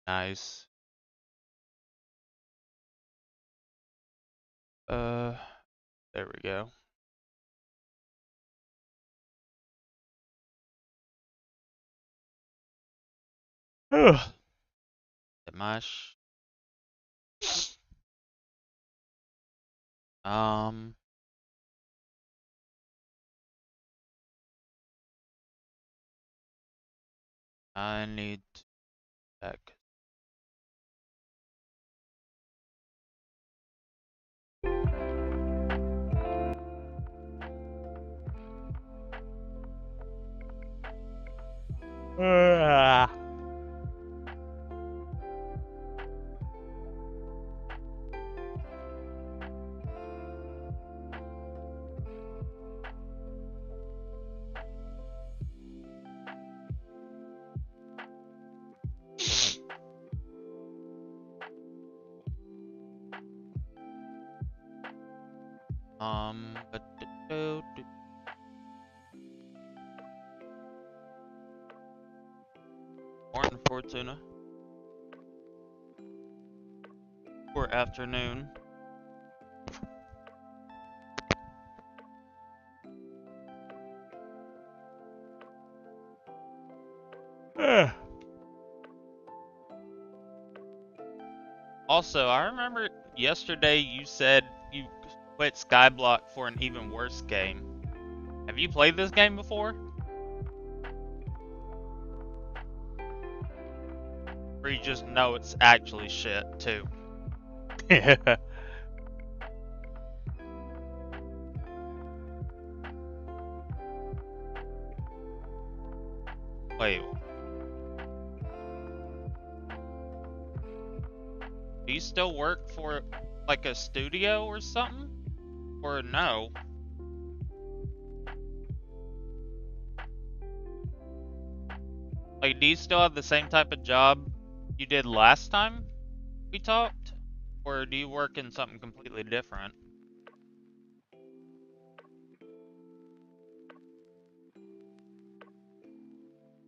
Nice. There we go. Ugh. Dimash. Um, I need to check. Ah. Morning, Fortuna. Or afternoon. Also, I remember yesterday you said you quit Skyblock for an even worse game. Have you played this game before? Or you just know it's actually shit, too? Wait. Do you still work for, like, a studio or something? Or no? Like, do you still have the same type of job you did last time we talked? Or do you work in something completely different?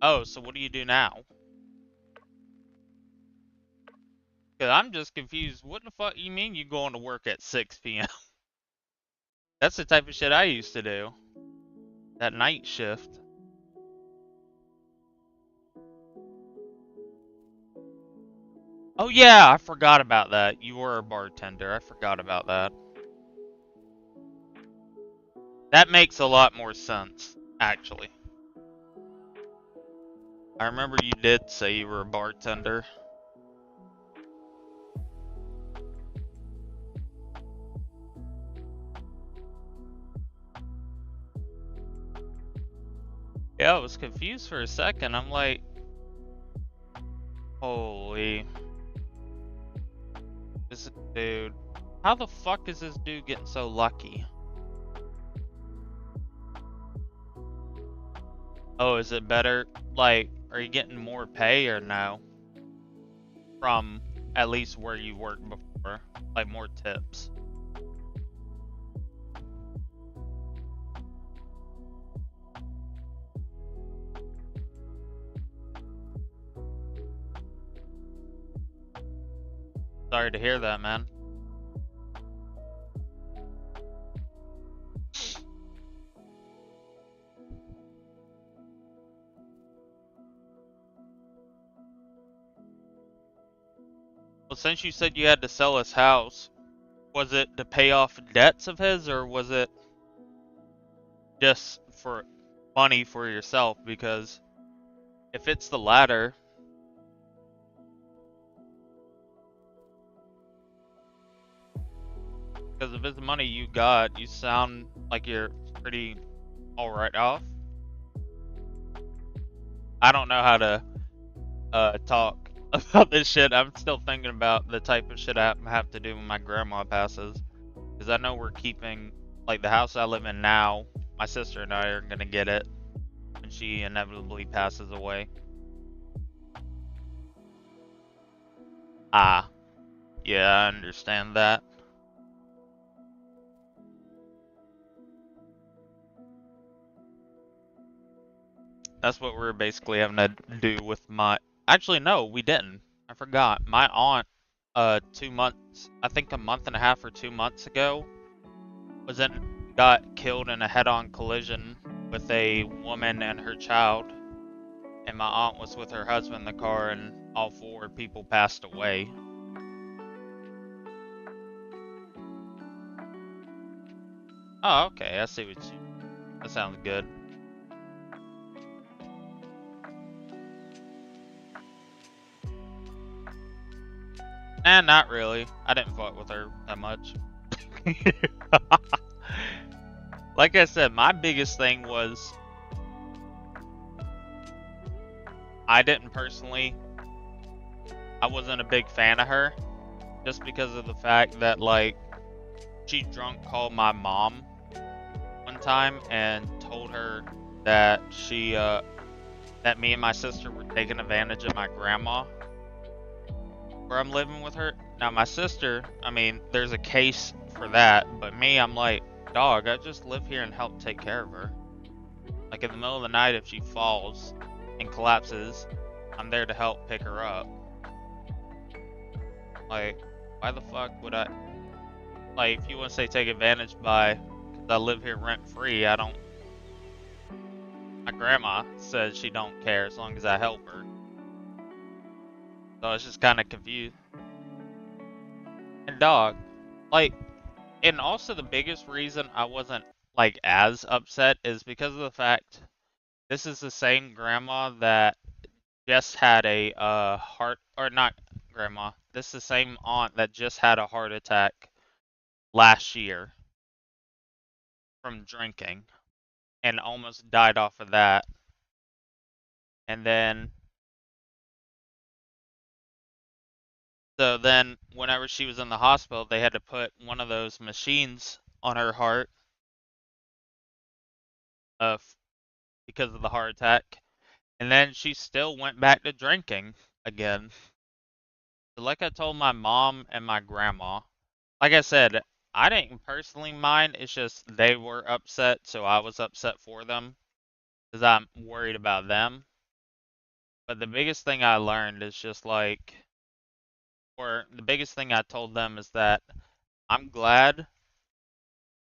Oh, so what do you do now? Cause I'm just confused. What the fuck you mean you going to work at 6 p.m.? That's the type of shit I used to do. That night shift. Oh yeah, I forgot about that. You were a bartender. I forgot about that. That makes a lot more sense, actually. I remember you did say you were a bartender. Yeah, I was confused for a second. I'm like, holy. This dude. How the fuck is this dude getting so lucky? Oh, is it better? Like, are you getting more pay or no? From at least where you worked before? Like, more tips? Sorry to hear that, man. Well, since you said you had to sell his house, was it to pay off debts of his, or was it just for money for yourself? Because if it's the latter, because if it's the money you got, you sound like you're pretty alright off. I don't know how to talk about this shit. I'm still thinking about the type of shit I have to do when my grandma passes. Because I know we're keeping, like, the house I live in now, my sister and I are gonna get it when she inevitably passes away. Ah, yeah, I understand that. That's what we're basically having to do with my... Actually, no, we didn't. I forgot. My aunt, 2 months, I think a month and a half or 2 months ago, got killed in a head-on collision with a woman and her child. And my aunt was with her husband in the car, and all four people passed away. Oh, okay. I see what you. That sounds good. And not really. I didn't fuck with her that much. Like I said, my biggest thing was I didn't personally. I wasn't a big fan of her, just because of the fact that like she drunk called my mom one time and told her that that me and my sister were taking advantage of my grandma where I'm living with her. Now my sister, I mean, there's a case for that, but me, I'm like, dog, I just live here and help take care of her. Like in the middle of the night, if she falls and collapses, I'm there to help pick her up. Like, why the fuck would I? Like, if you want to say take advantage by, cause I live here rent free, I don't. My grandma says she don't care as long as I help her. So I was just kind of confused. And dog, like, and also the biggest reason I wasn't like as upset is because of the fact this is the same grandma that just had a heart, or not grandma. This is the same aunt that just had a heart attack last year from drinking and almost died off of that. And then so then whenever she was in the hospital, they had to put one of those machines on her heart uh because of the heart attack. And then she still went back to drinking again. So like I told my mom and my grandma, like I said, I didn't personally mind. It's just they were upset, so I was upset for them because I'm worried about them. But the biggest thing I learned is just like, or the biggest thing I told them is that I'm glad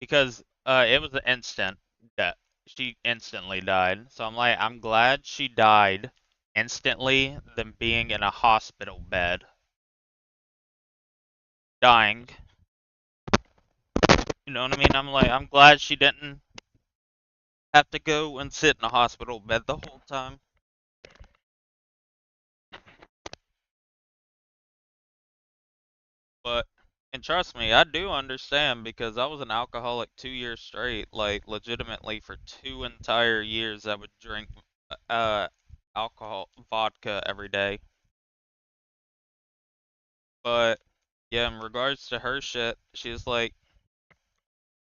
because it was an instant death. She instantly died. So I'm like, I'm glad she died instantly than being in a hospital bed dying. You know what I mean? I'm like, I'm glad she didn't have to go and sit in a hospital bed the whole time. But, and trust me, I do understand because I was an alcoholic 2 years straight. Like, legitimately, for 2 entire years, I would drink uh, alcohol, vodka every day. But, yeah, in regards to her shit, she's like,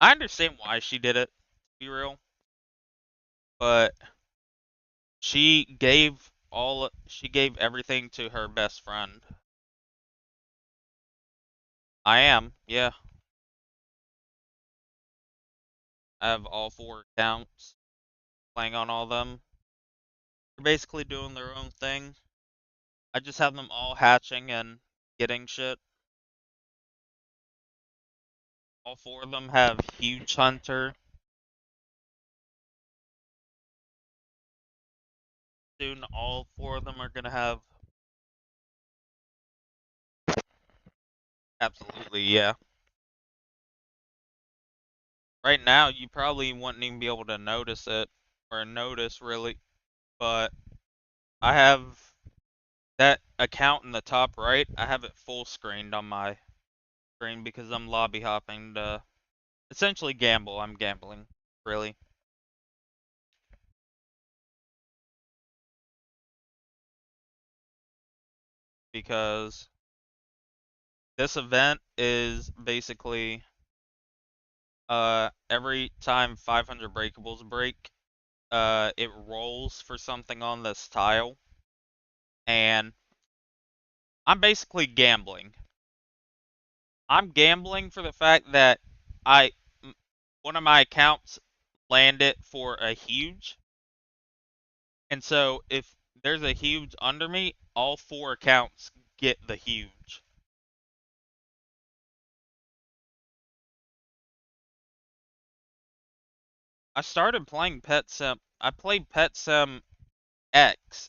I understand why she did it, to be real. But she gave everything to her best friend. I am, yeah. I have all four accounts, playing on all of them. They're basically doing their own thing. I just have them all hatching and getting shit. All four of them have huge hunter. Soon all four of them are gonna have absolutely, yeah. Right now you probably wouldn't even be able to notice it or notice really, but I have that account in the top right, I have it full screened on my screen because I'm lobby hopping to essentially gamble. I'm gambling, really. Because this event is basically every time 500 breakables break, it rolls for something on this tile, and I'm basically gambling. I'm gambling for the fact that I one of my accounts landed for a huge, and so if there's a huge under me, all four accounts get the huge. I started playing Pet Sim. I played Pet Sim X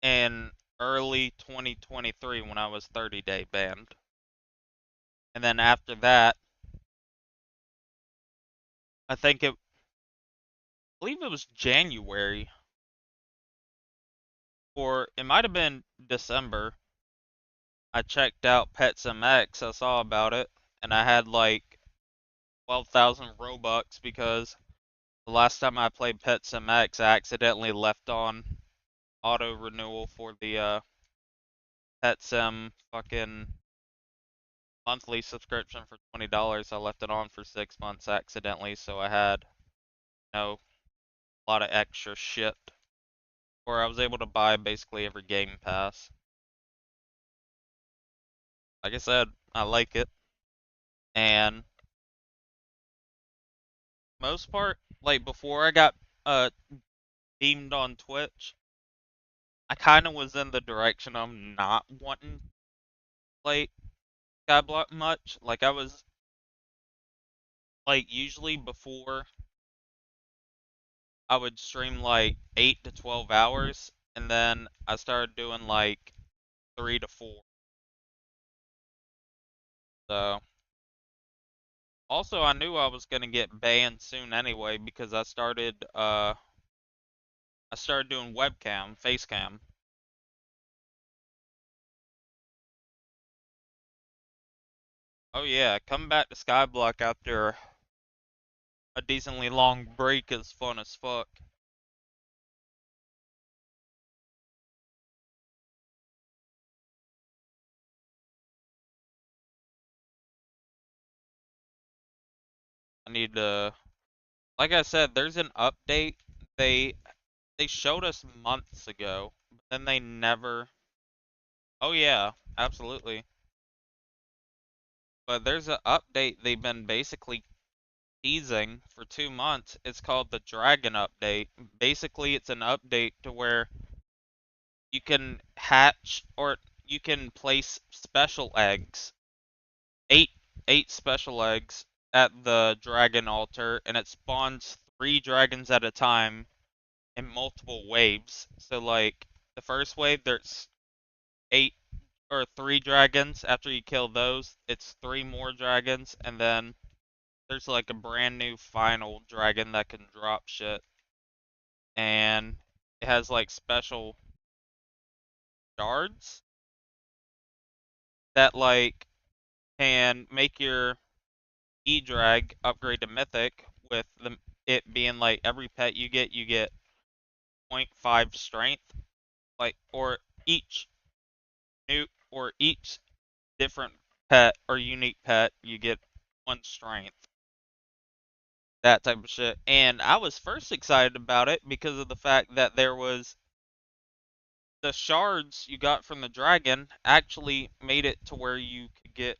in early 2023 when I was 30-day banned. And then after that, I believe it was January, or it might have been December. I checked out Pet Sim X, I saw about it, and I had like 12,000 Robux because the last time I played Pet Sim X, I accidentally left on auto renewal for the Pet Sim fucking monthly subscription for $20. I left it on for 6 months accidentally, so I had, a lot of extra shit. Or I was able to buy basically every game pass. Like I said, I like it. And most part, like before I got beamed on Twitch, I kind of was in the direction of not wanting to play Skyblock much. Like I was like usually before I would stream like 8 to 12 hours and then I started doing like 3 to 4. So also I knew I was going to get banned soon anyway because I started doing webcam, face cam. Oh yeah, coming back to Skyblock after a decently long break is fun as fuck. I need to, like I said, there's an update. They they showed us months ago, but then they never. Oh yeah, absolutely. But there's an update they've been basically teasing for 2 months. It's called the Dragon Update. Basically, it's an update to where you can hatch or you can place special eggs, eight eight special eggs at the dragon altar, and it spawns 3 dragons at a time in multiple waves. So like the first wave, there's 8 or 3 dragons. After you kill those, it's 3 more dragons, and then there's like a brand new final dragon that can drop shit, and it has like special shards that like can make your E-Drag upgrade to Mythic with it being like every pet you get 0.5 strength, like each different pet or unique pet you get 1 strength. That type of shit. And I was first excited about it because of the fact that there was the shards you got from the dragon actually made it to where you could get.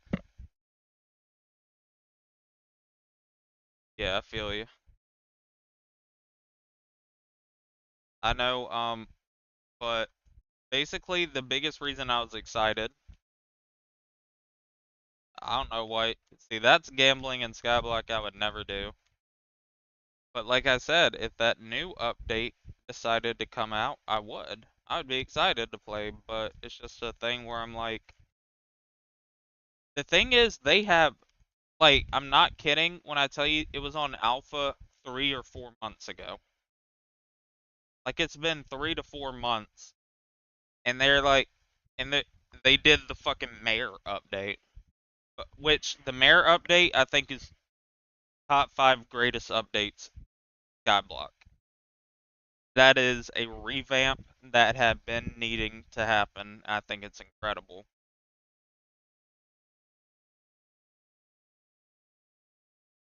Yeah, I feel you. I know, but basically the biggest reason I was excited, I don't know why. See, that's gambling in Skyblock I would never do. But like I said, if that new update decided to come out, I would. I would be excited to play, but it's just a thing where I'm like, the thing is, they have, like, I'm not kidding when I tell you it was on alpha 3 or 4 months ago. Like, it's been 3 to 4 months, and they're like, and they did the fucking mayor update, which the mayor update I think is top 5 greatest updates Skyblock. That is a revamp that had been needing to happen. I think it's incredible.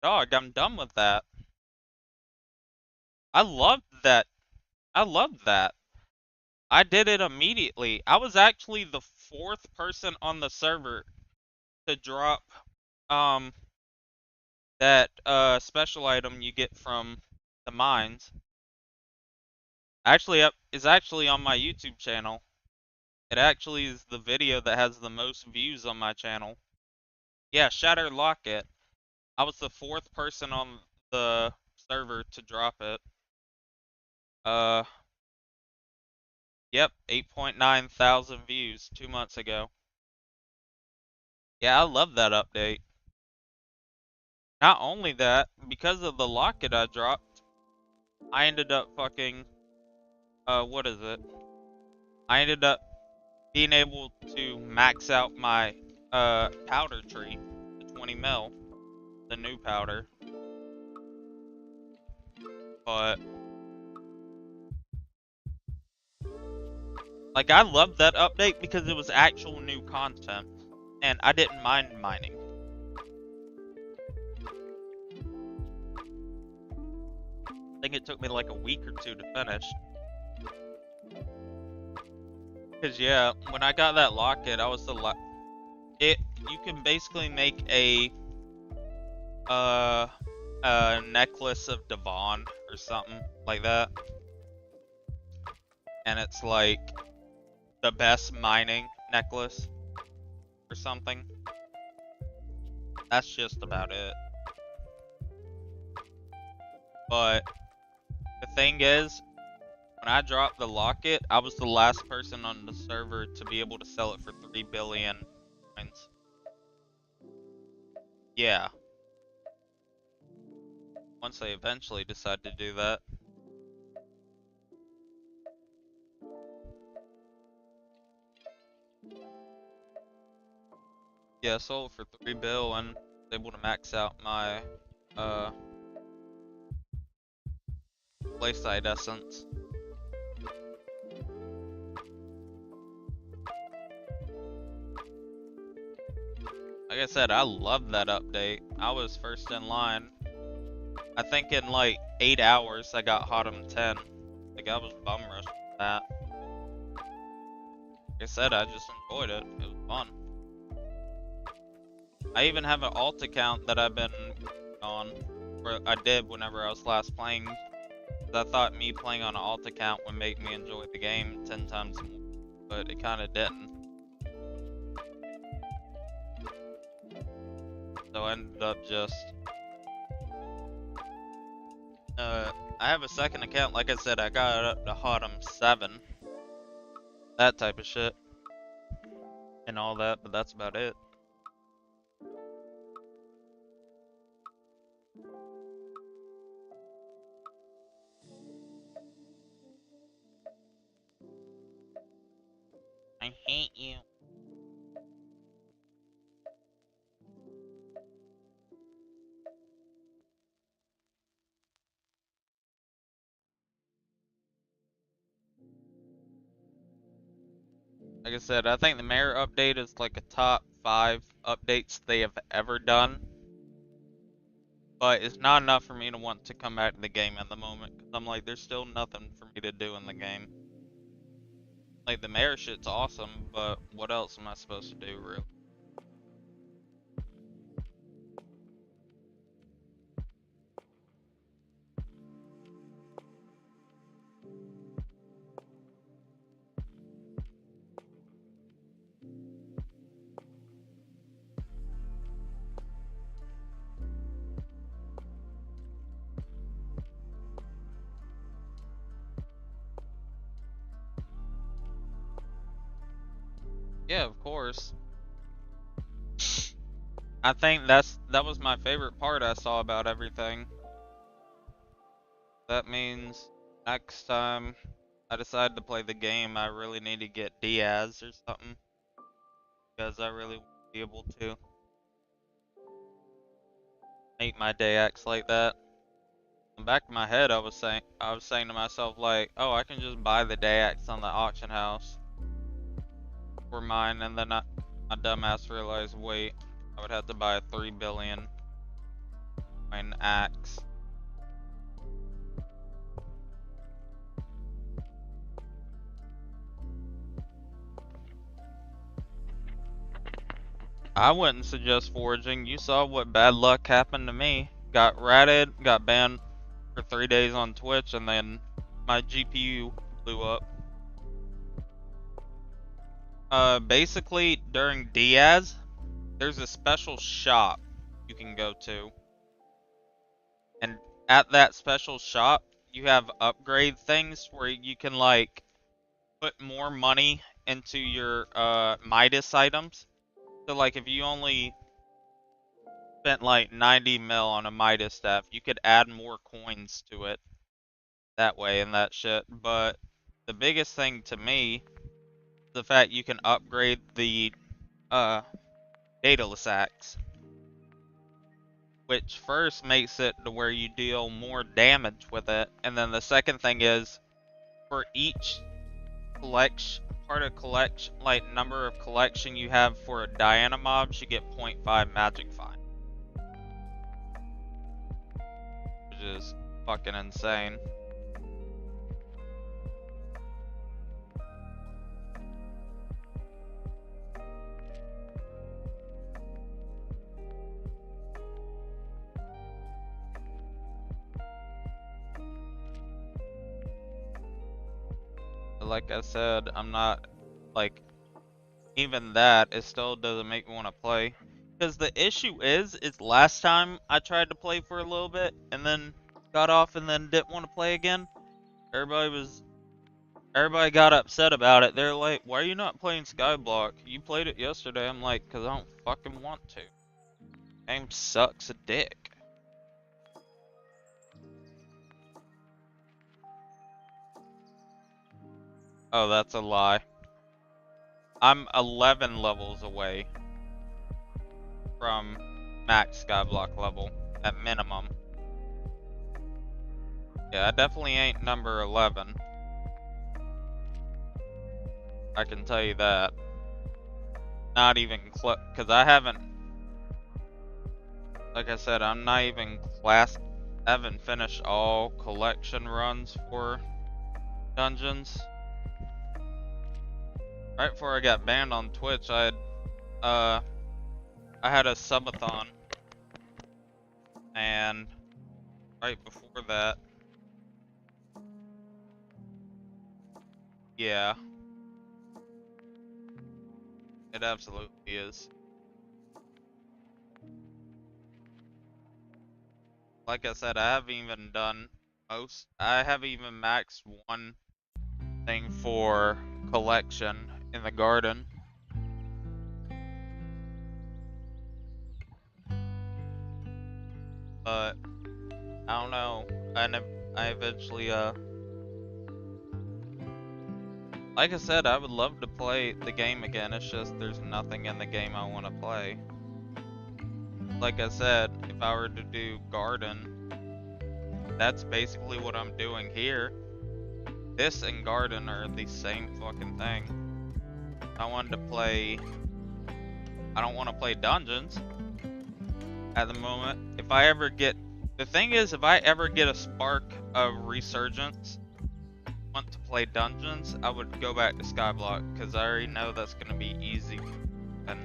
Dog, I'm done with that. I loved that. I loved that. I did it immediately. I was actually the 4th person on the server to drop um that special item you get from the mines. Actually, is actually on my YouTube channel. It actually is the video that has the most views on my channel. Yeah, Shatter Locket. I was the 4th person on the server to drop it. Yep, 8.9 thousand views 2 months ago. Yeah, I love that update. Not only that, because of the locket I dropped, I ended up fucking, what is it? I ended up being able to max out my, powder tree, the 20 mil, the new powder. But, like, I loved that update because it was actual new content, and I didn't mind mining. I think it took me like a week or 2 to finish. Cause yeah, when I got that locket, I was the you can basically make a necklace of Devon or something like that, and it's like the best mining necklace or something. That's just about it. But the thing is, when I dropped the locket, I was the last person on the server to be able to sell it for 3 billion coins. Yeah. Once I eventually decide to do that. Yeah, I sold it for 3 bill and was able to max out my playside essence. Like I said, I love that update. I was first in line. I think in like 8 hours I got Hotum 10. Like I was bum rushed with that. Like I said, I just enjoyed it. It was fun. I even have an alt account that I've been on, or I did whenever I was last playing. I thought me playing on an alt account would make me enjoy the game 10 times more, but it kinda didn't. So I ended up just... I have a second account, like I said, I got it up to Hotum 7. That type of shit. And all that, but that's about it. I hate you. Like I said, I think the mayor update is like a top 5 updates they have ever done. But it's not enough for me to want to come back to the game at the moment. Cause I'm like, there's still nothing for me to do in the game. Like, the mayor shit's awesome, but what else am I supposed to do, really? Yeah, of course. I think that was my favorite part I saw about everything. That means next time I decide to play the game, I really need to get Diaz or something. Because I really want to be able to make my Dayax like that. In the back of my head, I was saying to myself like, oh, I can just buy the Dayax on the auction house for mine, and then my dumbass realized, wait, I would have to buy a 3 billion coin axe. I wouldn't suggest foraging. You saw what bad luck happened to me. Got ratted, got banned for 3 days on Twitch, and then my GPU blew up. Basically during Diaz, there's a special shop you can go to, and at that special shop, you have upgrade things where you can like put more money into your Midas items. So like if you only spent like 90 mil on a Midas staff, you could add more coins to it that way and that shit. But the biggest thing to me is the fact you can upgrade the Daedalus Axe, which first makes it to where you deal more damage with it, and then the second thing is for each part of collection, like number of collection you have for a Diana mob, you get 0.5 magic fine, which is fucking insane. Like I said, I'm not, like, even that, it still doesn't make me want to play. Because the issue is last time I tried to play for a little bit, and then got off and then didn't want to play again, everybody got upset about it. They're like, why are you not playing Skyblock? You played it yesterday. I'm like, because I don't fucking want to. Game sucks a dick. Oh, that's a lie. I'm 11 levels away from max Skyblock level, at minimum. Yeah, I definitely ain't number 11. I can tell you that. Not even close, because I haven't, like I said, I'm not even I haven't finished all collection runs for dungeons. Right before I got banned on Twitch, I had a subathon, and right before that, yeah, it absolutely is. Like I said, I haven't even done I haven't even maxed one thing for collection in the garden. But I don't know. I eventually like I said, I would love to play the game again. It's just there's nothing in the game I want to play. Like I said, if I were to do garden, that's basically what I'm doing here. This and garden are the same fucking thing. I don't want to play dungeons at the moment. If I ever get a spark of resurgence, want to play dungeons, I would go back to Skyblock, because I already know that's going to be easy and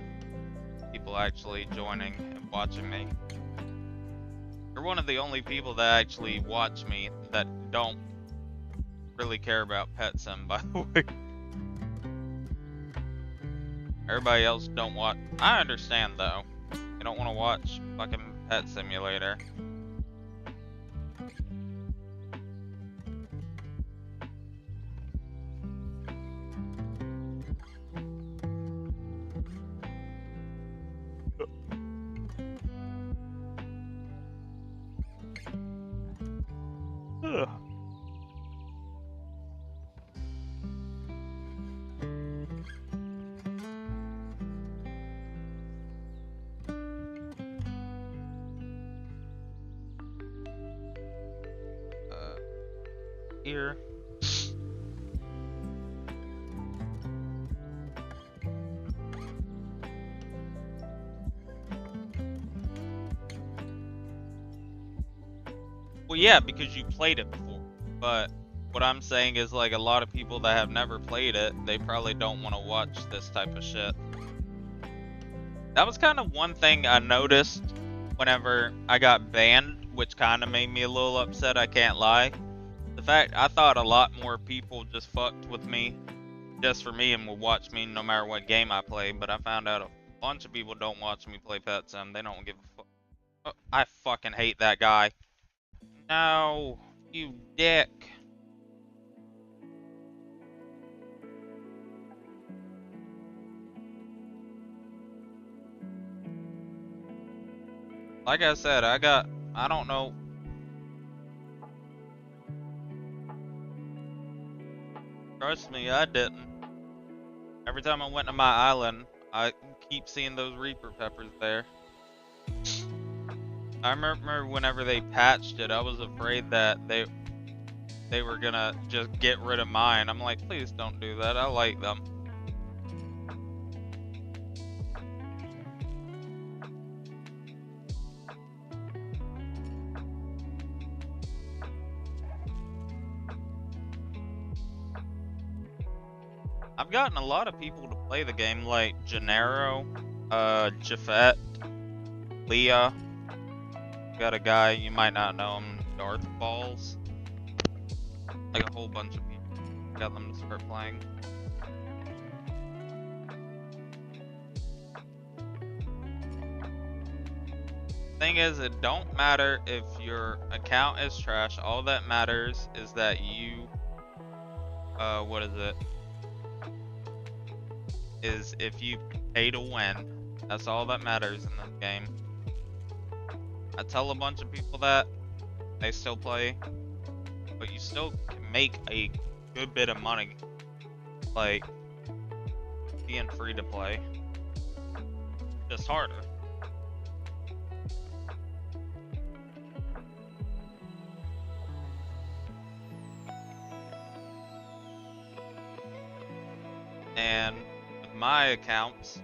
people actually joining and watching me. You're one of the only people that actually watch me that don't really care about Pet Sim, by the way. Everybody else don't watch. I understand though. You don't want to watch fucking Pet Simulator. Ugh. Here. Well, yeah, because you played it before. But what I'm saying is, like, a lot of people that have never played it, they probably don't want to watch this type of shit. That was kind of one thing I noticed whenever I got banned, which kind of made me a little upset, I can't lie. The fact I thought a lot more people just fucked with me just for me and will watch me no matter what game I play, but I found out a bunch of people don't watch me play Pet Sim. They don't give a fuck. Oh, I fucking hate that guy. No, you dick. Like I said, I don't know. Trust me, I didn't. Every time I went to my island, I keep seeing those Reaper peppers there. I remember whenever they patched it, I was afraid that they were gonna just get rid of mine. I'm like, please don't do that. I like them. I've gotten a lot of people to play the game, like Gennaro, Jafet, Leah. Got a guy, you might not know him, Darth Balls. Like a whole bunch of people. Got them to start playing. Thing is, it don't matter if your account is trash. All that matters is that you, what is it? Is if you pay to win. That's all that matters in this game. I tell a bunch of people that, they still play, but you still can make a good bit of money, like, being free to play. Just harder. And with my accounts,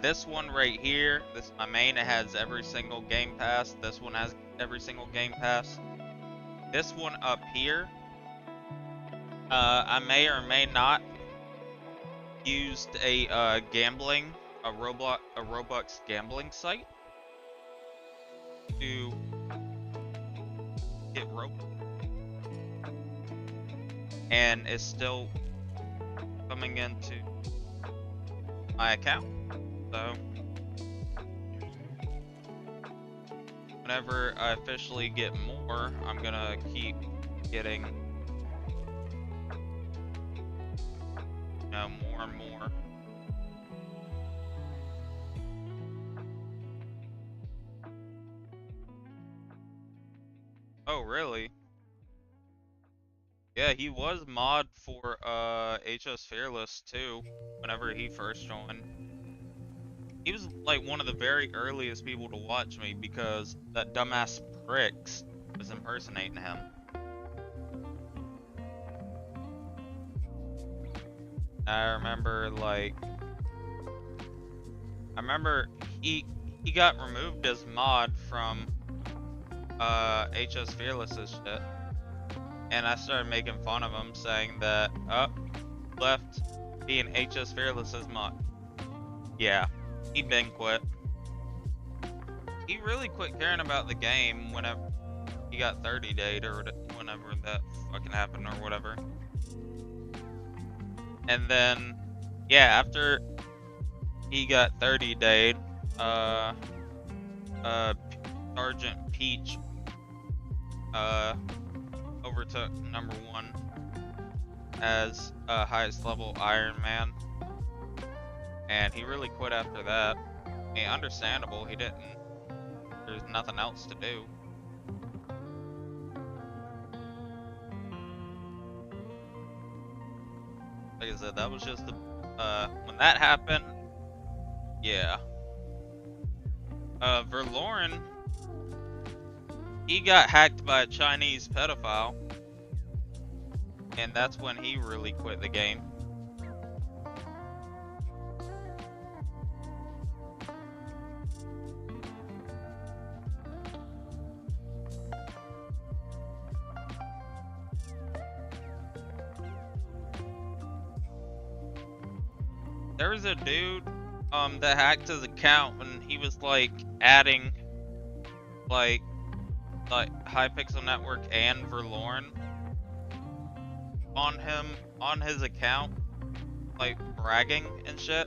this one right here, this is my main, it has every single game pass. This one has every single game pass. This one up here, I may or may not used a Roblox gambling site to get Robux, and it's still coming into my account. So whenever I officially get more, I'm gonna keep getting, you know, more and more. Oh, really? Yeah, he was mod for HS Fearless too, whenever he first joined. He was like one of the very earliest people to watch me because that dumbass Pricks was impersonating him. I remember he got removed as mod from HS Fearless's shit. And I started making fun of him, saying that, left being HS Fearless's mod. Yeah, he been quit. He really quit caring about the game whenever he got 30 dayed or whenever that fucking happened or whatever. And then, yeah, after he got 30 dayed, Sergeant Peach, overtook #1 as highest level Iron Man, and he really quit after that. I mean, understandable, he didn't. There's nothing else to do. Like I said, that was just the when that happened. Yeah. Verloren, he got hacked by a Chinese pedophile, and that's when he really quit the game. There was a dude that hacked his account and he was like adding like Hypixel Network and Verloren on his account, like bragging and shit.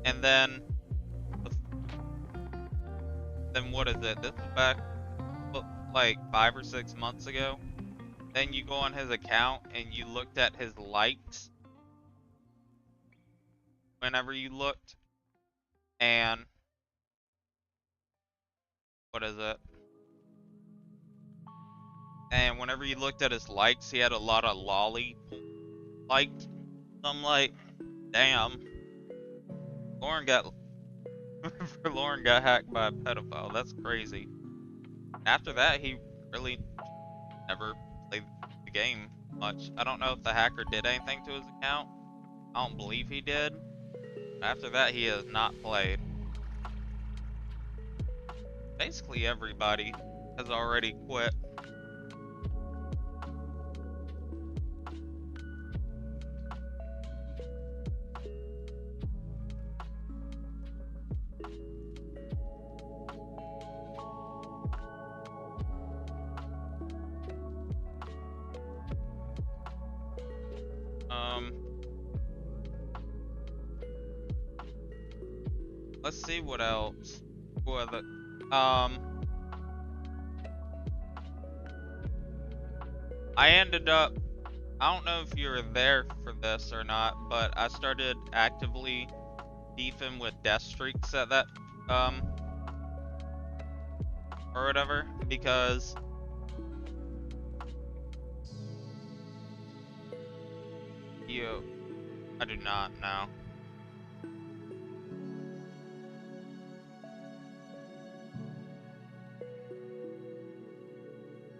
And then what is it? This is back like 5 or 6 months ago. Then you go on his account and you looked at his likes whenever you looked, and what is it? And whenever you looked at his likes, he had a lot of lolly liked. I'm like, damn, Lauren got Lauren got hacked by a pedophile. That's crazy. After that, he really never played the game much. I don't know if the hacker did anything to his account. I don't believe he did. After that, he has not played. Basically, everybody has already quit. Let's see what else. What other, I ended up, I don't know if you were there for this or not, but I started actively beefing with death streaks at that, or whatever, because I do not know.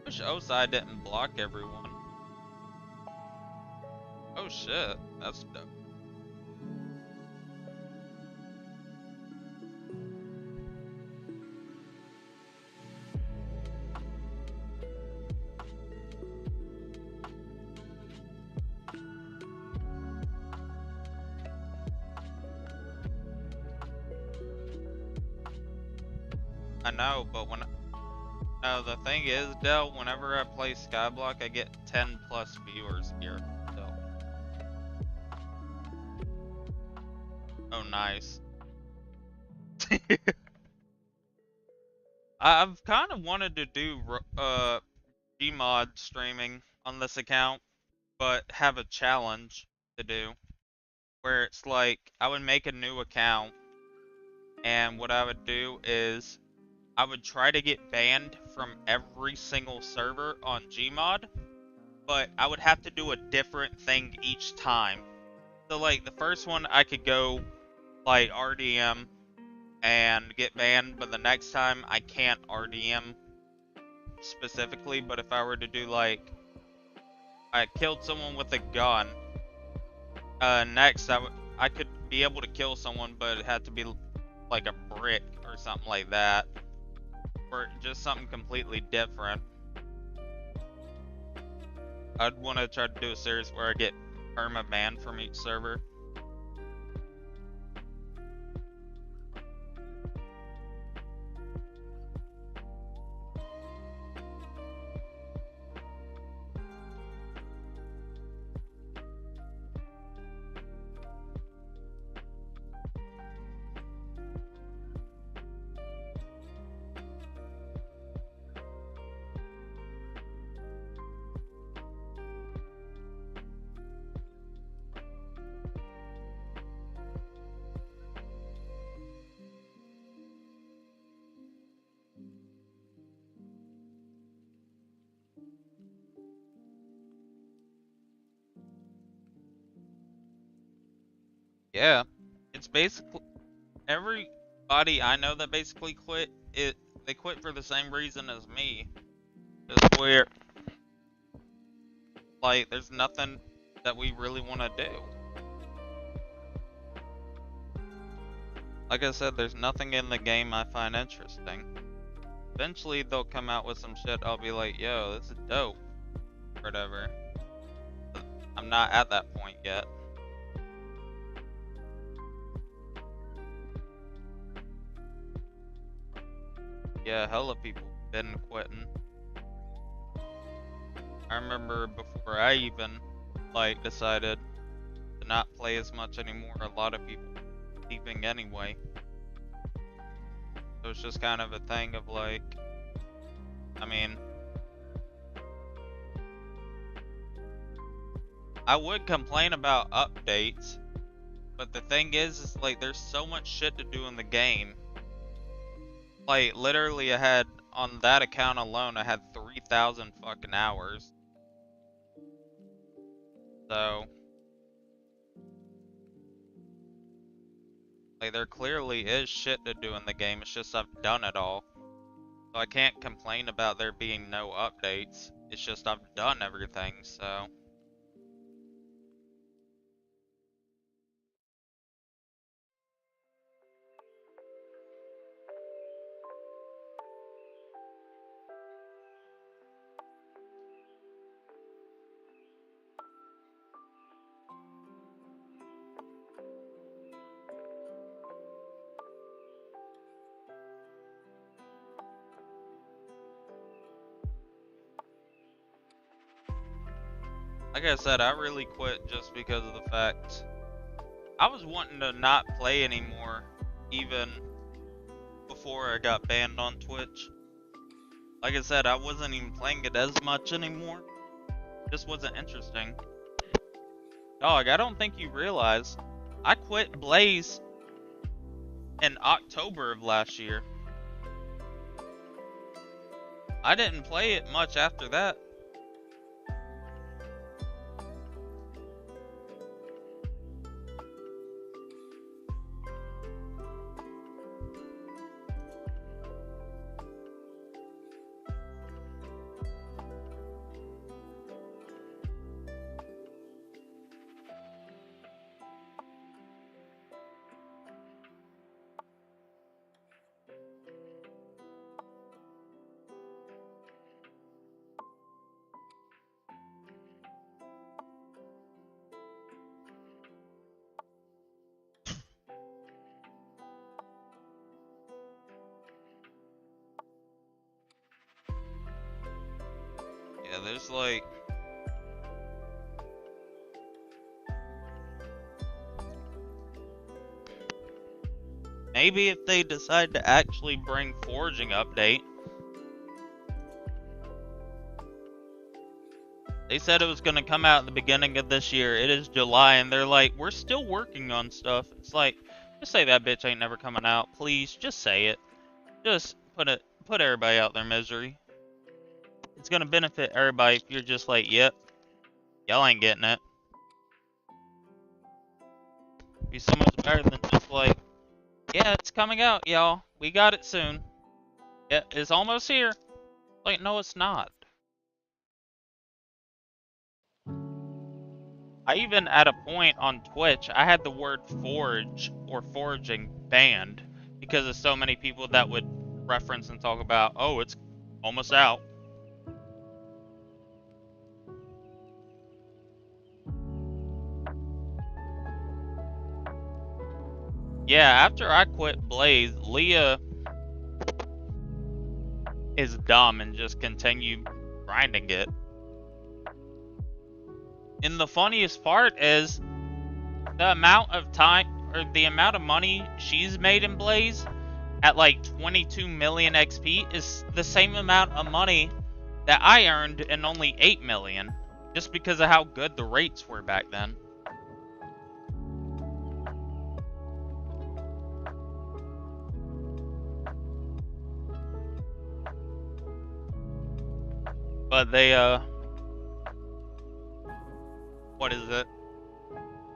Wish OSI didn't block everyone. Oh shit, that's dope. I know, but no, the thing is, Del, whenever I play Skyblock, I get 10 plus viewers here, Del. Oh, nice. I've kind of wanted to do, Gmod streaming on this account, but have a challenge to do, where it's like, I would make a new account, and what I would do is, I would try to get banned from every single server on Gmod, but I would have to do a different thing each time. So like the first one I could go like RDM and get banned, but the next time I can't RDM specifically, but if I were to do like I killed someone with a gun, next I could be able to kill someone, but it had to be like a brick or something like that. Or just something completely different. I'd want to try to do a series where I get perma-banned from each server. Yeah, it's basically everybody I know that basically quit it. They quit for the same reason as me. Just where like there's nothing that we really want to do. Like I said, there's nothing in the game I find interesting. Eventually they'll come out with some shit I'll be like, yo, this is dope. Or whatever. But I'm not at that point yet. Yeah, hella people been quitting. I remember before I even like decided to not play as much anymore. A lot of people leaving anyway. So it's just kind of a thing of like, I mean, I would complain about updates, but the thing is like there's so much shit to do in the game. Like literally I had, on that account alone, I had 3,000 fucking hours. So like there clearly is shit to do in the game, it's just I've done it all. So I can't complain about there being no updates. It's just I've done everything, so. Like I said, I really quit just because of the fact I was wanting to not play anymore, even before I got banned on Twitch. Like I said, I wasn't even playing it as much anymore. It just wasn't interesting. Dog, I don't think you realize, I quit Blaze in October of last year. I didn't play it much after that. Yeah, there's like, maybe if they decide to actually bring Forging update. They said it was going to come out at the beginning of this year. It is July, and they're like, we're still working on stuff. It's like, just say that bitch ain't never coming out. Please, just say it. Just put everybody out their misery. It's going to benefit everybody if you're just like, yep, y'all ain't getting it. Be so much better than just like, yeah, it's coming out, y'all. We got it soon. Yeah, it's almost here. Like, no, it's not. I even, at a point on Twitch, I had the word forge or forging banned because of so many people that would reference and talk about, oh, it's almost out. Yeah, after I quit Blaze, Leah is dumb and just continued grinding it. And the funniest part is the amount of time, or the amount of money she's made in Blaze at like 22 million XP is the same amount of money that I earned in only 8 million, just because of how good the rates were back then. But they, what is it?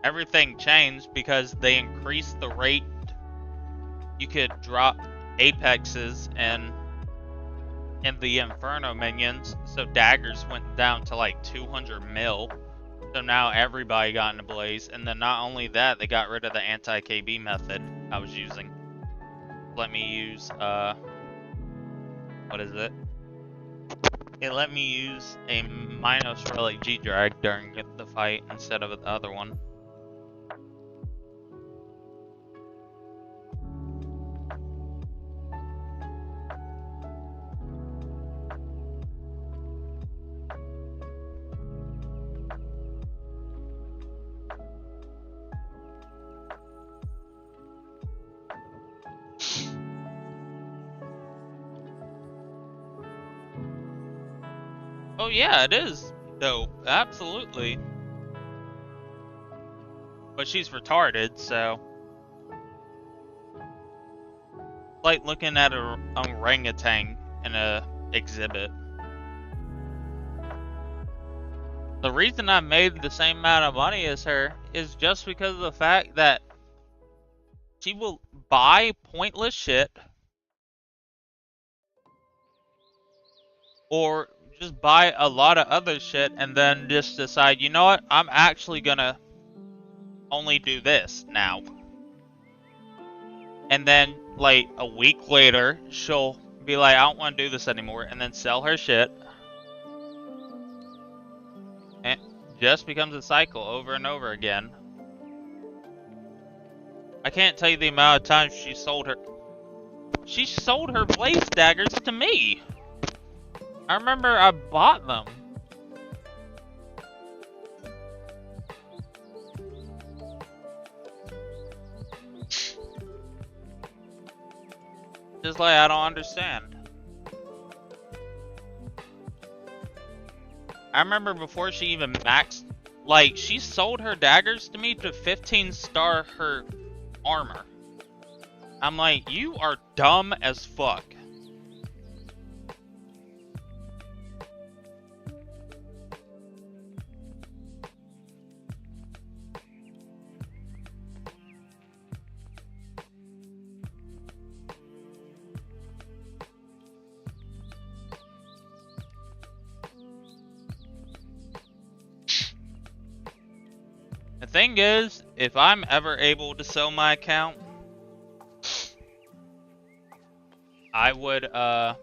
Everything changed because they increased the rate you could drop apexes and the Inferno minions, so daggers went down to like 200 mil. So now everybody got into Blaze, and then not only that, they got rid of the anti-KB method I was using. Let me use, what is it? It let me use a Minos Relic G-Drag during the fight instead of the other one. Oh yeah, it is dope. Absolutely. But she's retarded, so like looking at a orangutan in a exhibit. The reason I made the same amount of money as her is just because of the fact that she will buy pointless shit or just buy a lot of other shit and then just decide, you know what, I'm actually gonna only do this now. And then, like, a week later, she'll be like, I don't want to do this anymore, and then sell her shit. And it just becomes a cycle over and over again. I can't tell you the amount of times she sold her blaze daggers to me. I remember I bought them. Just like, I don't understand. I remember before she even maxed, like, she sold her daggers to me to 15-star her armor. I'm like, you are dumb as fuck. The thing is, if I'm ever able to sell my account, I would, I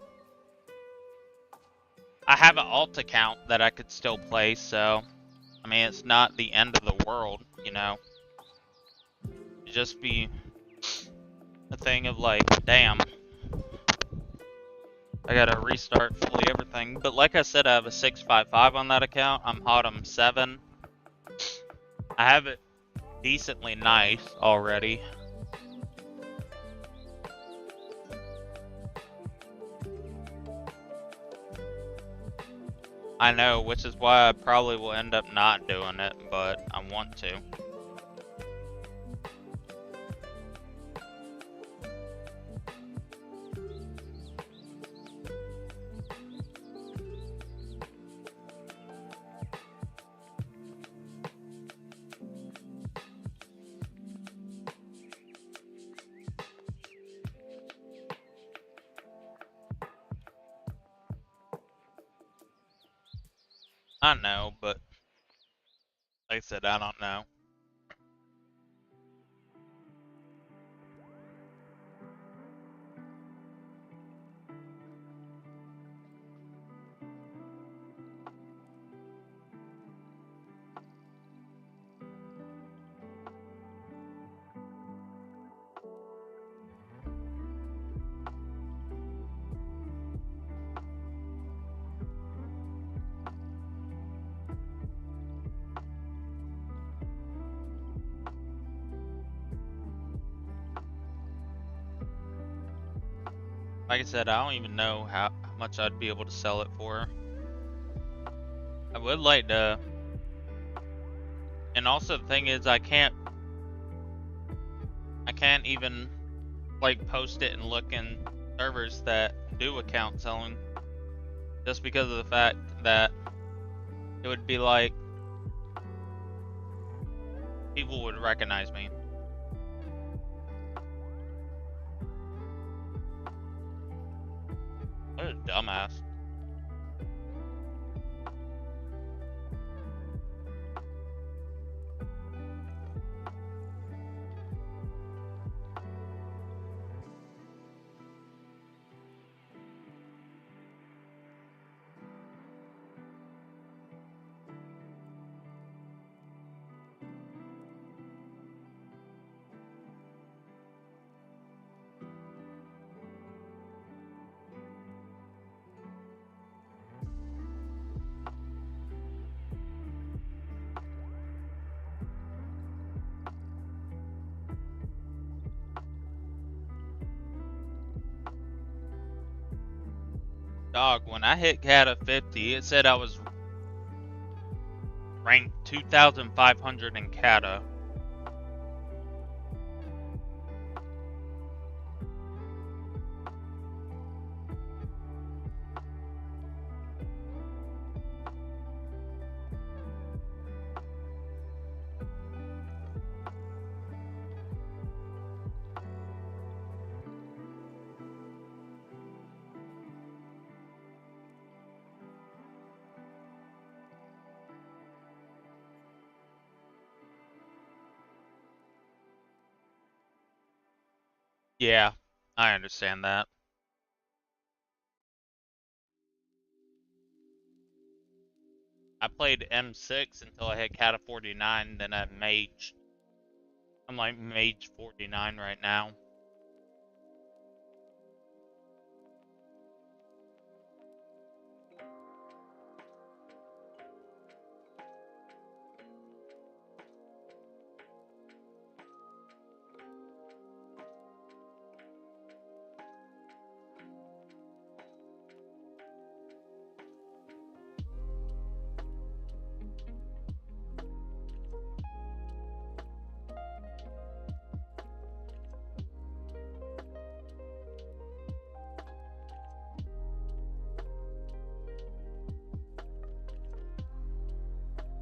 have an alt account that I could still play, so, I mean, it's not the end of the world, you know? It'd just be a thing of like, damn, I gotta restart fully everything. But like I said, I have a 655 on that account. I'm Hotum 7. I have it decently nice already. I know, which is why I probably will end up not doing it, but I want to. I know, but like I said, I don't know. Like I said, I don't even know how much I'd be able to sell it for. I would like to, and also the thing is, I can't even like post it and look in servers that do account selling, just because of the fact that it would be like people would recognize me. What a dumbass. Dog, when I hit Kata 50, it said I was ranked 2,500 in Kata. Yeah, I understand that. I played M6 until I hit Kata 49, then I Mage. I'm like Mage 49 right now.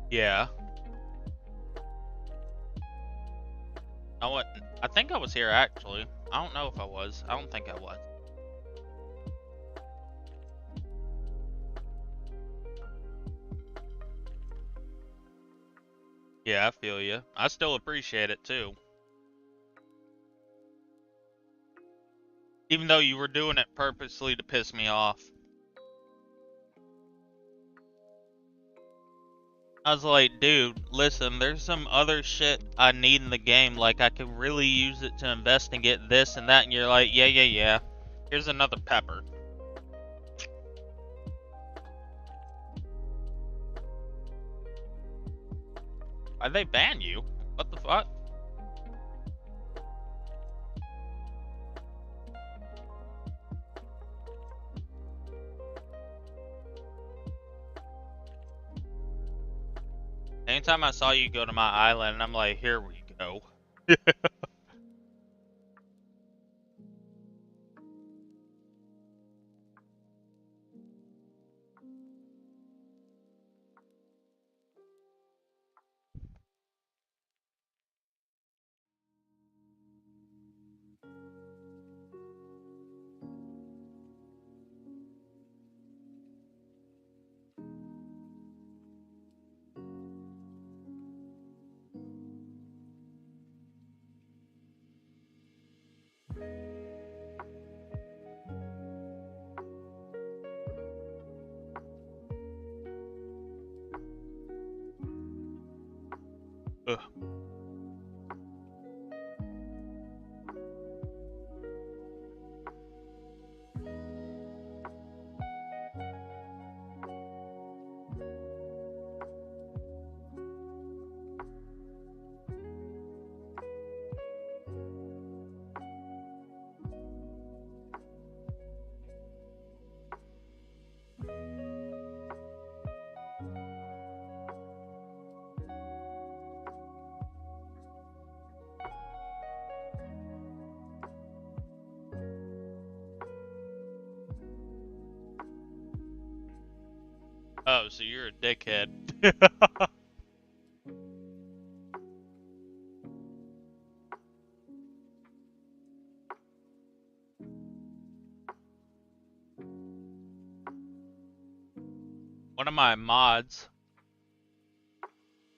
Yeah. I think I was here actually. I don't know if I was. I don't think I was. Yeah, I feel you. I still appreciate it too. Even though you were doing it purposely to piss me off. I was like, dude, listen, there's some other shit I need in the game. Like, I could really use it to invest and get this and that. And you're like, yeah. Here's another pepper. Why'd they ban you? What the fuck? Anytime I saw you go to my island, I'm like, here we go. Ugh. Oh, so you're a dickhead. One of my mods,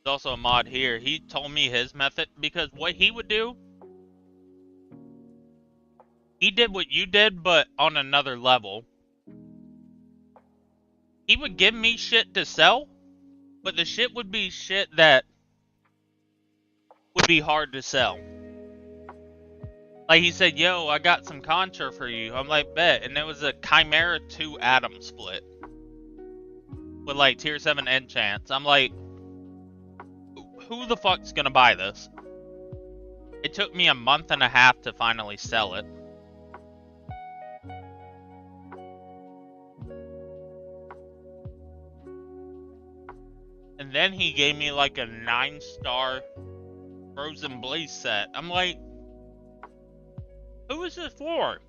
there's also a mod here, he told me his method because what he would do, he did what you did, but on another level. He would give me shit to sell, but the shit would be shit that would be hard to sell. Like he said, yo, I got some Contra for you. I'm like, bet. And it was a Chimera 2 Atom split. With like tier 7 enchants. I'm like, who the fuck's gonna buy this? It took me a month and a half to finally sell it. And then he gave me like a 9-star Frozen Blaze set. I'm like, who is this for?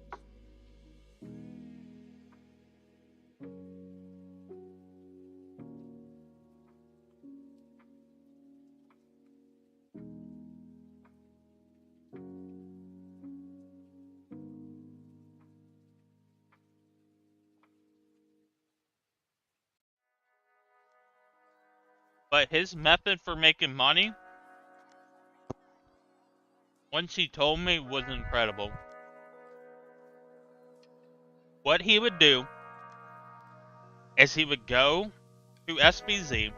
But his method for making money, once he told me, was incredible. What he would do is he would go to SBZ.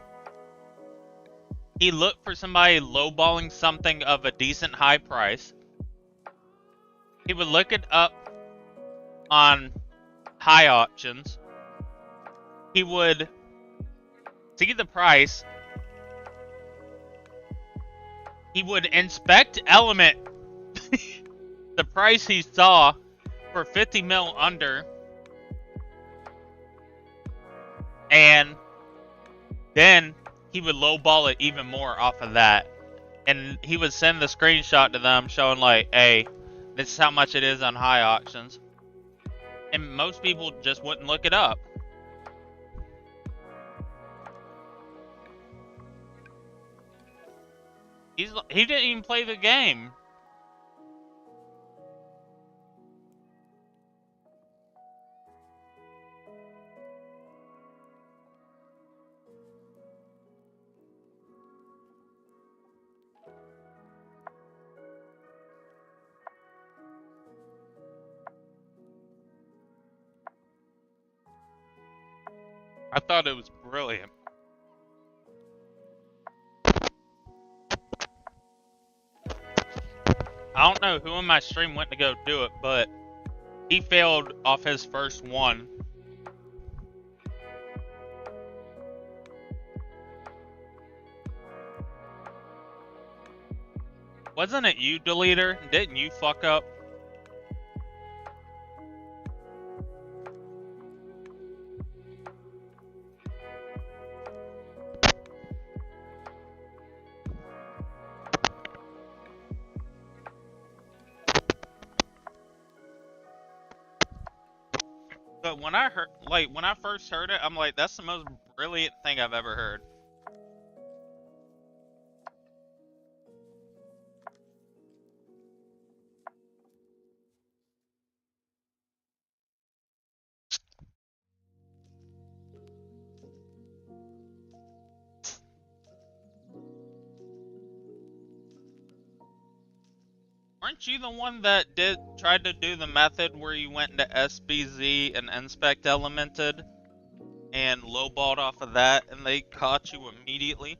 He looked for somebody lowballing something of a decent high price. He would look it up on high auctions. He would see the price. He would inspect Element, the price he saw for 50 mil under, and then he would lowball it even more off of that. And he would send the screenshot to them showing like, hey, this is how much it is on high auctions. And most people just wouldn't look it up. He didn't even play the game. I thought it was brilliant. I don't know who in my stream went to go do it, but he failed off his first one. Wasn't it you, Deleter? Didn't you fuck up? But when I heard, like, when I first heard it, I'm like, that's the most brilliant thing I've ever heard. Weren't you the one that tried to do the method where you went into SBZ and Inspect Elemented and lowballed off of that and they caught you immediately?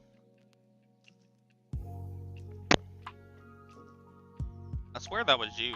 I swear that was you.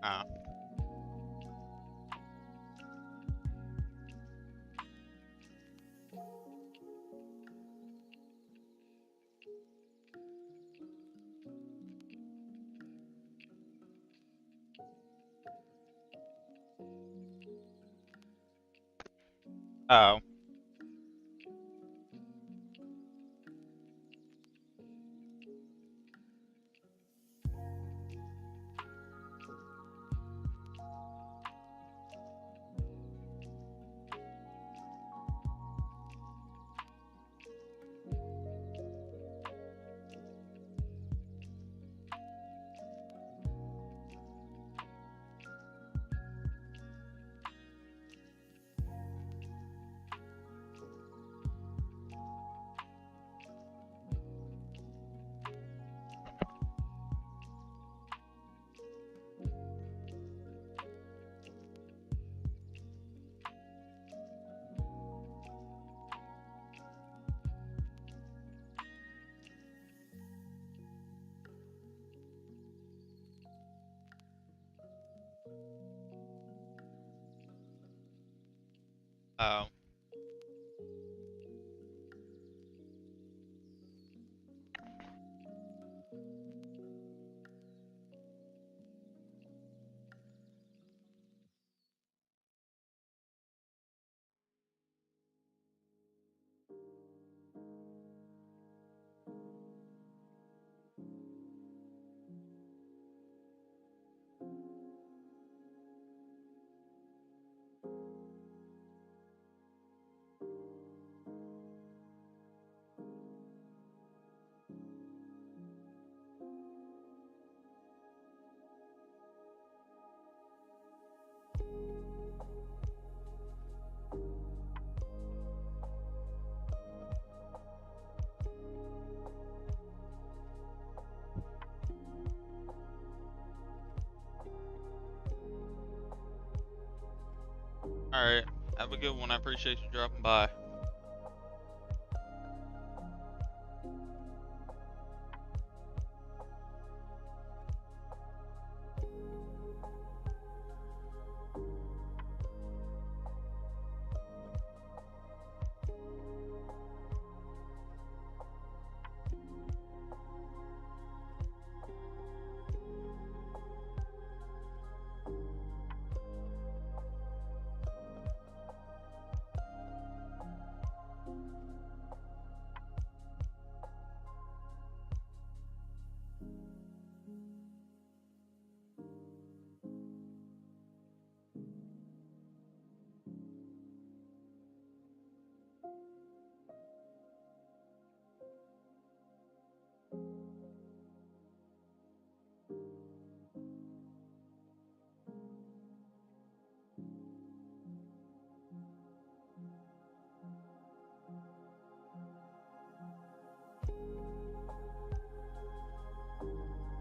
Oh. Oh. Oh. Alright. Have a good one. I appreciate you dropping by.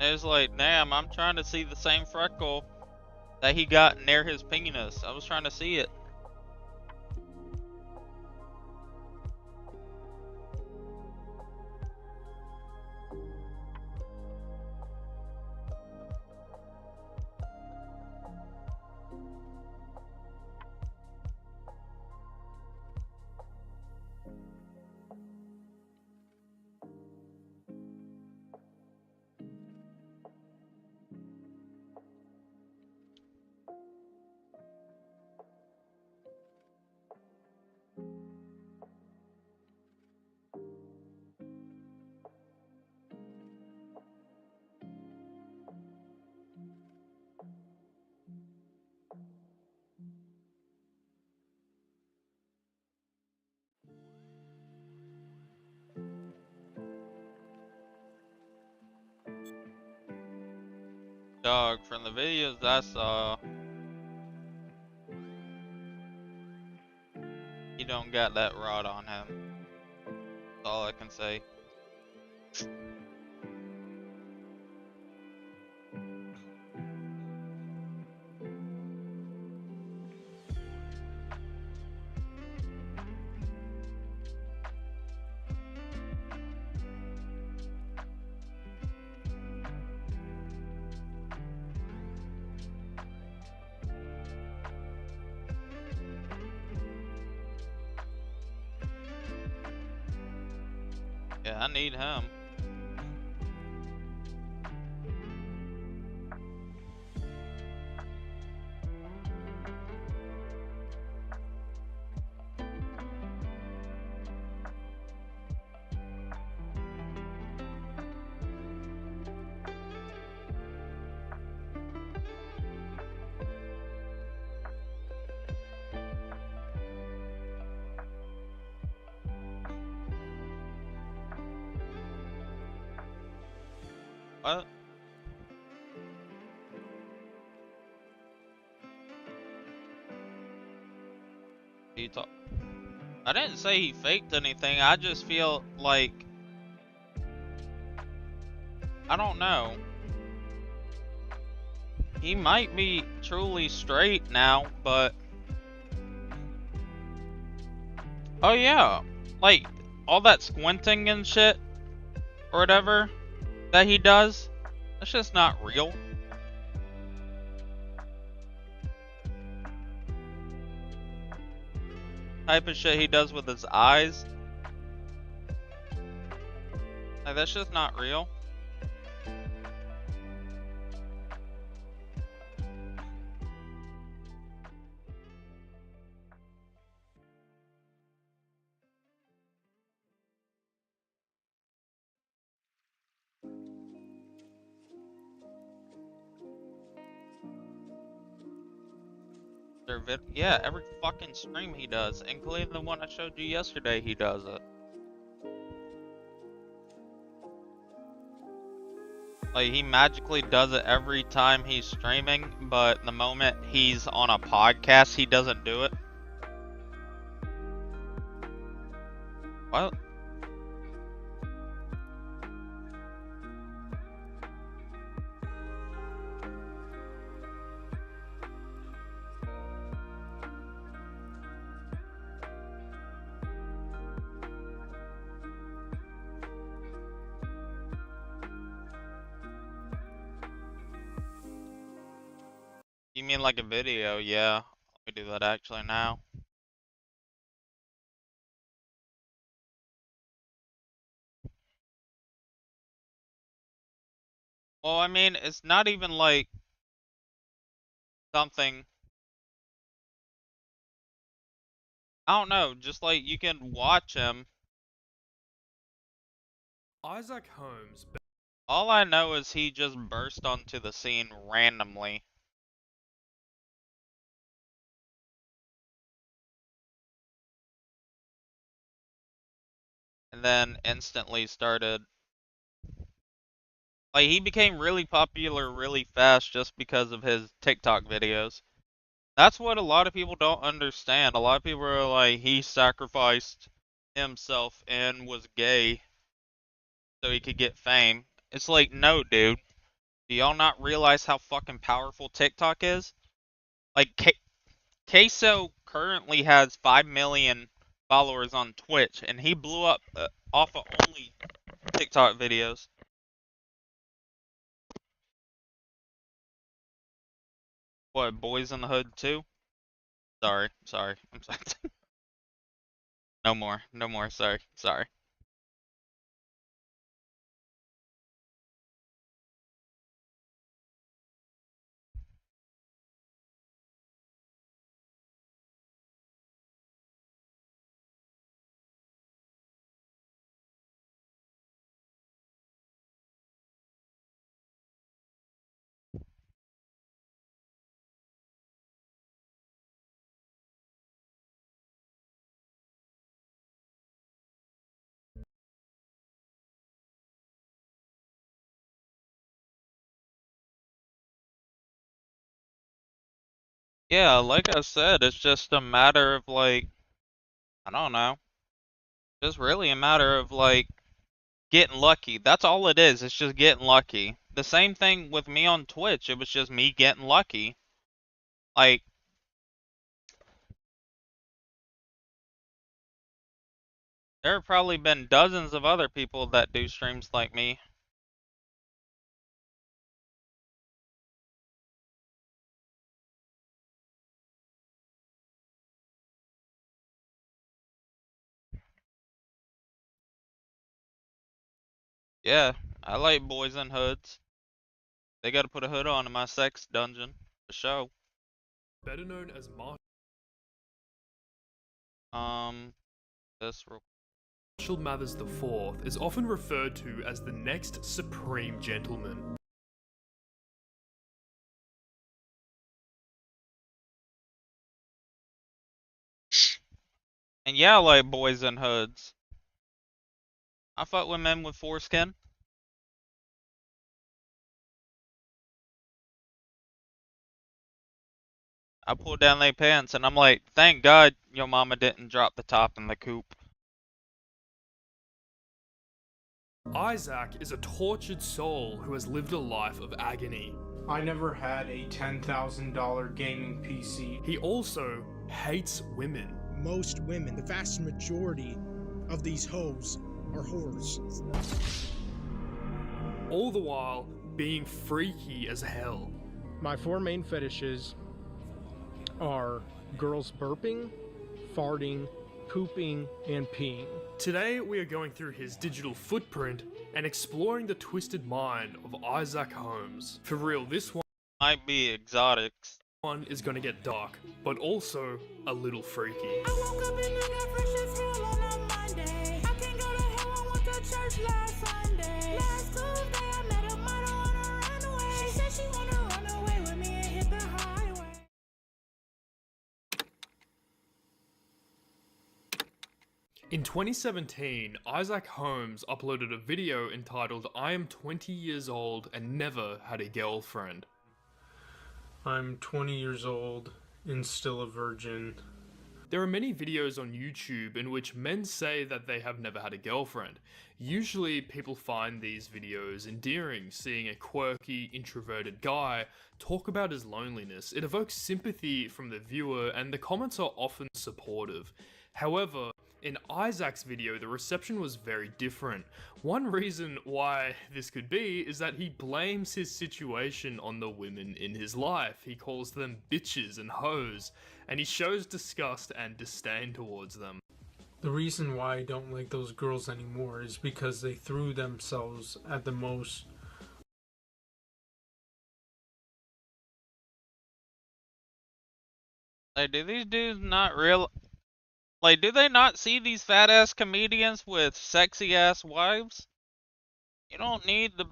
It was like, damn, I'm trying to see the same freckle that he got near his penis. I was trying to see it. Dog, from the videos I saw, he don't got that rod on him. That's all I can say. Yeah, I need him. What? He talk. I didn't say he faked anything. I just feel like, I don't know. He might be truly straight now, but oh yeah, like all that squinting and shit or whatever that he does, that's just not real. type of shit he does with his eyes, like, that's just not real. Yeah, every fucking stream he does, including the one I showed you yesterday, he does it. Like, he magically does it every time he's streaming, but the moment he's on a podcast, he doesn't do it. What? You mean like a video? Yeah, we do that actually now. Well, I mean, it's not even like something, I don't know, just like you can watch him. Isaac Holmes. All I know is he just burst onto the scene randomly. And then instantly started, like, he became really popular really fast just because of his TikTok videos. That's what a lot of people don't understand. A lot of people are like, he sacrificed himself and was gay so he could get fame. It's like, no, dude. Do y'all not realize how fucking powerful TikTok is? Like, Queso currently has 5 million followers on Twitch, and he blew up off of only TikTok videos. What, Boys in the Hood 2? Sorry, I'm sorry. No more, sorry. Yeah, like I said, it's just a matter of, like, I don't know. Just really a matter of, like, getting lucky. That's all it is. It's just getting lucky. The same thing with me on Twitch. It was just me getting lucky. Like, there have probably been dozens of other people that do streams like me. Yeah, I like boys in hoods. They gotta put a hood on in my sex dungeon. For show. Better known as This real. Marshall Mathers IV is often referred to as the next Supreme Gentleman. And yeah, I like boys in hoods. I fuck with men with foreskin. I pull down their pants and I'm like, thank God your mama didn't drop the top in the coop. Isaac is a tortured soul who has lived a life of agony. I never had a $10,000 gaming PC. He also hates women. Most women, the vast majority of these hoes, are whores. All the while being freaky as hell. My 4 main fetishes are girls burping, farting, pooping and peeing. Today we are going through his digital footprint and exploring the twisted mind of Isaac Holmes. For real, this Might be exotics. one is gonna get dark, but also a little freaky. I woke up and I got fresh as hell on a Monday. I can't go to hell, I went to church last Sunday. Last Tuesday I met a model on a runaway. She said she wanna run away with me and hit the highway. In 2017, Isaac Holmes uploaded a video entitled I am 20 years old and never had a girlfriend. I'm 20 years old and still a virgin. There are many videos on YouTube in which men say that they have never had a girlfriend. Usually people find these videos endearing, seeing a quirky, introverted guy talk about his loneliness. It evokes sympathy from the viewer and the comments are often supportive. However, in Isaac's video, the reception was very different. One reason why this could be is that he blames his situation on the women in his life. He calls them bitches and hoes, and he shows disgust and disdain towards them. The reason why I don't like those girls anymore is because they threw themselves at the most. Like, do these dudes not real? Like, do they not see these fat ass comedians with sexy ass wives? You don't need the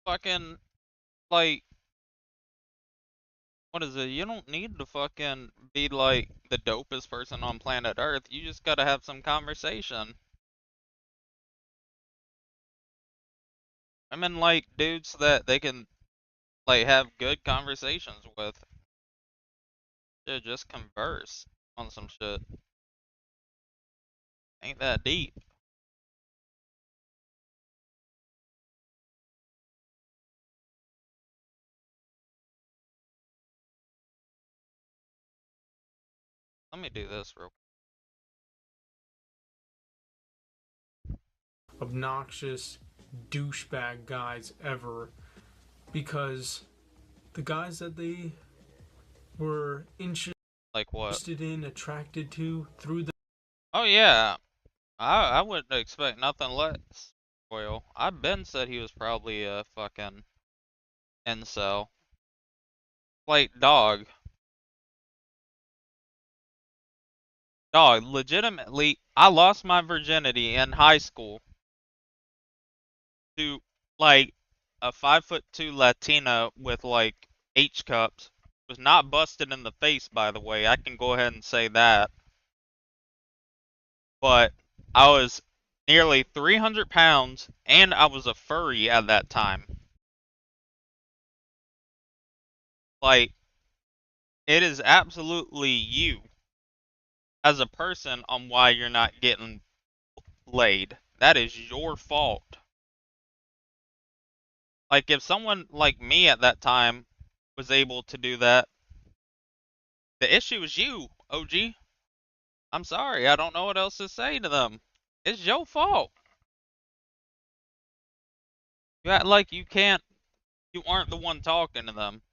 fucking, like, what is it? You don't need to fucking be like the dopest person on planet Earth. You just gotta have some conversation. I mean, like, dudes that they can, like, have good conversations with. Yeah, just converse on some shit. Ain't that deep. Let me do this real quick. Obnoxious douchebag guys ever, because the guys that they were Like what? interested in, attracted to, through the Oh yeah. I wouldn't expect nothing less. Well, I Ben said he was probably a fucking incel. Like, dog, legitimately, I lost my virginity in high school to, like, a 5'2" Latina with, like, H cups. Was not busted in the face, by the way. I can go ahead and say that. But I was nearly 300 pounds, and I was a furry at that time. Like, it is absolutely you as a person on why you're not getting laid. That is your fault. Like, if someone like me at that time was able to do that, the issue is you, OG. I'm sorry, I don't know what else to say to them. It's your fault. You act like you aren't the one talking to them.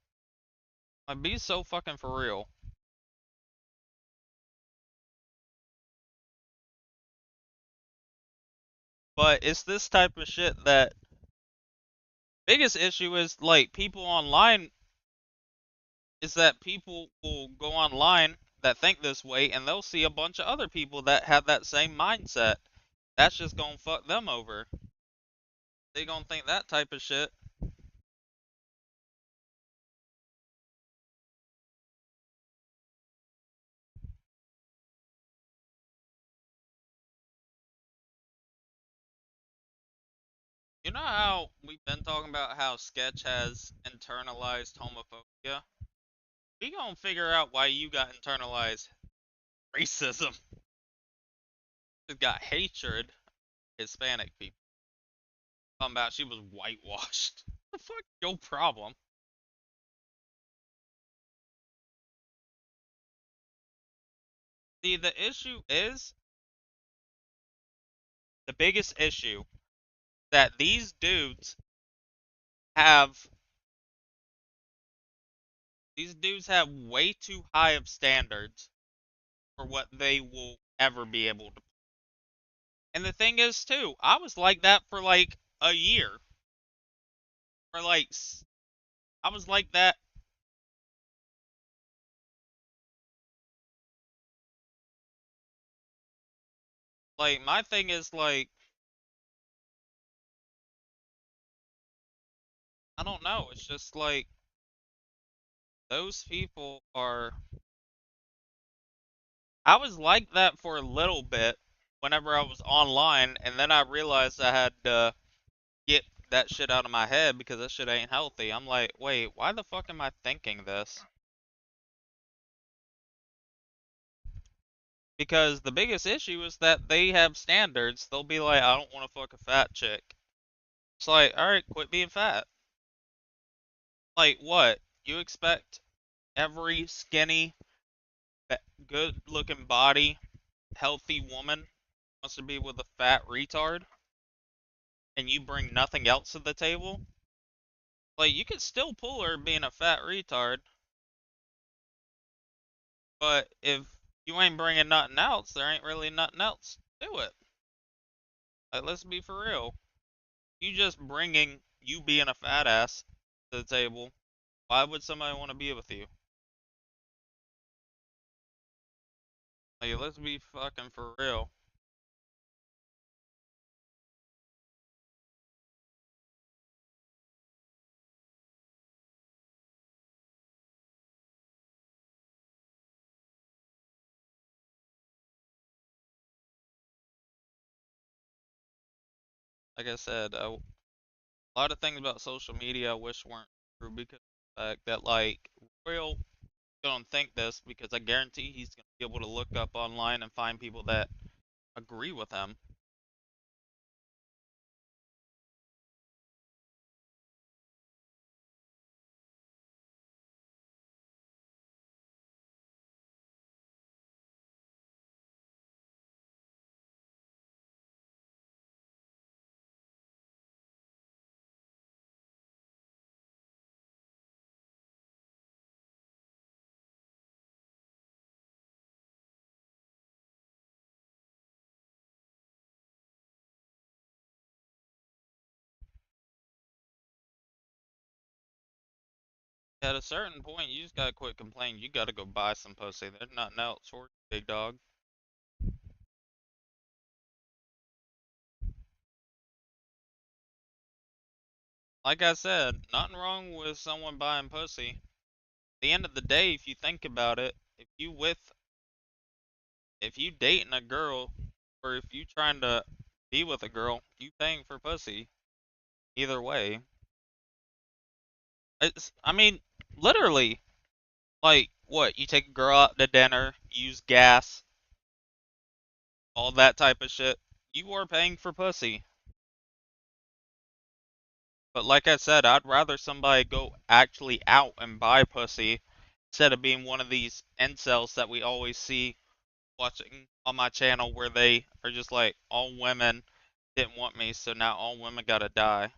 Like, be so fucking for real. But it's this type of shit that biggest issue is, like, people online is that people will go online that think this way and they'll see a bunch of other people that have that same mindset. That's just gonna fuck them over. They gonna think that type of shit. You know how we've been talking about how Sketch has internalized homophobia? We gonna figure out why you got internalized racism. You got hatred Hispanic people. Talking about she was whitewashed. The fuck your problem? See, the issue is, the biggest issue, that these dudes have way too high of standards for what they will ever be able to. And the thing is, too, I was like that for like a year. For like, I was like that. Like, my thing is like, I don't know. It's just like, those people are. I was like that for a little bit whenever I was online, and then I realized I had to get that shit out of my head because that shit ain't healthy. I'm like, wait, why the fuck am I thinking this? Because the biggest issue is that they have standards. They'll be like, I don't want to fuck a fat chick. It's like, alright, quit being fat. Like, what? You expect every skinny, good looking body, healthy woman wants to be with a fat retard? And you bring nothing else to the table? Like, you could still pull her being a fat retard. But if you ain't bringing nothing else, there ain't really nothing else to it. Like, let's be for real. You just bringing you being a fat ass to the table, why would somebody want to be with you? Like, let's be fucking for real. Like I said, a lot of things about social media I wish weren't true because of the fact that, like, Royal don't think this because I guarantee he's gonna be able to look up online and find people that agree with him. At a certain point, you just gotta quit complaining. You gotta go buy some pussy. There's nothing else for you, big dog. Like I said, nothing wrong with someone buying pussy. At the end of the day, if you think about it, if you dating a girl, or if you trying to be with a girl, you paying for pussy. Either way. I mean, literally, like, what, you take a girl out to dinner, use gas, all that type of shit, you are paying for pussy. But like I said, I'd rather somebody go actually out and buy pussy instead of being one of these incels that we always see watching on my channel where they are just like, all women didn't want me, so now all women gotta die.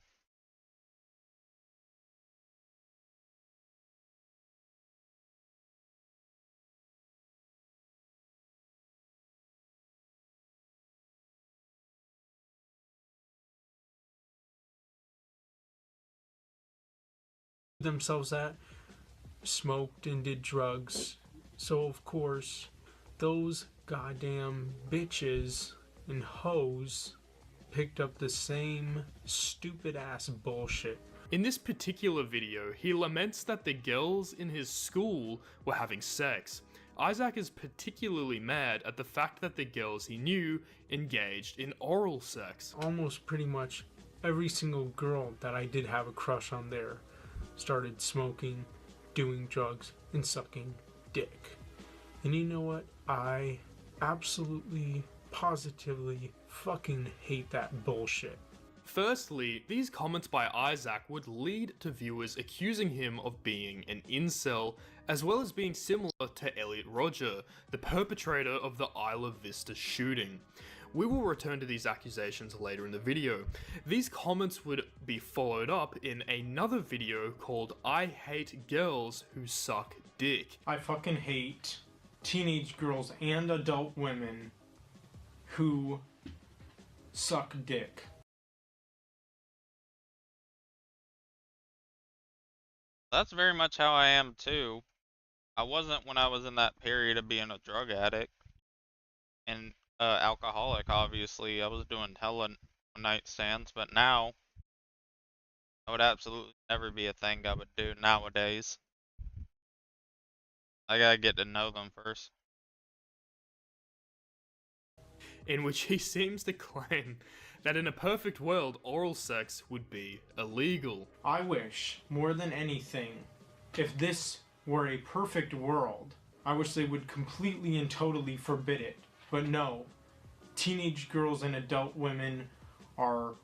Themselves at smoked and did drugs. So of course, those goddamn bitches and hoes picked up the same stupid ass bullshit. In this particular video, he laments that the girls in his school were having sex. Isaac is particularly mad at the fact that the girls he knew engaged in oral sex. Almost pretty much every single girl that I did have a crush on there started smoking, doing drugs, and sucking dick. And you know what? I absolutely, positively fucking hate that bullshit. Firstly, these comments by Isaac would lead to viewers accusing him of being an incel, as well as being similar to Elliot Rodger, the perpetrator of the Isla Vista shooting. We will return to these accusations later in the video. These comments would be followed up in another video called I Hate Girls Who Suck Dick. I fucking hate teenage girls and adult women who suck dick. That's very much how I am too. I wasn't when I was in that period of being a drug addict and alcoholic, obviously. I was doing hella nightstands, but now that would absolutely never be a thing I would do nowadays. I gotta get to know them first. In which he seems to claim that in a perfect world, oral sex would be illegal. I wish, more than anything, if this were a perfect world, I wish they would completely and totally forbid it. But no, teenage girls and adult women are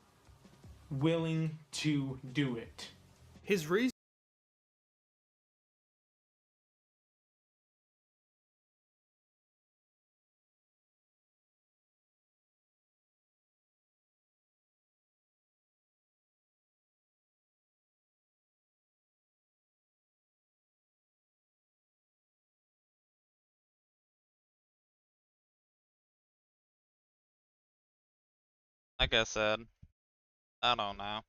willing to do it. His reason Like I said, I don't know.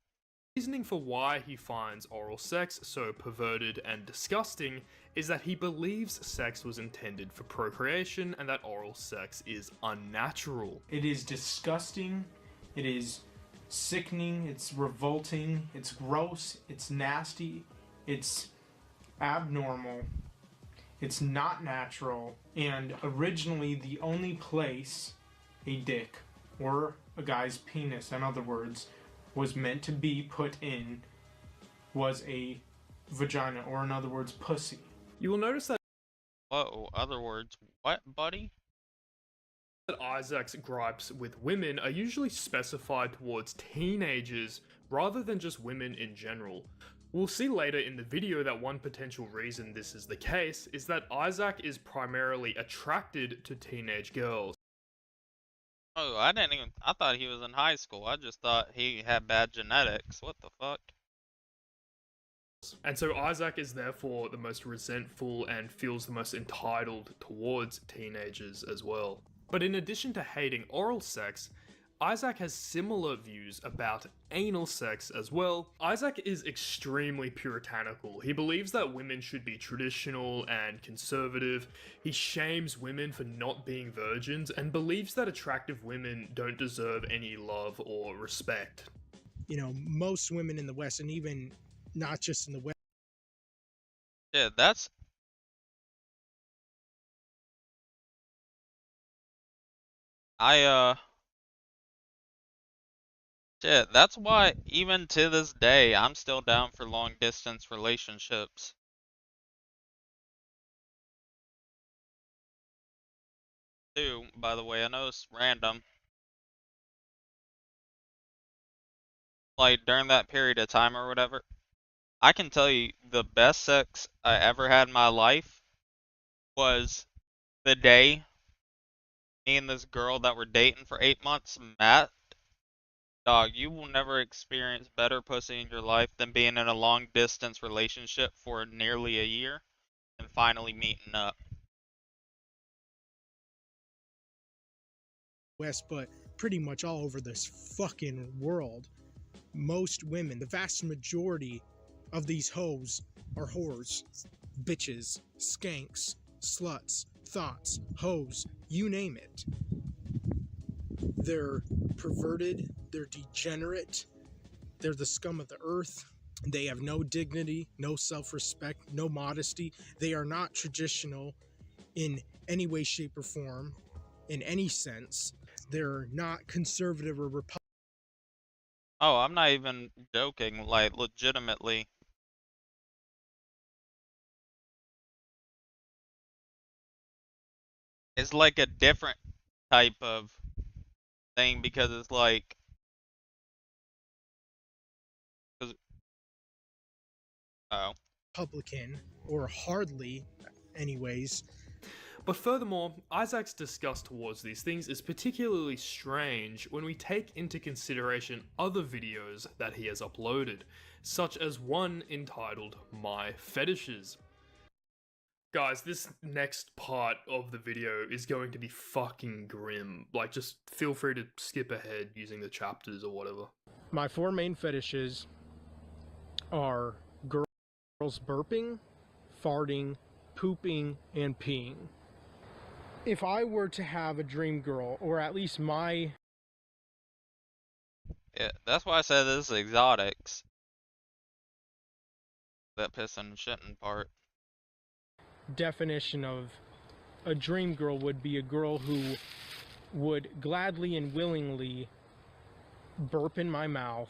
reasoning for why he finds oral sex so perverted and disgusting is that he believes sex was intended for procreation and that oral sex is unnatural. It is disgusting, it is sickening, it's revolting, it's gross, it's nasty, it's abnormal, it's not natural, and originally the only place a dick or a guy's penis, in other words, was meant to be put in was a vagina, or in other words, pussy. You will notice that Whoa, other words, what, buddy? Isaac's gripes with women are usually specified towards teenagers rather than just women in general. We'll see later in the video that one potential reason this is the case is that Isaac is primarily attracted to teenage girls. Oh, I thought he was in high school. I just thought he had bad genetics. What the fuck? And so Isaac is therefore the most resentful and feels the most entitled towards teenagers as well. But in addition to hating oral sex, Isaac has similar views about anal sex as well. Isaac is extremely puritanical. He believes that women should be traditional and conservative. He shames women for not being virgins and believes that attractive women don't deserve any love or respect. You know, most women in the West, and even not just in the West. Yeah, that's... Shit, that's why, even to this day, I'm still down for long distance relationships. Too, by the way, I know it's random. Like, during that period of time or whatever, I can tell you the best sex I ever had in my life was the day me and this girl that were dating for 8 months met. Dog, you will never experience better pussy in your life than being in a long distance relationship for nearly a year and finally meeting up. West, but pretty much all over this fucking world, most women, the vast majority of these hoes are whores, bitches, skanks, sluts, thoughts, hoes, you name it. They're perverted, they're degenerate, they're the scum of the earth. They have no dignity, no self-respect, no modesty. They are not traditional in any way, shape, or form, in any sense. They're not conservative or Republican. Oh, I'm not even joking, like, legitimately. It's like a different type of thing because it's like... Oh. Republican, or hardly, anyways. But furthermore, Isaac's disgust towards these things is particularly strange when we take into consideration other videos that he has uploaded, such as one entitled My Fetishes. Guys, this next part of the video is going to be fucking grim. Like, just feel free to skip ahead using the chapters or whatever. My 4 main fetishes are girls burping, farting, pooping, and peeing. If I were to have a dream girl, or at least my Yeah, that's why I said this is exotics. That pissing and shitting part. definition of a dream girl would be a girl who would gladly and willingly burp in my mouth,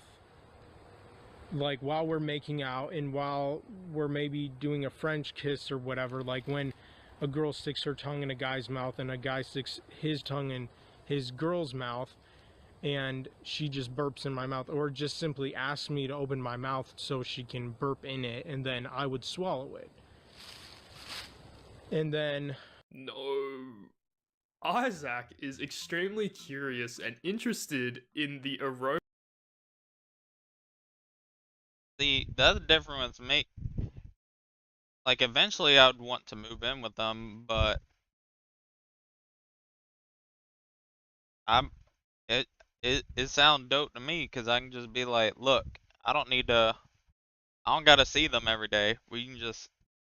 like while we're making out and while we're maybe doing a French kiss or whatever, like when a girl sticks her tongue in a guy's mouth and a guy sticks his tongue in his girl's mouth and she just burps in my mouth, or just simply asks me to open my mouth so she can burp in it and then I would swallow it. And then No. Isaac is extremely curious and interested in the aroma. The other difference with me, like eventually I would want to move in with them, but it sounds dope to me because I can just be like, look, I don't gotta see them every day. We can just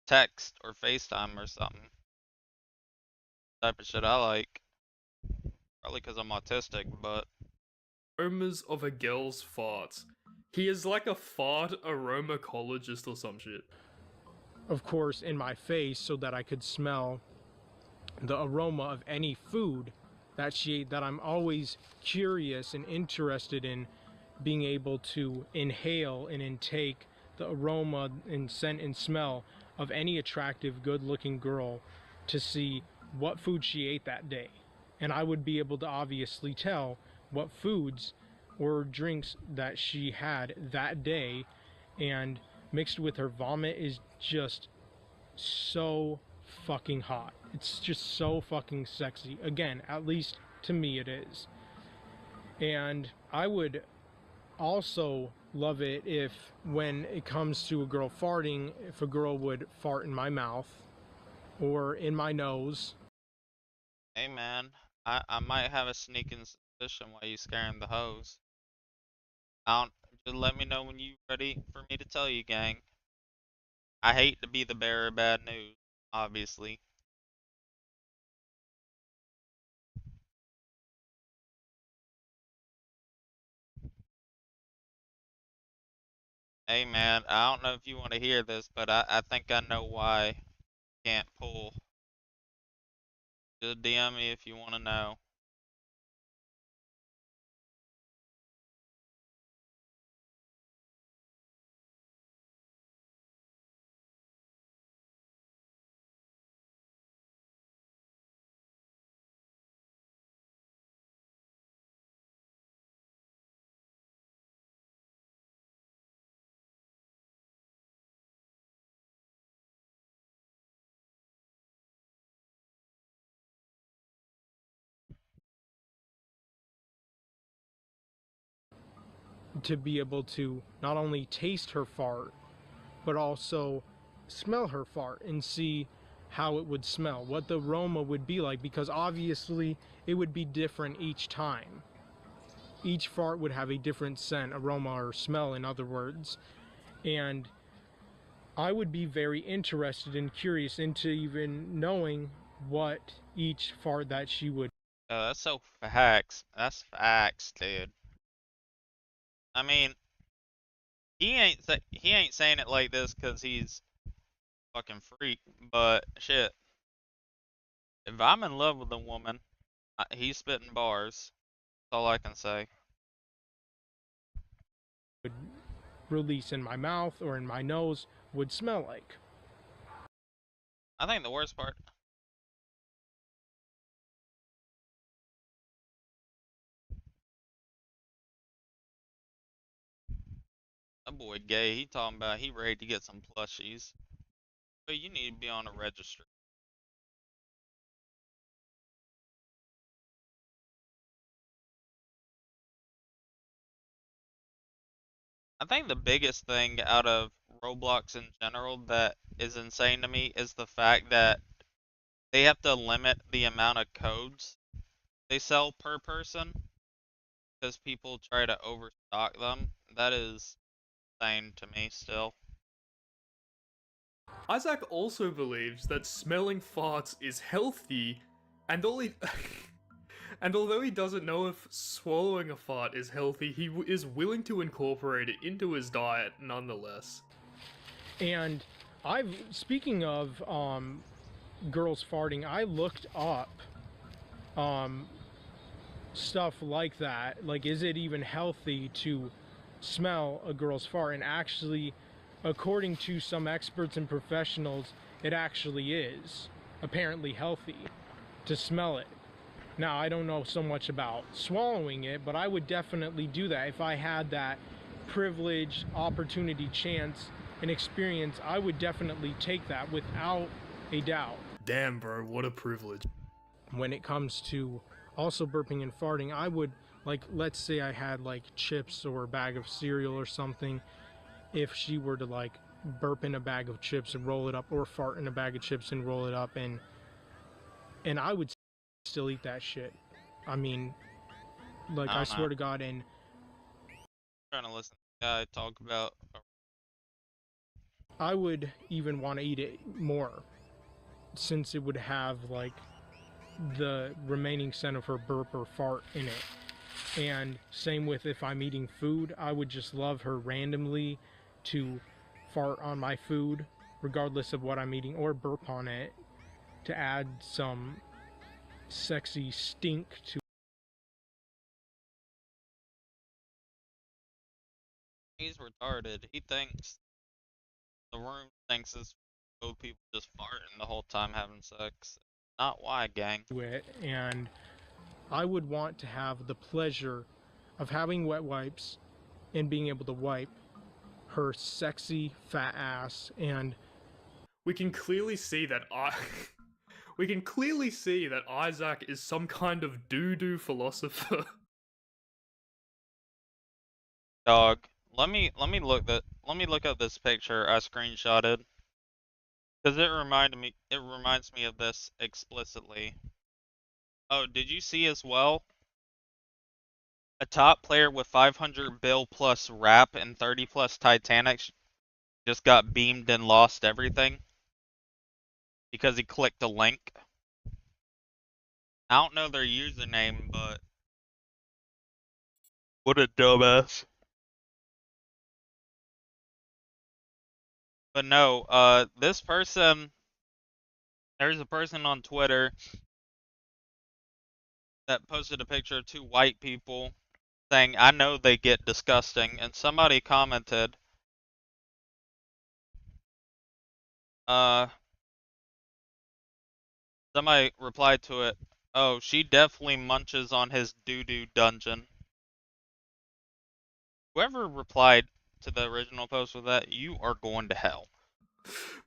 text or FaceTime or something. Type of shit I like. Probably because I'm autistic, but Aromas of a girl's farts. He is like a fart aromacologist or some shit. of course in my face so that I could smell the aroma of any food that she ate, that I'm always curious and interested in being able to inhale and intake the aroma and scent and smell of any attractive, good-looking girl to see what food she ate that day. And I would be able to obviously tell what foods or drinks that she had that day, and mixed with her vomit is just so fucking hot. It's just so fucking sexy. Again, at least to me it is. And I would also love it if, when it comes to a girl farting, if a girl would fart in my mouth or in my nose. hey man, I might have a sneaking suspicion why you scaring the hoes. Just let me know when you ready for me to tell you, gang. I hate to be the bearer of bad news, obviously. Hey man, I don't know if you want to hear this, but I think I know why you can't pull. Just DM me if you want to know. To be able to not only taste her fart, but also smell her fart and see how it would smell, what the aroma would be like, because obviously it would be different each time. Each fart would have a different scent, aroma, or smell, in other words. And I would be very interested and curious into even knowing what each fart that she would. That's so facts. That's facts, dude. I mean, he ain't saying it like this because he's fucking freak, but shit. If I'm in love with a woman, he's spitting bars. That's all I can say. Release in my mouth or in my nose would smell like. I think the worst part. That boy gay, he talking about he ready to get some plushies. But you need to be on a registry. I think the biggest thing out of Roblox in general that is insane to me is the fact that they have to limit the amount of codes they sell per person because people try to overstock them. That is insane to me still. Isaac also believes that smelling farts is healthy, and and although he doesn't know if swallowing a fart is healthy, he is willing to incorporate it into his diet nonetheless. And speaking of girls farting, I looked up stuff like that. Like, is it even healthy to smell a girl's fart? And actually, according to some experts and professionals, it actually is apparently healthy to smell it. Now, I don't know so much about swallowing it, but I would definitely do that. If I had that privilege, opportunity, chance, and experience, I would definitely take that without a doubt. Damn, bro, what a privilege. When it comes to also burping and farting, I would, like, let's say I had like chips or a bag of cereal or something. If she were to like burp in a bag of chips and roll it up, or fart in a bag of chips and roll it up, and I would still eat that shit. I mean, like, I swear to God. And I'm trying to listen to the guy talk about. I would even want to eat it more, since it would have like the remaining scent of her burp or fart in it. And same with if I'm eating food, I would just love her randomly to fart on my food, regardless of what I'm eating, or burp on it to add some sexy stink to. He's retarded. He thinks the room thinks it's both people just farting the whole time having sex. Not why, gang. It, and I would want to have the pleasure of having wet wipes and being able to wipe her sexy fat ass. And We can clearly see that we can clearly see that Isaac is some kind of doo-doo philosopher. Dog. Let me look up this picture I screenshotted. Cause it reminds me of this explicitly. Oh, did you see as well? A top player with 500 bill plus rap and 30 plus Titanic just got beamed and lost everything because he clicked a link. I don't know their username, but what a dumbass. But no, this person, there's a person on Twitter that posted a picture of two white people saying, I know they get disgusting, and somebody commented, somebody replied to it, oh, she definitely munches on his doo-doo dungeon. Whoever replied to the original post with that, you are going to hell.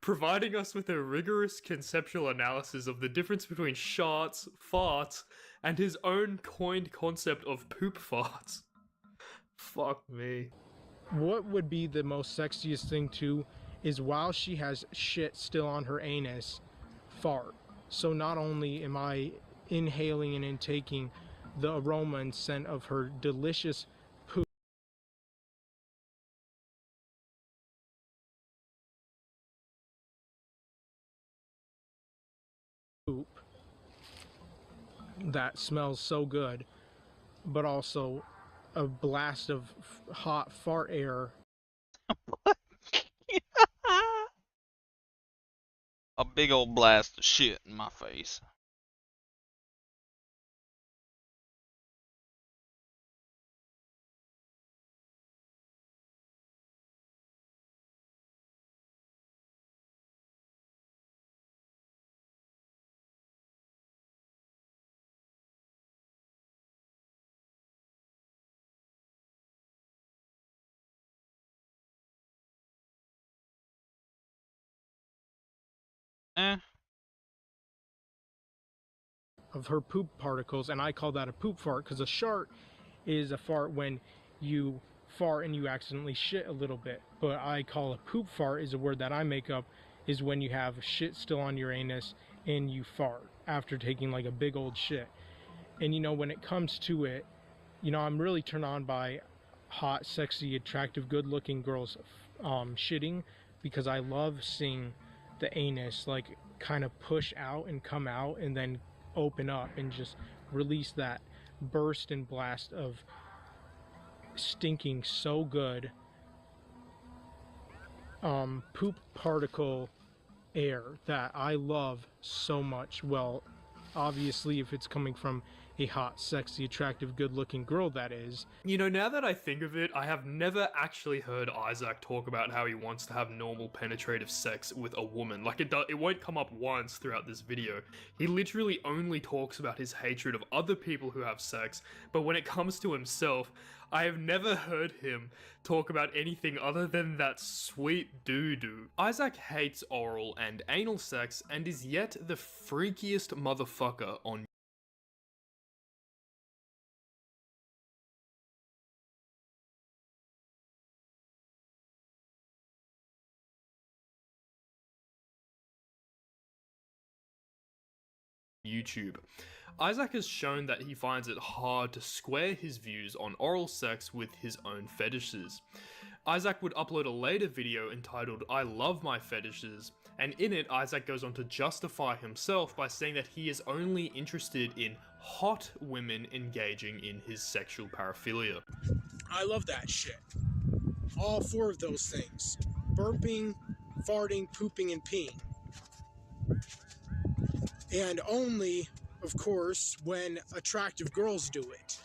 Providing us with a rigorous conceptual analysis of the difference between sharts, farts, and his own coined concept of poop farts. Fuck me. what would be the most sexiest thing too is while she has shit still on her anus, fart. So not only am I inhaling and intaking the aroma and scent of her delicious poop that smells so good, but also a blast of hot fart air. A big old blast of shit in my face. Of her poop particles, and I call that a poop fart because a shart is a fart when you fart and you accidentally shit a little bit. But I call a poop fart is a word that I make up, is when you have shit still on your anus and you fart after taking like a big old shit. And you know, when it comes to it, you know, I'm really turned on by hot, sexy, attractive, good-looking girls shitting, because I love seeing the anus like kind of push out and come out and then open up and just release that burst and blast of stinking so good poop particle air that I love so much. Well, obviously if it's coming from a hot, sexy, attractive, good-looking girl, that is. You know, now that I think of it, I have never actually heard Isaac talk about how he wants to have normal penetrative sex with a woman. Like, it won't come up once throughout this video. He literally only talks about his hatred of other people who have sex, but when it comes to himself, I have never heard him talk about anything other than that sweet doo-doo. Isaac hates oral and anal sex and is yet the freakiest motherfucker on YouTube. Isaac has shown that he finds it hard to square his views on oral sex with his own fetishes. Isaac would upload a later video entitled I Love My Fetishes, and in it Isaac goes on to justify himself by saying that he is only interested in hot women engaging in his sexual paraphilia. I love that shit. All four of those things. Burping, farting, pooping, and peeing. And only, of course, when attractive girls do it.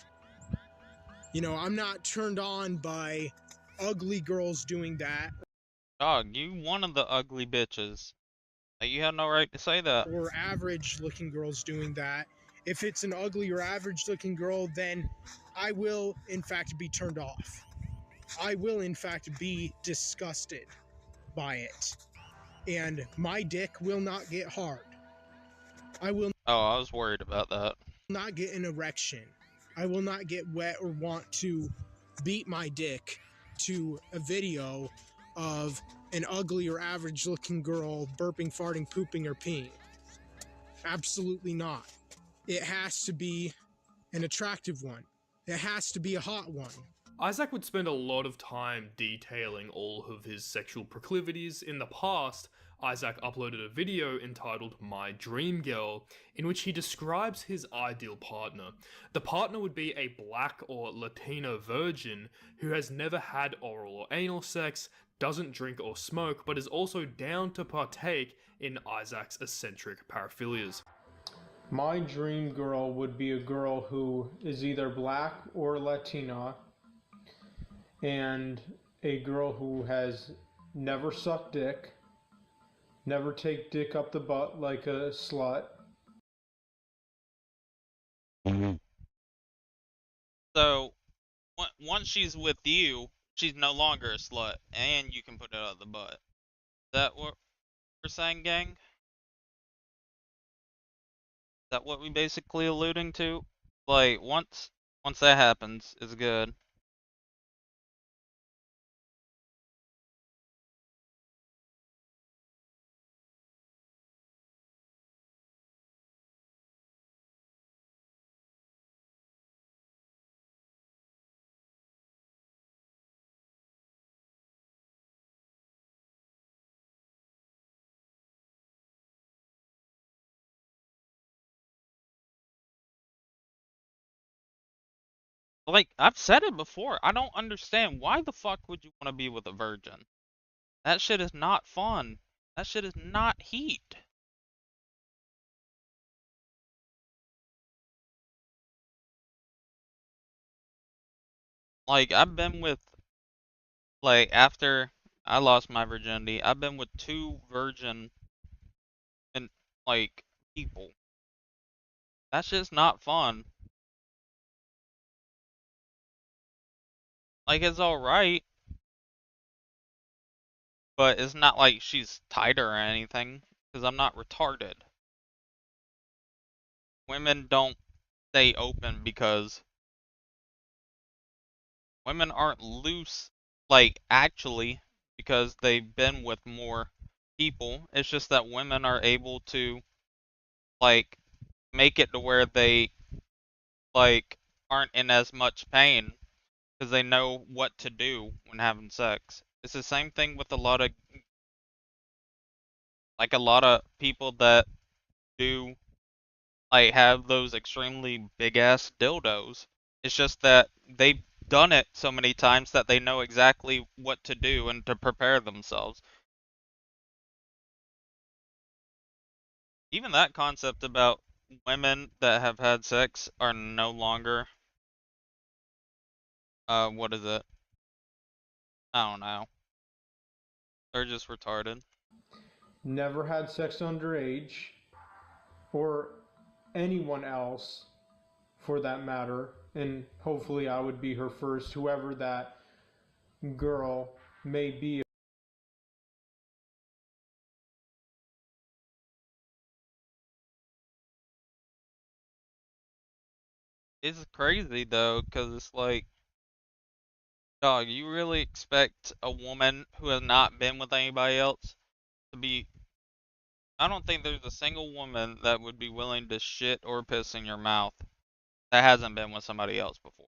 You know, I'm not turned on by ugly girls doing that. Dog, you one of the ugly bitches. Like, you have no right to say that. Or average looking girls doing that. If it's an ugly or average looking girl, then I will, in fact, be turned off. I will, in fact, be disgusted by it. And my dick will not get hard. I will Oh, I was worried about that. not get an erection. I will not get wet or want to beat my dick to a video of an ugly or average looking girl burping, farting, pooping, or peeing. Absolutely not. It has to be an attractive one. It has to be a hot one. Isaac would spend a lot of time detailing all of his sexual proclivities. In the past, Isaac uploaded a video entitled My Dream Girl, in which he describes his ideal partner. The partner would be a black or Latino virgin who has never had oral or anal sex, doesn't drink or smoke, but is also down to partake in Isaac's eccentric paraphilias. My dream girl would be a girl who is either black or Latina, and a girl who has never sucked dick, never take dick up the butt like a slut. So, once she's with you, she's no longer a slut, and you can put it out the butt. Is that what we're saying, gang? Is that what we basically alluding to? Like, once that happens, it's good. Like, I've said it before, I don't understand why the fuck would you want to be with a virgin? That shit is not fun. That shit is not heat. Like, I've been with, like, after I lost my virginity, I've been with 2 virgin and, like, people. That shit's not fun. Like, it's alright, but it's not like she's tighter or anything, because I'm not retarded. Women don't stay open because Women aren't loose, like, actually, because they've been with more people. It's just that women are able to, like, make it to where they, like, aren't in as much pain because they know what to do when having sex. It's the same thing with a lot of people that do, like, have those extremely big ass dildos. It's just that they've done it so many times that they know exactly what to do and to prepare themselves. Even that concept about women that have had sex are no longer, what is it? I don't know. They're just retarded. Never had sex underage, or anyone else for that matter, and hopefully I would be her first, whoever that girl may be. It's crazy though, because it's like, dog, you really expect a woman who has not been with anybody else to be. I don't think there's a single woman that would be willing to shit or piss in your mouth that hasn't been with somebody else before.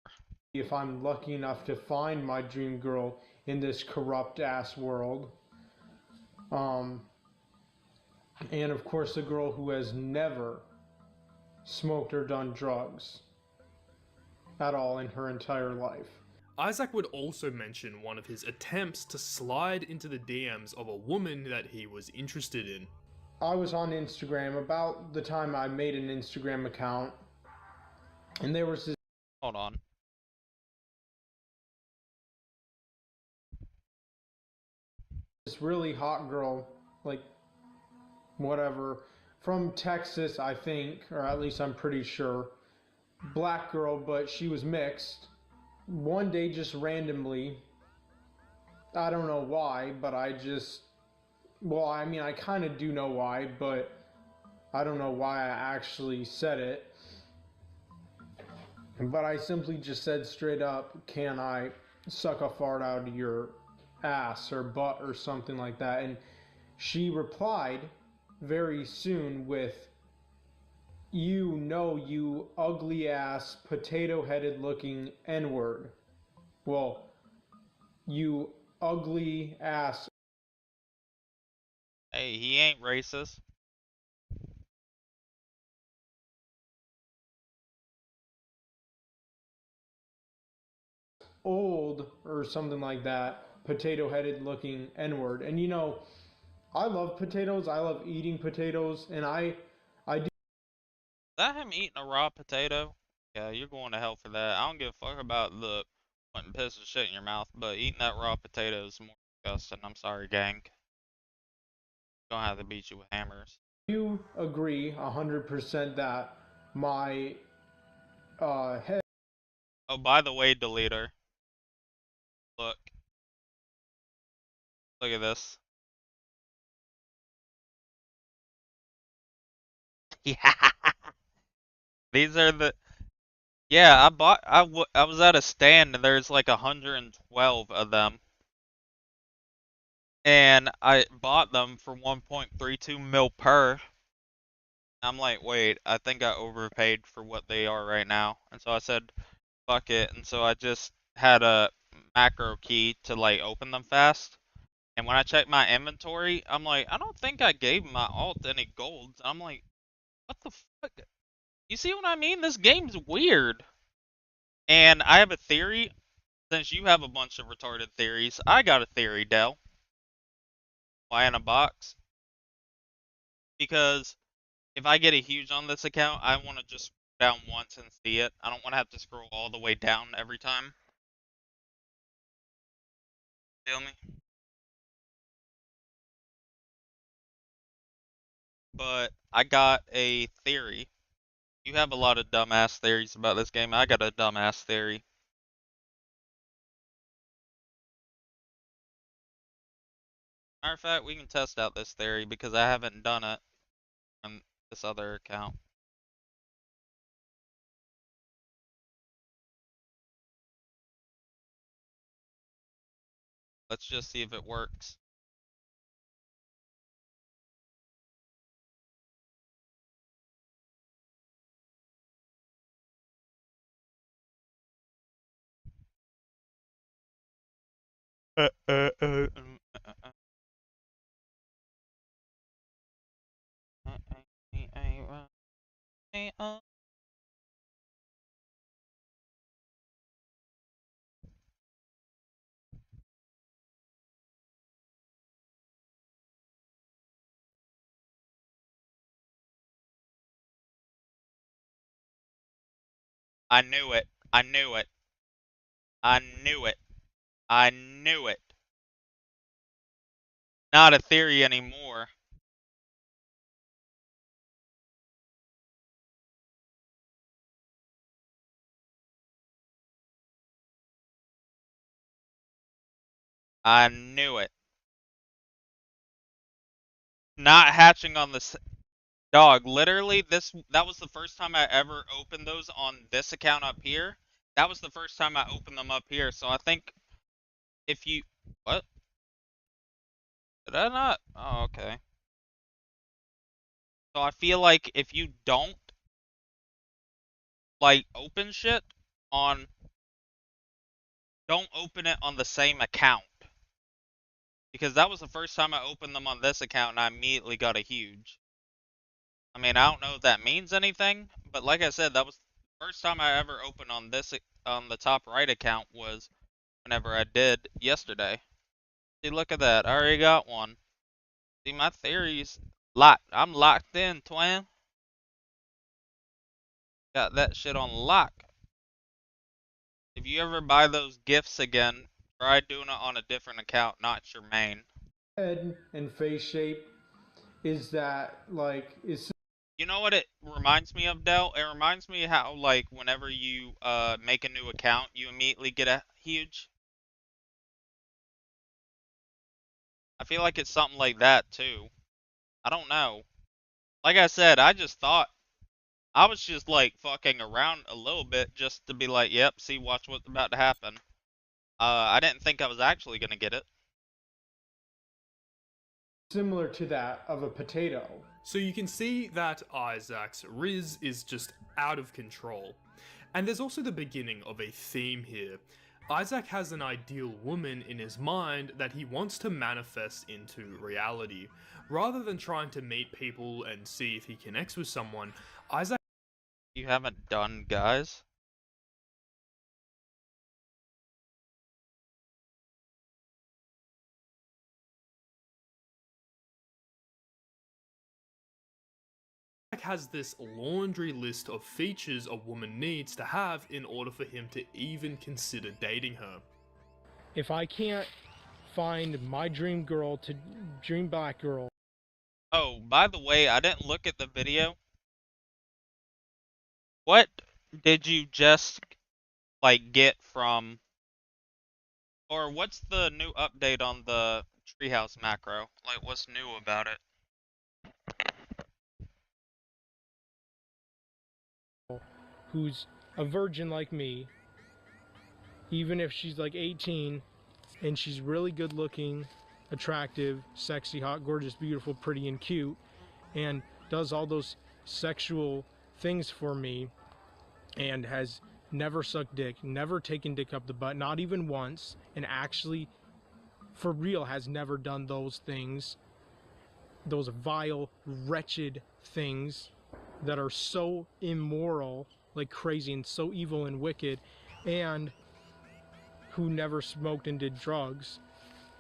If I'm lucky enough to find my dream girl in this corrupt ass world. And of course, a girl who has never smoked or done drugs at all in her entire life. Isaac would also mention one of his attempts to slide into the DMs of a woman that he was interested in. I was on Instagram about the time I made an Instagram account, and there was Hold on. this really hot girl, like whatever, from Texas, I think, or at least I'm pretty sure. Black girl, but she was mixed. One day, just randomly, I don't know why, but well, I mean, I kind of do know why, but I don't know why I actually said it. But I simply just said straight up, can I suck a fart out of your ass or butt or something like that? And she replied very soon with, you ugly ass, potato headed looking N word. Well, you ugly ass. Hey, he ain't racist. Old or something like that, potato headed looking N word. And I love potatoes. I love eating potatoes. And I do. Is that him eating a raw potato? Yeah, you're going to hell for that. I don't give a fuck about the putting piss and shit in your mouth, but eating that raw potato is more disgusting. I'm sorry, gang. Gonna have to beat you with hammers. You agree 100% that my head. Oh, by the way, deleter. Look. Look at this. Yeah. These are the. Yeah, I was at a stand and there's like 112 of them. And I bought them for 1.32 mil per. I'm like, wait, I think I overpaid for what they are right now. And so I said, fuck it. And so I just had a macro key to like open them fast. And when I checked my inventory, I'm like, I don't think I gave my alt any golds. I'm like, what the fuck? You see what I mean? This game's weird. And I have a theory. Since you have a bunch of retarded theories, I got a theory, Dell. Why in a box? Because if I get a huge on this account, I want to just scroll down once and see it. I don't want to have to scroll all the way down every time. Feel me? But I got a theory. You have a lot of dumbass theories about this game. I got a dumbass theory. Matter of fact, we can test out this theory because I haven't done it on this other account. Let's just see if it works. I knew it. I knew it. I knew it. I knew it. Not a theory anymore. I knew it. Not hatching on the dog. Literally, that was the first time I ever opened those on this account up here. That was the first time I opened them up here. So I think if you what? Did I not? Oh, okay. So I feel like if you don't like open shit on, don't open it on the same account. Because that was the first time I opened them on this account and I immediately got a huge. I mean, I don't know if that means anything, but like I said, that was the first time I ever opened on this, on the top right account was whenever I did yesterday. See, look at that. I already got one. See, my theories locked. I'm locked in, twin. Got that shit on lock. If you ever buy those gifts again, try doing it on a different account, not your main. Head and face shape is that like is You know what it reminds me of, Del? It reminds me how, like, whenever you make a new account, you immediately get a huge. I feel like it's something like that, too. I don't know. Like I said, I just thought, I was just, like, fucking around a little bit just to be like, yep, see, watch what's about to happen. I didn't think I was actually gonna get it. similar to that of a potato. So you can see that Isaac's Riz is just out of control. And there's also the beginning of a theme here. Isaac has an ideal woman in his mind that he wants to manifest into reality. Rather than trying to meet people and see if he connects with someone, Isaac You haven't done, guys? has this laundry list of features a woman needs to have in order for him to even consider dating her. If I can't find my dream girl to dream black girl. Oh, by the way, I didn't look at the video. What did you just, like, get from, or what's the new update on the treehouse macro? Like, what's new about it? Who's a virgin like me, even if she's like 18 and she's really good looking, attractive, sexy, hot, gorgeous, beautiful, pretty, and cute, and does all those sexual things for me, and has never sucked dick, never taken dick up the butt, not even once, and actually for real has never done those things, those vile, wretched things that are so immoral, like crazy, and so evil and wicked, and who never smoked and did drugs.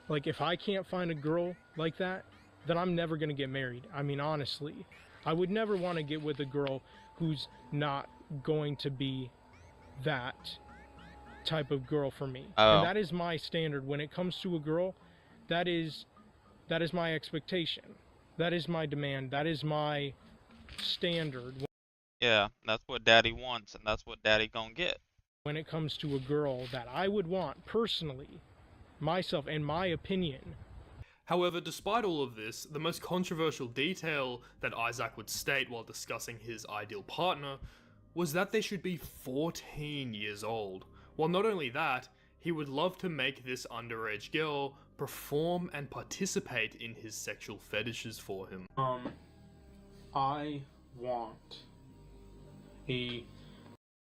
Like, if I can't find a girl like that, then I'm never gonna get married. I mean, honestly, I would never want to get with a girl who's not going to be that type of girl for me. Oh. And that is my standard when it comes to a girl. That is my expectation. That is my demand. That is my standard. Yeah, that's what daddy wants, and that's what daddy gonna get. When it comes to a girl that I would want personally, myself, and my opinion. However, despite all of this, the most controversial detail that Isaac would state while discussing his ideal partner was that they should be 14 years old. Well, not only that, He would love to make this underage girl perform and participate in his sexual fetishes for him. I want a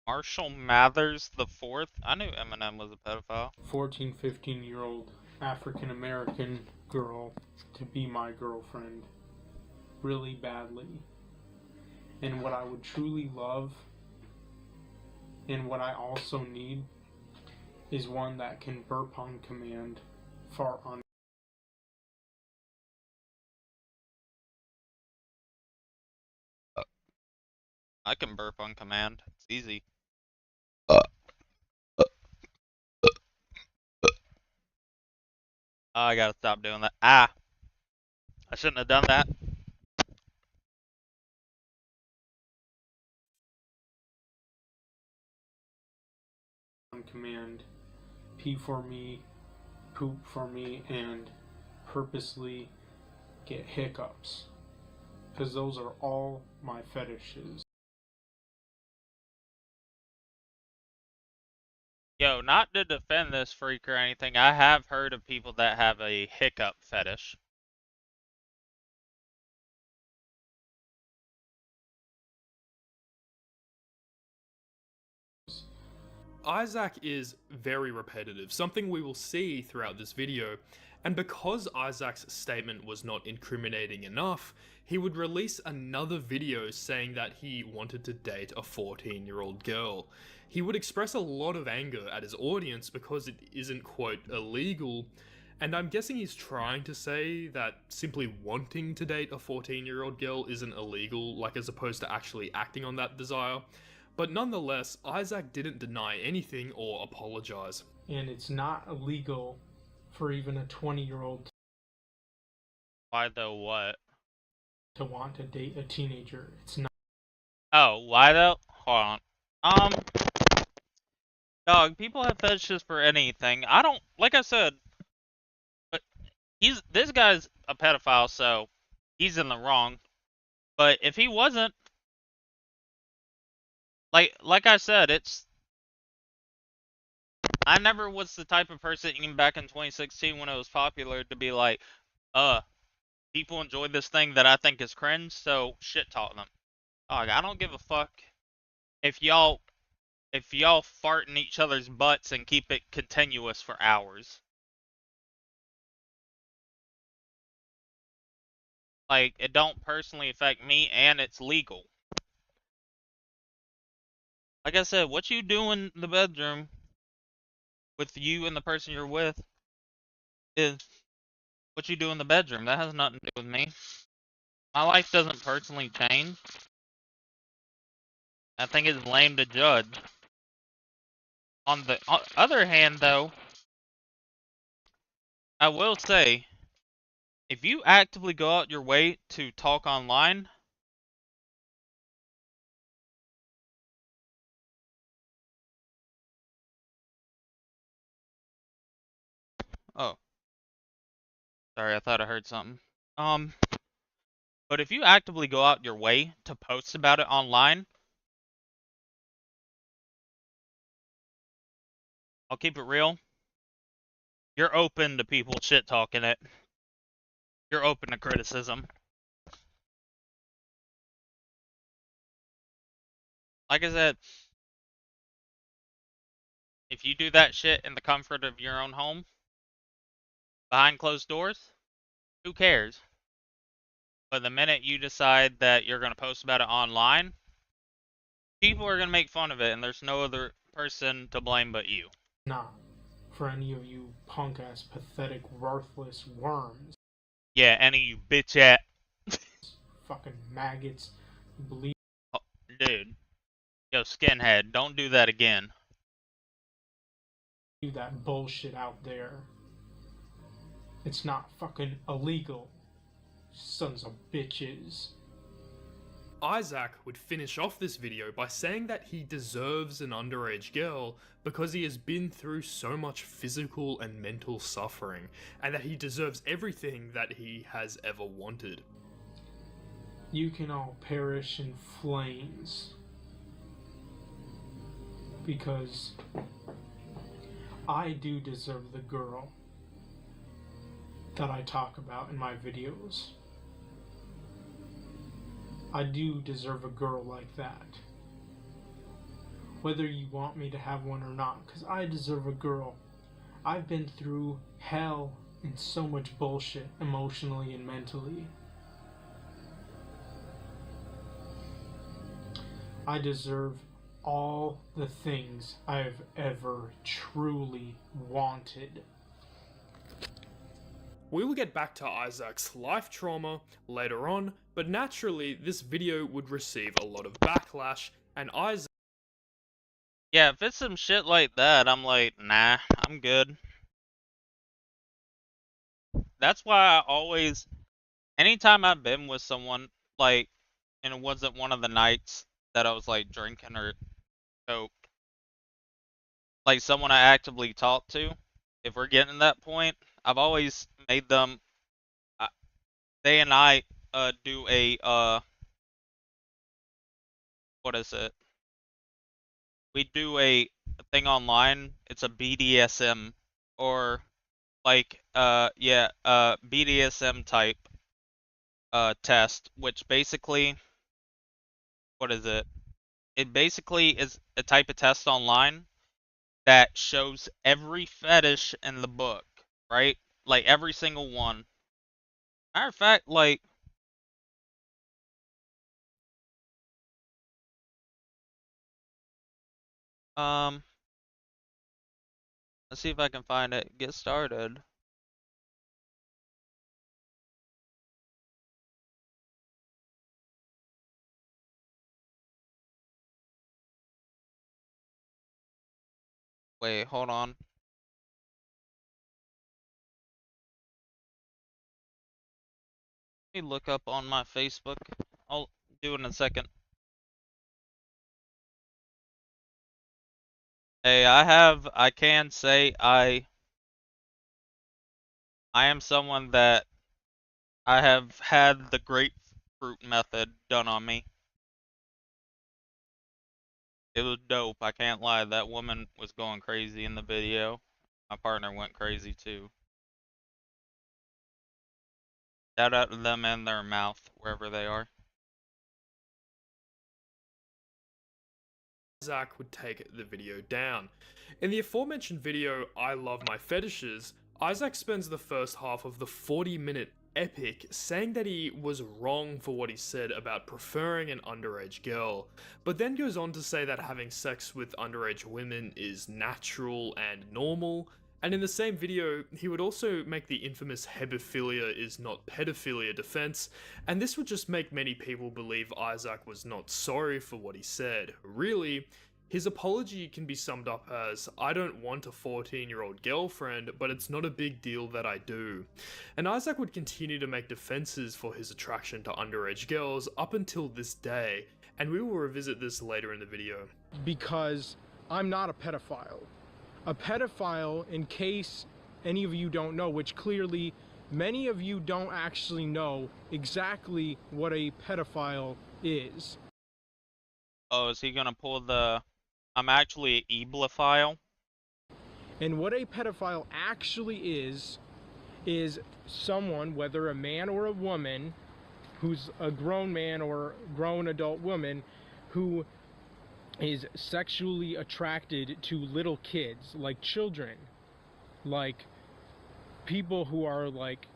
Marshall Mathers the Fourth. I knew Eminem was a pedophile. 14, 15-year-old African American girl to be my girlfriend really badly. And what I would truly love and what I also need is one that can burp on command, fart on. I can burp on command. It's easy. I gotta stop doing that. Ah! I shouldn't have done that. On command, pee for me, poop for me, and purposely get hiccups. Because those are all my fetishes. Yo, not to defend this freak or anything, I have heard of people that have a hiccup fetish. Isaac is very repetitive, something we will see throughout this video, and because Isaac's statement was not incriminating enough, he would release another video saying that he wanted to date a 14-year-old girl. He would express a lot of anger at his audience because it isn't, quote, illegal, and I'm guessing he's trying to say that simply wanting to date a 14-year-old girl isn't illegal, like as opposed to actually acting on that desire. But nonetheless, Isaac didn't deny anything or apologize. And it's not illegal for even a 20-year-old Why though what? to want to date a teenager. It's not. Oh, why though? Hold on. Dog, people have fetishes for anything. I don't, like I said, but this guy's a pedophile, so he's in the wrong. But if he wasn't, like I said, I never was the type of person, even back in 2016 when it was popular, to be like, people enjoy this thing that I think is cringe, so shit talk them. Dog, I don't give a fuck if y'all fart in each other's butts and keep it continuous for hours. Like, it don't personally affect me, and it's legal. Like I said, what you do in the bedroom with you and the person you're with is what you do in the bedroom. That has nothing to do with me. My life doesn't personally change. I think it's lame to judge. On the other hand, though, I will say, if you actively go out your way to talk online, oh, sorry, I thought I heard something. But if you actively go out your way to post about it online, I'll keep it real. You're open to people shit talking it. You're open to criticism. Like I said, if you do that shit in the comfort of your own home, behind closed doors, who cares? But the minute you decide that you're going to post about it online, people are going to make fun of it, and there's no other person to blame but you. Not for any of you punk-ass, pathetic, worthless worms. Yeah, any of you bitch-ass. Fucking maggots. Believe. Oh, dude. Yo, skinhead, don't do that again. That bullshit out there. It's not fucking illegal. Sons of bitches. Isaac would finish off this video by saying that he deserves an underage girl because he has been through so much physical and mental suffering, and that he deserves everything that he has ever wanted. You can all perish in flames. Because I do deserve the girl that I talk about in my videos. I do deserve a girl like that. Whether you want me to have one or not, because I deserve a girl. I've been through hell and so much bullshit emotionally and mentally. I deserve all the things I've ever truly wanted. We will get back to Isaac's life trauma later on, but naturally this video would receive a lot of backlash, and Isaac Yeah, if it's some shit like that, I'm like, nah, I'm good. That's why I always, anytime I've been with someone, like, and it wasn't one of the nights that I was like drinking or coke, like someone I actively talk to, if we're getting to that point, I've always made them, they and I do a what is it? We do a thing online. It's a BDSM or like BDSM type test, which basically, what is it? It basically is a type of test online that shows every fetish in the book, right? Like every single one. Matter of fact, like, let's see if I can find it. Get started. Wait, hold on. Let me look up on my Facebook. I'll do it in a second. Hey, I can say I am someone that I have had the grapefruit method done on me. It was dope, I can't lie. That woman was going crazy in the video. My partner went crazy too. Shout out to them and their mouth, wherever they are. Isaac would take the video down. In the aforementioned video, I Love My Fetishes, Isaac spends the first half of the 40-minute epic saying that he was wrong for what he said about preferring an underage girl, but then goes on to say that having sex with underage women is natural and normal. And in the same video, he would also make the infamous hebephilia is not pedophilia defense, and this would just make many people believe Isaac was not sorry for what he said. Really, his apology can be summed up as, I don't want a 14-year-old girlfriend, but it's not a big deal that I do. And Isaac would continue to make defenses for his attraction to underage girls up until this day, and we will revisit this later in the video. Because I'm not a pedophile. A pedophile, in case any of you don't know, which clearly many of you don't actually know exactly what a pedophile is. Oh, is he gonna pull the... I'm actually an eblophile? And what a pedophile actually is someone, whether a man or a woman, who's a grown man or grown adult woman, who is sexually attracted to little kids, like children, like people who are like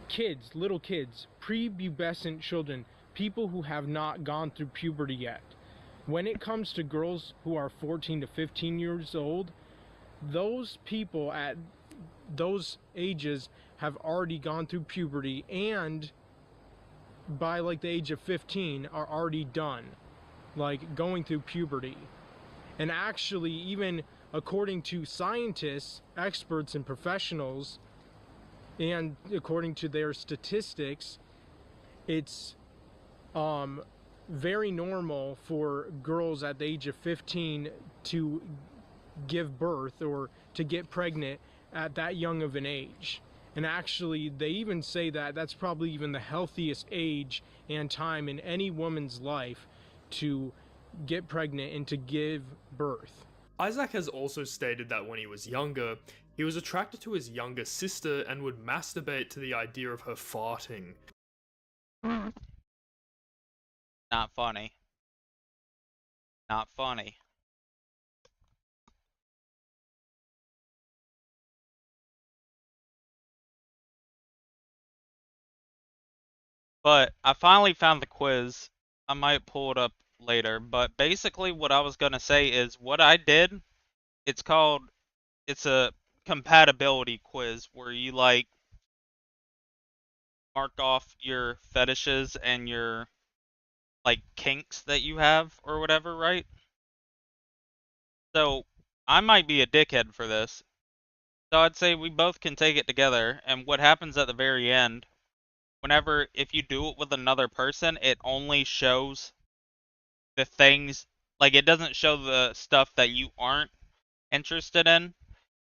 kids, little kids, prepubescent children, people who have not gone through puberty yet. When it comes to girls who are 14 to 15 years old, those people at those ages have already gone through puberty, and by like the age of 15 are already done, like going through puberty. And actually, even according to scientists, experts, and professionals, and according to their statistics, it's very normal for girls at the age of 15 to give birth or to get pregnant at that young of an age. And actually, they even say that that's probably even the healthiest age and time in any woman's life to get pregnant and to give birth. Isaac has also stated that when he was younger, he was attracted to his younger sister and would masturbate to the idea of her farting. Not funny. Not funny. But I finally found the quiz. I might pull it up later, but basically what I was gonna say is what I did, it's a compatibility quiz where you like mark off your fetishes and your like kinks that you have or whatever, right? So I might be a dickhead for this. So I'd say we both can take it together, and what happens at the very end, whenever if you do it with another person, it only shows the things, like it doesn't show the stuff that you aren't interested in.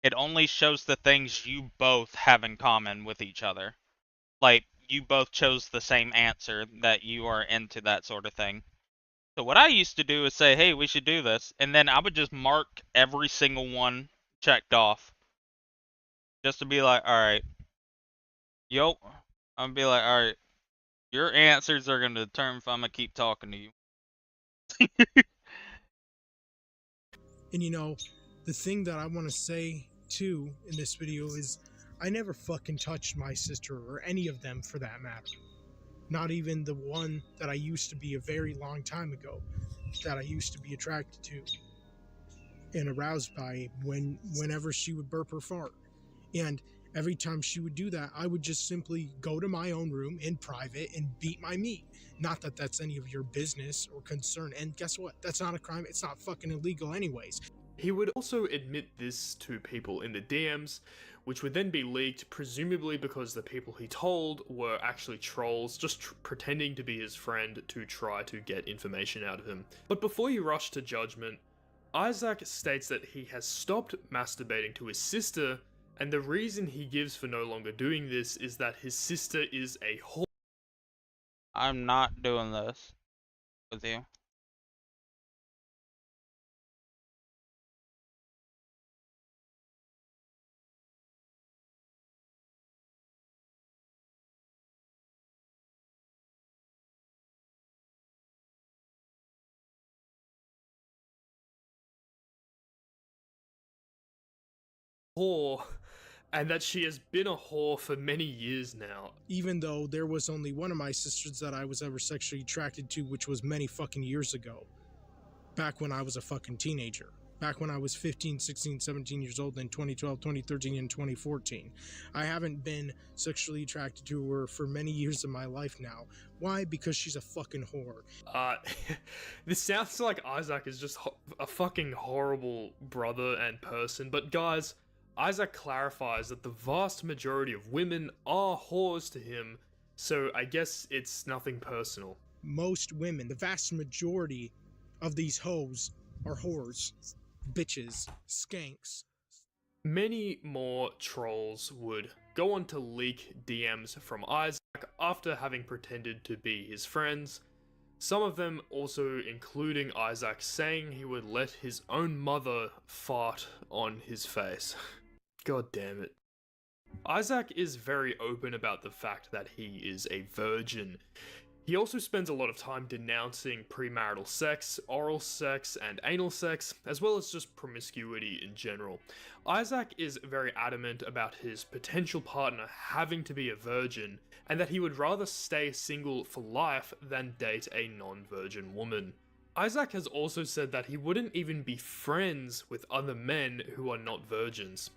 It only shows the things you both have in common with each other. Like you both chose the same answer that you are into that sort of thing. So what I used to do is say, hey, we should do this, and then I would just mark every single one checked off. Just to be like, alright. Yo. I'm gonna be like, alright. Your answers are gonna determine if I'm gonna keep talking to you. And you know, the thing that I want to say too in this video is I never fucking touched my sister or any of them for that matter. Not even the one that I used to be a very long time ago, that I used to be attracted to and aroused by whenever she would burp or fart. And every time she would do that, I would just simply go to my own room in private and beat my meat. Not that that's any of your business or concern. And guess what? That's not a crime. It's not fucking illegal anyways. He would also admit this to people in the DMs, which would then be leaked, presumably because the people he told were actually trolls, just pretending to be his friend to try to get information out of him. But before you rush to judgment, Isaac states that he has stopped masturbating to his sister, and the reason he gives for no longer doing this is that his sister is a whore. I'm not doing this with you. Whore, and that she has been a whore for many years now. Even though there was only one of my sisters that I was ever sexually attracted to, which was many fucking years ago. Back when I was a fucking teenager. Back when I was 15, 16, 17 years old in 2012, 2013, and 2014. I haven't been sexually attracted to her for many years of my life now. Why? Because she's a fucking whore. This sounds like Isaac is just a fucking horrible brother and person, but guys, Isaac clarifies that the vast majority of women are whores to him, so I guess it's nothing personal. Most women, the vast majority of these hoes are whores, bitches, skanks. Many more trolls would go on to leak DMs from Isaac after having pretended to be his friends. Some of them also including Isaac saying he would let his own mother fart on his face. God damn it. Isaac is very open about the fact that he is a virgin. He also spends a lot of time denouncing premarital sex, oral sex, and anal sex, as well as just promiscuity in general. Isaac is very adamant about his potential partner having to be a virgin, and that he would rather stay single for life than date a non-virgin woman. Isaac has also said that he wouldn't even be friends with other men who are not virgins.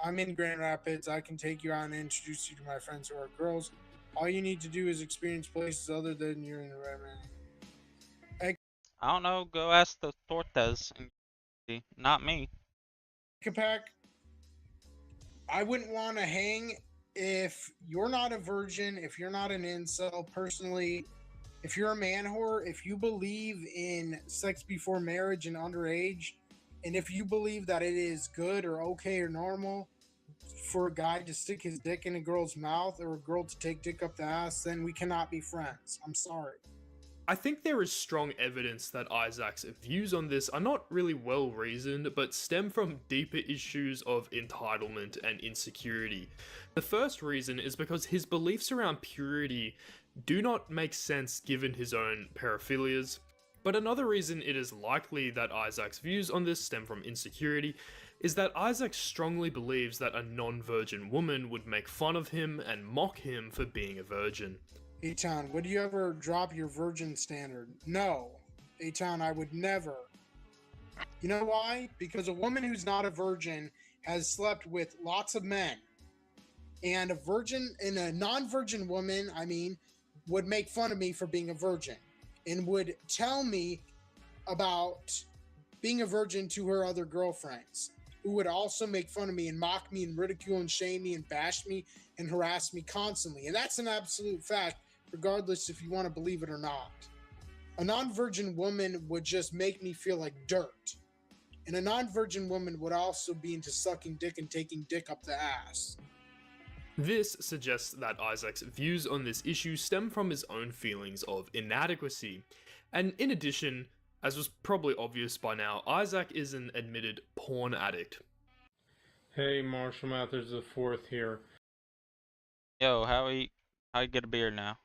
I'm in Grand Rapids. I can take you out and introduce you to my friends who are girls. All you need to do is experience places other than you're in the Redman. I don't know, go ask the Tortes. Not me. Pack. I wouldn't want to hang if you're not a virgin, if you're not an incel. Personally, if you're a man whore, if you believe in sex before marriage and underage, and if you believe that it is good or okay or normal for a guy to stick his dick in a girl's mouth or a girl to take dick up the ass, then we cannot be friends. I'm sorry. I think there is strong evidence that Isaac's views on this are not really well reasoned, but stem from deeper issues of entitlement and insecurity. The first reason is because his beliefs around purity do not make sense given his own paraphilias. But another reason it is likely that Isaac's views on this stem from insecurity is that Isaac strongly believes that a non-virgin woman would make fun of him and mock him for being a virgin. A-Town, would you ever drop your virgin standard? No. A-Town, I would never. You know why? Because a woman who's not a virgin has slept with lots of men. And a non-virgin woman, would make fun of me for being a virgin. And would tell me about being a virgin to her other girlfriends. Who would also make fun of me and mock me and ridicule and shame me and bash me and harass me constantly. And that's an absolute fact, regardless if you want to believe it or not. A non-virgin woman would just make me feel like dirt. And a non-virgin woman would also be into sucking dick and taking dick up the ass. This suggests that Isaac's views on this issue stem from his own feelings of inadequacy. And in addition, as was probably obvious by now, Isaac is an admitted porn addict. Hey, Marshall Mathers the fourth here. Yo, how you get a beer now?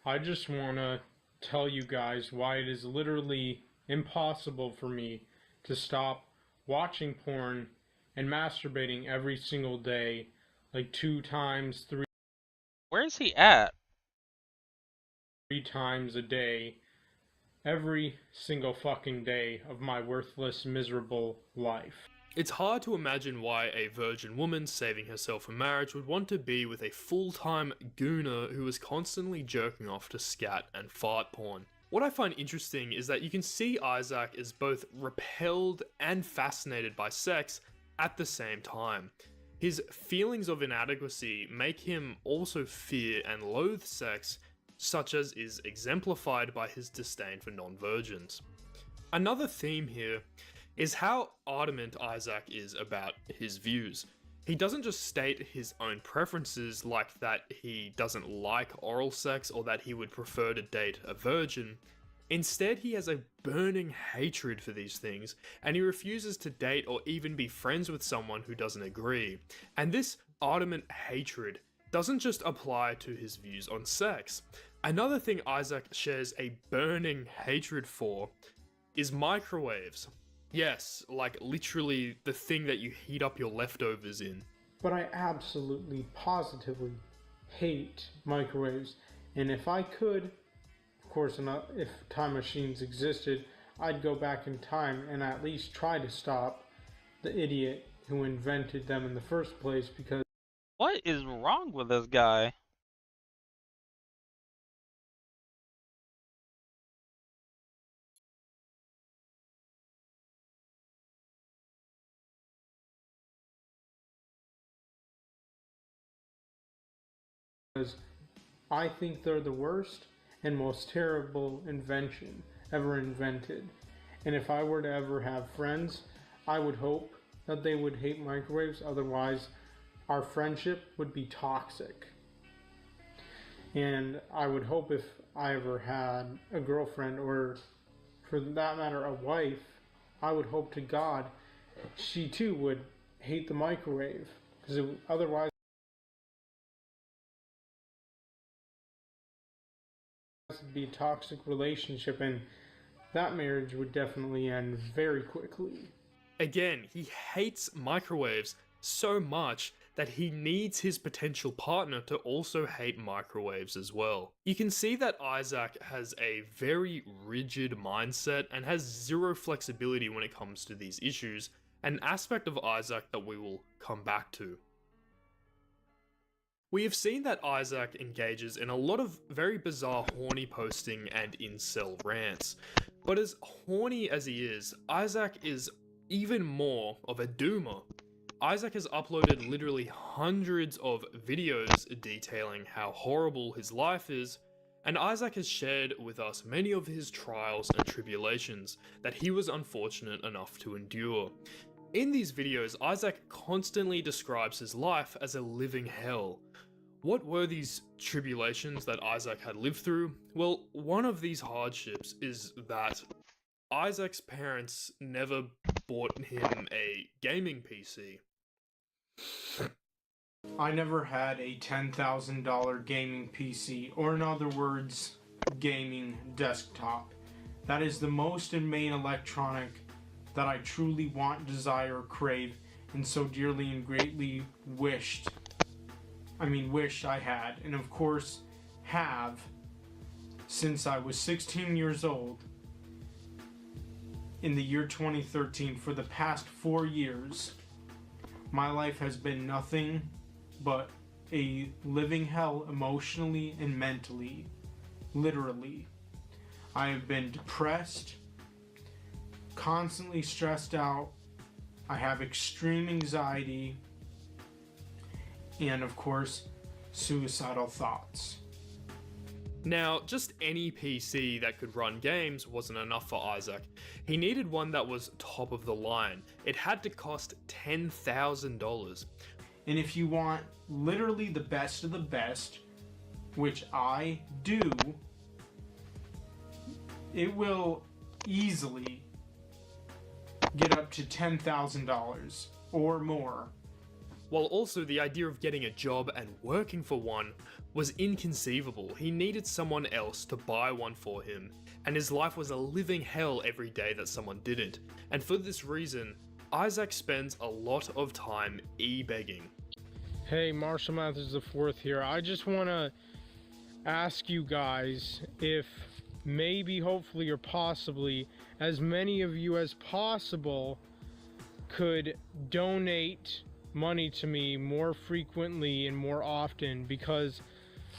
I just want to tell you guys why it is literally impossible for me to stop watching porn and masturbating every single day, like 2 times, 3 Where's he at? times a day, every single fucking day of my worthless, miserable life. It's hard to imagine why a virgin woman saving herself for marriage would want to be with a full-time gooner who is constantly jerking off to scat and fart porn. What I find interesting is that you can see Isaac as both repelled and fascinated by sex at the same time. His feelings of inadequacy make him also fear and loathe sex, such as is exemplified by his disdain for non-virgins. Another theme here is how adamant Isaac is about his views. He doesn't just state his own preferences, like that he doesn't like oral sex or that he would prefer to date a virgin. Instead, he has a burning hatred for these things, and he refuses to date or even be friends with someone who doesn't agree. And this adamant hatred doesn't just apply to his views on sex. Another thing Isaac shares a burning hatred for is microwaves. Yes, like literally the thing that you heat up your leftovers in. But I absolutely, positively hate microwaves. And if I could, of course, if time machines existed, I'd go back in time and at least try to stop the idiot who invented them in the first place, because What is wrong with this guy? I think they're the worst and most terrible invention ever invented. And if I were to ever have friends, I would hope that they would hate microwaves, otherwise our friendship would be toxic. And I would hope if I ever had a girlfriend, or for that matter a wife, I would hope to God she too would hate the microwave, because otherwise it'd be a toxic relationship, and that marriage would definitely end very quickly. Again, he hates microwaves so much that he needs his potential partner to also hate microwaves as well. You can see that Isaac has a very rigid mindset and has zero flexibility when it comes to these issues, an aspect of Isaac that we will come back to. We have seen that Isaac engages in a lot of very bizarre horny posting and incel rants, but as horny as he is, Isaac is even more of a doomer. Isaac has uploaded literally hundreds of videos detailing how horrible his life is, and Isaac has shared with us many of his trials and tribulations that he was unfortunate enough to endure. In these videos, Isaac constantly describes his life as a living hell. What were these tribulations that Isaac had lived through? Well, one of these hardships is that Isaac's parents never bought him a gaming PC. I never had a $10,000 gaming PC, or in other words, gaming desktop. That is the most and main electronic that I truly want, desire, crave, and so dearly and greatly wish I had, and of course have, since I was 16 years old in the year 2013. For the past 4 years, my life has been nothing but a living hell, emotionally and mentally, literally. I have been depressed, constantly stressed out, I have extreme anxiety, and of course, suicidal thoughts. Now, just any PC that could run games wasn't enough for Isaac. He needed one that was top of the line. It had to cost $10,000. And if you want literally the best of the best, which I do, it will easily get up to $10,000 or more. While also the idea of getting a job and working for one was inconceivable. He needed someone else to buy one for him, and his life was a living hell every day that someone didn't. And for this reason, Isaac spends a lot of time e-begging. Hey, Marshall Mathers IV here. I just want to ask you guys if maybe, hopefully, or possibly as many of you as possible could donate money to me more frequently and more often, because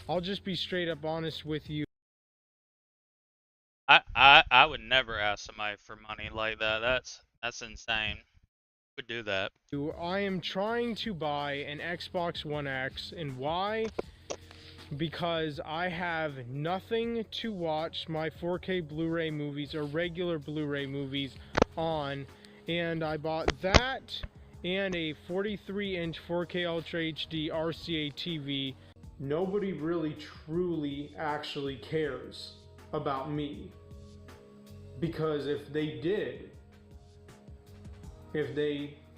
I'll just be straight up honest with you. I would never ask somebody for money like that. That's insane. Would do that. I am trying to buy an Xbox One X, and why? Because I have nothing to watch my 4K Blu-ray movies or regular Blu-ray movies on, and I bought that and a 43-inch 4K Ultra HD RCA TV. Nobody really truly actually cares about me, because if they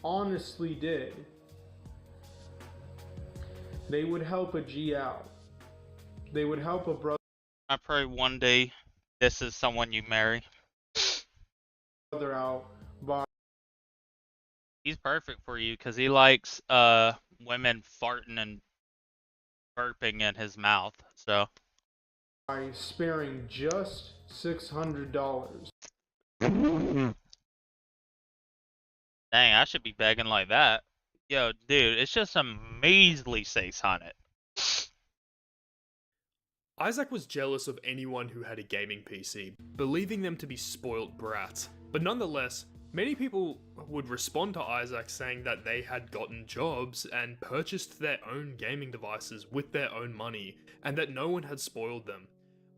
honestly did, they would help a G out. They would help a brother I pray one day this is someone you marry. out by He's perfect for you because he likes women farting and burping in his mouth. So sparing just $600. dang, I should be begging like that. Yo, dude, it's just a measly 600. Isaac was jealous of anyone who had a gaming PC, believing them to be spoilt brats. But nonetheless, many people would respond to Isaac saying that they had gotten jobs and purchased their own gaming devices with their own money, and that no one had spoiled them.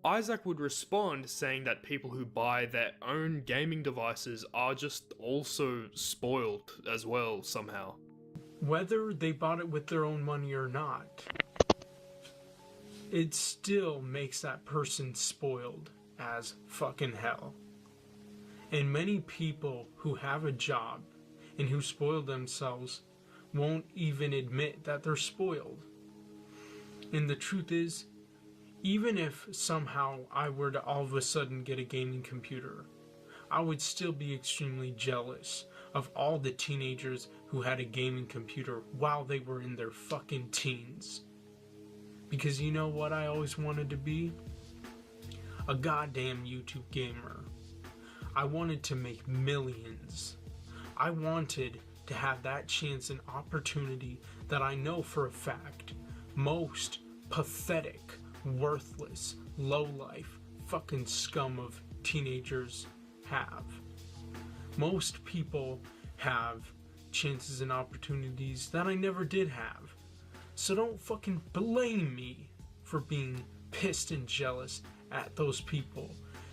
Isaac would respond saying that people who buy their own gaming devices are just also spoiled as well somehow. Whether they bought it with their own money or not, it still makes that person spoiled as fucking hell. And many people who have a job and who spoil themselves won't even admit that they're spoiled. And the truth is, even if somehow I were to all of a sudden get a gaming computer, I would still be extremely jealous of all the teenagers who had a gaming computer while they were in their fucking teens. Because you know what I always wanted to be? A goddamn YouTube gamer. I wanted to make millions. I wanted to have that chance and opportunity that I know for a fact most pathetic, worthless, low-life, fucking scum of teenagers have. Most people have chances and opportunities that I never did have. So don't fucking blame me for being pissed and jealous at those people.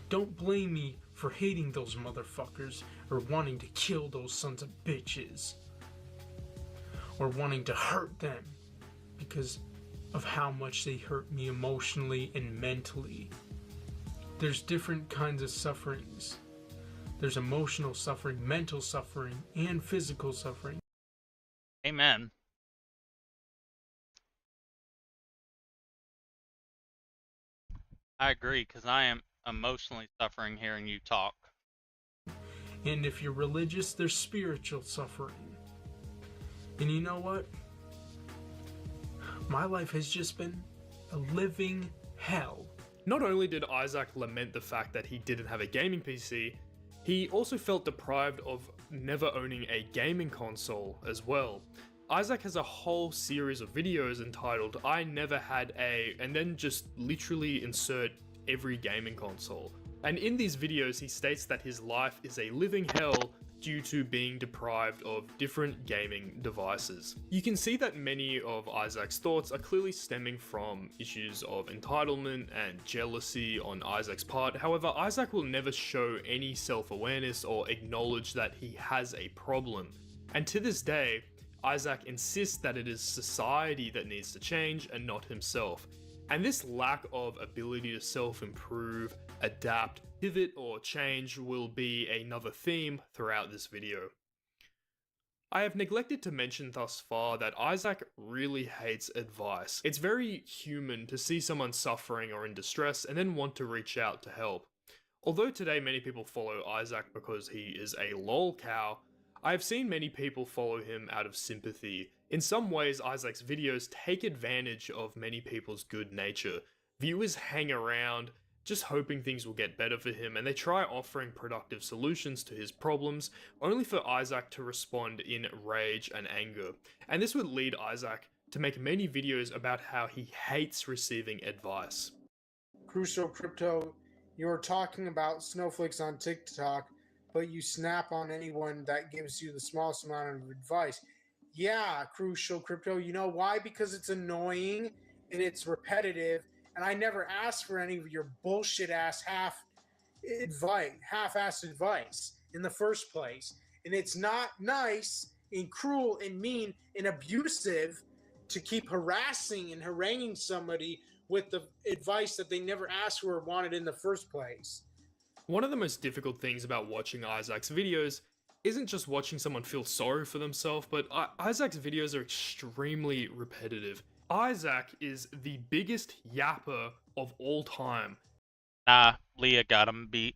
Don't blame me for hating those motherfuckers or wanting to kill those sons of bitches. Or wanting to hurt them. Because of how much they hurt me emotionally and mentally. There's different kinds of sufferings. There's emotional suffering, mental suffering, and physical suffering. Amen. I agree, because I am emotionally suffering hearing you talk. And if you're religious, there's spiritual suffering. And you know what? My life has just been a living hell. Not only did Isaac lament the fact that he didn't have a gaming PC, he also felt deprived of never owning a gaming console as well. Isaac has a whole series of videos entitled I Never Had A, and then just literally insert every gaming console. And in these videos he states that his life is a living hell due to being deprived of different gaming devices. You can see that many of Isaac's thoughts are clearly stemming from issues of entitlement and jealousy on Isaac's part. However, Isaac will never show any self-awareness or acknowledge that he has a problem. And to this day, Isaac insists that it is society that needs to change and not himself. And this lack of ability to self-improve, adapt, pivot, or change will be another theme throughout this video. I have neglected to mention thus far that Isaac really hates advice. It's very human to see someone suffering or in distress and then want to reach out to help. Although today many people follow Isaac because he is a lol cow, I have seen many people follow him out of sympathy. In some ways, Isaac's videos take advantage of many people's good nature. Viewers hang around, just hoping things will get better for him, and they try offering productive solutions to his problems, only for Isaac to respond in rage and anger. And this would lead Isaac to make many videos about how he hates receiving advice. Crucial Crypto, you're talking about snowflakes on TikTok, but you snap on anyone that gives you the smallest amount of advice. Yeah, Crucial Crypto, you know why? Because it's annoying and it's repetitive, and I never asked for any of your bullshit ass half-assed advice in the first place. And it's not nice and cruel and mean and abusive to keep harassing and haranguing somebody with the advice that they never asked for or wanted in the first place. One of the most difficult things about watching Isaac's videos isn't just watching someone feel sorry for themselves, but Isaac's videos are extremely repetitive. Isaac is the biggest yapper of all time. Nah, Leah got him beat.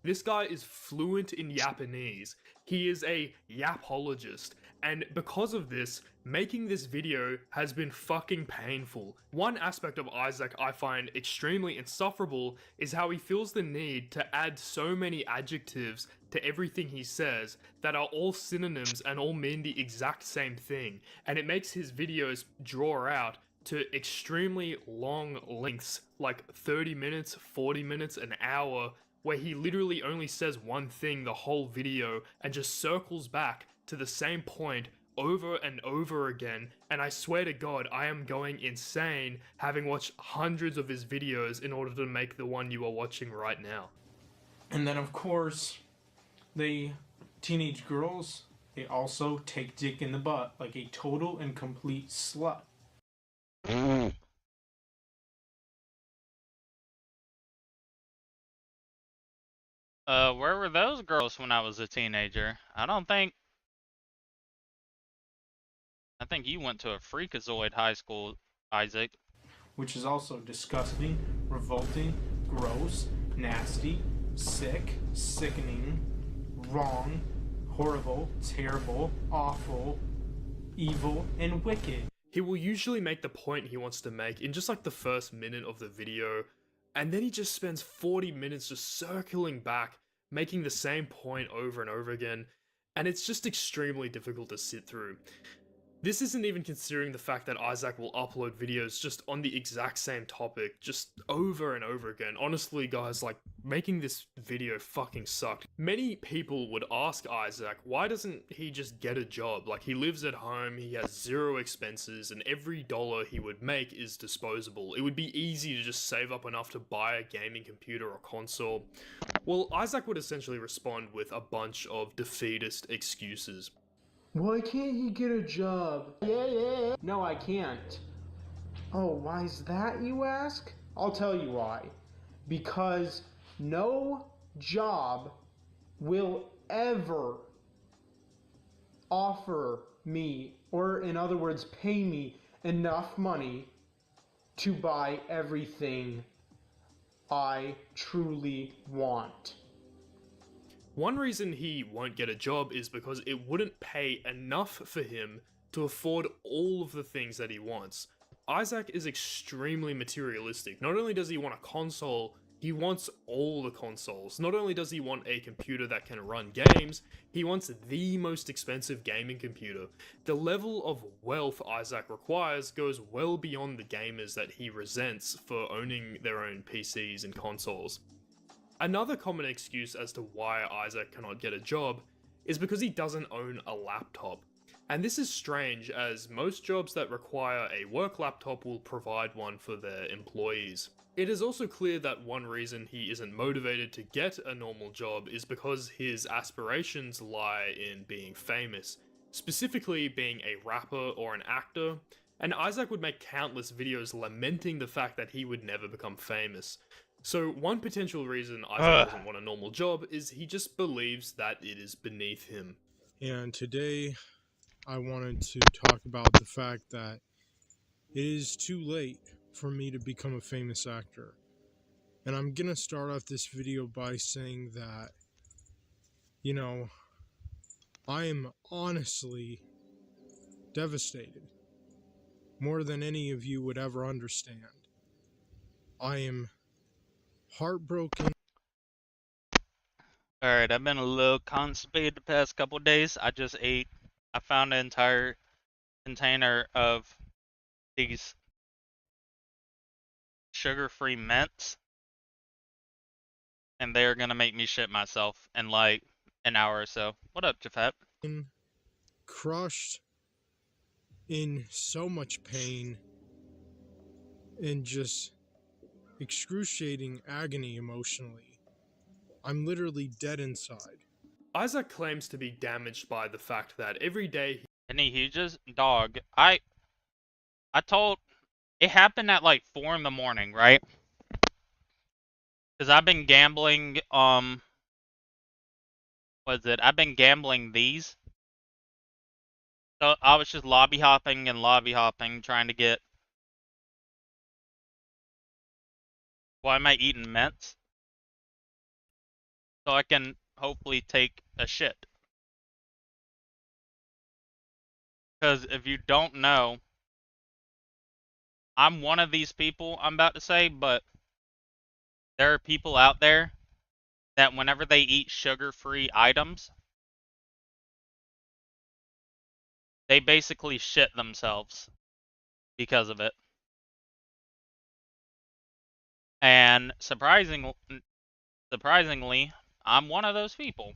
This guy is fluent in Japanese. He is a yapologist, and because of this, making this video has been fucking painful. One aspect of Isaac I find extremely insufferable is how he feels the need to add so many adjectives to everything he says that are all synonyms and all mean the exact same thing, and it makes his videos draw out to extremely long lengths, like 30 minutes, 40 minutes, an hour, where he literally only says one thing the whole video and just circles back to the same point over and over again. And I swear to God, I am going insane having watched hundreds of his videos in order to make the one you are watching right now. And then, of course, the teenage girls, they also take dick in the butt like a total and complete slut. Where were those girls when I was a teenager? I think you went to a freakazoid high school, Isaac. Which is also disgusting, revolting, gross, nasty, sick, sickening, wrong, horrible, terrible, awful, evil, and wicked. He will usually make the point he wants to make in just like the first minute of the video, and then he just spends 40 minutes just circling back, making the same point over and over again, and it's just extremely difficult to sit through. This isn't even considering the fact that Isaac will upload videos just on the exact same topic, just over and over again. Honestly, guys, like, making this video fucking sucked. Many people would ask Isaac, why doesn't he just get a job? Like, he lives at home, he has zero expenses, and every dollar he would make is disposable. It would be easy to just save up enough to buy a gaming computer or console. Well, Isaac would essentially respond with a bunch of defeatist excuses. Why can't he get a job? Yeah. No, I can't. Oh, why is that, you ask? I'll tell you why. Because no job will ever offer me, or in other words, pay me enough money to buy everything I truly want. One reason he won't get a job is because it wouldn't pay enough for him to afford all of the things that he wants. Isaac is extremely materialistic. Not only does he want a console, he wants all the consoles. Not only does he want a computer that can run games, he wants the most expensive gaming computer. The level of wealth Isaac requires goes well beyond the gamers that he resents for owning their own PCs and consoles. Another common excuse as to why Isaac cannot get a job is because he doesn't own a laptop. And this is strange, as most jobs that require a work laptop will provide one for their employees. It is also clear that one reason he isn't motivated to get a normal job is because his aspirations lie in being famous, specifically being a rapper or an actor, and Isaac would make countless videos lamenting the fact that he would never become famous. So one potential reason Isaac doesn't want a normal job is he just believes that it is beneath him. And today I wanted to talk about the fact that it is too late for me to become a famous actor. And I'm gonna start off this video by saying that, I am honestly devastated. More than any of you would ever understand. I am heartbroken. Alright, I've been a little constipated the past couple days. I found an entire container of these sugar-free mints, and they are gonna make me shit myself in like an hour or so. What up, Jafet? Crushed, in so much pain, and just excruciating agony emotionally. I'm literally dead inside. Isaac claims to be damaged by the fact that every day And he just dog. I told it happened at like 4 in the morning, right? Cause I've been gambling. I've been gambling these. So I was just lobby hopping, trying to get. Why am I eating mints? So I can hopefully take a shit. Because if you don't know, I'm one of these people I'm about to say, but there are people out there that whenever they eat sugar-free items, they basically shit themselves because of it. And surprisingly, I'm one of those people.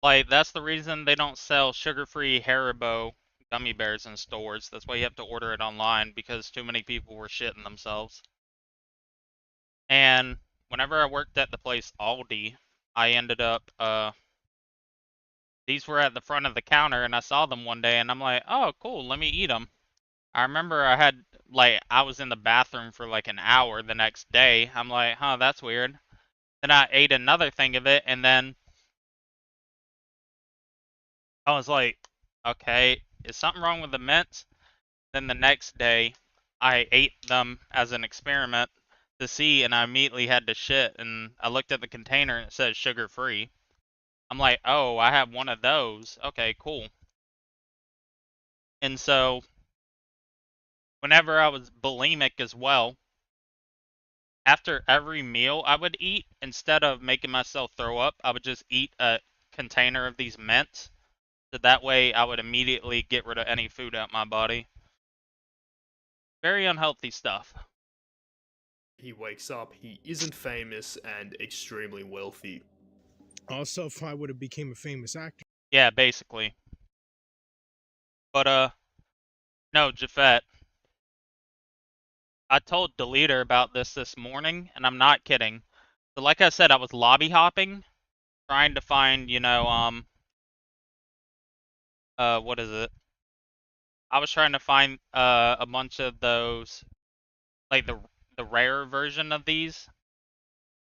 Like, that's the reason they don't sell sugar-free Haribo gummy bears in stores. That's why you have to order it online, because too many people were shitting themselves. And whenever I worked at the place Aldi, I ended up, these were at the front of the counter, and I saw them one day, and I'm like, oh, cool, let me eat them. I remember I was in the bathroom for like an hour the next day. I'm like, huh, that's weird. Then I ate another thing of it, and then I was like, okay, is something wrong with the mints? Then the next day, I ate them as an experiment to see, and I immediately had to shit, and I looked at the container, and it says sugar-free. I'm like, oh, I have one of those. Okay, cool. And so, whenever I was bulimic as well, after every meal I would eat, instead of making myself throw up, I would just eat a container of these mints. So that way I would immediately get rid of any food out my body. Very unhealthy stuff. he wakes up, he isn't famous and extremely wealthy. Also, if I would have became a famous actor. Yeah, basically. But, no, Jafet. I told Deleter about this morning, and I'm not kidding. So like I said, I was lobby hopping, trying to find, what is it? I was trying to find a bunch of those, like the rare version of these,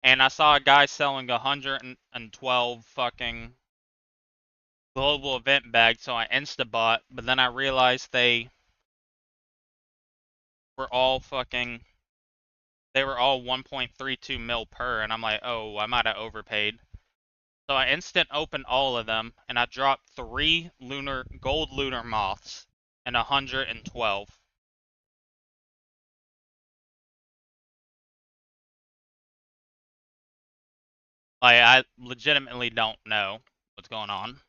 and I saw a guy selling 112 fucking global event bags, so I insta-bought, but then I realized they were all 1.32 mil per, and I'm like, oh, I might have overpaid. So I instant opened all of them, and I dropped 3 gold lunar moths and 112. Like, I legitimately don't know what's going on.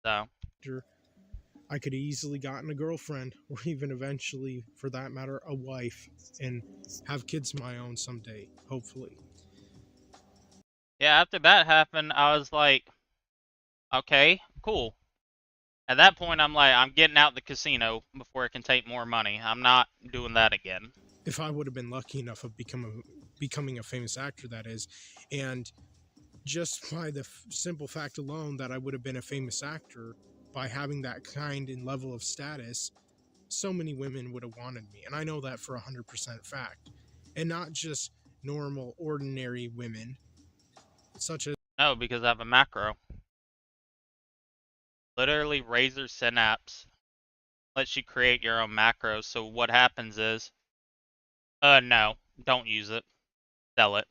So, I could have easily gotten a girlfriend, or even eventually, for that matter, a wife, and have kids of my own someday, hopefully. yeah, after that happened, I was like, okay, cool. At that point, I'm like, I'm getting out the casino before it can take more money. I'm not doing that again. If I would have been lucky enough of becoming a famous actor, that is, and just by the simple fact alone that I would have been a famous actor, by having that kind and level of status, so many women would have wanted me. And I know that for 100% fact. And not just normal, ordinary women, such as No, because I have a macro. Literally, Razer Synapse lets you create your own macros. So what happens is, no, don't use it. Sell it.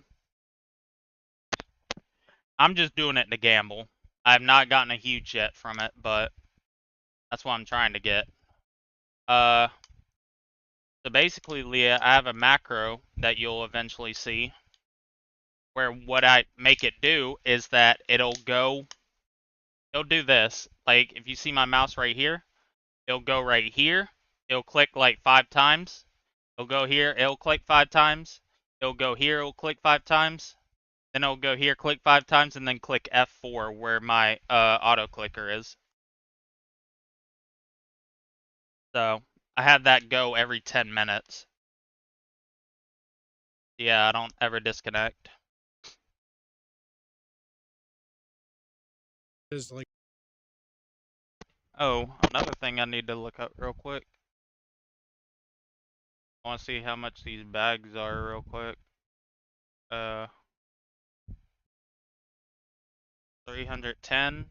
I'm just doing it to gamble. I have not gotten a huge yet from it, but that's what I'm trying to get. So basically, Leah, I have a macro that you'll eventually see, where what I make it do is that it'll do this. Like, if you see my mouse right here, it'll go right here. It'll click like 5 times. It'll go here, it'll click 5 times. It'll go here, it'll click 5 times. Then it'll go here, click 5 times, and then click F4 where my auto clicker is. So I have that go every 10 minutes. Yeah, I don't ever disconnect. like Oh, another thing I need to look up real quick. I want to see how much these bags are real quick. 310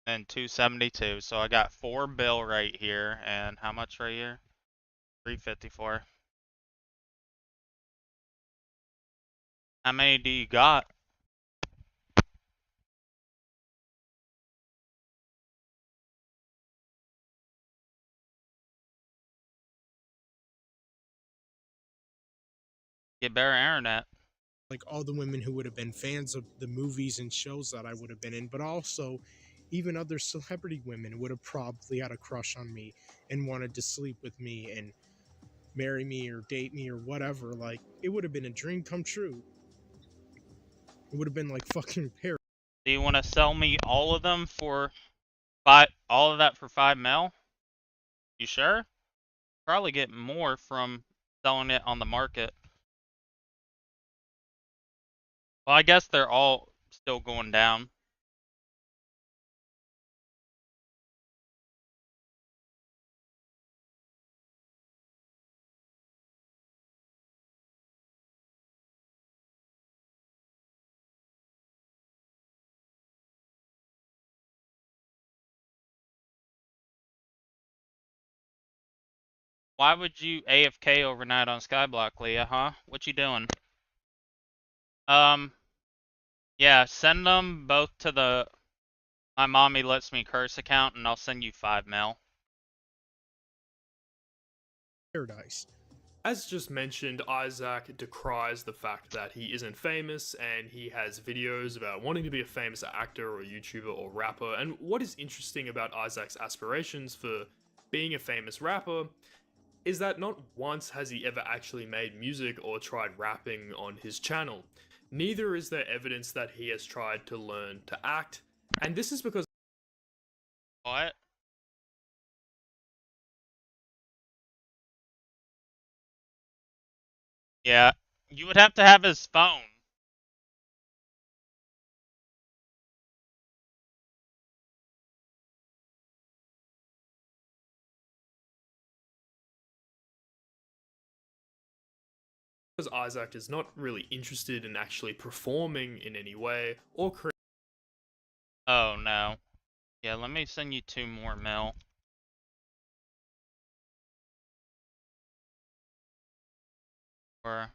and 272. So I got 4 bill right here, and how much right here? 354. How many do you got? Get better internet. like all the women who would have been fans of the movies and shows that I would have been in, but also even other celebrity women would have probably had a crush on me and wanted to sleep with me and marry me or date me or whatever. Like, it would have been a dream come true. It would have been like fucking paradise. Do you want to sell me all of them for all of that for 5 mil? You sure? Probably get more from selling it on the market. Well, I guess they're all still going down. Why would you AFK overnight on Skyblock, Leah, huh? What you doing? Yeah, send them both to my mommy lets me curse account, and I'll send you 5 mil. As just mentioned, Isaac decries the fact that he isn't famous and he has videos about wanting to be a famous actor or YouTuber or rapper. And what is interesting about Isaac's aspirations for being a famous rapper is that not once has he ever actually made music or tried rapping on his channel. Neither is there evidence that he has tried to learn to act, and this is because What? Yeah, you would have to have his phone. because Isaac is not really interested in actually performing in any way or creating. Oh no. Yeah, let me send you 2 more mil. Or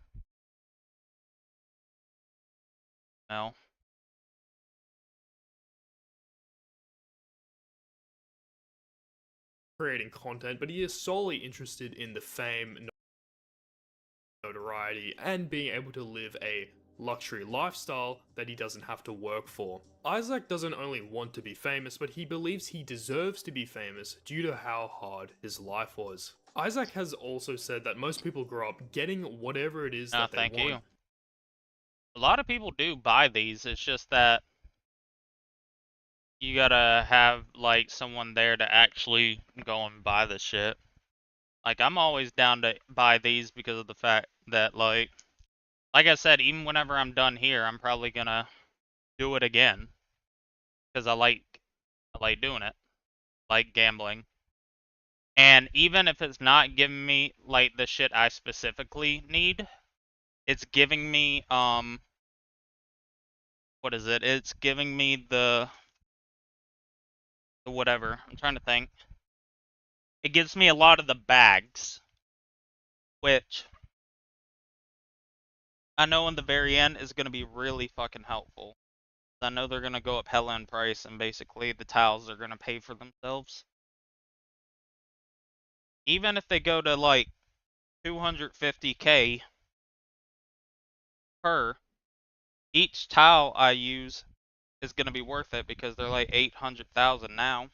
no. Creating content, but he is solely interested in the fame, notoriety, and being able to live a luxury lifestyle that he doesn't have to work for. Isaac doesn't only want to be famous, but he believes he deserves to be famous due to how hard his life was. Isaac has also said that most people grow up getting whatever it is No, that they thank want. you. A lot of people do buy these, it's just that you gotta have, like, someone there to actually go and buy the shit. Like, I'm always down to buy these because of the fact that, like I said, even whenever I'm done here, I'm probably gonna do it again. Because I like doing it. Like gambling. And even if it's not giving me, like, the shit I specifically need, it's giving me, what is it? It's giving me the whatever. I'm trying to think. It gives me a lot of the bags, which I know in the very end is going to be really fucking helpful. I know they're going to go up hella in price, and basically the tiles are going to pay for themselves. Even if they go to like 250k per, each tile I use is going to be worth it because they're like 800,000 now.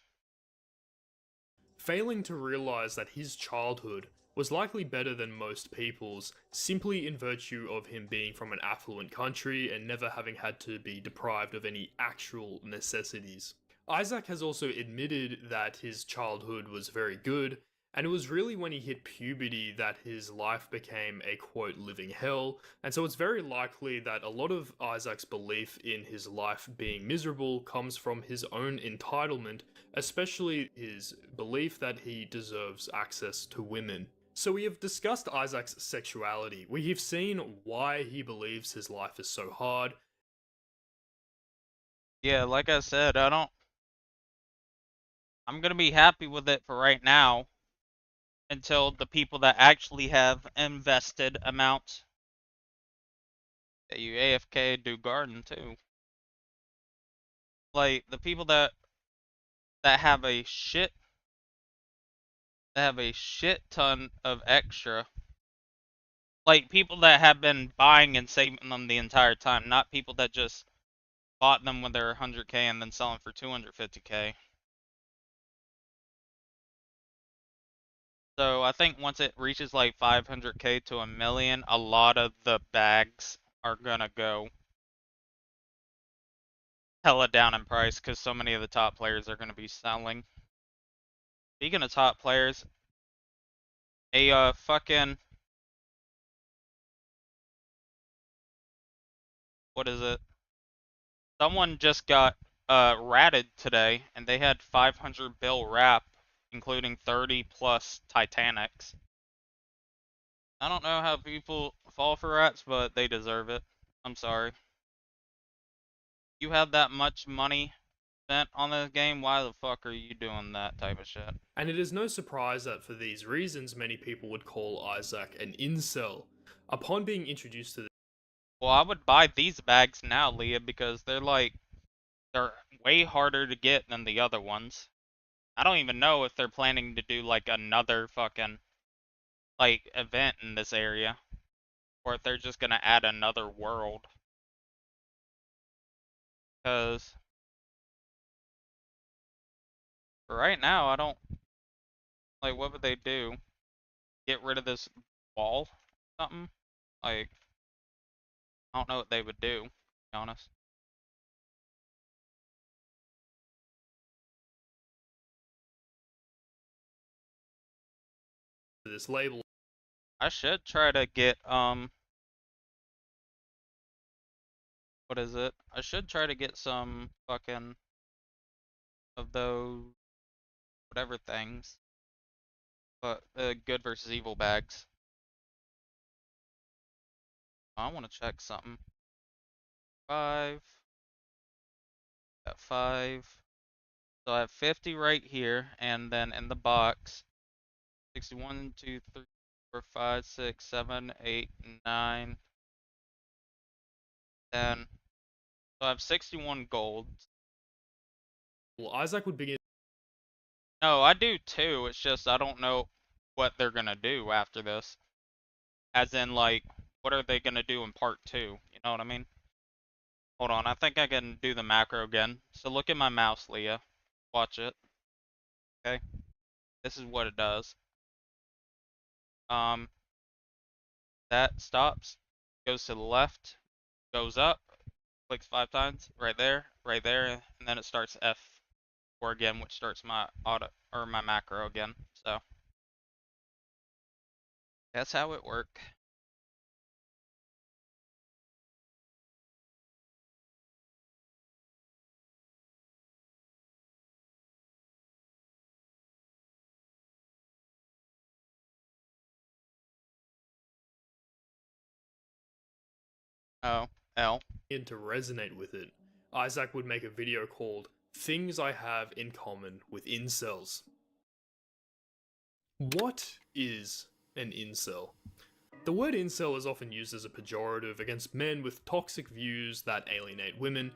Failing to realize that his childhood was likely better than most people's, simply in virtue of him being from an affluent country and never having had to be deprived of any actual necessities. Isaac has also admitted that his childhood was very good, and it was really when he hit puberty that his life became a quote living hell, and so it's very likely that a lot of Isaac's belief in his life being miserable comes from his own entitlement, especially his belief that he deserves access to women. So we have discussed Isaac's sexuality. We have seen why he believes his life is so hard. Yeah, like I said, I'm going to be happy with it for right now until the people that actually have invested amounts. Yeah, you AFK do garden too. Like the people that have a shit ton of extra. Like people that have been buying and saving them the entire time, not people that just bought them when they're 100k and then selling for 250k. So I think once it reaches like 500k to a million, a lot of the bags are gonna go hella down in price because so many of the top players are gonna be selling. Speaking of top players, a fucking, what is it? Someone just got ratted today, and they had 500 bill wrap, including 30 plus Titanics. I don't know how people fall for rats, but they deserve it. I'm sorry. You have that much money spent on this game, why the fuck are you doing that type of shit? And it is no surprise that for these reasons, many people would call Isaac an incel. Upon being introduced to Well, I would buy these bags now, Leah, because they're way harder to get than the other ones. I don't even know if they're planning to do like another fucking like event in this area, or if they're just gonna add another world. Because for right now, I don't like. What would they do? Get rid of this wall? Something? Like, I don't know what they would do, to be honest. this label, I should try to get what is it? I should try to get some fucking of those whatever things. But good versus evil bags. I want to check something. 5. Got 5. So I have 50 right here, and then in the box, 61, 2, 3, 4, 5, 6, 7, 8, 9, 10. So I have 61 gold. Well, Isaac would begin. No, I do too. It's just I don't know what they're gonna do after this. As in, like, what are they gonna do in part 2? You know what I mean? Hold on, I think I can do the macro again. So look at my mouse, Leah. Watch it. Okay? This is what it does. That stops, goes to the left, goes up, clicks 5 times, right there, and then it starts F4 again, which starts my auto or my macro again. So that's how it works. Oh, L. To resonate with it, Isaac would make a video called Things I Have in Common with Incels. What is an incel? The word incel is often used as a pejorative against men with toxic views that alienate women.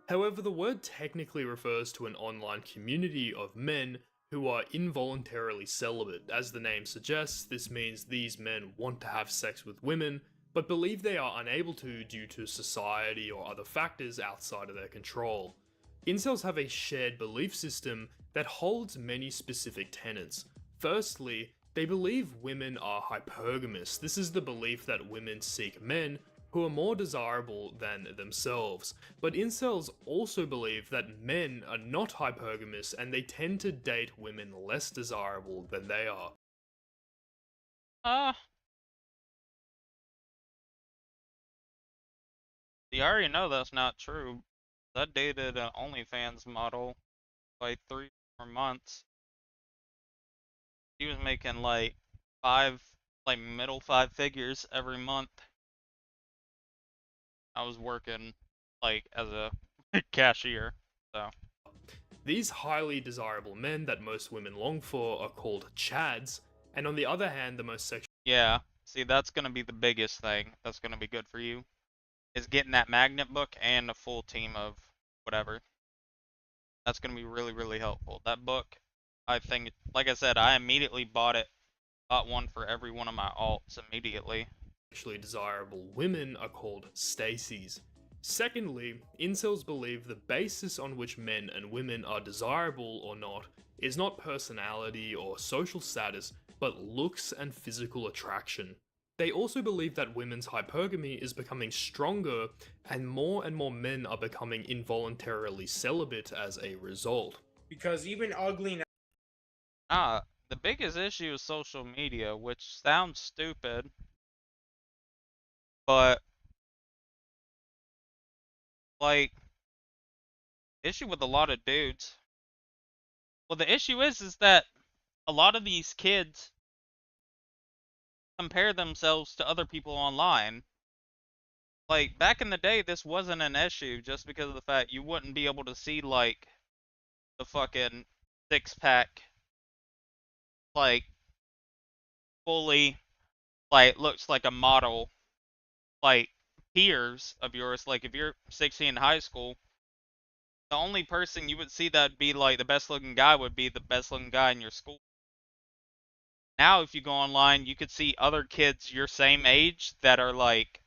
However, the word technically refers to an online community of men who are involuntarily celibate. As the name suggests, this means these men want to have sex with women, but believe they are unable to due to society or other factors outside of their control. Incels have a shared belief system that holds many specific tenets. Firstly, they believe women are hypergamous. This is the belief that women seek men who are more desirable than themselves. But incels also believe that men are not hypergamous and they tend to date women less desirable than they are. You already know that's not true. I dated an OnlyFans model like 3 or 4 months. He was making like middle 5 figures every month. I was working like as a cashier, so. These highly desirable men that most women long for are called chads, and on the other hand, the most sexual. Yeah, see, that's gonna be the biggest thing that's gonna be good for you, is getting that magnet book and a full team of whatever. That's gonna be really, really helpful. That book, I think, like I said, I immediately bought one for every one of my alts immediately. Sexually desirable women are called Stacies. Secondly, incels believe the basis on which men and women are desirable or not is not personality or social status, but looks and physical attraction. They also believe that women's hypergamy is becoming stronger and more men are becoming involuntarily celibate as a result. Because even ugly. The biggest issue is social media, which sounds stupid, but like, issue with a lot of dudes. Well, the issue is that a lot of these kids compare themselves to other people online. Like, back in the day, this wasn't an issue just because of the fact you wouldn't be able to see, like, the fucking 6-pack, like, fully, like, looks like a model, like, peers of yours. Like, if you're 16 in high school, the only person you would see that'd be, like, the best looking guy would be the best looking guy in your school. Now, if you go online, you could see other kids your same age that are, like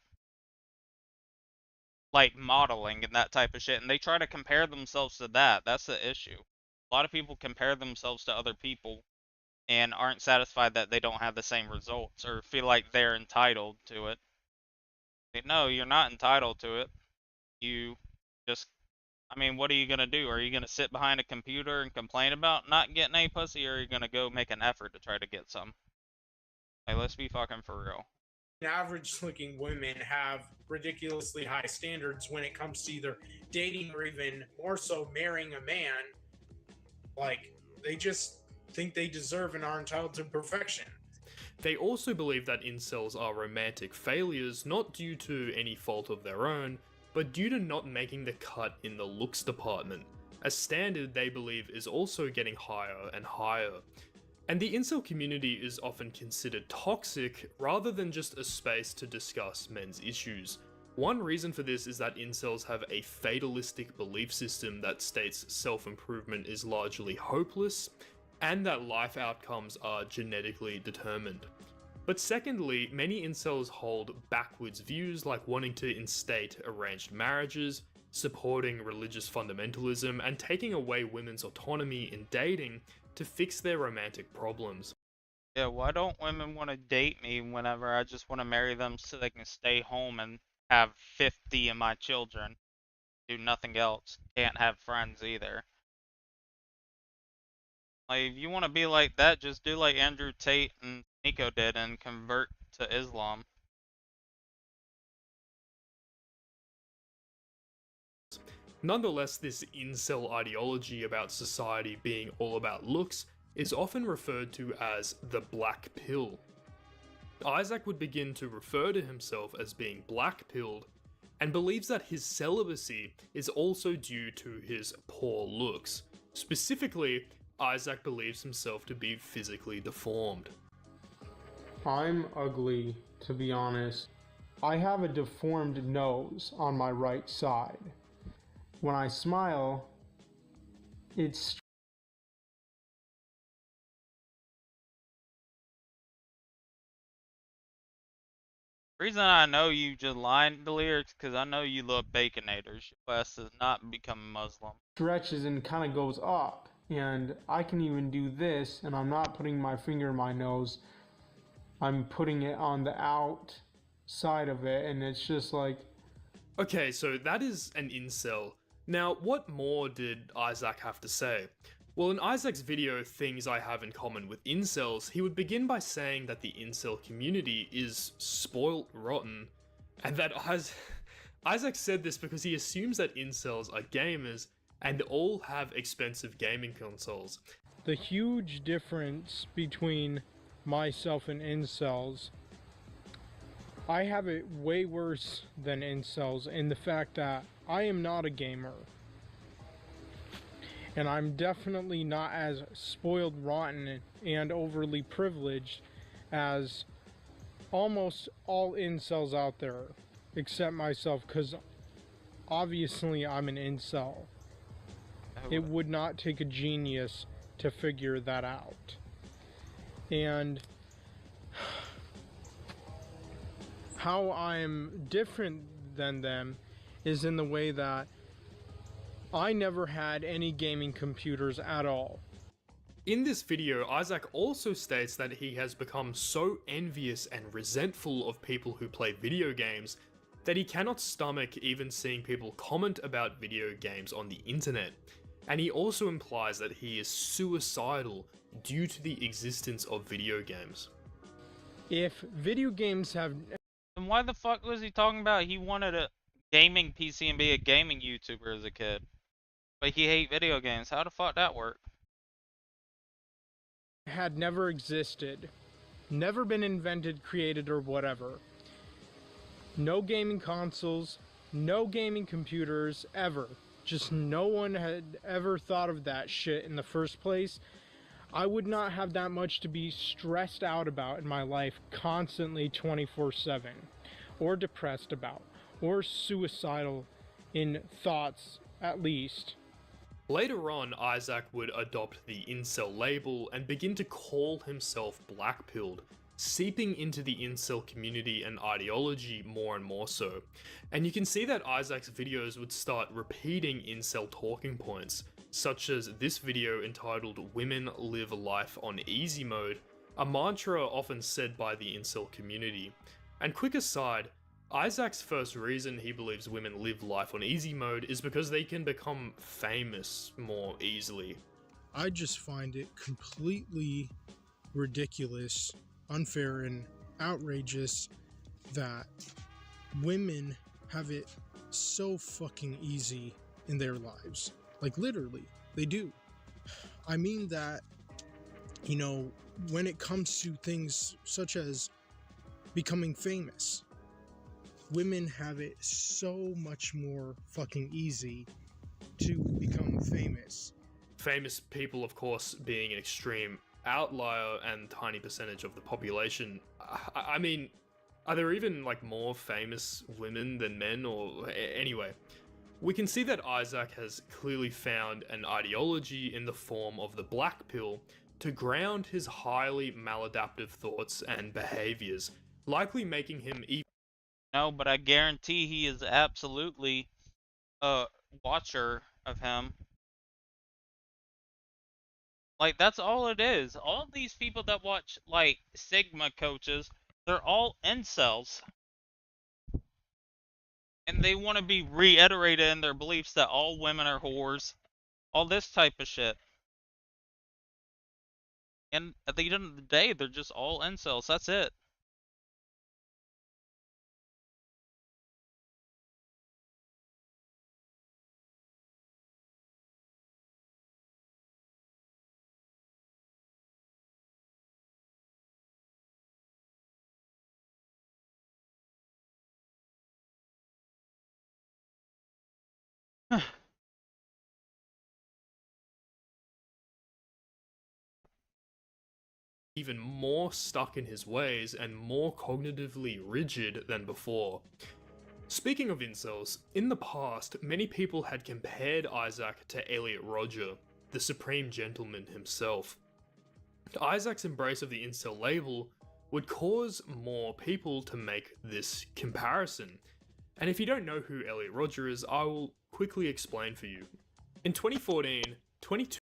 modeling and that type of shit, and they try to compare themselves to that. That's the issue. A lot of people compare themselves to other people and aren't satisfied that they don't have the same results or feel like they're entitled to it. No, you're not entitled to it. You just, I mean, what are you gonna do? Are you gonna sit behind a computer and complain about not getting any pussy, or are you gonna go make an effort to try to get some? Like, let's be fucking for real. Average looking women have ridiculously high standards when it comes to either dating or even more so marrying a man. Like, they just think they deserve and are entitled to perfection. They also believe that incels are romantic failures, not due to any fault of their own, but due to not making the cut in the looks department. A standard they believe is also getting higher and higher. And the incel community is often considered toxic rather than just a space to discuss men's issues. One reason for this is that incels have a fatalistic belief system that states self-improvement is largely hopeless, and that life outcomes are genetically determined. But secondly, many incels hold backwards views like wanting to instate arranged marriages, supporting religious fundamentalism, and taking away women's autonomy in dating to fix their romantic problems. Yeah, why don't women want to date me whenever I just want to marry them so they can stay home and have 50 of my children? Do nothing else. Can't have friends either. Like, if you want to be like that, just do like Andrew Tate and Nico did and convert to Islam. Nonetheless, this incel ideology about society being all about looks is often referred to as the black pill. Isaac would begin to refer to himself as being black-pilled, and believes that his celibacy is also due to his poor looks. Specifically, Isaac believes himself to be physically deformed. I'm ugly, to be honest. I have a deformed nose on my right side. When I smile, it's The reason I know you just lying the lyrics because I know you love Baconators. Your ass does not become Muslim. stretches and kind of goes up. And I can even do this, and I'm not putting my finger in my nose. I'm putting it on the outside of it, and it's just like, Okay, so that is an incel. Now, what more did Isaac have to say? Well, in Isaac's video, Things I Have in Common with Incels, he would begin by saying that the incel community is spoilt rotten, and that Isaac said this because he assumes that incels are gamers and all have expensive gaming consoles. The huge difference between myself and incels, I have it way worse than incels in the fact that I am not a gamer. And I'm definitely not as spoiled rotten and overly privileged as almost all incels out there, except myself, because obviously I'm an incel. It would not take a genius to figure that out. And how I'm different than them is in the way that I never had any gaming computers at all. In this video, Isaac also states that he has become so envious and resentful of people who play video games that he cannot stomach even seeing people comment about video games on the internet. And he also implies that he is suicidal due to the existence of video games. If video games have And why the fuck was he talking about he wanted a gaming PC and be a gaming YouTuber as a kid? But he hate video games. How the fuck that work? had never existed, never been invented, created, or whatever. No gaming consoles, no gaming computers, ever. Just no one had ever thought of that shit in the first place. I would not have that much to be stressed out about in my life constantly 24/7, or depressed about, or suicidal in thoughts at least. Later on, Isaac would adopt the incel label and begin to call himself black-pilled, seeping into the incel community and ideology more and more so. And you can see that Isaac's videos would start repeating incel talking points, such as this video entitled "Women Live Life on Easy Mode," a mantra often said by the incel community. And quick aside, Isaac's first reason he believes women live life on easy mode is because they can become famous more easily. I just find it completely ridiculous, unfair, and outrageous that women have it so fucking easy in their lives. Like, literally, they do. I mean that You know, when it comes to things such as becoming famous, women have it so much more fucking easy to become famous. Famous people, of course, being an extreme outlier and tiny percentage of the population. I mean, are there even like more famous women than men? Or anyway, we can see that Isaac has clearly found an ideology in the form of the black pill to ground his highly maladaptive thoughts and behaviors, likely making him even. No, but I guarantee he is absolutely a watcher of him. Like, that's all it is. All these people that watch, like, Sigma coaches, they're all incels. And they want to be reiterated in their beliefs that all women are whores. All this type of shit. And at the end of the day, they're just all incels. That's it. Even more stuck in his ways and more cognitively rigid than before. Speaking of incels, in the past, many people had compared Isaac to Elliot Rodger, the supreme gentleman himself. Isaac's embrace of the incel label would cause more people to make this comparison. And if you don't know who Elliot Rodger is, I will quickly explain for you. In 2014, 22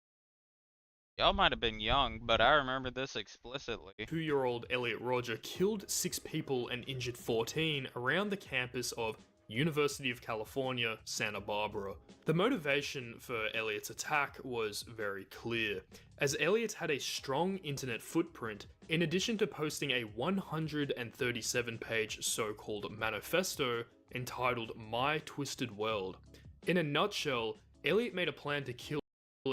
Y'all might have been young, but I remember this explicitly. 2-year-old Elliot Rodger killed 6 people and injured 14 around the campus of University of California, Santa Barbara. The motivation for Elliot's attack was very clear, as Elliot had a strong internet footprint in addition to posting a 137-page so-called manifesto entitled My Twisted World. In a nutshell, Elliot made a plan to kill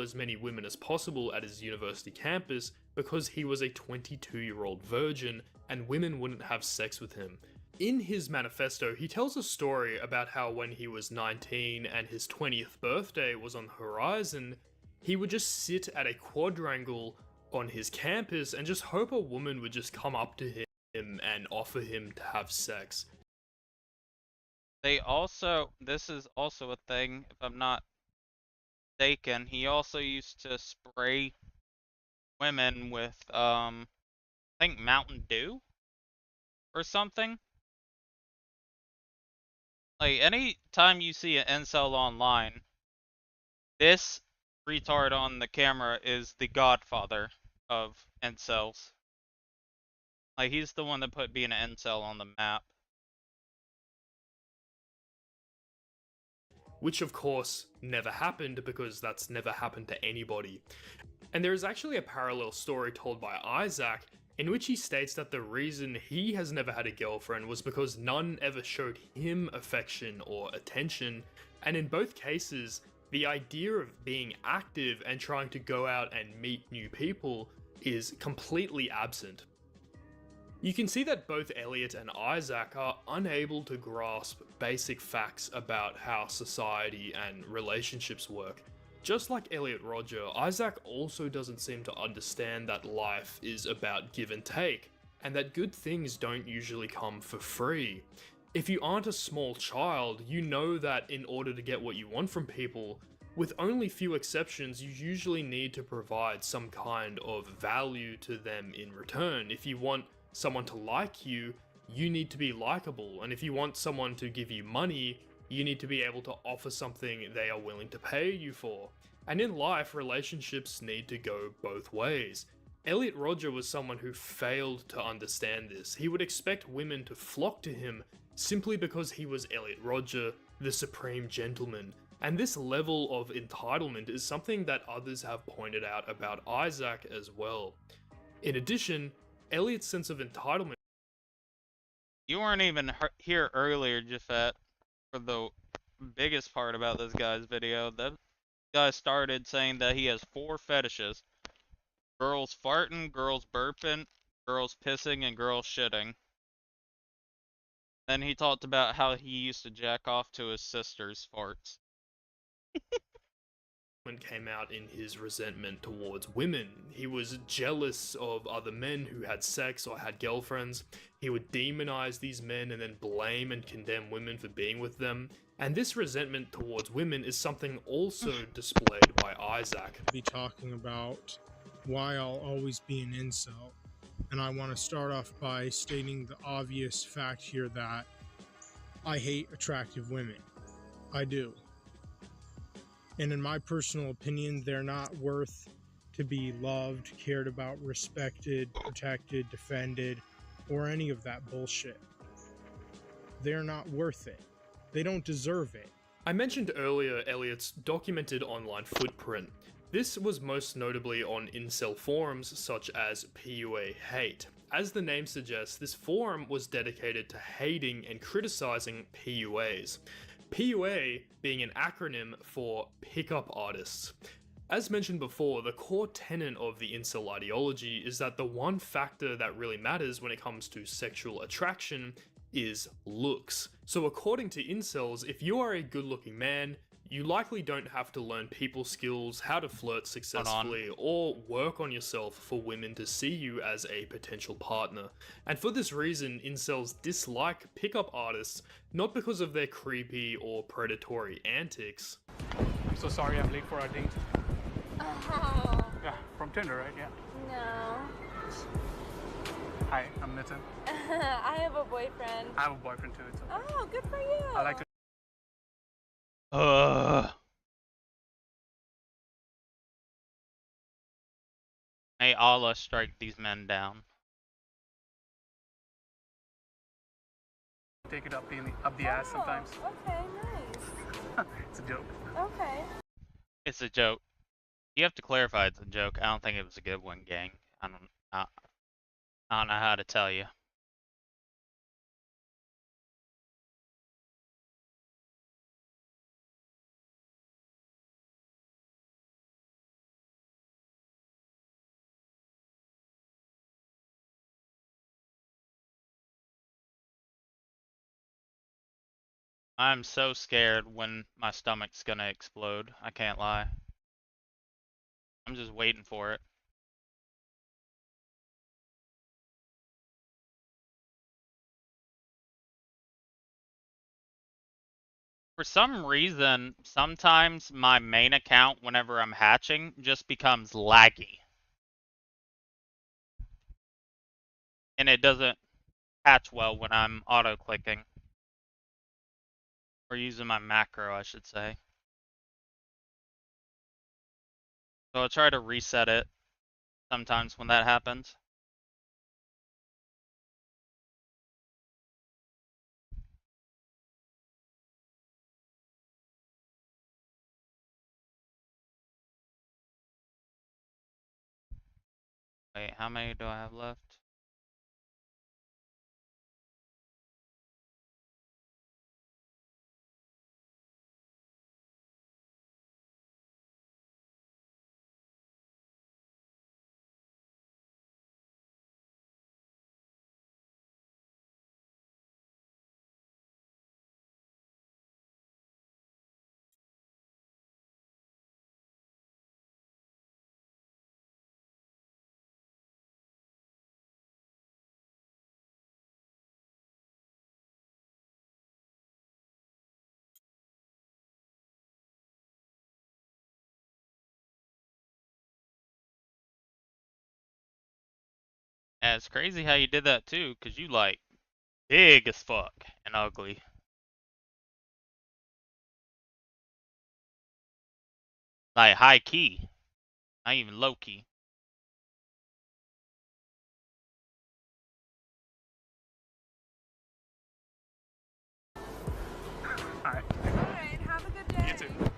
as many women as possible at his university campus because he was a 22-year-old virgin and women wouldn't have sex with him. In his manifesto, he tells a story about how when he was 19 and his 20th birthday was on the horizon, he would just sit at a quadrangle on his campus and just hope a woman would just come up to him and offer him to have sex. This is also a thing, if I'm not mistaken, he also used to spray women with, I think Mountain Dew? Or something? Like, any time you see an incel online, this retard on the camera is the godfather of incels. Like, he's the one that put being an incel on the map. Which of course never happened because that's never happened to anybody. And there is actually a parallel story told by Isaac in which he states that the reason he has never had a girlfriend was because none ever showed him affection or attention, and in both cases, the idea of being active and trying to go out and meet new people is completely absent. You can see that both Elliot and Isaac are unable to grasp basic facts about how society and relationships work. Just like Elliot Rodger, Isaac also doesn't seem to understand that life is about give and take, and that good things don't usually come for free. If you aren't a small child, you know that in order to get what you want from people, with only few exceptions, you usually need to provide some kind of value to them in return. If you want someone to like you, you need to be likable, and if you want someone to give you money, you need to be able to offer something they are willing to pay you for. And in life, relationships need to go both ways. Elliot Rodger was someone who failed to understand this. He would expect women to flock to him simply because he was Elliot Rodger, the supreme gentleman. And this level of entitlement is something that others have pointed out about Isaac as well. In addition, Elliot's sense of entitlement. You weren't even here earlier, Jafet, for the biggest part about this guy's video. That guy started saying that he has 4 fetishes. Girls farting, girls burping, girls pissing, and girls shitting. Then he talked about how he used to jack off to his sister's farts. Came out in his resentment towards women. He was jealous of other men who had sex or had girlfriends. He would demonize these men and then blame and condemn women for being with them. And this resentment towards women is something also displayed by Isaac. Be talking about why I'll always be an incel. And I want to start off by stating the obvious fact here that I hate attractive women. I do. And in my personal opinion, they're not worth to be loved, cared about, respected, protected, defended, or any of that bullshit. They're not worth it. They don't deserve it. I mentioned earlier Elliot's documented online footprint. This was most notably on incel forums such as PUA Hate. As the name suggests, this forum was dedicated to hating and criticizing PUAs. PUA being an acronym for Pickup Artists. As mentioned before, the core tenet of the incel ideology is that the one factor that really matters when it comes to sexual attraction is looks. So according to incels, if you are a good-looking man, you likely don't have to learn people skills, how to flirt successfully, or work on yourself for women to see you as a potential partner. And for this reason, incels dislike pickup artists, not because of their creepy or predatory antics. I'm so sorry I'm late for our date. Oh, Yeah, from Tinder, right? Yeah. no. Hi, I'm Nitin. I have a boyfriend. I have a boyfriend too. It's okay. Oh, good for you. I like to. May Allah strike these men down. Take it up the ass sometimes. Okay, nice. It's a joke. Okay. It's a joke. You have to clarify it's a joke. I don't think it was a good one, gang. I don't know how to tell you. I'm so scared when my stomach's gonna explode. I can't lie. I'm just waiting for it. For some reason, sometimes my main account, whenever I'm hatching, just becomes laggy. And it doesn't hatch well when I'm auto-clicking. Or using my macro, I should say. So I'll try to reset it sometimes when that happens. Wait, how many do I have left? Yeah, it's crazy how you did that too, cause you like big as fuck and ugly. Like high key, not even low key. Alright. Alright, have a good day. You too.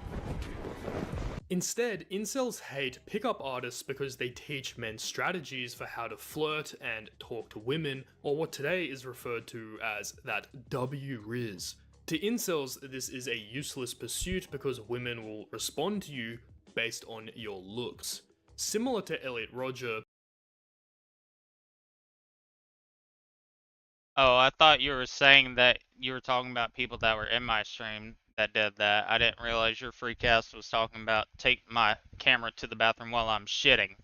Instead, incels hate pickup artists because they teach men strategies for how to flirt and talk to women, or what today is referred to as that W-Riz. To incels, this is a useless pursuit because women will respond to you based on your looks. Similar to Elliot Rodger, Oh, I thought you were saying that you were talking about people that were in my stream that did that. I didn't realize your freecast was talking about take my camera to the bathroom while I'm shitting.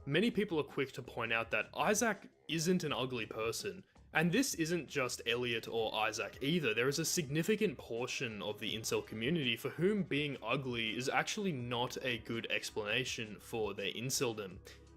many people are quick to point out that Isaac isn't an ugly person. And this isn't just Elliot or Isaac either. There is a significant portion of the incel community for whom being ugly is actually not a good explanation for their inceldom.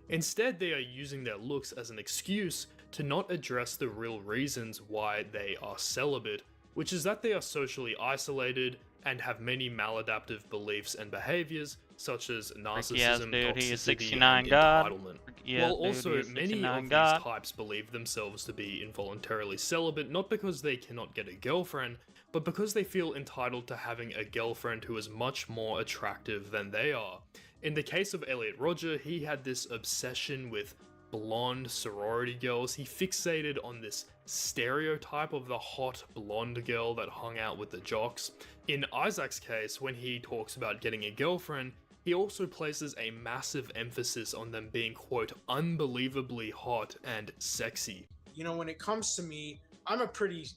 Instead, they are using their looks as an excuse to not address the real reasons why they are celibate, which is that they are socially isolated and have many maladaptive beliefs and behaviors, such as narcissism, dude, he is toxicity, 69 and God. entitlement. Yes, While dude, also he is many 69 of God. these types believe themselves to be involuntarily celibate, not because they cannot get a girlfriend, but because they feel entitled to having a girlfriend who is much more attractive than they are. In the case of Elliot Rodger, he had this obsession with blonde sorority girls. He fixated on this stereotype of the hot blonde girl that hung out with the jocks. In Isaac's case, when he talks about getting a girlfriend, he also places a massive emphasis on them being, quote, unbelievably hot and sexy. You know, when it comes to me, I'm a pretty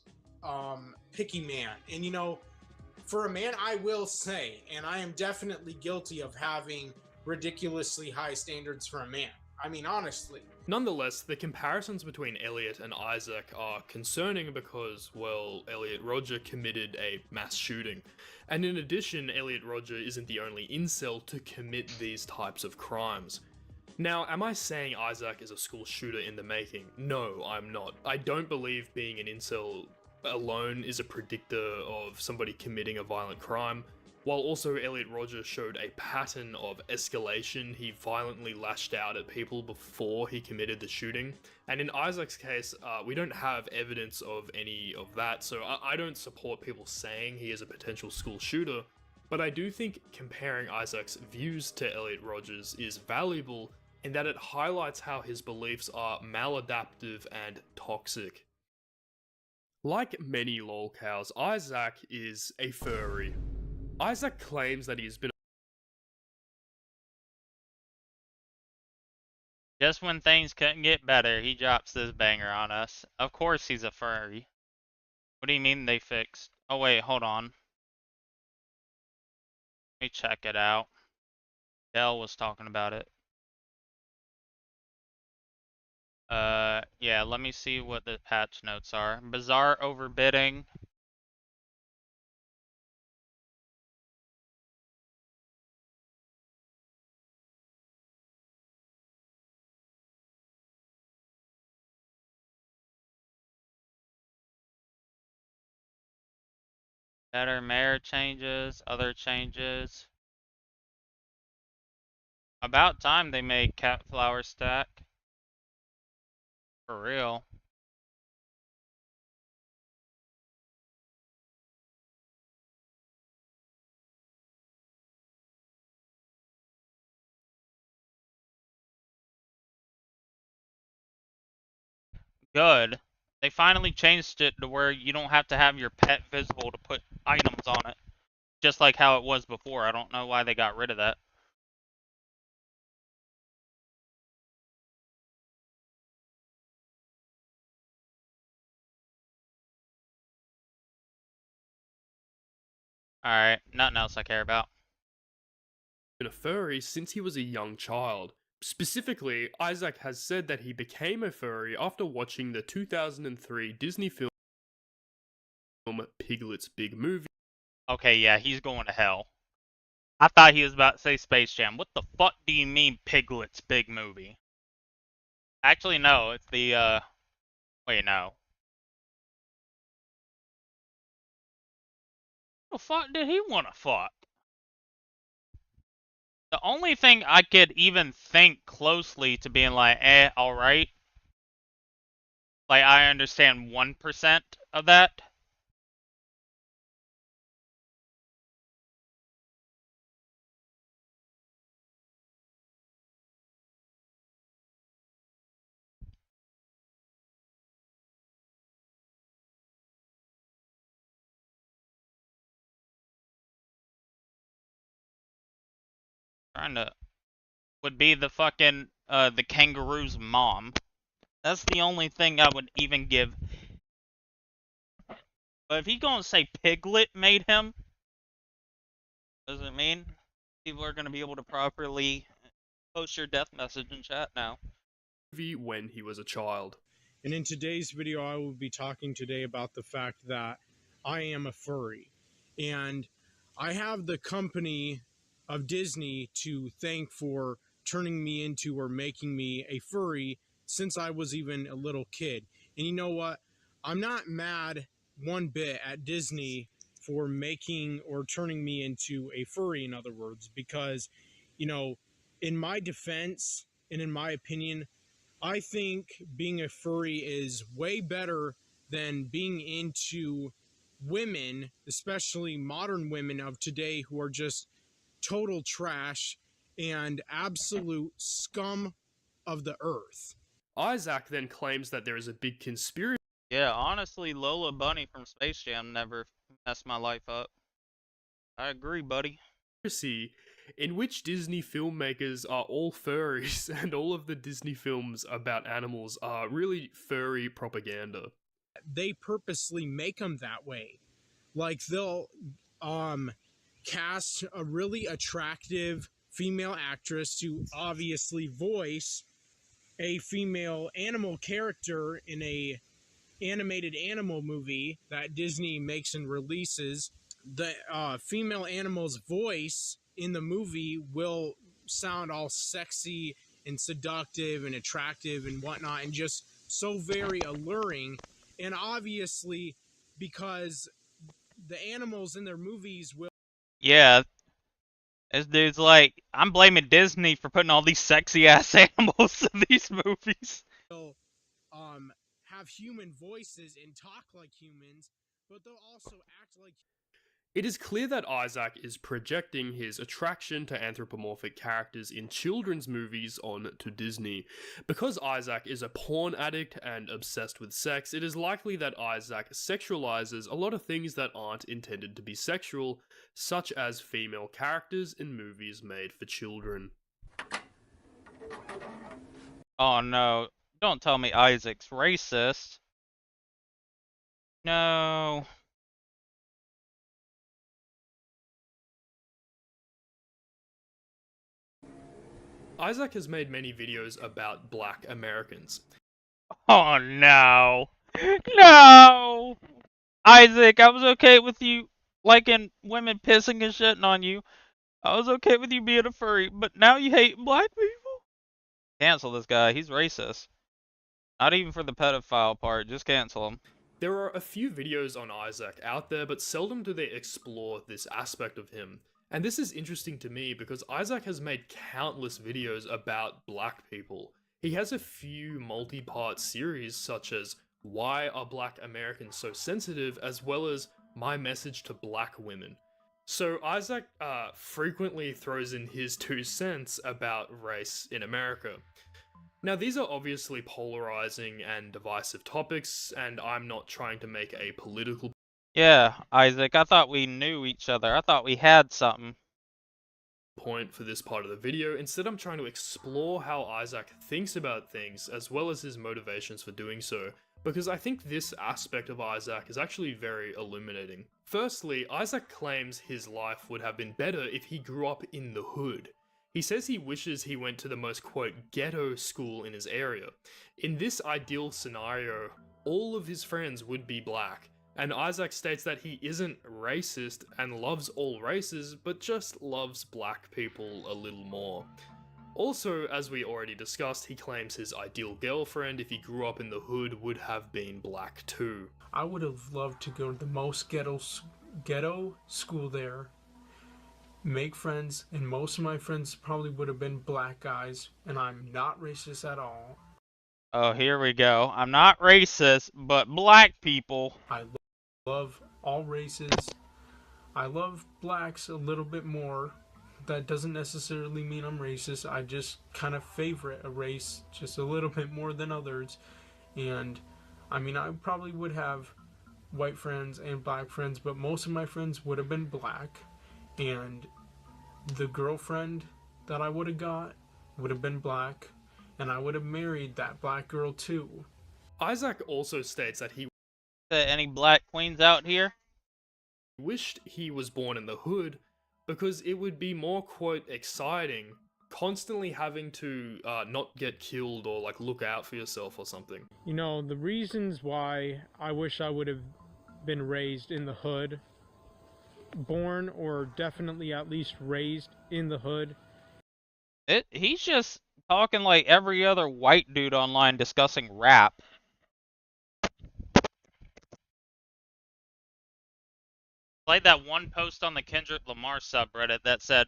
picky man. And, you know, for a man, I will say, and I am definitely guilty of having ridiculously high standards for a man. I mean, honestly. Nonetheless, the comparisons between Elliot and Isaac are concerning because, well, Elliot Rodger committed a mass shooting. And in addition, Elliot Rodger isn't the only incel to commit these types of crimes. Now, am I saying Isaac is a school shooter in the making? No, I'm not. I don't believe being an incel alone is a predictor of somebody committing a violent crime. While also Elliot Rodger showed a pattern of escalation, he violently lashed out at people before he committed the shooting. And in Isaac's case, we don't have evidence of any of that, so I don't support people saying he is a potential school shooter, but I do think comparing Isaac's views to Elliot Rodger's is valuable in that it highlights how his beliefs are maladaptive and toxic. Like many lolcows, Isaac is a furry. Isaac claims that he's been Just when things couldn't get better, he drops this banger on us. Of course he's a furry. What do you mean they fixed? Oh wait, hold on. Let me check it out. Dell was talking about it. Yeah, let me see what the patch notes are. Bizarre overbidding. Better mayor changes, other changes. About time they made cat flower stack. For real. Good. They finally changed it to where you don't have to have your pet visible to put items on it. Just like how it was before. I don't know why they got rid of that. Alright, nothing else I care about. a furry since he was a young child. Specifically, Isaac has said that he became a furry after watching the 2003 Disney film Piglet's Big Movie. Okay, yeah, he's going to hell. I thought he was about to say Space Jam. What the fuck do you mean Piglet's Big Movie? Actually, no, it's the, wait, no. What the fuck did he want to fuck? The only thing I could even think closely to being like, alright. Like, I understand 1% of that. Trying to would be the fucking the kangaroo's mom. That's the only thing I would even give. But if he's gonna say Piglet made him, does it mean people are gonna be able to properly post your death message in chat now? When he was a child. And in today's video, I will be talking today about the fact that I am a furry. And I have the company of Disney to thank for turning me into or making me a furry since I was even a little kid. And you know what? I'm not mad one bit at Disney for making or turning me into a furry, in other words, because, you know, in my defense and in my opinion, I think being a furry is way better than being into women, especially modern women of today who are just total trash and absolute scum of the earth. Isaac then claims that there is a big conspiracy Yeah, honestly, Lola Bunny from Space Jam never messed my life up. I agree, buddy. in which Disney filmmakers are all furries, and all of the Disney films about animals are really furry propaganda. They purposely make them that way. Like they'll cast a really attractive female actress to obviously voice a female animal character in a animated animal movie that Disney makes and releases. The female animal's voice in the movie will sound all sexy and seductive and attractive and whatnot, and just so very alluring. And obviously, because the animals in their movies will... Yeah, this dude's like, I'm blaming Disney for putting all these sexy ass animals in these movies. Have human voices and talk like humans, but they'll also act like... It is clear that Isaac is projecting his attraction to anthropomorphic characters in children's movies onto Disney. Because Isaac is a porn addict and obsessed with sex, it is likely that Isaac sexualizes a lot of things that aren't intended to be sexual, such as female characters in movies made for children. Oh no, don't tell me Isaac's racist. No. Isaac has made many videos about Black Americans. Oh no. No! Isaac, I was okay with you liking women pissing and shitting on you. I was okay with you being a furry, but now you hate black people? Cancel this guy, he's racist. Not even for the pedophile part, just cancel him. There are a few videos on Isaac out there, but seldom do they explore this aspect of him. And this is interesting to me because Isaac has made countless videos about black people. He has a few multi-part series such as Why Are Black Americans So Sensitive, as well as My Message to Black Women. So Isaac frequently throws in his 2 cents about race in America. Now these are obviously polarizing and divisive topics, and I'm not trying to make a political Yeah, Isaac, I thought we knew each other. I thought we had something. point for this part of the video. Instead, I'm trying to explore how Isaac thinks about things, as well as his motivations for doing so, because I think this aspect of Isaac is actually very illuminating. Firstly, Isaac claims his life would have been better if he grew up in the hood. He says he wishes he went to the most, quote, ghetto school in his area. In this ideal scenario, all of his friends would be black, and Isaac states that he isn't racist and loves all races, but just loves black people a little more. Also, as we already discussed, he claims his ideal girlfriend, if he grew up in the hood, would have been black too. I would have loved to go to the most ghetto school there, make friends, and most of my friends probably would have been black guys, and I'm not racist at all. Oh, here we go. I'm not racist, but black people. I love all races. I love blacks a little bit more. That doesn't necessarily mean I'm racist. I just kind of favorite a race just a little bit more than others. And I mean, I probably would have white friends and black friends, but most of my friends would have been black. And the girlfriend that I would have got would have been black, and I would have married that black girl too. Isaac also states that he Any black queens out here? wished he was born in the hood because it would be more, quote, exciting constantly having to not get killed or like look out for yourself or something. You know, the reasons why I wish I would have been raised in the hood, born or definitely at least raised in the hood. He's just talking like every other white dude online discussing rap. Like that one post on the Kendrick Lamar subreddit that said,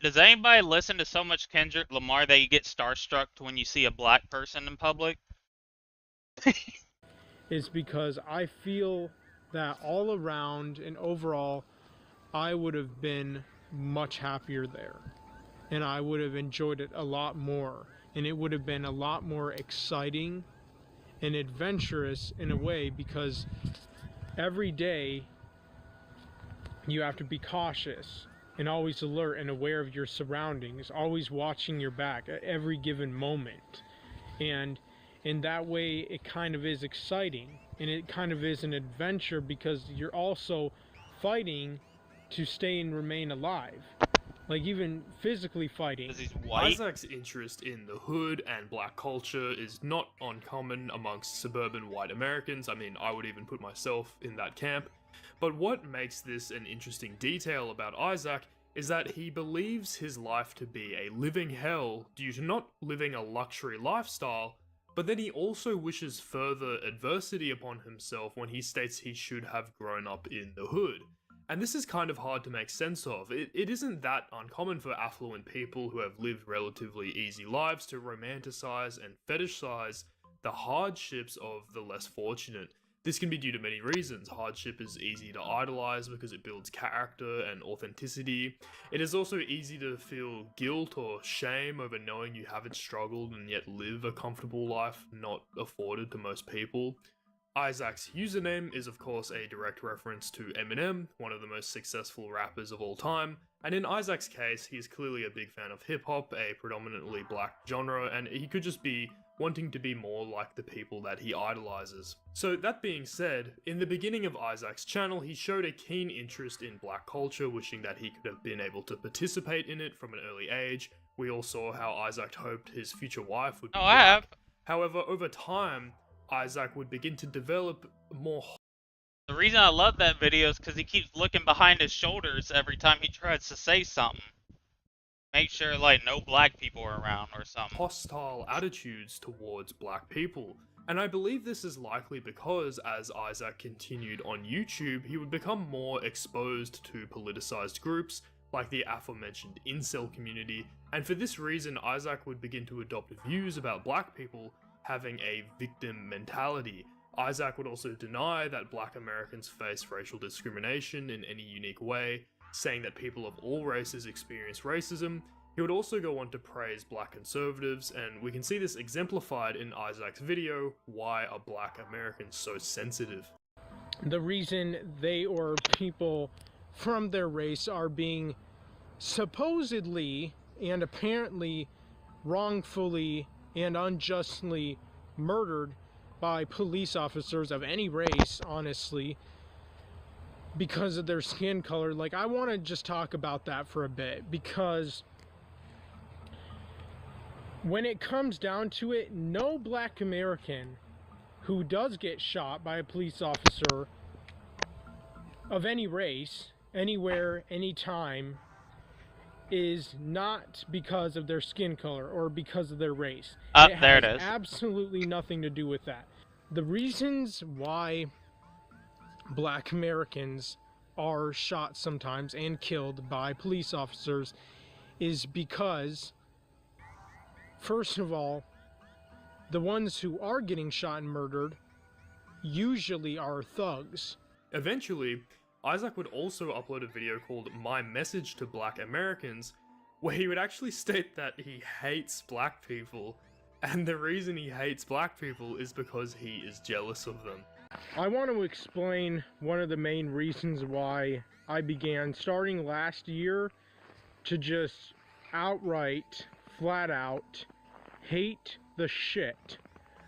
does anybody listen to so much Kendrick Lamar that you get starstruck when you see a black person in public? Is because I feel that all around and overall, I would have been much happier there. And I would have enjoyed it a lot more. And it would have been a lot more exciting and adventurous in a way, because every day you have to be cautious and always alert and aware of your surroundings, always watching your back at every given moment. And in that way, it kind of is exciting, and it kind of is an adventure because you're also fighting to stay and remain alive. Like, even physically fighting. Because he's white. Isaac's interest in the hood and black culture is not uncommon amongst suburban white Americans. I mean, I would even put myself in that camp. But what makes this an interesting detail about Isaac is that he believes his life to be a living hell due to not living a luxury lifestyle, but then he also wishes further adversity upon himself when he states he should have grown up in the hood. And this is kind of hard to make sense of. It isn't that uncommon for affluent people who have lived relatively easy lives to romanticize and fetishize the hardships of the less fortunate. This can be due to many reasons. Hardship is easy to idolize because it builds character and authenticity. It is also easy to feel guilt or shame over knowing you haven't struggled and yet live a comfortable life not afforded to most people. Isaac's username is of course a direct reference to Eminem, one of the most successful rappers of all time, and in Isaac's case, he's clearly a big fan of hip-hop, a predominantly black genre, and he could just be wanting to be more like the people that he idolizes. So that being said, in the beginning of Isaac's channel, he showed a keen interest in black culture, wishing that he could have been able to participate in it from an early age. We all saw how Isaac hoped his future wife would be black. I have. However, over time, Isaac would begin to develop more. The reason I love that video is because he keeps looking behind his shoulders every time he tries to say something. Make sure, like, no black people are around or something. Hostile attitudes towards black people. And I believe this is likely because as Isaac continued on YouTube, he would become more exposed to politicized groups like the aforementioned incel community, and for this reason Isaac would begin to adopt views about black people having a victim mentality. Isaac would also deny that black Americans face racial discrimination in any unique way, saying that people of all races experience racism. He would also go on to praise black conservatives, and we can see this exemplified in Isaac's video, Why Are Black Americans So Sensitive? The reason they or people from their race are being supposedly and apparently wrongfully and unjustly murdered by police officers of any race, honestly, because of their skin color. Like, I want to just talk about that for a bit, because when it comes down to it, no black American who does get shot by a police officer of any race, anywhere, anytime, is not because of their skin color or because of their race. There it is. Absolutely nothing to do with that. The reasons why black Americans are shot sometimes and killed by police officers is because, first of all, the ones who are getting shot and murdered usually are thugs. Eventually, Isaac would also upload a video called My Message to Black Americans, where he would actually state that he hates black people, and the reason he hates black people is because he is jealous of them. I want to explain one of the main reasons why I began starting last year to just outright, flat out, hate the shit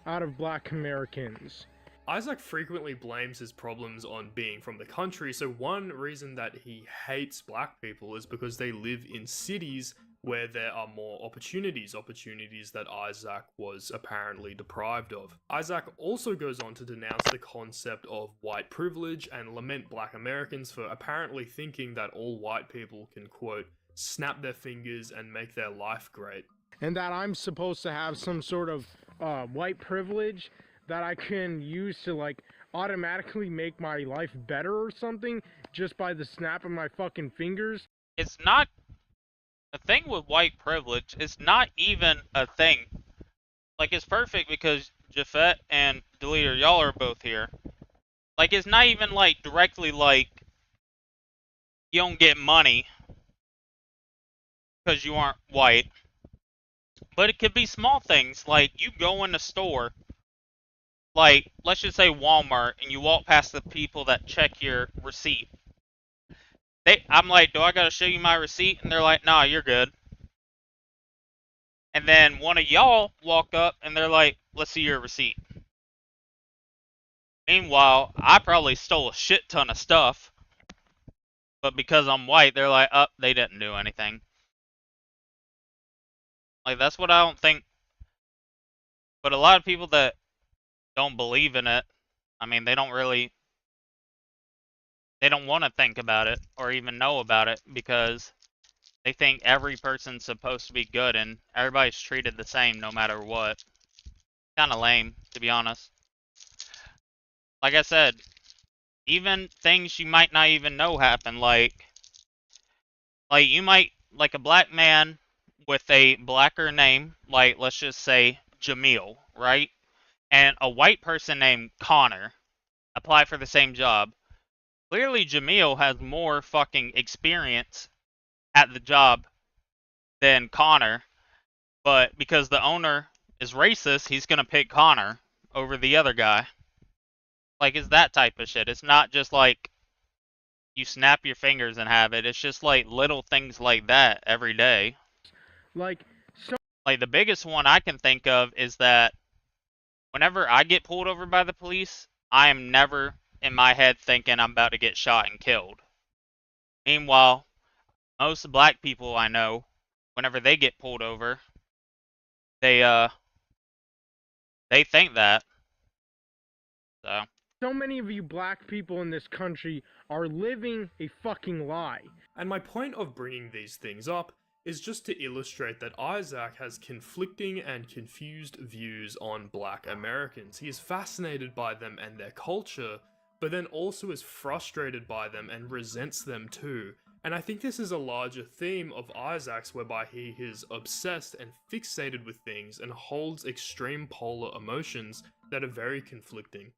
out of black Americans. Isaac frequently blames his problems on being from the country, so one reason that he hates black people is because they live in cities where there are more opportunities that Isaac was apparently deprived of. Isaac also goes on to denounce the concept of white privilege and lament black Americans for apparently thinking that all white people can, quote, snap their fingers and make their life great. And that I'm supposed to have some sort of white privilege that I can use to like automatically make my life better or something just by the snap of my fucking fingers. It's not the thing with white privilege. It's not even a thing. Like, it's perfect because Jafet and Deleter, y'all are both here. Like, it's not even like directly like you don't get money because you aren't white. But it could be small things like you go in the store, like let's just say Walmart, and you walk past the people that check your receipt. I'm like, do I gotta show you my receipt? And they're like, nah, you're good. And then one of y'all walk up and they're like, let's see your receipt. Meanwhile, I probably stole a shit ton of stuff. But because I'm white, they're like, oh, they didn't do anything. Like, that's what I don't think. But a lot of people that don't believe in it, I mean, they don't want to think about it or even know about it because they think every person's supposed to be good and everybody's treated the same no matter what. Kind of lame, to be honest. Like I said, even things you might not even know happen, like you might, like a black man with a blacker name, like let's just say Jamil, right? And a white person named Connor apply for the same job. Clearly, Jamil has more fucking experience at the job than Connor, but because the owner is racist, he's gonna pick Connor over the other guy. Like, it's that type of shit. It's not just like you snap your fingers and have it. It's just like little things like that every day. Like, so Like, the biggest one I can think of is that whenever I get pulled over by the police, I am never in my head thinking I'm about to get shot and killed. Meanwhile, most black people I know, whenever they get pulled over, they think that. so many of you black people in this country are living a fucking lie. And my point of bringing these things up is just to illustrate that Isaac has conflicting and confused views on black Americans. He is fascinated by them and their culture, but then also is frustrated by them and resents them too. And I think this is a larger theme of Isaac's whereby he is obsessed and fixated with things and holds extreme polar emotions that are very conflicting.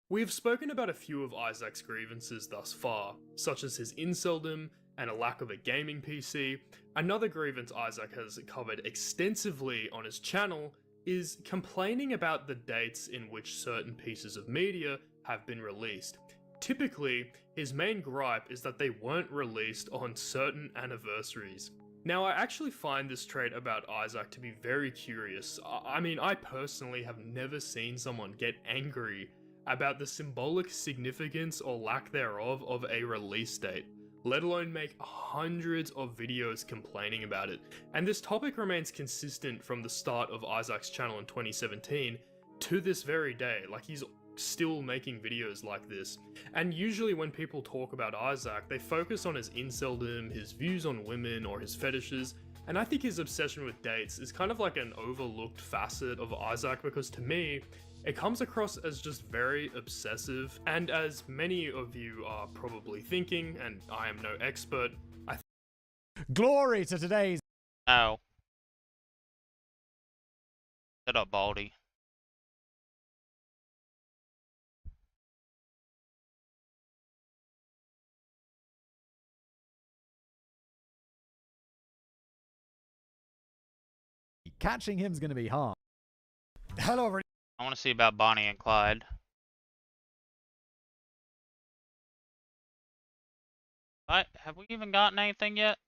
We have spoken about a few of Isaac's grievances thus far, such as his inceldom and a lack of a gaming PC. Another grievance Isaac has covered extensively on his channel is complaining about the dates in which certain pieces of media have been released. Typically, his main gripe is that they weren't released on certain anniversaries. Now, I actually find this trait about Isaac to be very curious. I mean, I personally have never seen someone get angry about the symbolic significance or lack thereof of a release date, let alone make hundreds of videos complaining about it. And this topic remains consistent from the start of Isaac's channel in 2017 to this very day. Like, he's still making videos like this. And usually when people talk about Isaac, they focus on his inceldom, his views on women, or his fetishes. And I think his obsession with dates is kind of like an overlooked facet of Isaac, because to me, it comes across as just very obsessive. And as many of you are probably thinking, and I am no expert, Glory to today's... No. Shut up, Baldy. Catching him's gonna be hard. Hello, everybody. I want to see about Bonnie and Clyde. Have we even gotten anything yet?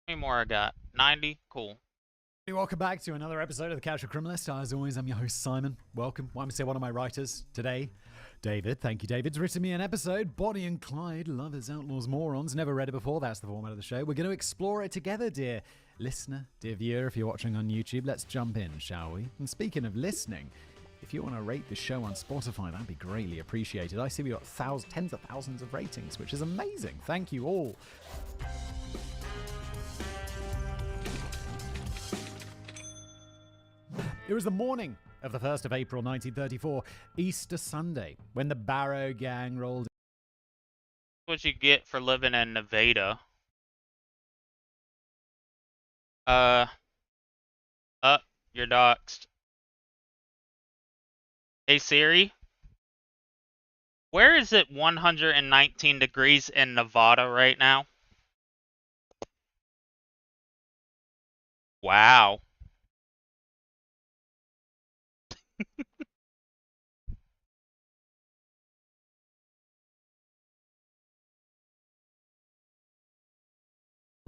How many more I got? 90? Cool. Welcome back to another episode of The Casual Criminalist. As always, I'm your host, Simon. Welcome. Want me to say one of my writers today? David. Thank you, David's written me an episode, Bonnie and Clyde, Lovers, Outlaws, Morons. Never read it before. That's the format of the show. We're going to explore it together, dear listener, dear viewer. If you're watching on YouTube, let's jump in, shall we? And speaking of listening, if you want to rate the show on Spotify, that'd be greatly appreciated. I see we got tens of thousands of ratings, which is amazing. Thank you all. It was the morning of the 1st of April 1934, Easter Sunday, when the Barrow Gang rolled. What you get for living in Nevada? You're doxxed. Hey Siri, where is it 119 degrees in Nevada right now? Wow.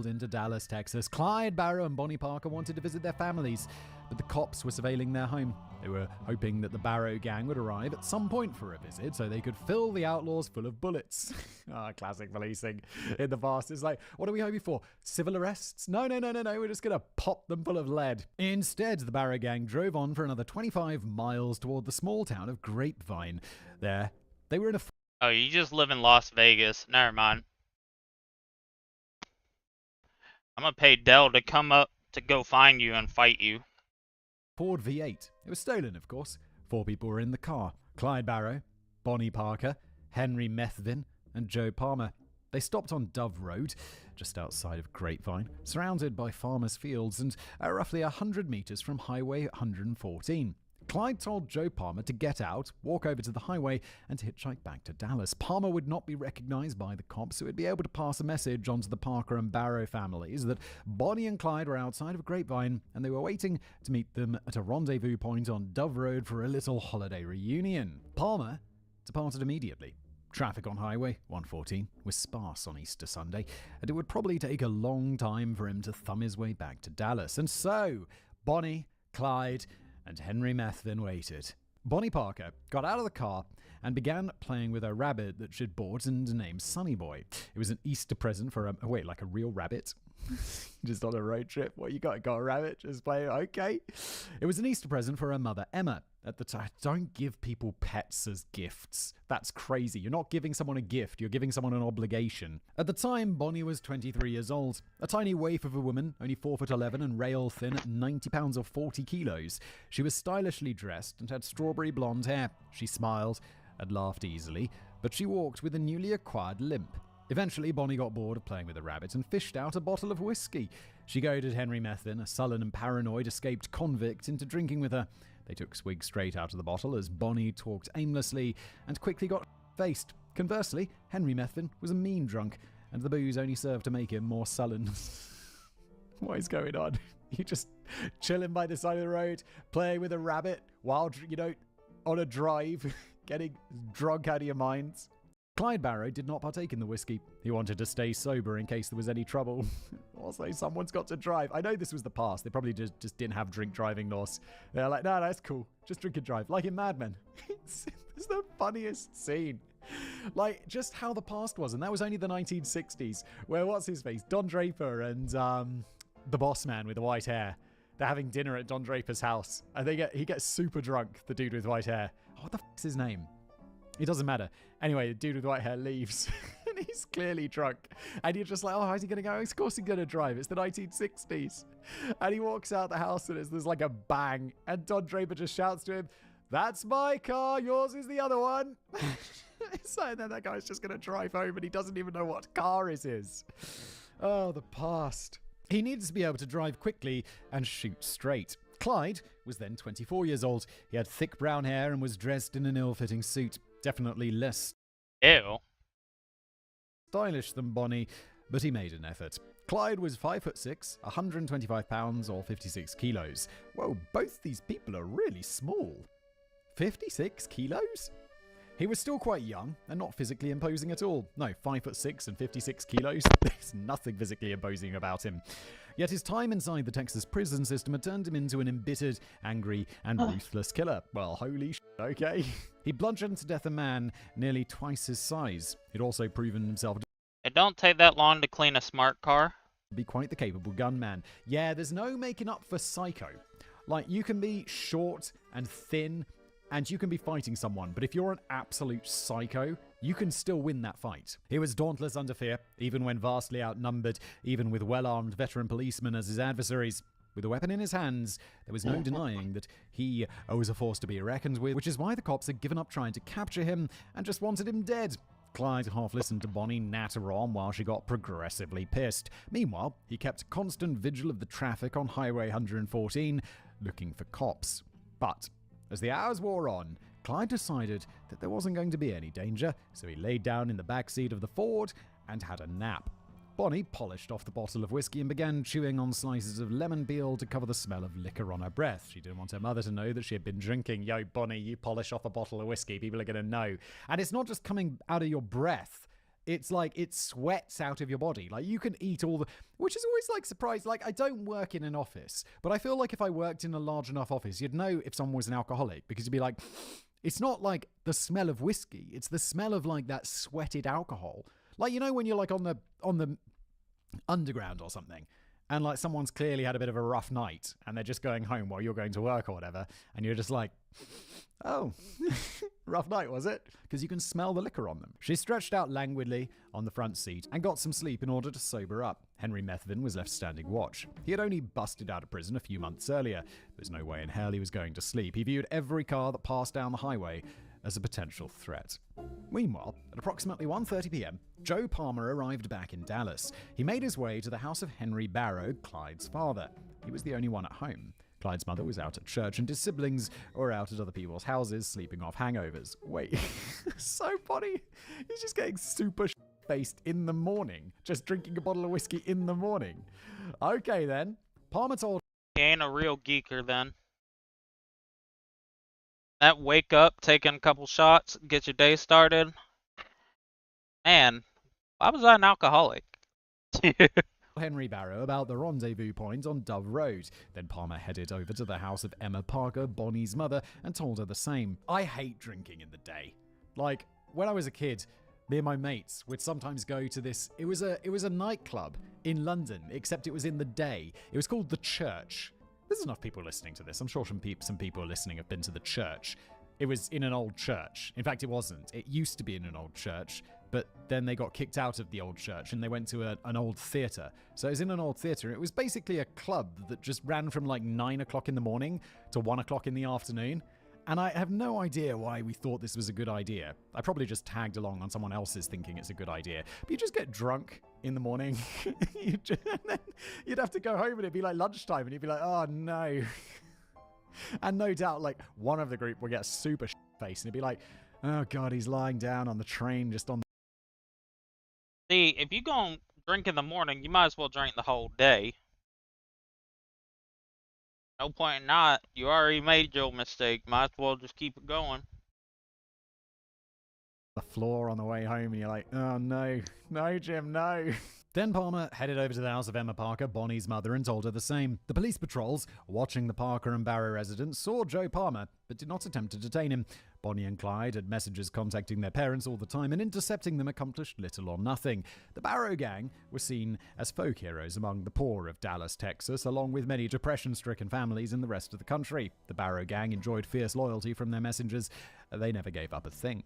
Into Dallas, Texas. Clyde Barrow and Bonnie Parker wanted to visit their families, but the cops were surveilling their home. They were hoping that the Barrow gang would arrive at some point for a visit so they could fill the outlaws full of bullets. Classic policing in the past. It's like, what are we hoping for? Civil arrests? No. We're just going to pop them full of lead. Instead, the Barrow gang drove on for another 25 miles toward the small town of Grapevine. There, they were in a... Oh, you just live in Las Vegas. Never mind. I'm gonna pay Dell to come up to go find you and fight you. Ford V8. It was stolen, of course. 4 people were in the car. Clyde Barrow, Bonnie Parker, Henry Methvin, and Joe Palmer. They stopped on Dove Road, just outside of Grapevine, surrounded by farmers' fields and roughly 100 meters from Highway 114. Clyde told Joe Palmer to get out, walk over to the highway, and to hitchhike back to Dallas. Palmer would not be recognized by the cops, so he'd be able to pass a message on to the Parker and Barrow families that Bonnie and Clyde were outside of Grapevine, and they were waiting to meet them at a rendezvous point on Dove Road for a little holiday reunion. Palmer departed immediately. Traffic on Highway 114 was sparse on Easter Sunday, and it would probably take a long time for him to thumb his way back to Dallas. And so, Bonnie, Clyde, and Henry Methvin waited. Bonnie Parker got out of the car and began playing with a rabbit that she'd bought and named Sonny Boy. It was an Easter present for like a real rabbit? Just on a road trip? What, you got a rabbit? Just play? Okay. It was an Easter present for her mother, Emma. At the time, don't give people pets as gifts. That's crazy. You're not giving someone a gift. You're giving someone an obligation. At the time, Bonnie was 23 years old. A tiny waif of a woman, only 4'11" and rail thin at 90 pounds or 40 kilos. She was stylishly dressed and had strawberry blonde hair. She smiled and laughed easily, but she walked with a newly acquired limp. Eventually, Bonnie got bored of playing with the rabbit and fished out a bottle of whiskey. She goaded Henry Methvin, a sullen and paranoid escaped convict, into drinking with her. They took swigs straight out of the bottle as Bonnie talked aimlessly and quickly got faced. Conversely, Henry Methvin was a mean drunk, and the booze only served to make him more sullen. What is going on? You just chilling by the side of the road, playing with a rabbit while, on a drive, getting drunk out of your minds. Clyde Barrow did not partake in the whiskey. He wanted to stay sober in case there was any trouble. Also, someone's got to drive. I know this was the past. They probably just didn't have drink driving laws. They're like, no, that's cool. Just drink and drive. Like in Mad Men. It's the funniest scene. Like, just how the past was. And that was only the 1960s. Where, what's his face? Don Draper and the boss man with the white hair. They're having dinner at Don Draper's house. And he gets super drunk, the dude with white hair. Oh, what the f*** is his name? It doesn't matter. Anyway, the dude with white hair leaves. And he's clearly drunk. And you're just like, oh, how's he going to go? Of course he's going to drive. It's the 1960s. And he walks out the house and there's like a bang. And Don Draper just shouts to him, "That's my car. Yours is the other one." So then that guy's just going to drive home and he doesn't even know what car is his. Oh, the past. He needed to be able to drive quickly and shoot straight. Clyde was then 24 years old. He had thick brown hair and was dressed in an ill-fitting suit. Definitely less stylish than Bonnie, but he made an effort. Clyde was 5'6", 125 pounds or 56 kilos. Whoa, both these people are really small. 56 kilos? He was still quite young and not physically imposing at all. No, 5'6" and 56 kilos. There's nothing physically imposing about him. Yet his time inside the Texas prison system had turned him into an embittered, angry, and ruthless killer. Well, holy shit, okay. He bludgeoned to death a man nearly twice his size. He'd also proven himself to It don't take that long to clean a smart car. be quite the capable gunman. Yeah, there's no making up for Psycho. Like, you can be short and thin, and you can be fighting someone, but if you're an absolute psycho, you can still win that fight. He was dauntless under fear, even when vastly outnumbered, even with well-armed veteran policemen as his adversaries. With a weapon in his hands, there was no denying that he was a force to be reckoned with, which is why the cops had given up trying to capture him and just wanted him dead. Clyde half listened to Bonnie natter on while she got progressively pissed. Meanwhile, he kept constant vigil of the traffic on Highway 114, looking for cops. But as the hours wore on, Clyde decided that there wasn't going to be any danger, so he laid down in the back seat of the Ford and had a nap. Bonnie polished off the bottle of whiskey and began chewing on slices of lemon peel to cover the smell of liquor on her breath. She didn't want her mother to know that she had been drinking. Yo, Bonnie, you polish off a bottle of whiskey, people are going to know. And it's not just coming out of your breath. It's like it sweats out of your body. Like, you can eat all the... Which is always, like, surprised. Like, I don't work in an office, but I feel like if I worked in a large enough office, you'd know if someone was an alcoholic, because you'd be like, it's not like the smell of whiskey. It's the smell of, like, that sweated alcohol. Like, you know when you're, like, on the underground or something, and, like, someone's clearly had a bit of a rough night, and they're just going home while you're going to work or whatever, and you're just like... Oh, rough night, was it? Because you can smell the liquor on them. She stretched out languidly on the front seat and got some sleep in order to sober up. Henry Methvin was left standing watch. He had only busted out of prison a few months earlier. There was no way in hell he was going to sleep. He viewed every car that passed down the highway as a potential threat. Meanwhile, at approximately 1:30 p.m., Joe Palmer arrived back in Dallas. He made his way to the house of Henry Barrow, Clyde's father. He was the only one at home. Clyde's mother was out at church, and his siblings were out at other people's houses, sleeping off hangovers. Wait, so funny. He's just getting super faced in the morning, just drinking a bottle of whiskey in the morning. Okay, then. Palmer told... He ain't a real geeker, then. That wake up, taking a couple shots, get your day started. Man, why was I an alcoholic? Henry Barrow about the rendezvous point on Dove Road. Then Palmer headed over to the house of Emma Parker, Bonnie's mother, and told her the same. I hate drinking in the day. Like, when I was a kid, me and my mates would sometimes go to this... It was a nightclub in London, except it was in the day. It was called The Church. There's enough people listening to this. I'm sure some people listening have been to The Church. It was in an old church. In fact, it wasn't. It used to be in an old church, but then they got kicked out of the old church and they went to an old theatre. So it was in an old theatre. It was basically a club that just ran from like 9 o'clock in the morning to 1 o'clock in the afternoon. And I have no idea why we thought this was a good idea. I probably just tagged along on someone else's thinking it's a good idea. But you just get drunk in the morning. And then you'd have to go home and it'd be like lunchtime and you'd be like, oh no. And no doubt, like, one of the group would get super faced and it'd be like, oh god, he's lying down on the train just on... See, if you gonna drink in the morning, you might as well drink the whole day. No point in not. You already made your mistake. Might as well just keep it going. The floor on the way home and you're like, oh no, no Jim, no. Then Palmer headed over to the house of Emma Parker, Bonnie's mother, and told her the same. The police patrols, watching the Parker and Barrow residence, saw Joe Palmer, but did not attempt to detain him. Bonnie and Clyde had messengers contacting their parents all the time, and intercepting them accomplished little or nothing. The Barrow gang were seen as folk heroes among the poor of Dallas, Texas, along with many depression-stricken families in the rest of the country. The Barrow gang enjoyed fierce loyalty from their messengers. They never gave up a thing.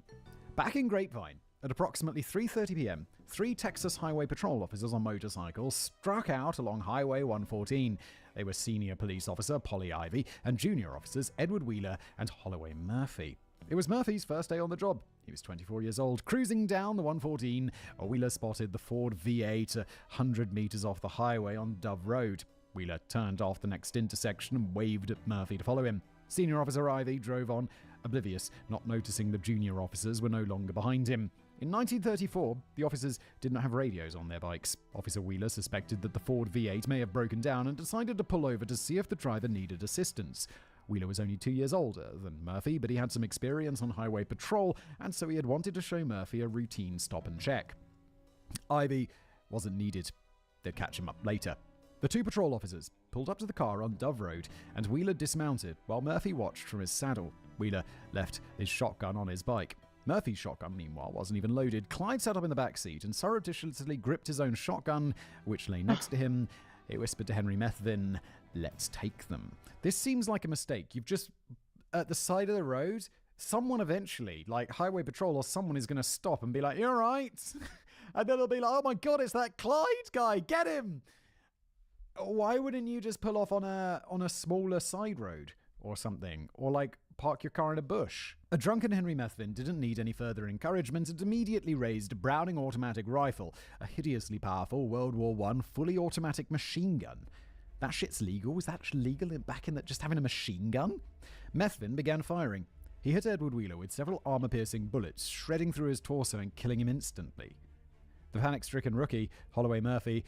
Back in Grapevine, at approximately 3:30 p.m., 3 Texas Highway Patrol officers on motorcycles struck out along Highway 114. They were Senior Police Officer Polly Ivy and Junior Officers Edward Wheeler and Holloway Murphy. It was Murphy's first day on the job. He was 24 years old. Cruising down the 114, Wheeler spotted the Ford V8 100 meters off the highway on Dove Road. Wheeler turned off the next intersection and waved at Murphy to follow him. Senior Officer Ivy drove on, oblivious, not noticing the junior officers were no longer behind him. In 1934, the officers did not have radios on their bikes. Officer Wheeler suspected that the Ford V8 may have broken down and decided to pull over to see if the driver needed assistance. Wheeler was only 2 years older than Murphy, but he had some experience on highway patrol, and so he had wanted to show Murphy a routine stop and check. Ivy wasn't needed. They'd catch him up later. The two patrol officers pulled up to the car on Dove Road, and Wheeler dismounted while Murphy watched from his saddle. Wheeler left his shotgun on his bike. Murphy's shotgun, meanwhile, wasn't even loaded. Clyde sat up in the back seat and surreptitiously gripped his own shotgun, which lay next to him. He whispered to Henry Methvin, "Let's take them." This seems like a mistake. You've just, at the side of the road, someone eventually, like Highway Patrol or someone, is going to stop and be like, "You all right?" And then they'll be like, "Oh my God, it's that Clyde guy, get him!" Why wouldn't you just pull off on a smaller side road or something? Or like park your car in a bush? A drunken Henry Methvin didn't need any further encouragement and immediately raised a Browning automatic rifle, a hideously powerful World War I fully automatic machine gun. That shit's legal? Was that legal back in that, just having a machine gun? Methvin began firing. He hit Edward Wheeler with several armor-piercing bullets, shredding through his torso and killing him instantly. The panic-stricken rookie, Holloway Murphy,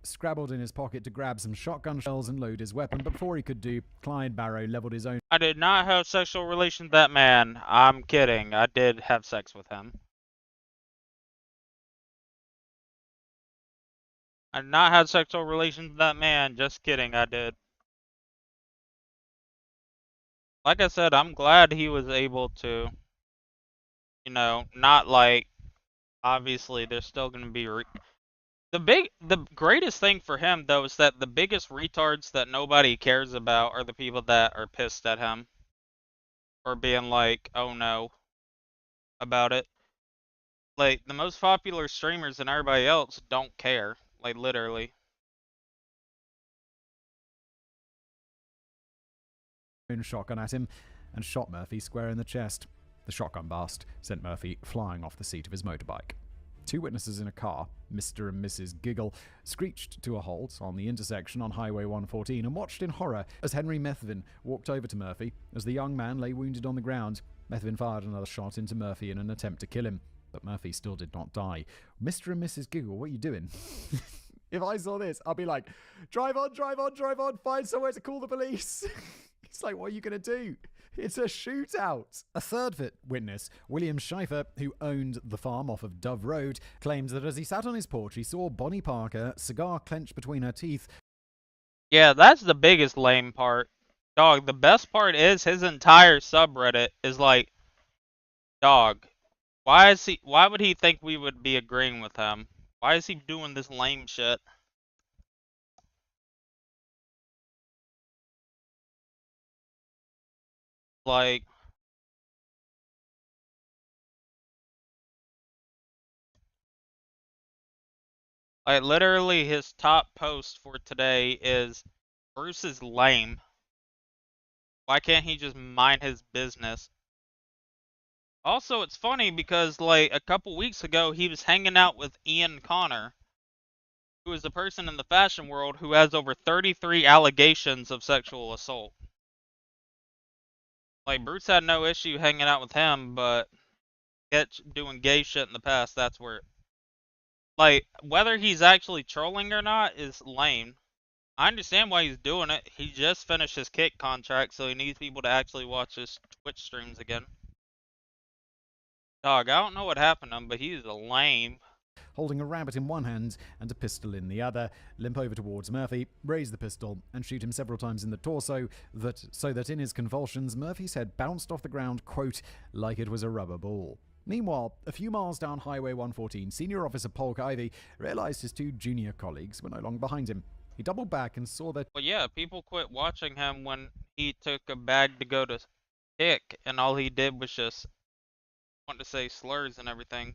scrabbled in his pocket to grab some shotgun shells and load his weapon, but before he could do, Clyde Barrow leveled his own. I did not have sexual relations with that man. I'm kidding. I did have sex with him. I did not have sexual relations with that man. Just kidding. I did. Like I said, I'm glad he was able to, you know, not like, obviously there's still going to be the greatest thing for him though is that the biggest retards that nobody cares about are the people that are pissed at him or being like, "Oh no," about it. Like the most popular streamers and everybody else don't care, like literally. Shotgun at him and shot Murphy square in the chest. The shotgun blast sent Murphy flying off the seat of his motorbike. Two witnesses in a car, Mr. and Mrs. Giggle, screeched to a halt on the intersection on Highway 114 and watched in horror as Henry Methvin walked over to Murphy. As the young man lay wounded on the ground, Methvin fired another shot into Murphy in an attempt to kill him, but Murphy still did not die. Mr. and Mrs. Giggle, what are you doing? If I saw this, I'd be like, drive on, find somewhere to call the police. It's like, what are you going to do? It's a shootout. A third witness, William Schaefer, who owned the farm off of Dove Road, claims that as he sat on his porch, he saw Bonnie Parker, cigar clenched between her teeth. Yeah, that's the biggest lame part. Dog, the best part is his entire subreddit is like, dog, why would he think we would be agreeing with him? Why is he doing this lame shit? Like, literally his top post for today is, "Bruce is lame. Why can't he just mind his business?" Also, it's funny because, like, a couple weeks ago, he was hanging out with Ian Connor, who is a person in the fashion world who has over 33 allegations of sexual assault. Like, Bruce had no issue hanging out with him, but doing gay shit in the past, that's where... Like, whether he's actually trolling or not is lame. I understand why he's doing it. He just finished his Kick contract, so he needs people to actually watch his Twitch streams again. Dog, I don't know what happened to him, but he's a lame. Holding a rabbit in one hand and a pistol in the other, limp over towards Murphy, raise the pistol, and shoot him several times in the torso, so that in his convulsions, Murphy's head bounced off the ground, quote, like it was a rubber ball. Meanwhile, a few miles down Highway 114, Senior Officer Polk Ivy realized his two junior colleagues were no longer behind him. He doubled back and saw that... Well, yeah, people quit watching him when he took a bag to go to Kick, and all he did was just want to say slurs and everything.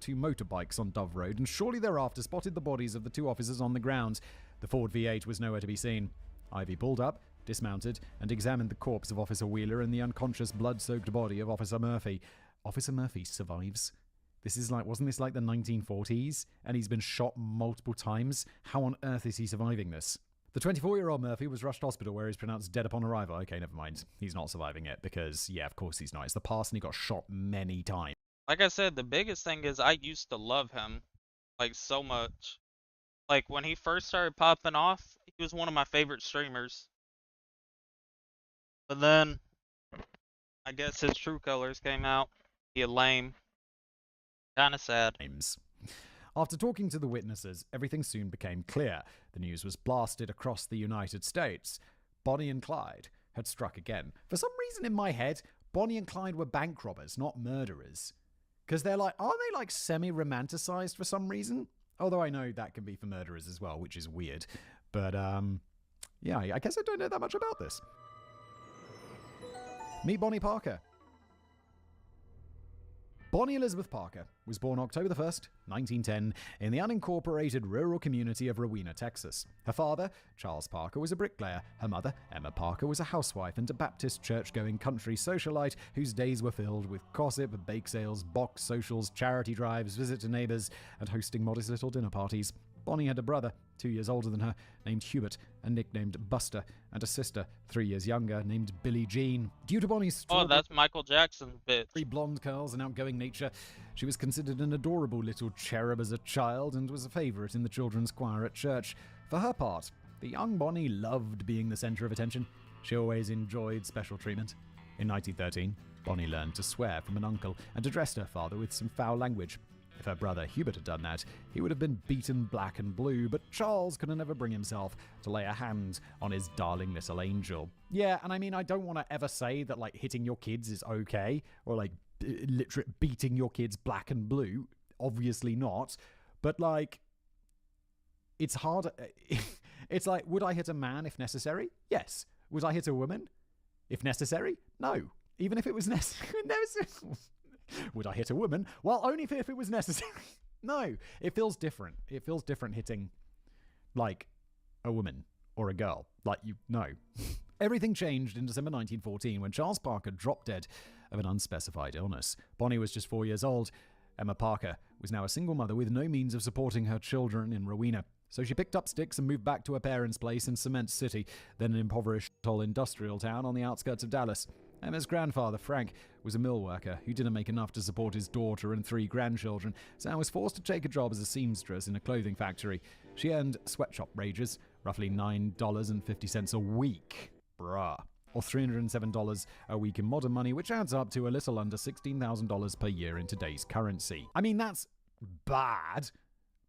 Two motorbikes on Dove Road, and shortly thereafter spotted the bodies of the two officers on the ground. The Ford V8 was nowhere to be seen. Ivy pulled up, dismounted, and examined the corpse of Officer Wheeler and the unconscious, blood-soaked body of Officer Murphy. Officer Murphy survives. This is like, wasn't this like the 1940s? And he's been shot multiple times? How on earth is he surviving this? The 24-year-old Murphy was rushed to hospital where he's pronounced dead upon arrival. Okay, never mind. He's not surviving it because, yeah, of course he's not. It's the past and he got shot many times. Like I said, the biggest thing is I used to love him, like, so much. like when he first started popping off, he was one of my favorite streamers. But then I guess his true colors came out. He a lame. Kinda sad. Names. After talking to the witnesses, everything soon became clear. The news was blasted across the United States. Bonnie and Clyde had struck again. For some reason in my head, Bonnie and Clyde were bank robbers, not murderers. Because they're like, aren't they like semi-romanticized for some reason? Although I know that can be for murderers as well, which is weird. But, yeah, I guess I don't know that much about this. Meet Bonnie Parker. Bonnie Elizabeth Parker was born October 1st, 1910, in the unincorporated rural community of Rowena, Texas. Her father, Charles Parker, was a bricklayer. Her mother, Emma Parker, was a housewife and a Baptist church-going country socialite whose days were filled with gossip, bake sales, box socials, charity drives, visit to neighbors, and hosting modest little dinner parties. Bonnie had a brother, 2 years older than her, named Hubert, and nicknamed Buster, and a sister, 3 years younger, named Billie Jean. Due to Bonnie's Oh, that's Michael Jackson's bitch. blonde curls and outgoing nature, she was considered an adorable little cherub as a child and was a favorite in the children's choir at church. For her part, the young Bonnie loved being the center of attention. She always enjoyed special treatment. In 1913, Bonnie learned to swear from an uncle and addressed her father with some foul language. If her brother Hubert had done that, he would have been beaten black and blue, but Charles could never bring himself to lay a hand on his darling little angel. Yeah, and I mean, I don't want to ever say that, like, hitting your kids is okay, or, like, literally beating your kids black and blue. Obviously not. But, like, it's hard. It's like, would I hit a man if necessary? Yes. Would I hit a woman if necessary? No. Even if it was necessary. Would I hit a woman? Well, only if it was necessary. No, it feels different. It feels different hitting, like, a woman or a girl. Like, you know. Everything changed in December 1914 when Charles Parker dropped dead of an unspecified illness. Bonnie was just 4 years old. Emma Parker was now a single mother with no means of supporting her children in Rowena. So she picked up sticks and moved back to her parents' place in Cement City, then an impoverished industrial town on the outskirts of Dallas. Emma's grandfather, Frank, was a mill worker who didn't make enough to support his daughter and 3 grandchildren, so was forced to take a job as a seamstress in a clothing factory. She earned sweatshop wages, roughly $9.50 a week. Bruh. Or $307 a week in modern money, which adds up to a little under $16,000 per year in today's currency. I mean, that's bad.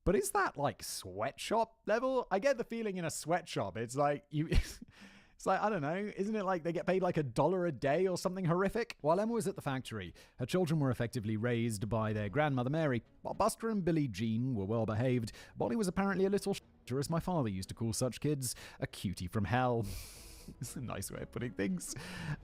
But is that, like, sweatshop level? I get the feeling in a sweatshop, it's like, it's like, I don't know, isn't it like they get paid like $1 a day or something horrific? While Emma was at the factory, her children were effectively raised by their grandmother Mary. While Buster and Billie Jean were well behaved, Bonnie was apparently a little shitter, as my father used to call such kids, a cutie from hell. It's a nice way of putting things.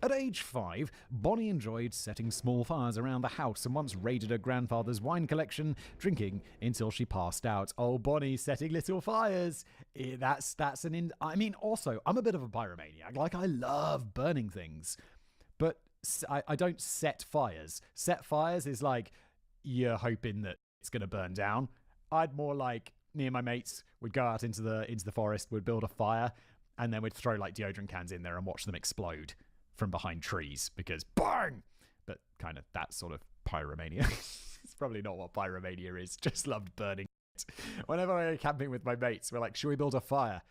At age 5, Bonnie enjoyed setting small fires around the house and once raided her grandfather's wine collection, drinking until she passed out. Oh, Bonnie setting little fires. I mean, also, I'm a bit of a pyromaniac. Like, I love burning things. But I don't set fires. Set fires is like, you're hoping that it's going to burn down. I'd more like, me and my mates would go out into the forest, would build a fire, and then we'd throw like deodorant cans in there and watch them explode from behind trees because bang! But kind of that sort of pyromania. It's probably not what pyromania is. Just loved burning it. Whenever I go camping with my mates, we're like, should we build a fire?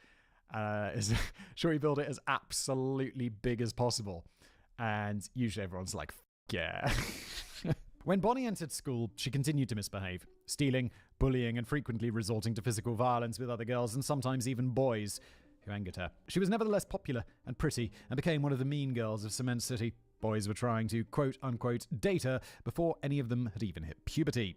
Should we build it as absolutely big as possible? And usually everyone's like, yeah. When Bonnie entered school, she continued to misbehave, stealing, bullying, and frequently resorting to physical violence with other girls and sometimes even boys who angered her. She was nevertheless popular and pretty and became one of the mean girls of Cement City. Boys were trying to quote-unquote date her before any of them had even hit puberty.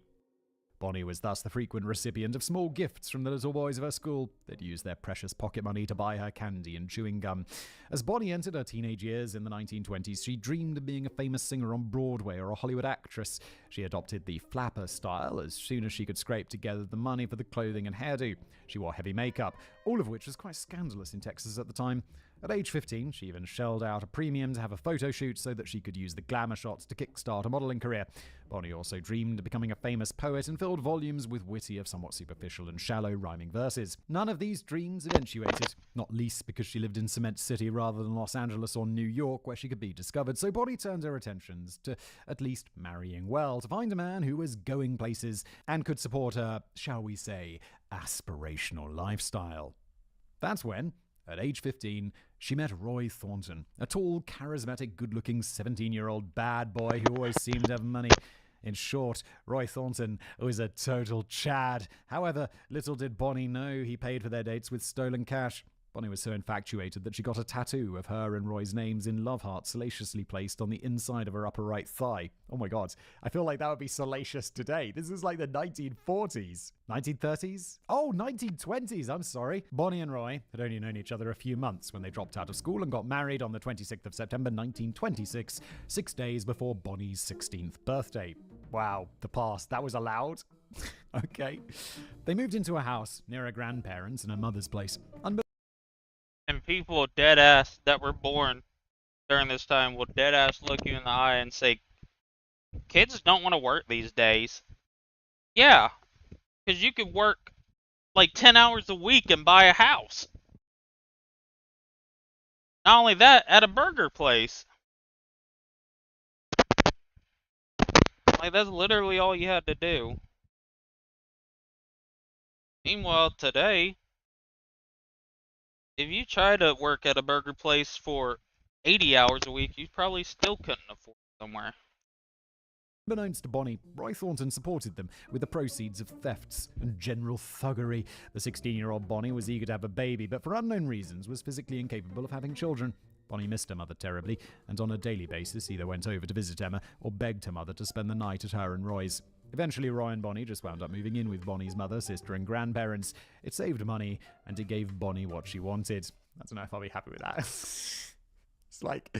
Bonnie was thus the frequent recipient of small gifts from the little boys of her school. They'd use their precious pocket money to buy her candy and chewing gum. As Bonnie entered her teenage years in the 1920s, she dreamed of being a famous singer on Broadway or a Hollywood actress. She adopted the flapper style as soon as she could scrape together the money for the clothing and hairdo. She wore heavy makeup, all of which was quite scandalous in Texas at the time. At age 15, she even shelled out a premium to have a photo shoot so that she could use the glamour shots to kickstart a modeling career. Bonnie also dreamed of becoming a famous poet and filled volumes with witty, if somewhat superficial and shallow, rhyming verses. None of these dreams eventuated, not least because she lived in Cement City rather than Los Angeles or New York, where she could be discovered, so Bonnie turned her attentions to at least marrying well, to find a man who was going places and could support her, shall we say, aspirational lifestyle. That's when, at age 15, she met Roy Thornton, a tall, charismatic, good-looking 17-year-old bad boy who always seemed to have money. In short, Roy Thornton was a total Chad. However, little did Bonnie know he paid for their dates with stolen cash. Bonnie was so infatuated that she got a tattoo of her and Roy's names in love hearts salaciously placed on the inside of her upper right thigh. Oh my god, I feel like that would be salacious today. This is like the 1940s. 1930s? Oh, 1920s, I'm sorry. Bonnie and Roy had only known each other a few months when they dropped out of school and got married on the 26th of September 1926, 6 days before Bonnie's 16th birthday. Wow, the past, that was allowed? Okay. They moved into a house near her grandparents and her mother's place. And people dead ass that were born during this time will dead ass look you in the eye and say, kids don't want to work these days. Yeah, because you could work like 10 hours a week and buy a house. Not only that, at a burger place. Like, that's literally all you had to do. Meanwhile, today, if you try to work at a burger place for 80 hours a week, you probably still couldn't afford somewhere. Unbeknownst to Bonnie, Roy Thornton supported them with the proceeds of thefts and general thuggery. The 16-year-old Bonnie was eager to have a baby, but for unknown reasons was physically incapable of having children. Bonnie missed her mother terribly, and on a daily basis either went over to visit Emma or begged her mother to spend the night at her and Roy's. Eventually, Roy and Bonnie just wound up moving in with Bonnie's mother, sister, and grandparents. It saved money, and it gave Bonnie what she wanted. I don't know if I'll be happy with that. It's like,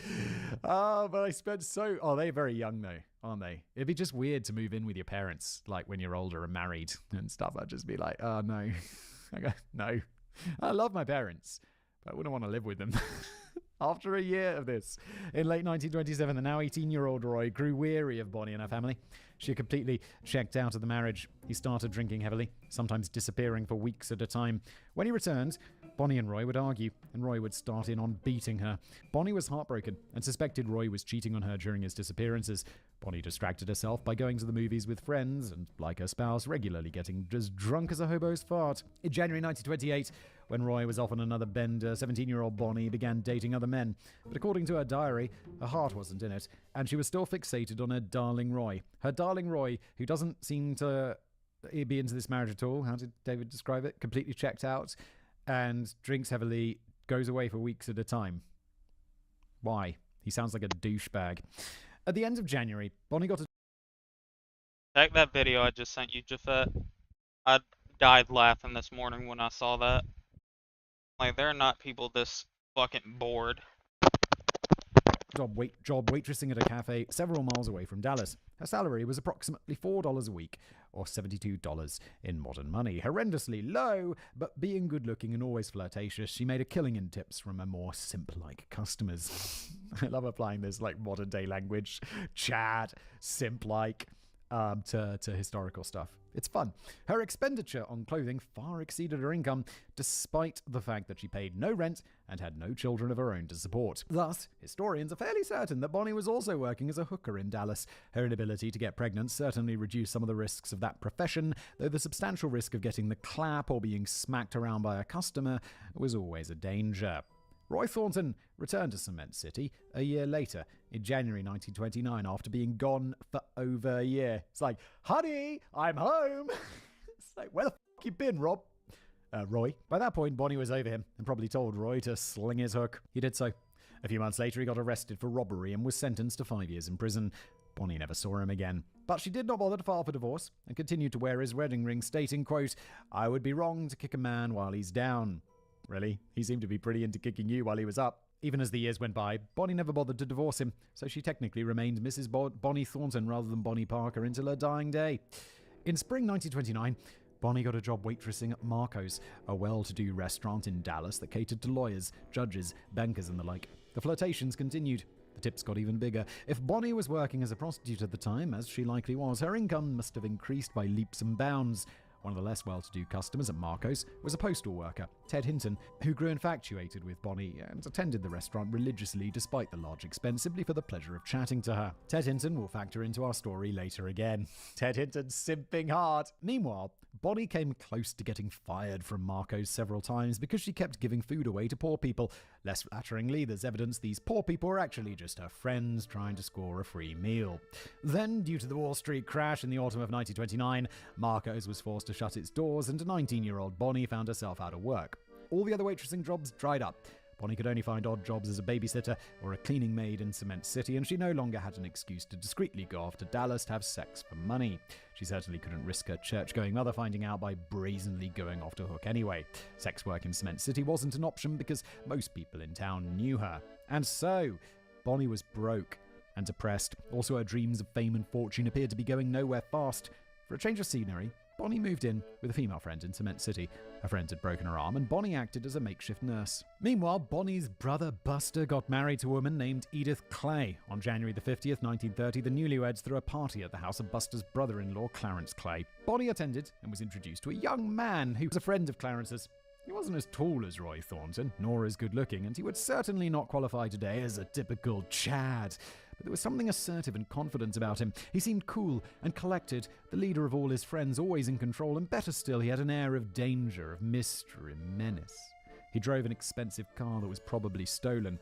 oh, but I spent so... Oh, they're very young, though, aren't they? It'd be just weird to move in with your parents, like, when you're older and married and stuff. I'd just be like, oh, no. I go, no. I love my parents, but I wouldn't want to live with them. After a year of this, in late 1927, the now 18-year-old Roy grew weary of Bonnie and her family. She had completely checked out of the marriage. He started drinking heavily, sometimes disappearing for weeks at a time. When he returned, Bonnie and Roy would argue, and Roy would start in on beating her. Bonnie was heartbroken and suspected Roy was cheating on her during his disappearances. Bonnie distracted herself by going to the movies with friends and, like her spouse, regularly getting as drunk as a hobo's fart. In January 1928, when Roy was off on another bender, 17-year-old Bonnie began dating other men. But according to her diary, her heart wasn't in it, and she was still fixated on her darling Roy. Her darling Roy, who doesn't seem to be into this marriage at all. How did David describe it? Completely checked out, and drinks heavily, goes away for weeks at a time. Why? He sounds like a douchebag. At the end of January, Bonnie got a... Check that video I just sent you, Jafet. I died laughing this morning when I saw that. Like, there are not people this fucking bored. job waitressing at a cafe several miles away from Dallas. Her salary was approximately $4 a week, or $72 in modern money. Horrendously low, but being good-looking and always flirtatious, she made a killing in tips from her more simp-like customers. I love applying this like modern-day language, chat, simp-like, to historical stuff. It's fun. Her expenditure on clothing far exceeded her income, despite the fact that she paid no rent and had no children of her own to support. Thus, historians are fairly certain that Bonnie was also working as a hooker in Dallas. Her inability to get pregnant certainly reduced some of the risks of that profession, though the substantial risk of getting the clap or being smacked around by a customer was always a danger. Roy Thornton returned to Cement City a year later, in January 1929, after being gone for over a year. It's like, honey, I'm home. It's like, where the fuck you been, Roy? By that point, Bonnie was over him and probably told Roy to sling his hook. He did so. A few months later, he got arrested for robbery and was sentenced to 5 years in prison. Bonnie never saw him again. But she did not bother to file for divorce and continued to wear his wedding ring, stating, quote, "I would be wrong to kick a man while he's down." Really? He seemed to be pretty into kicking you while he was up. Even as the years went by, Bonnie never bothered to divorce him, so she technically remained Mrs. Bonnie Thornton rather than Bonnie Parker until her dying day. In spring 1929, Bonnie got a job waitressing at Marco's, a well-to-do restaurant in Dallas that catered to lawyers, judges, bankers and the like. The flirtations continued. The tips got even bigger. If Bonnie was working as a prostitute at the time, as she likely was, her income must have increased by leaps and bounds. One of the less well-to-do customers at Marco's was a postal worker, Ted Hinton, who grew infatuated with Bonnie and attended the restaurant religiously despite the large expense simply for the pleasure of chatting to her. Ted Hinton will factor into our story later again. Ted Hinton simping hard. Meanwhile, Bonnie came close to getting fired from Marco's several times because she kept giving food away to poor people. Less flatteringly, there's evidence these poor people were actually just her friends trying to score a free meal. Then, due to the Wall Street crash in the autumn of 1929, Marco's was forced to shut its doors and 19-year-old Bonnie found herself out of work. All the other waitressing jobs dried up. Bonnie could only find odd jobs as a babysitter or a cleaning maid in Cement City, and she no longer had an excuse to discreetly go off to Dallas to have sex for money. She certainly couldn't risk her church-going mother finding out by brazenly going off to hook anyway. Sex work in Cement City wasn't an option because most people in town knew her. And so, Bonnie was broke and depressed. Also, her dreams of fame and fortune appeared to be going nowhere fast. For a change of scenery, Bonnie moved in with a female friend in Cement City. Her friend had broken her arm, and Bonnie acted as a makeshift nurse. Meanwhile, Bonnie's brother Buster got married to a woman named Edith Clay. On January the 50th, 1930, the newlyweds threw a party at the house of Buster's brother-in-law, Clarence Clay. Bonnie attended and was introduced to a young man who was a friend of Clarence's. He wasn't as tall as Roy Thornton, nor as good-looking, and he would certainly not qualify today as a typical Chad. But there was something assertive and confident about him. He seemed cool and collected, the leader of all his friends, always in control, and better still, he had an air of danger, of mystery, menace. He drove an expensive car that was probably stolen.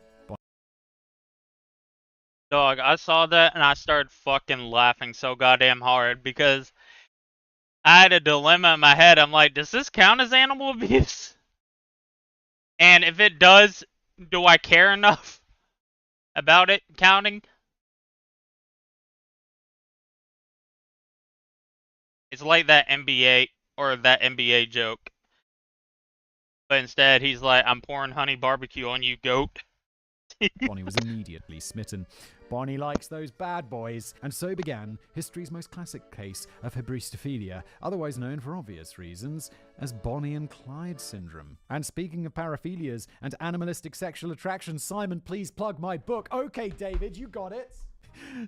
Dog, I saw that and I started fucking laughing so goddamn hard because I had a dilemma in my head. I'm like, does this count as animal abuse? And if it does, do I care enough about it counting? It's like that NBA joke. But instead, he's like, I'm pouring honey barbecue on you, goat. Bonnie was immediately smitten. Bonnie likes those bad boys. And so began history's most classic case of hybristophilia, otherwise known for obvious reasons as Bonnie and Clyde syndrome. And speaking of paraphilias and animalistic sexual attraction, Simon, please plug my book. Okay, David, you got it.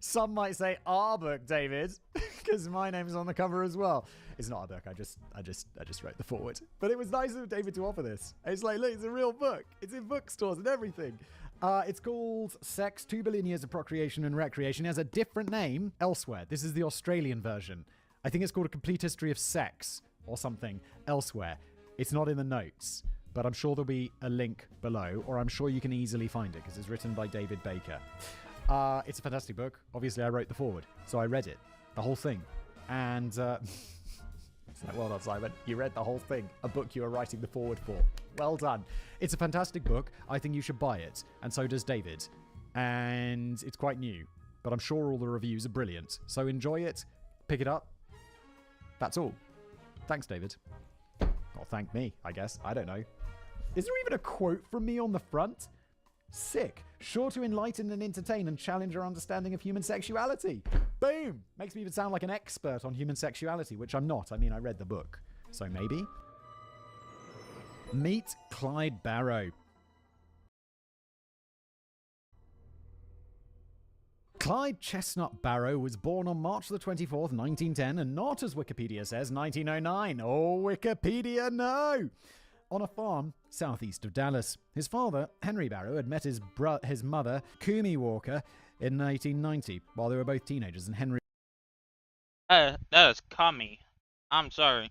Some might say our book, David, because my name's on the cover as well. It's not a book. I just wrote the foreword. But it was nice of David to offer this. It's like, look, it's a real book. It's in bookstores and everything. It's called Sex, 2 Billion Years of Procreation and Recreation. It has a different name elsewhere. This is the Australian version. I think it's called A Complete History of Sex or something elsewhere. It's not in the notes, but I'm sure there'll be a link below, or I'm sure you can easily find it because it's written by David Baker. It's a fantastic book. Obviously, I wrote the foreword, so I read it, the whole thing. And, it's like, well done, Simon. You read the whole thing, a book you were writing the foreword for. Well done. It's a fantastic book. I think you should buy it, and so does David. And it's quite new, but I'm sure all the reviews are brilliant. So enjoy it, pick it up. That's all. Thanks, David. Or thank me, I guess. I don't know. Is there even a quote from me on the front? Sick. Sure to enlighten and entertain and challenge our understanding of human sexuality. Boom! Makes me even sound like an expert on human sexuality, which I'm not. I mean, I read the book. So maybe. Meet Clyde Barrow. Clyde Chestnut Barrow was born on March the 24th, 1910, and not, as Wikipedia says, 1909. Oh, Wikipedia, no! On a farm southeast of Dallas. His father, Henry Barrow, had met his mother, Kumi Walker, in 1890, while they were both teenagers, and Henry... That is Kami. I'm sorry.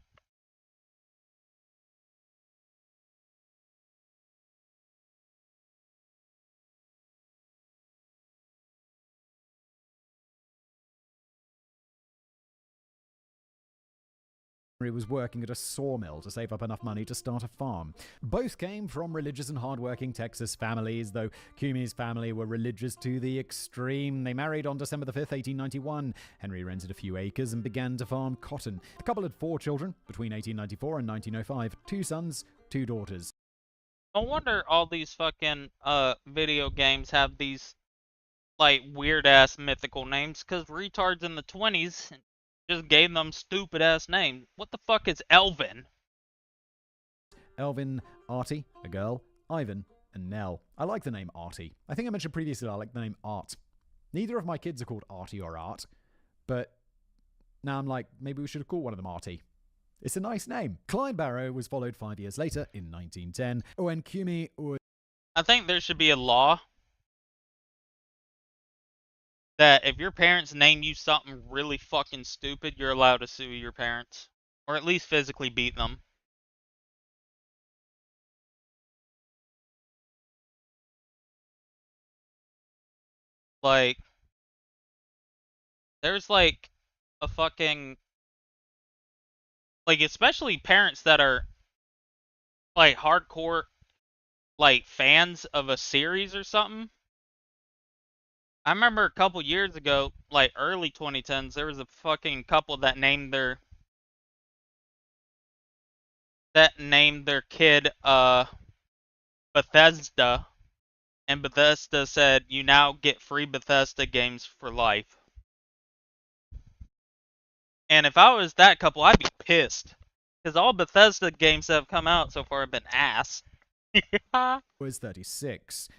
was working at a sawmill to save up enough money to start a farm. Both came from religious and hardworking Texas families, though Kumi's family were religious to the extreme. They married on December the 5th, 1891. Henry rented a few acres and began to farm cotton. The couple had 4 children between 1894 and 1905, 2 sons, 2 daughters. No wonder all these fucking video games have these like weird ass mythical names, because retards in the 20s just gave them stupid ass names. What the fuck is Elvin? Elvin, Artie, a girl, Ivan, and Nell. I like the name Artie. I think I mentioned previously I like the name Art. Neither of my kids are called Artie or Art, but now I'm like, maybe we should have called one of them Artie. It's a nice name. Clyde Barrow was followed 5 years later in 1910 when Kumi was... I think there should be a law that if your parents name you something really fucking stupid, you're allowed to sue your parents. Or at least physically beat them. Like, there's like a fucking... Like, especially parents that are like hardcore like fans of a series or something. I remember a couple years ago, like early 2010s, there was a fucking couple that named their kid Bethesda, and Bethesda said you now get free Bethesda games for life. And if I was that couple, I'd be pissed, because all Bethesda games that have come out so far have been ass. was 36.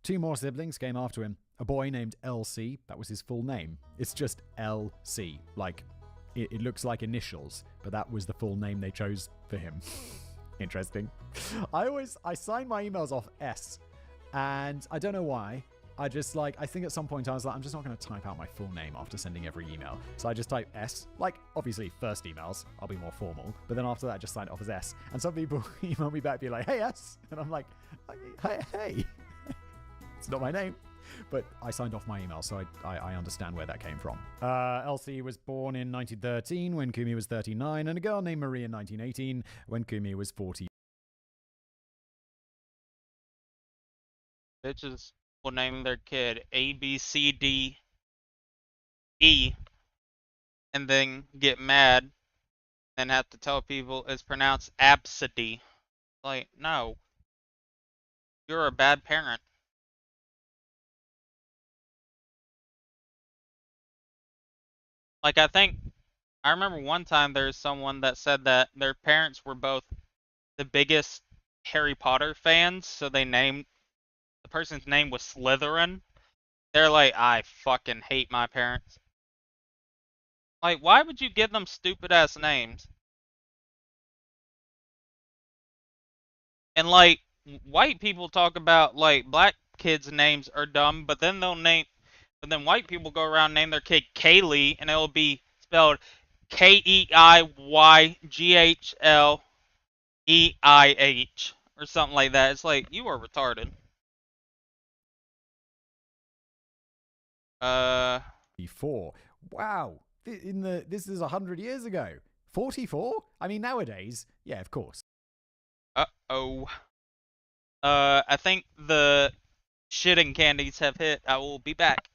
Two more siblings came after him. A boy named LC, that was his full name. It's just LC. Like, it looks like initials, but that was the full name they chose for him. Interesting. I sign my emails off S, and I don't know why. I think at some point I was like, I'm just not going to type out my full name after sending every email. So I just type S. Like, obviously, first emails, I'll be more formal. But then after that, I just sign it off as S. And some people email me back, be like, hey, S. And I'm like, hey. It's not my name. But I signed off my email, so I understand where that came from. Elsie was born in 1913 when Kumi was 39, and a girl named Marie in 1918 when Kumi was 40. Bitches will name their kid A, B, C, D, E, and then get mad and have to tell people it's pronounced Absidy. Like, no. You're a bad parent. Like, I remember one time there was someone that said that their parents were both the biggest Harry Potter fans, so they named, the person's name was Slytherin. They're like, I fucking hate my parents. Like, why would you give them stupid ass names? And like, white people talk about like black kids' names are dumb, but then white people go around and name their kid Kaylee, and it'll be spelled Keiyghleih or something like that. It's like, you are retarded. 44. Wow. This is 100 years ago. 44? I mean, nowadays, yeah, of course. Uh-oh. I think the shitting candies have hit. I will be back.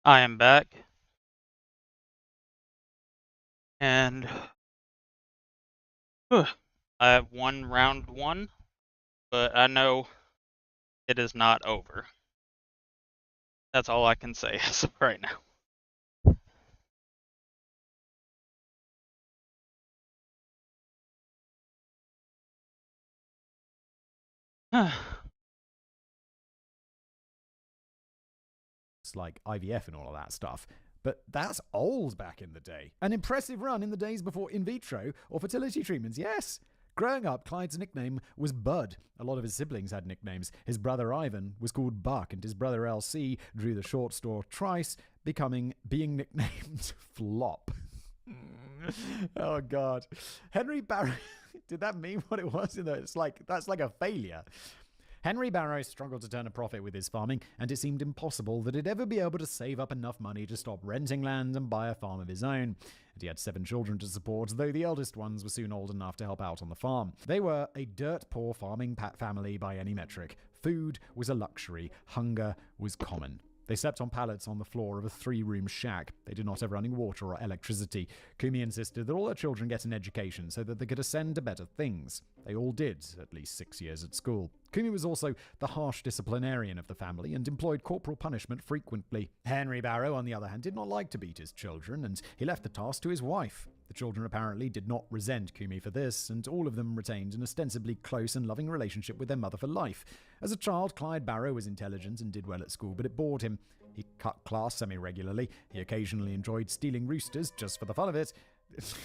I am back. And I have won round 1, but I know it is not over. That's all I can say as of right now. Like IVF and all of that stuff. But that's old back in the day. An impressive run in the days before in vitro or fertility treatments, yes. Growing up, Clyde's nickname was Bud. A lot of his siblings had nicknames. His brother Ivan was called Buck, and his brother LC drew the short straw Trice, being nicknamed Flop. Oh, God. Henry Barrow... Did that mean what it was? It's like, that's like a failure. Henry Barrow struggled to turn a profit with his farming, and it seemed impossible that he'd ever be able to save up enough money to stop renting land and buy a farm of his own. And he had 7 children to support, though the eldest ones were soon old enough to help out on the farm. They were a dirt-poor farming family by any metric. Food was a luxury. Hunger was common. They slept on pallets on the floor of a 3-room shack. They did not have running water or electricity. Kumi insisted that all their children get an education so that they could ascend to better things. They all did, at least 6 years at school. Kumi was also the harsh disciplinarian of the family and employed corporal punishment frequently. Henry Barrow, on the other hand, did not like to beat his children, and he left the task to his wife. The children apparently did not resent Kumi for this, and all of them retained an ostensibly close and loving relationship with their mother for life. As a child, Clyde Barrow was intelligent and did well at school, but it bored him. He cut class semi-regularly. He occasionally enjoyed stealing roosters just for the fun of it.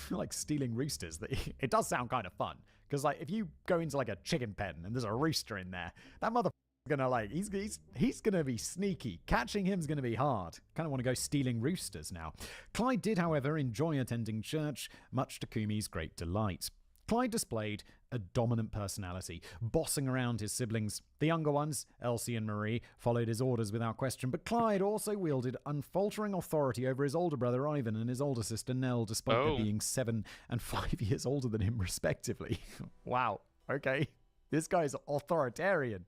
Like stealing roosters, it does sound kind of fun. Because like if you go into like a chicken pen and there's a rooster in there, that motherfucker's gonna like he's gonna be sneaky. Catching him's gonna be hard. Kind of want to go stealing roosters now. Clyde did, however, enjoy attending church, much to Kumi's great delight. Clyde displayed a dominant personality, bossing around his siblings. The younger ones, Elsie and Marie, followed his orders without question, but Clyde also wielded unfaltering authority over his older brother Ivan and his older sister Nell, despite them being 7 and 5 years older than him, respectively. Wow, okay. This guy's authoritarian.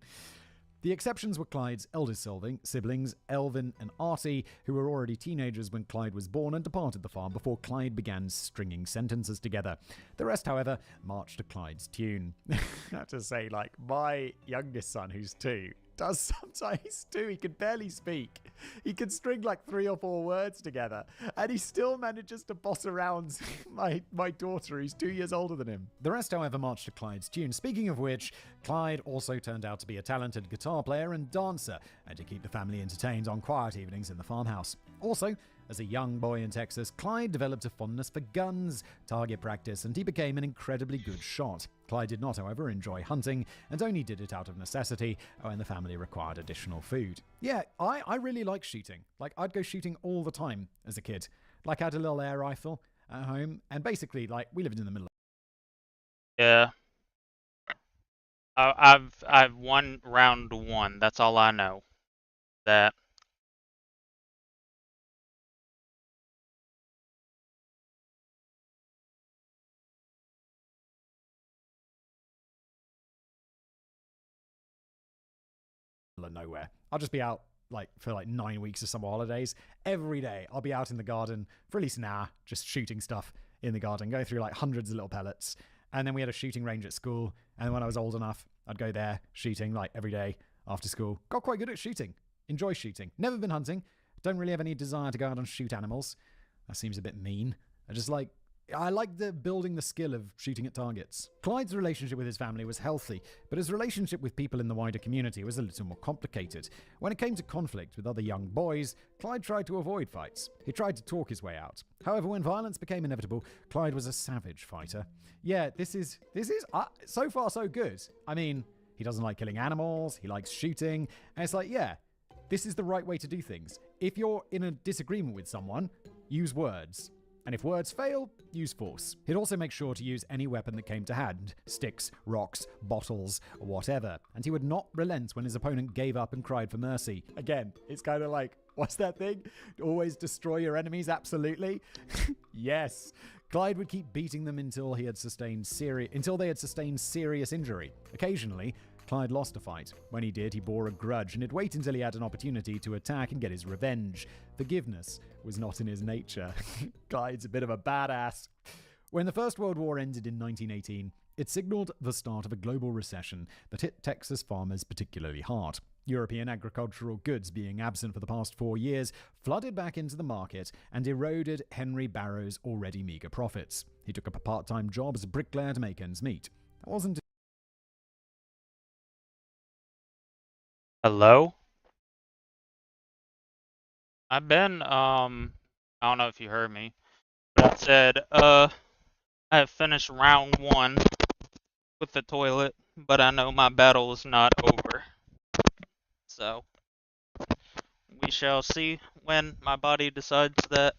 The exceptions were Clyde's eldest siblings, Elvin and Artie, who were already teenagers when Clyde was born and departed the farm before Clyde began stringing sentences together. The rest, however, marched to Clyde's tune. I have to say, like, my youngest son, who's 2, does sometimes too. He can barely speak. He can string like 3 or 4 words together, and he still manages to boss around my daughter, who's 2 years older than him. The rest, however, marched to Clyde's tune. Speaking of which, Clyde also turned out to be a talented guitar player and dancer, and to keep the family entertained on quiet evenings in the farmhouse. Also, as a young boy in Texas, Clyde developed a fondness for guns, target practice, and he became an incredibly good shot. Clyde did not, however, enjoy hunting, and only did it out of necessity when the family required additional food. Yeah, I really like shooting. Like, I'd go shooting all the time as a kid. Like, I had a little air rifle at home, and basically, like, we lived in the middle of... Yeah. I've won round 1. That's all I know. That. of nowhere. I'll just be out for 9 weeks of summer holidays. Every day I'll be out in the garden for at least an hour, just shooting stuff in the garden, go through hundreds of little pellets. And then we had a shooting range at school, and when I was old enough, I'd go there shooting every day after school. Got quite good at shooting. Enjoy shooting. Never been hunting. Don't really have any desire to go out and shoot animals. That seems a bit mean. I like building the skill of shooting at targets. Clyde's relationship with his family was healthy, but his relationship with people in the wider community was a little more complicated. When it came to conflict with other young boys, Clyde tried to avoid fights. He tried to talk his way out. However, when violence became inevitable, Clyde was a savage fighter. Yeah, this is so far so good. I mean, he doesn't like killing animals, he likes shooting, and it's yeah, this is the right way to do things. If you're in a disagreement with someone, use words. And if words fail, use force. He'd also make sure to use any weapon that came to hand. Sticks, rocks, bottles, whatever. And he would not relent when his opponent gave up and cried for mercy. Again, it's kind of what's that thing? Always destroy your enemies, absolutely? Yes. Clyde would keep beating them until they had sustained serious injury. Occasionally, Clyde lost a fight. When he did, he bore a grudge, and he'd wait until he had an opportunity to attack and get his revenge. Forgiveness was not in his nature. Clyde's a bit of a badass. When the First World War ended in 1918, it signaled the start of a global recession that hit Texas farmers particularly hard. European agricultural goods, being absent for the past 4 years, flooded back into the market and eroded Henry Barrow's already meager profits. He took up a part-time job as a bricklayer to make ends meet. That wasn't... Hello? I've been, I don't know if you heard me, but I said, I have finished round 1 with the toilet, but I know my battle is not over. So, we shall see when my body decides that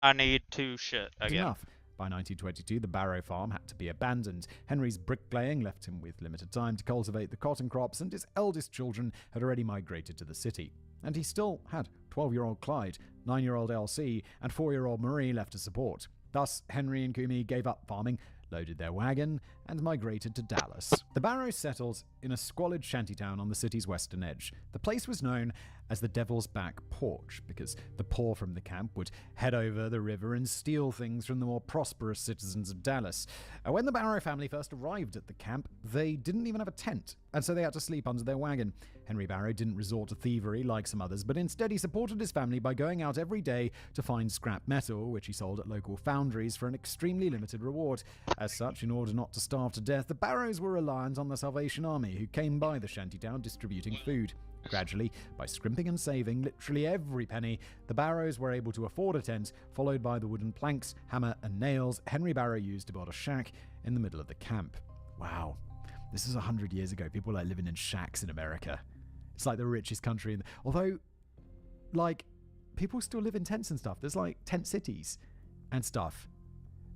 I need to shit again. Enough. By 1922, the Barrow farm had to be abandoned. Henry's bricklaying left him with limited time to cultivate the cotton crops, and his eldest children had already migrated to the city. And he still had 12-year-old Clyde, 9-year-old Elsie, and 4-year-old Marie left to support. Thus, Henry and Kumi gave up farming, loaded their wagon, and migrated to Dallas. The Barrows settled in a squalid shantytown on the city's western edge. The place was known as the Devil's Back Porch because the poor from the camp would head over the river and steal things from the more prosperous citizens of Dallas. When the Barrow family first arrived at the camp, they didn't even have a tent, and so they had to sleep under their wagon. Henry Barrow didn't resort to thievery like some others, but instead he supported his family by going out every day to find scrap metal, which he sold at local foundries for an extremely limited reward. As such, in order not to starve to death, the Barrows were reliant on the Salvation Army, who came by the shantytown distributing food. Gradually, by scrimping and saving literally every penny, the Barrows were able to afford a tent, followed by the wooden planks, hammer, and nails Henry Barrow used to build a shack in the middle of the camp. Wow. This is 100 years ago. People were living in shacks in America. It's like the richest country. Although, people still live in tents and stuff. There's, tent cities and stuff.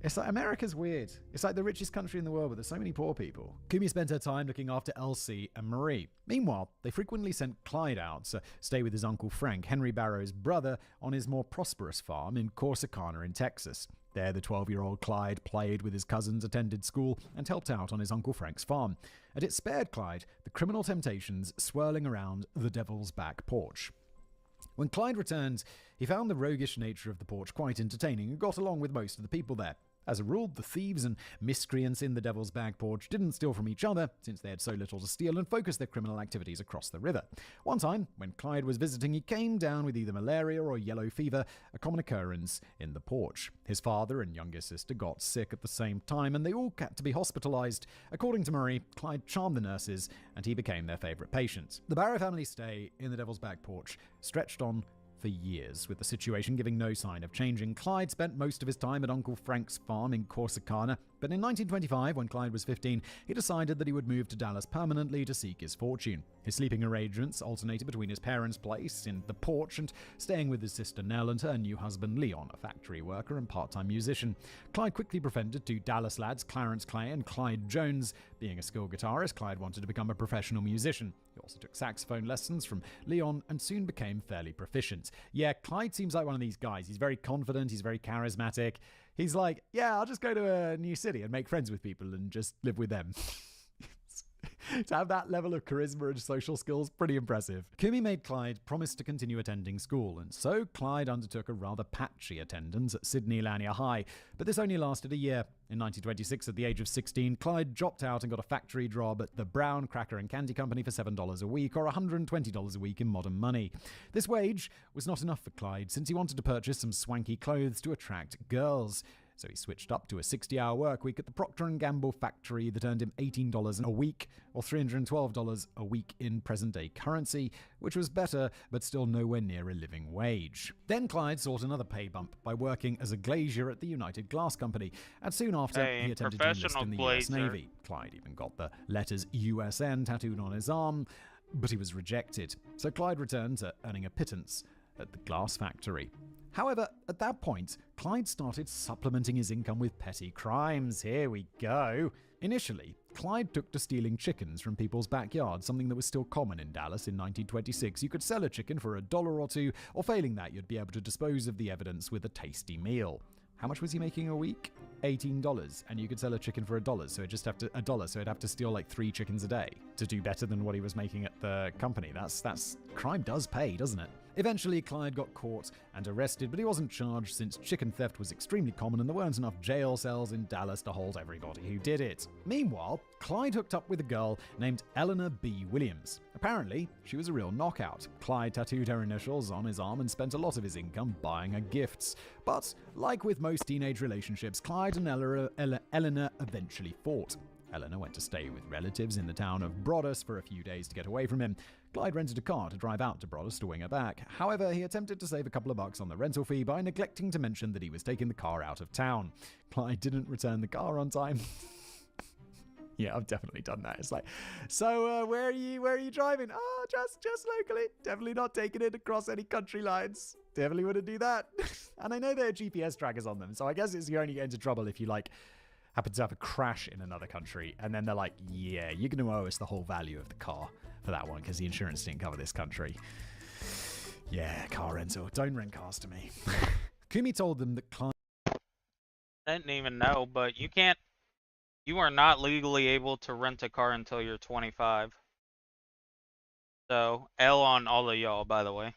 It's like America's weird. It's like the richest country in the world, but there's so many poor people. Kumi spent her time looking after Elsie and Marie. Meanwhile, they frequently sent Clyde out to stay with his Uncle Frank, Henry Barrow's brother, on his more prosperous farm in Corsicana in Texas. There, the 12-year-old Clyde played with his cousins, attended school, and helped out on his Uncle Frank's farm. And it spared Clyde the criminal temptations swirling around the Devil's Back Porch. When Clyde returned, he found the roguish nature of the porch quite entertaining and got along with most of the people there. As a rule, the thieves and miscreants in the Devil's Back Porch didn't steal from each other, since they had so little to steal, and focused their criminal activities across the river. One time, when Clyde was visiting, he came down with either malaria or yellow fever, a common occurrence in the porch. His father and younger sister got sick at the same time, and they all had to be hospitalized. According to Marie, Clyde charmed the nurses, and he became their favorite patient. The Barrow family's stay in the Devil's Back Porch stretched on for years, with the situation giving no sign of changing. Clyde spent most of his time at Uncle Frank's farm in Corsicana, but in 1925, when Clyde was 15, he decided that he would move to Dallas permanently to seek his fortune. His sleeping arrangements alternated between his parents' place in the porch and staying with his sister Nell and her new husband Leon, a factory worker and part-time musician. Clyde quickly befriended two Dallas lads, Clarence Clay and Clyde Jones. Being a skilled guitarist, Clyde wanted to become a professional musician. He also took saxophone lessons from Leon and soon became fairly proficient. Yeah, Clyde seems like one of these guys. He's very confident, he's very charismatic. He's like, yeah, I'll just go to a new city and make friends with people and just live with them. To have that level of charisma and social skills, pretty impressive. Kumi made Clyde promise to continue attending school, and so Clyde undertook a rather patchy attendance at Sydney Lanier High, but this only lasted a year. In 1926, at the age of 16, Clyde dropped out and got a factory job at the Brown Cracker and Candy Company for $7 a week, or $120 a week in modern money. This wage was not enough for Clyde, since he wanted to purchase some swanky clothes to attract girls. So he switched up to a 60-hour work week at the Procter & Gamble factory that earned him $18 a week, or $312 a week in present-day currency, which was better, but still nowhere near a living wage. Then Clyde sought another pay bump by working as a glazier at the United Glass Company, and soon after, he attempted to enlist in the US Navy. Clyde even got the letters USN tattooed on his arm, but he was rejected. So Clyde returned to earning a pittance at the glass factory. However, at that point, Clyde started supplementing his income with petty crimes. Here we go. Initially, Clyde took to stealing chickens from people's backyards, something that was still common in Dallas in 1926. You could sell a chicken for $1 or $2, or failing that, you'd be able to dispose of the evidence with a tasty meal. how much was he making a week? $18, and you could sell a chicken for $1, so it'd just have to $1, so he'd have to steal like 3 chickens a day to do better than what he was making at the company. That's crime does pay, doesn't it? Eventually, Clyde got caught and arrested, but he wasn't charged since chicken theft was extremely common and there weren't enough jail cells in Dallas to hold everybody who did it. Meanwhile, Clyde hooked up with a girl named Eleanor B. Williams. Apparently, she was a real knockout. Clyde tattooed her initials on his arm and spent a lot of his income buying her gifts. But, like with most teenage relationships, Clyde and Eleanor eventually fought. Eleanor went to stay with relatives in the town of Broadus for a few days to get away from him. Clyde rented a car to drive out to Broadus to wing her back. However, he attempted to save a couple of bucks on the rental fee by neglecting to mention that he was taking the car out of town. Clyde didn't return the car on time. Yeah, I've definitely done that. It's like, so where are you driving? Oh, just locally. Definitely not taking it across any country lines. Definitely wouldn't do that. And I know there are GPS trackers on them, so I guess you're only getting into trouble if you happen to have a crash in another country, and then they're like, yeah, you're going to owe us the whole value of the car for that one because the insurance didn't cover this country. Yeah, car rental. Don't rent cars to me. Kumi told them that Clyde... I didn't even know, but you are not legally able to rent a car until you're 25. So, L on all of y'all, by the way.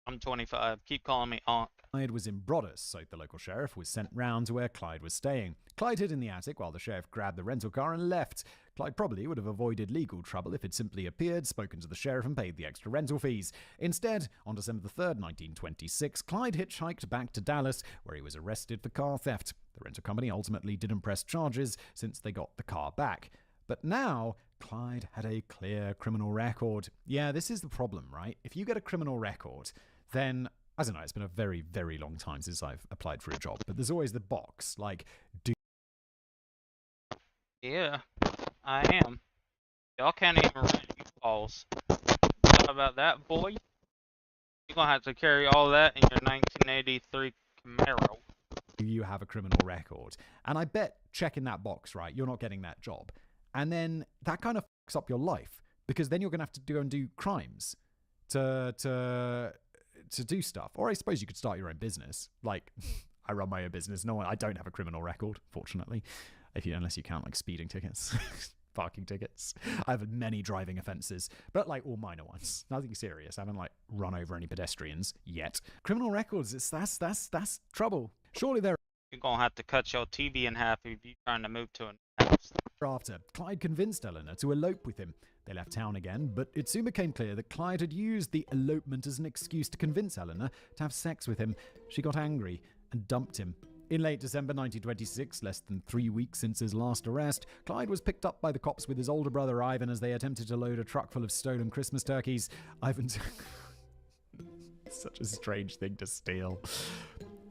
I'm 25. Keep calling me Aunt. Clyde was in Broadus, so the local sheriff was sent round to where Clyde was staying. Clyde hid in the attic while the sheriff grabbed the rental car and left. Clyde probably would have avoided legal trouble if he'd simply appeared, spoken to the sheriff, and paid the extra rental fees. Instead, on December the 3rd, 1926, Clyde hitchhiked back to Dallas, where he was arrested for car theft. The rental company ultimately didn't press charges since they got the car back. But now, Clyde had a clear criminal record. Yeah, this is the problem, right? If you get a criminal record, then... I don't know, it's been a very, very long time since I've applied for a job, but there's always the box, like, Yeah, I am. Y'all can't even rent U-Hauls. How about that, boy? You're gonna have to carry all that in your 1983 Camaro. do you have a criminal record? And I bet checking that box, right, you're not getting that job. And then that kind of fucks up your life, because then you're going to have to go and do crimes to do stuff. Or I suppose you could start your own business. Like, I run my own business. I don't have a criminal record, fortunately, unless you count like speeding tickets, parking tickets. I have many driving offences, but like all minor ones. Nothing serious. I haven't like run over any pedestrians yet. Criminal records, that's trouble. Surely they're... You're gonna have to cut your TV in half if you're trying to move to a house. After, Clyde convinced Eleanor to elope with him. They left town again, but it soon became clear that Clyde had used the elopement as an excuse to convince Eleanor to have sex with him. She got angry and dumped him. In late December 1926, less than 3 weeks since his last arrest, Clyde was picked up by the cops with his older brother Ivan as they attempted to load a truck full of stolen Christmas turkeys. Ivan such a strange thing to steal.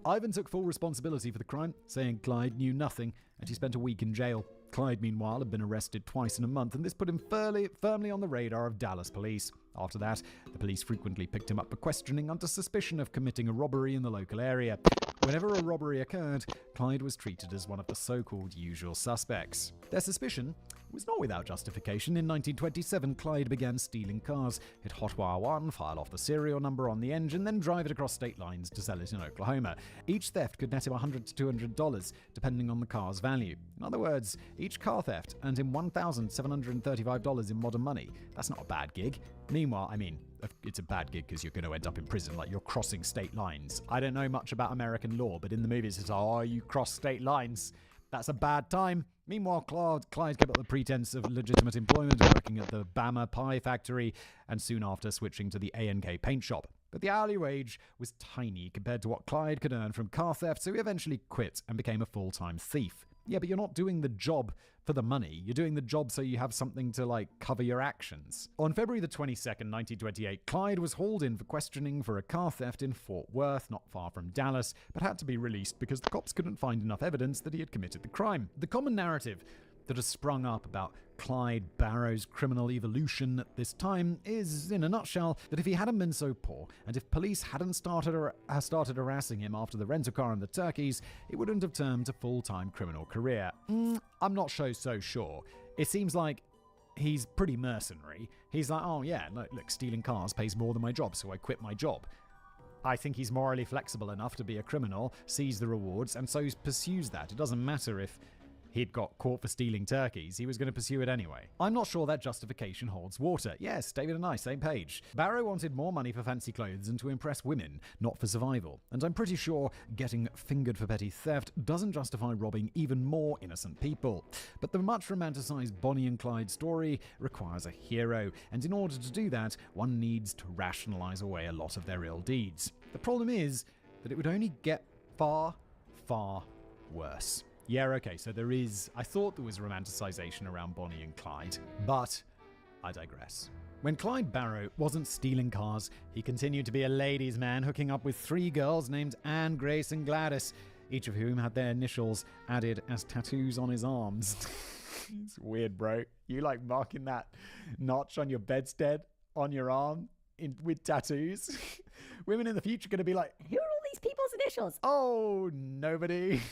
Ivan took full responsibility for the crime, saying Clyde knew nothing, and he spent a week in jail. Clyde, meanwhile, had been arrested twice in a month, and this put him firmly on the radar of Dallas police. After that, the police frequently picked him up for questioning under suspicion of committing a robbery in the local area. Whenever a robbery occurred, Clyde was treated as one of the so-called usual suspects. Their suspicion was not without justification. In 1927, Clyde began stealing cars, hit Hotwire 1, file off the serial number on the engine, then drive it across state lines to sell it in Oklahoma. Each theft could net him $100 to $200, depending on the car's value. In other words, each car theft earned him $1,735 in modern money. That's not a bad gig. Meanwhile, I mean, it's a bad gig because you're going to end up in prison, like you're crossing state lines. I don't know much about American law, but in the movies it's, oh, you cross state lines. That's a bad time. Meanwhile, Clyde kept up the pretense of legitimate employment, working at the Bama Pie factory, and soon after switching to the A&K paint shop. But the hourly wage was tiny compared to what Clyde could earn from car theft, so he eventually quit and became a full-time thief. Yeah, but you're not doing the job for the money. You're doing the job so you have something to, like, cover your actions. On February the 22nd, 1928, Clyde was hauled in for questioning for a car theft in Fort Worth, not far from Dallas, but had to be released because the cops couldn't find enough evidence that he had committed the crime. The common narrative that has sprung up about Clyde Barrow's criminal evolution at this time is, in a nutshell, that if he hadn't been so poor, and if police hadn't started harassing him after the rental car and the turkeys, it wouldn't have turned a full-time criminal career. I'm not so sure. It seems like he's pretty mercenary. He's like, oh yeah, look, stealing cars pays more than my job, so I quit my job. I think he's morally flexible enough to be a criminal, sees the rewards, and so pursues that. It doesn't matter if he'd got caught for stealing turkeys, he was going to pursue it anyway. I'm not sure that justification holds water. Yes, David and I, same page. Barrow wanted more money for fancy clothes and to impress women, not for survival. And I'm pretty sure getting fingered for petty theft doesn't justify robbing even more innocent people. But the much romanticized Bonnie and Clyde story requires a hero, and in order to do that, one needs to rationalize away a lot of their ill deeds. The problem is that it would only get far, far worse. Yeah, okay, so I thought there was romanticization around Bonnie and Clyde, but I digress. When Clyde Barrow wasn't stealing cars, he continued to be a ladies' man, hooking up with 3 girls named Anne, Grace, and Gladys, each of whom had their initials added as tattoos on his arms. It's weird, bro. You like marking that notch on your bedstead, on your arm, with tattoos? Women in the future are going to be like, who are all these people's initials? Oh, nobody.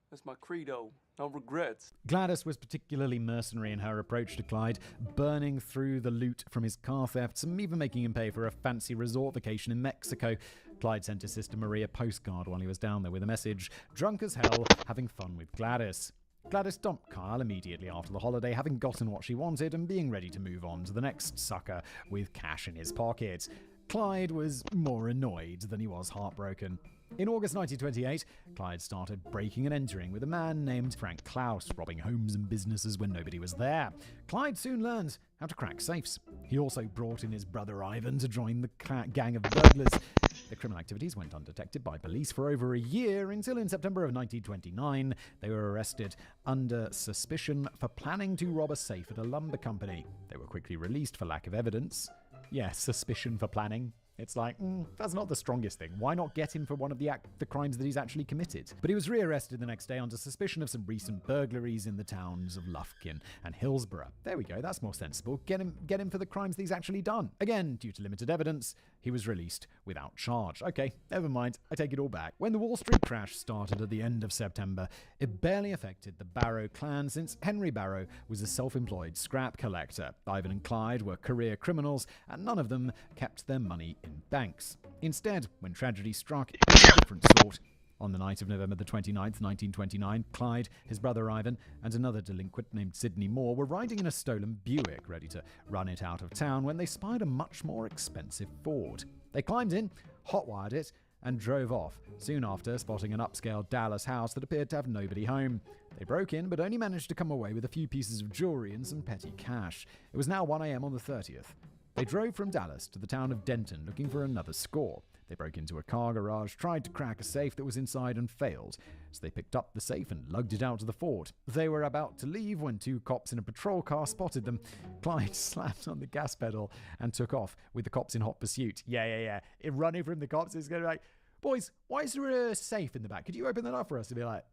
That's my credo. No regrets. Gladys was particularly mercenary in her approach to Clyde, burning through the loot from his car thefts and even making him pay for a fancy resort vacation in Mexico. Clyde sent his sister Maria a postcard while he was down there with a message, drunk as hell, having fun with Gladys. Gladys dumped Kyle immediately after the holiday, having gotten what she wanted and being ready to move on to the next sucker with cash in his pocket. Clyde was more annoyed than he was heartbroken. In August 1928, Clyde started breaking and entering with a man named Frank Klaus, robbing homes and businesses when nobody was there. Clyde soon learned how to crack safes. He also brought in his brother Ivan to join the gang of burglars. Their criminal activities went undetected by police for over a year until in September of 1929, they were arrested under suspicion for planning to rob a safe at a lumber company. They were quickly released for lack of evidence. Yeah, suspicion for planning. It's like, that's not the strongest thing. Why not get him for one of the crimes that he's actually committed? But he was rearrested the next day under suspicion of some recent burglaries in the towns of Lufkin and Hillsborough. There we go, that's more sensible. Get him for the crimes that he's actually done. Again, due to limited evidence, he was released without charge. Okay, never mind, I take it all back. When the Wall Street crash started at the end of September, it barely affected the Barrow clan since Henry Barrow was a self-employed scrap collector. Ivan and Clyde were career criminals, and none of them kept their money in banks. Instead, when tragedy struck, it was a different sort. On the night of November the 29th, 1929, Clyde, his brother Ivan, and another delinquent named Sidney Moore were riding in a stolen Buick, ready to run it out of town, when they spied a much more expensive Ford. They climbed in, hotwired it, and drove off, soon after spotting an upscale Dallas house that appeared to have nobody home. They broke in, but only managed to come away with a few pieces of jewelry and some petty cash. It was now 1 a.m. on the 30th. They drove from Dallas to the town of Denton looking for another score. They broke into a car garage, tried to crack a safe that was inside and failed. So they picked up the safe and lugged it out to the Ford. They were about to leave when 2 cops in a patrol car spotted them. Clyde slammed on the gas pedal and took off with the cops in hot pursuit. Yeah. In running from the cops, it's going to be like, boys, why is there a safe in the back? Could you open that up for us? To be like,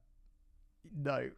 no.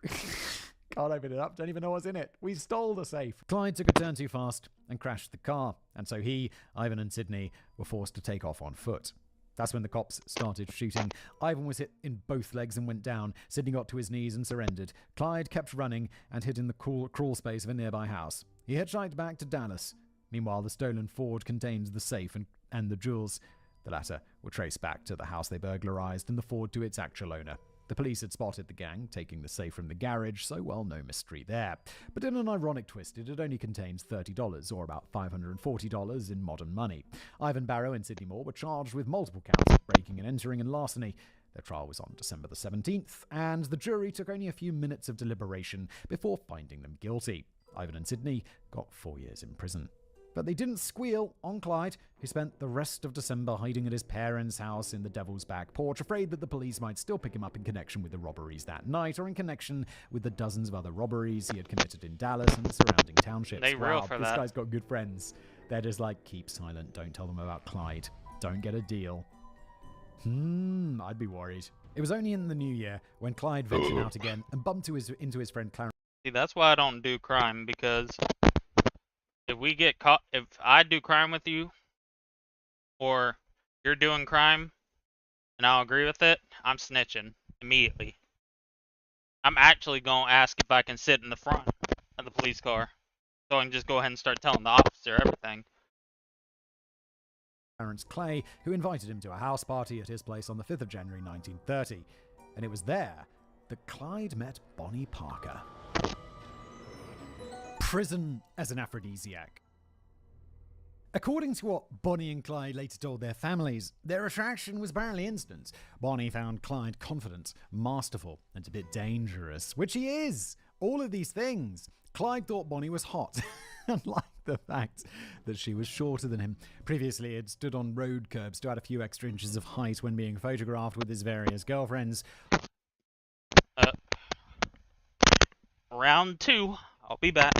Can't open it up, don't even know what's in it. We stole the safe. Clyde took a turn too fast and crashed the car, and so he, Ivan and Sidney were forced to take off on foot. That's when the cops started shooting. Ivan was hit in both legs and went down. Sidney got to his knees and surrendered. Clyde kept running and hid in the crawl space of a nearby house. He hitchhiked back to Dallas. Meanwhile, the stolen Ford contained the safe and the jewels. The latter were traced back to the house they burglarized and the Ford to its actual owner. The police had spotted the gang taking the safe from the garage, so well, no mystery there. But in an ironic twist, it only contains $30, or about $540 in modern money. Ivan Barrow and Sidney Moore were charged with multiple counts of breaking and entering and larceny. Their trial was on December the 17th, and the jury took only a few minutes of deliberation before finding them guilty. Ivan and Sidney got 4 years in prison. But they didn't squeal on Clyde, who spent the rest of December hiding at his parents' house in the Devil's Back porch, afraid that the police might still pick him up in connection with the robberies that night, or in connection with the dozens of other robberies he had committed in Dallas and the surrounding townships. They real for this that. Guy's got good friends. They're just like, keep silent, don't tell them about Clyde. Don't get a deal. I'd be worried. It was only in the new year when Clyde ventured out again and bumped into his friend Clarence. See, that's why I don't do crime, because if we get caught, if I do crime with you, or you're doing crime, and I'll agree with it, I'm snitching immediately. I'm actually going to ask if I can sit in the front of the police car, so I can just go ahead and start telling the officer everything. Clarence Clay, who invited him to a house party at his place on the 5th of January 1930. And it was there that Clyde met Bonnie Parker. Prison as an aphrodisiac. According to what Bonnie and Clyde later told their families, their attraction was apparently instant. Bonnie found Clyde confident, masterful, and a bit dangerous, which he is. All of these things. Clyde thought Bonnie was hot, and liked the fact that she was shorter than him. Previously, he had stood on road curbs to add a few extra inches of height when being photographed with his various girlfriends. Round 2. I'll be back.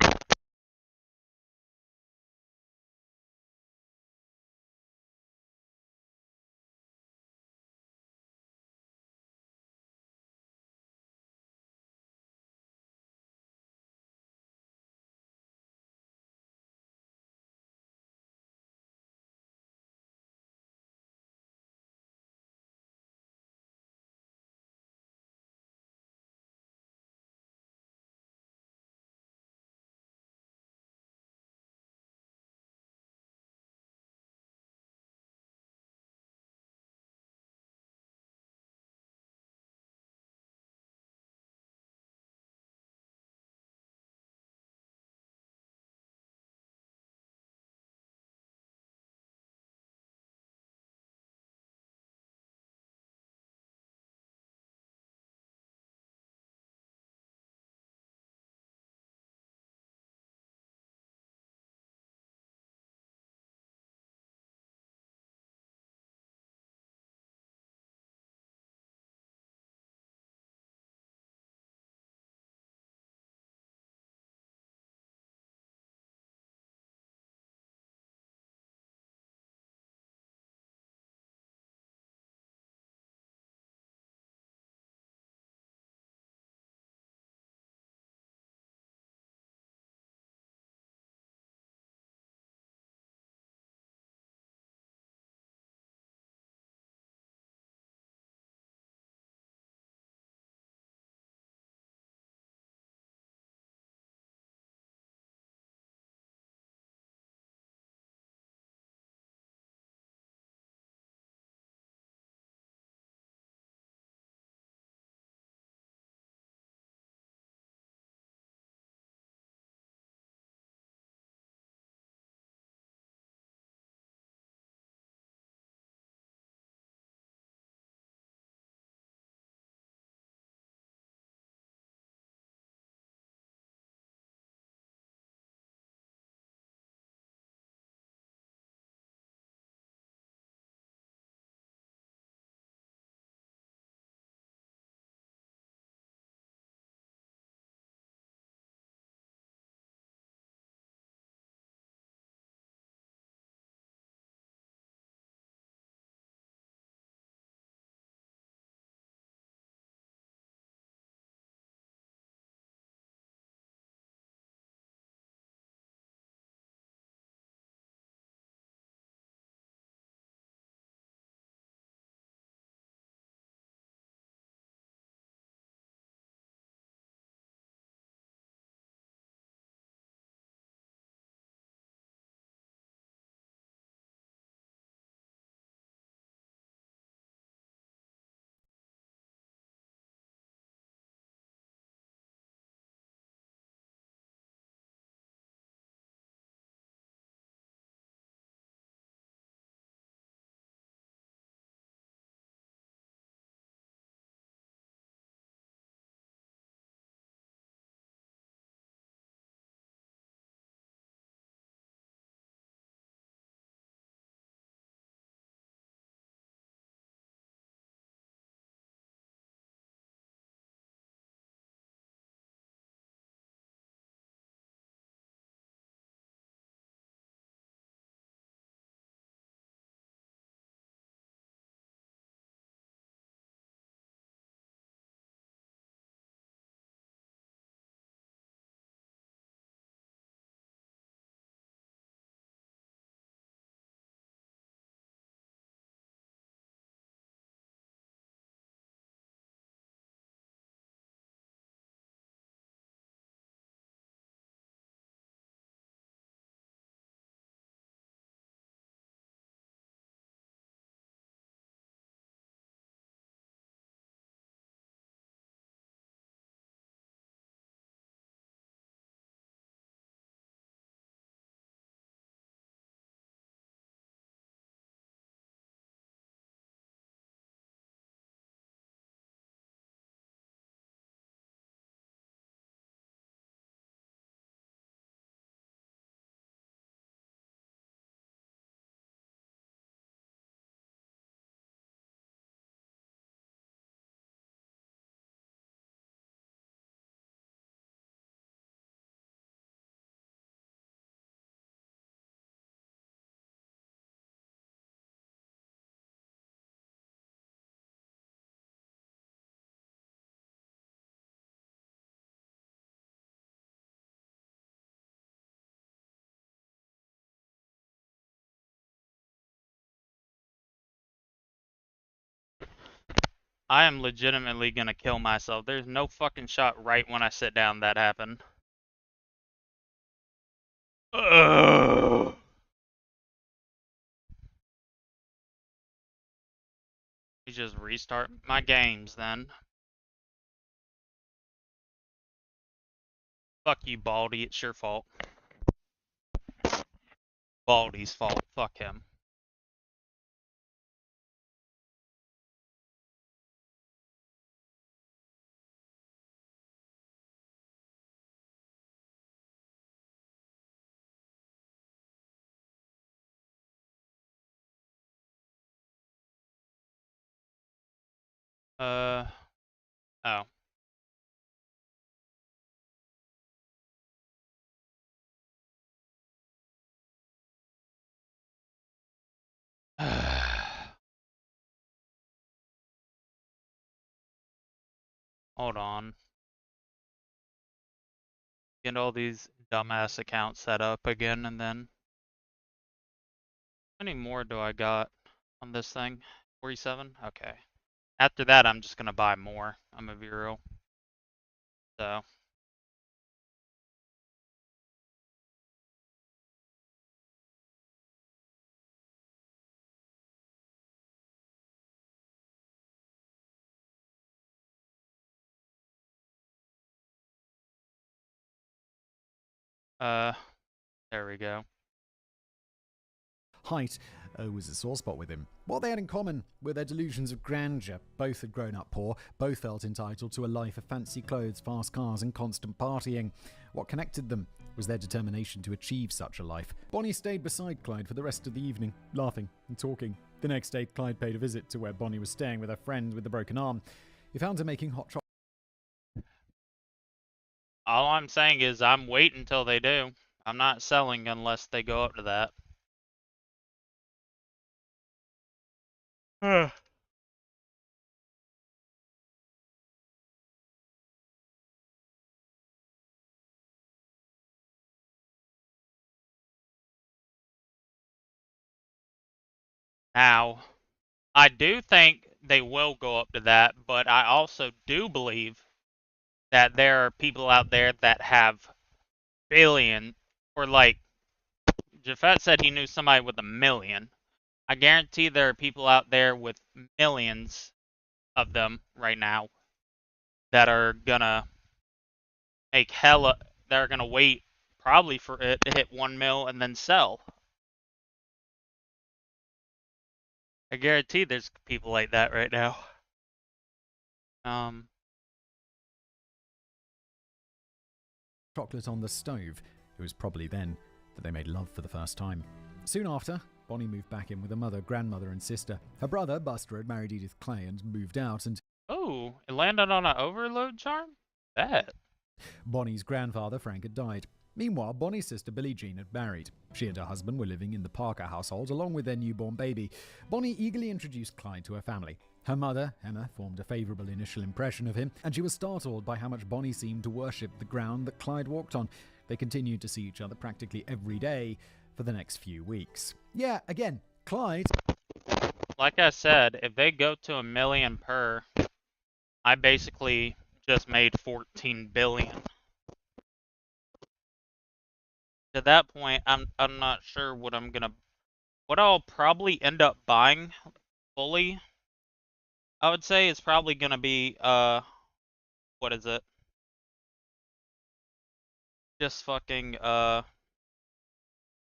I am legitimately gonna kill myself. There's no fucking shot right when I sit down that happened. Ugh. You just restart my games then. Fuck you, Baldy. It's your fault. Baldy's fault. Fuck him. Oh. Hold on. Get all these dumbass accounts set up again, and then... How many more do I got on this thing? 47? Okay. After that, I'm just gonna buy more. I'm gonna be real. So... there we go. Height was a sore spot with him. What they had in common were their delusions of grandeur. Both had grown up poor, both felt entitled to a life of fancy clothes, fast cars, and constant partying. What connected them was their determination to achieve such a life. Bonnie stayed beside Clyde for the rest of the evening, laughing and talking. The next day, Clyde paid a visit to where Bonnie was staying with her friend with the broken arm. He found her making hot chocolate. All I'm saying is I'm waiting until they do. I'm not selling unless they go up to that. Now, I do think they will go up to that, but I also do believe that there are people out there that have billion, or like, Jafet said he knew somebody with 1 million. I guarantee there are people out there with millions of them right now that are gonna make hella, they're gonna wait probably for it to hit 1 mil and then sell. I guarantee there's people like that right now. Chocolate on the stove. It was probably then that they made love for the first time. Soon after, Bonnie moved back in with her mother, grandmother, and sister. Her brother, Buster, had married Edith Clay and moved out, and Oh, it landed on an overload charm? That. Bonnie's grandfather, Frank, had died. Meanwhile, Bonnie's sister, Billie Jean, had married. She and her husband were living in the Parker household along with their newborn baby. Bonnie eagerly introduced Clyde to her family. Her mother, Emma, formed a favourable initial impression of him, and she was startled by how much Bonnie seemed to worship the ground that Clyde walked on. They continued to see each other practically every day for the next few weeks. Yeah, again, Clyde... Like I said, if they go to 1 million per, I basically just made 14 billion. To that point, I'm not sure what I'll probably end up buying fully. I would say it's probably gonna be what is it? Just fucking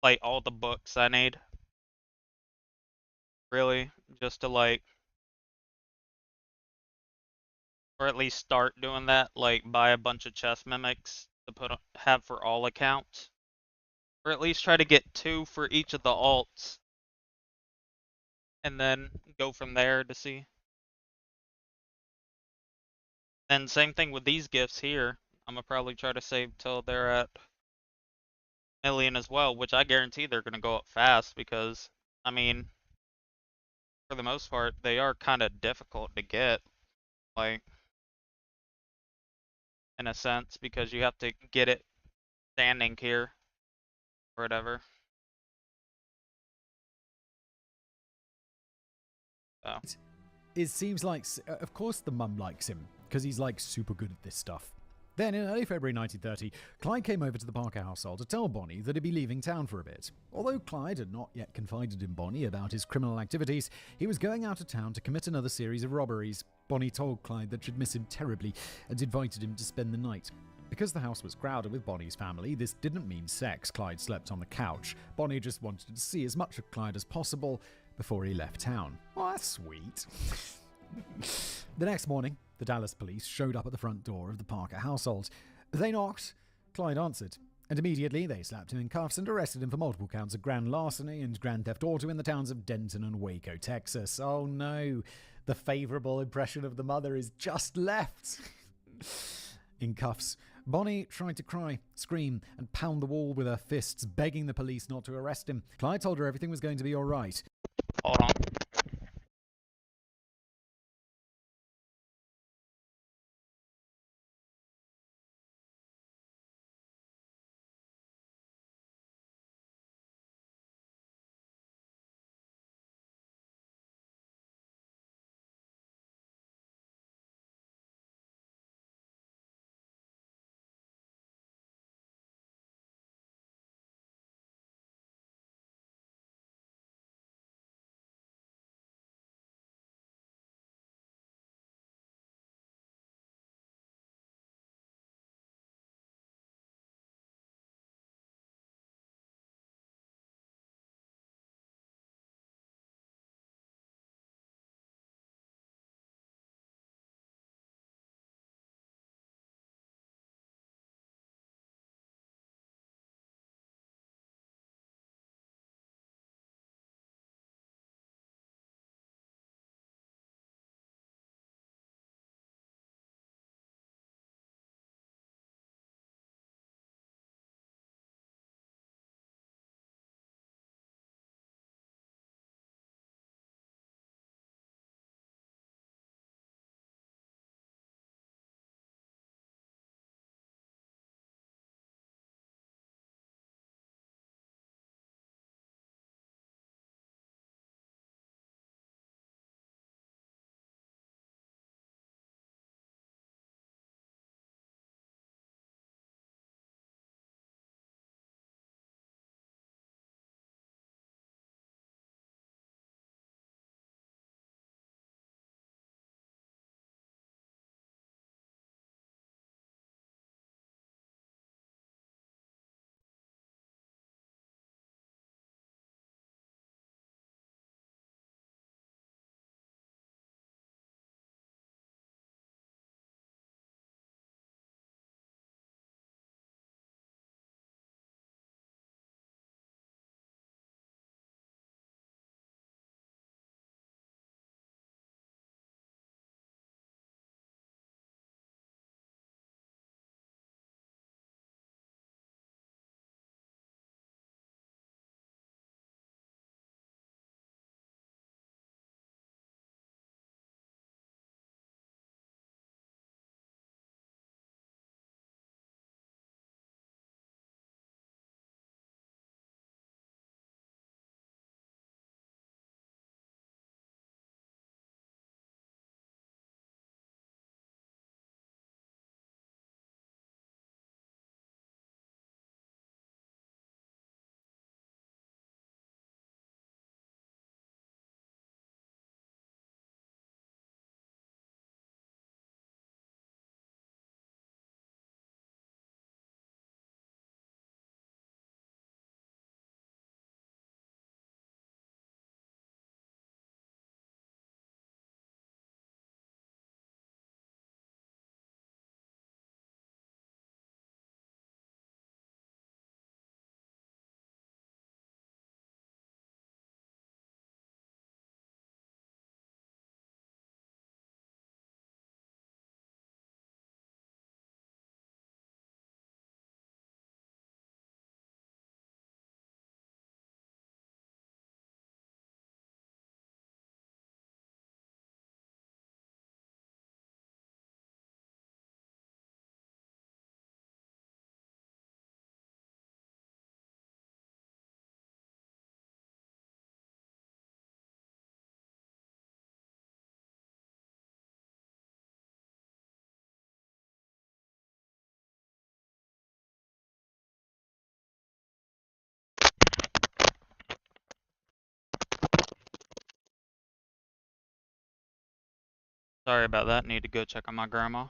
like all the books I need. Really, just to like, or at least start doing that, like buy a bunch of chess mimics to have for all accounts. Or at least try to get 2 for each of the alts. And then go from there to see. And same thing with these gifts here. I'm gonna probably try to save till they're at 1 million as well, which I guarantee they're gonna go up fast because, I mean, for the most part, they are kind of difficult to get. Like, in a sense, because you have to get it standing here. Or whatever. Oh. It seems like, of course the mum likes him, because he's like super good at this stuff. Then, in early February 1930, Clyde came over to the Parker household to tell Bonnie that he'd be leaving town for a bit. Although Clyde had not yet confided in Bonnie about his criminal activities, he was going out of town to commit another series of robberies. Bonnie told Clyde that she'd miss him terribly and invited him to spend the night. Because the house was crowded with Bonnie's family, this didn't mean sex. Clyde slept on the couch. Bonnie just wanted to see as much of Clyde as possible before he left town. Well, that's sweet. The next morning, the Dallas police showed up at the front door of the Parker household. They knocked. Clyde answered, and immediately they slapped him in cuffs and arrested him for multiple counts of grand larceny and grand theft auto in the towns of Denton and Waco, Texas. Oh no, the favourable impression of the mother is just left. In cuffs, Bonnie tried to cry, scream, and pound the wall with her fists, begging the police not to arrest him. Clyde told her everything was going to be alright. Hold on. Sorry about that. Need to go check on my grandma.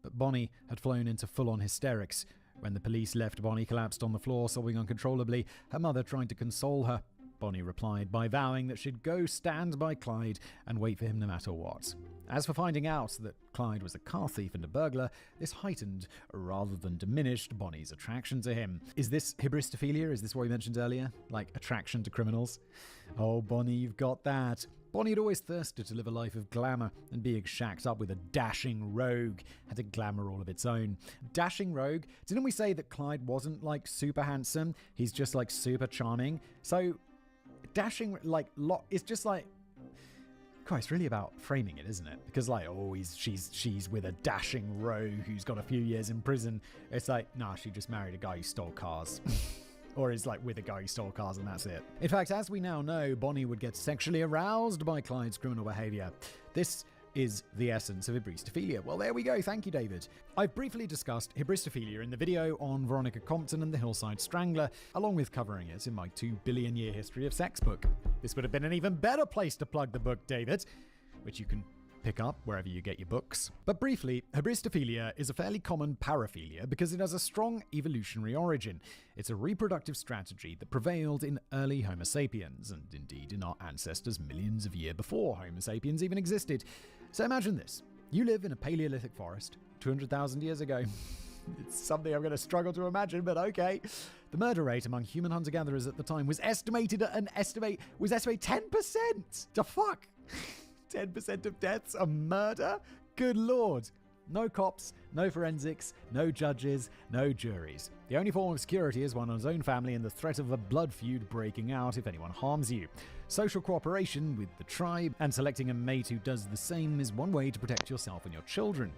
But Bonnie had flown into full-on hysterics. When the police left, Bonnie collapsed on the floor, sobbing uncontrollably. Her mother tried to console her. Bonnie replied by vowing that she'd go stand by Clyde and wait for him no matter what. As for finding out that Clyde was a car thief and a burglar, this heightened rather than diminished Bonnie's attraction to him. Is this hybristophilia? Is this what we mentioned earlier? Like attraction to criminals? Oh, Bonnie, you've got that. Bonnie had always thirsted to live a life of glamour, and being shacked up with a dashing rogue had a glamour all of its own. Dashing rogue? Didn't we say that Clyde wasn't like super handsome? He's just like super charming. So dashing, like, it's just like, Christ, it's really about framing it, isn't it? Because like, oh, she's with a dashing rogue who's got a few years in prison. It's like, nah, she just married a guy who stole cars. Or is like with a guy who stole cars and that's it. In fact, as we now know, Bonnie would get sexually aroused by Clyde's criminal behaviour. This is the essence of hybristophilia. Well, there we go. Thank you, David. I've briefly discussed hybristophilia in the video on Veronica Compton and the Hillside Strangler, along with covering it in my 2 billion year history of sex book. This would have been an even better place to plug the book, David, which you can pick up wherever you get your books. But briefly, hybristophilia is a fairly common paraphilia because it has a strong evolutionary origin. It's a reproductive strategy that prevailed in early Homo sapiens, and indeed in our ancestors millions of years before Homo sapiens even existed. So imagine this. You live in a Paleolithic forest 200,000 years ago. It's something I'm going to struggle to imagine, but okay. The murder rate among human hunter-gatherers at the time was estimated at 10%. The fuck? 10% of deaths are murder? Good lord. No cops, no forensics, no judges, no juries. The only form of security is one's own family and the threat of a blood feud breaking out if anyone harms you. Social cooperation with the tribe and selecting a mate who does the same is one way to protect yourself and your children.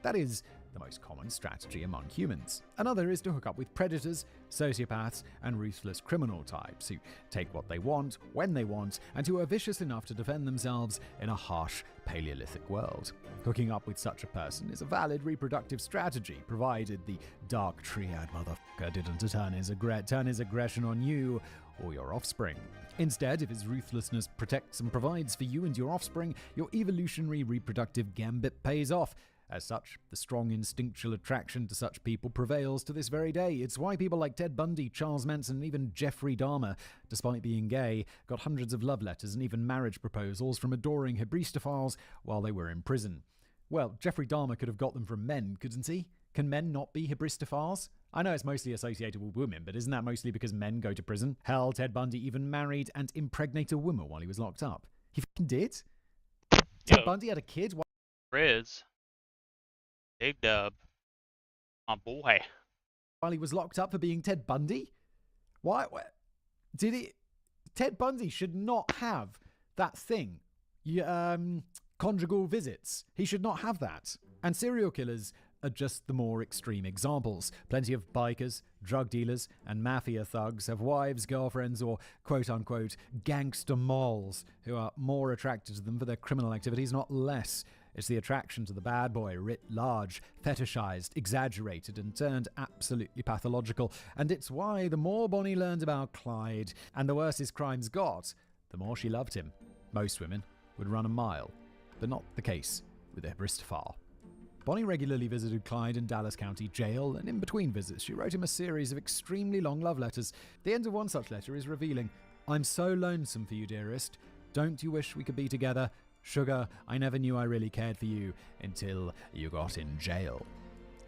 That is the most common strategy among humans. Another is to hook up with predators, sociopaths, and ruthless criminal types who take what they want, when they want, and who are vicious enough to defend themselves in a harsh Paleolithic world. Hooking up with such a person is a valid reproductive strategy, provided the dark triad motherfucker didn't turn his aggression on you or your offspring. Instead, if his ruthlessness protects and provides for you and your offspring, your evolutionary reproductive gambit pays off. As such, the strong instinctual attraction to such people prevails to this very day. It's why people like Ted Bundy, Charles Manson, and even Jeffrey Dahmer, despite being gay, got hundreds of love letters and even marriage proposals from adoring hybristophiles while they were in prison. Well, Jeffrey Dahmer could have got them from men, couldn't he? Can men not be hybristophiles? I know it's mostly associated with women, but isn't that mostly because men go to prison? Hell, Ted Bundy even married and impregnated a woman while he was locked up. He fucking did? Ted Bundy had a kid? Riz. Big Dub. My boy. While he was locked up for being Ted Bundy? Why? Did he? Ted Bundy should not have that thing. Conjugal visits. He should not have that. And serial killers are just the more extreme examples. Plenty of bikers, drug dealers, and mafia thugs have wives, girlfriends, or quote-unquote gangster moles who are more attracted to them for their criminal activities, not less. It's the attraction to the bad boy writ large, fetishized, exaggerated, and turned absolutely pathological. And it's why the more Bonnie learned about Clyde, and the worse his crimes got, the more she loved him. Most women would run a mile, but not the case with a hybristophile. Bonnie regularly visited Clyde in Dallas County Jail, and in between visits, she wrote him a series of extremely long love letters. The end of one such letter is revealing. "I'm so lonesome for you, dearest. Don't you wish we could be together? Sugar, I never knew I really cared for you until you got in jail."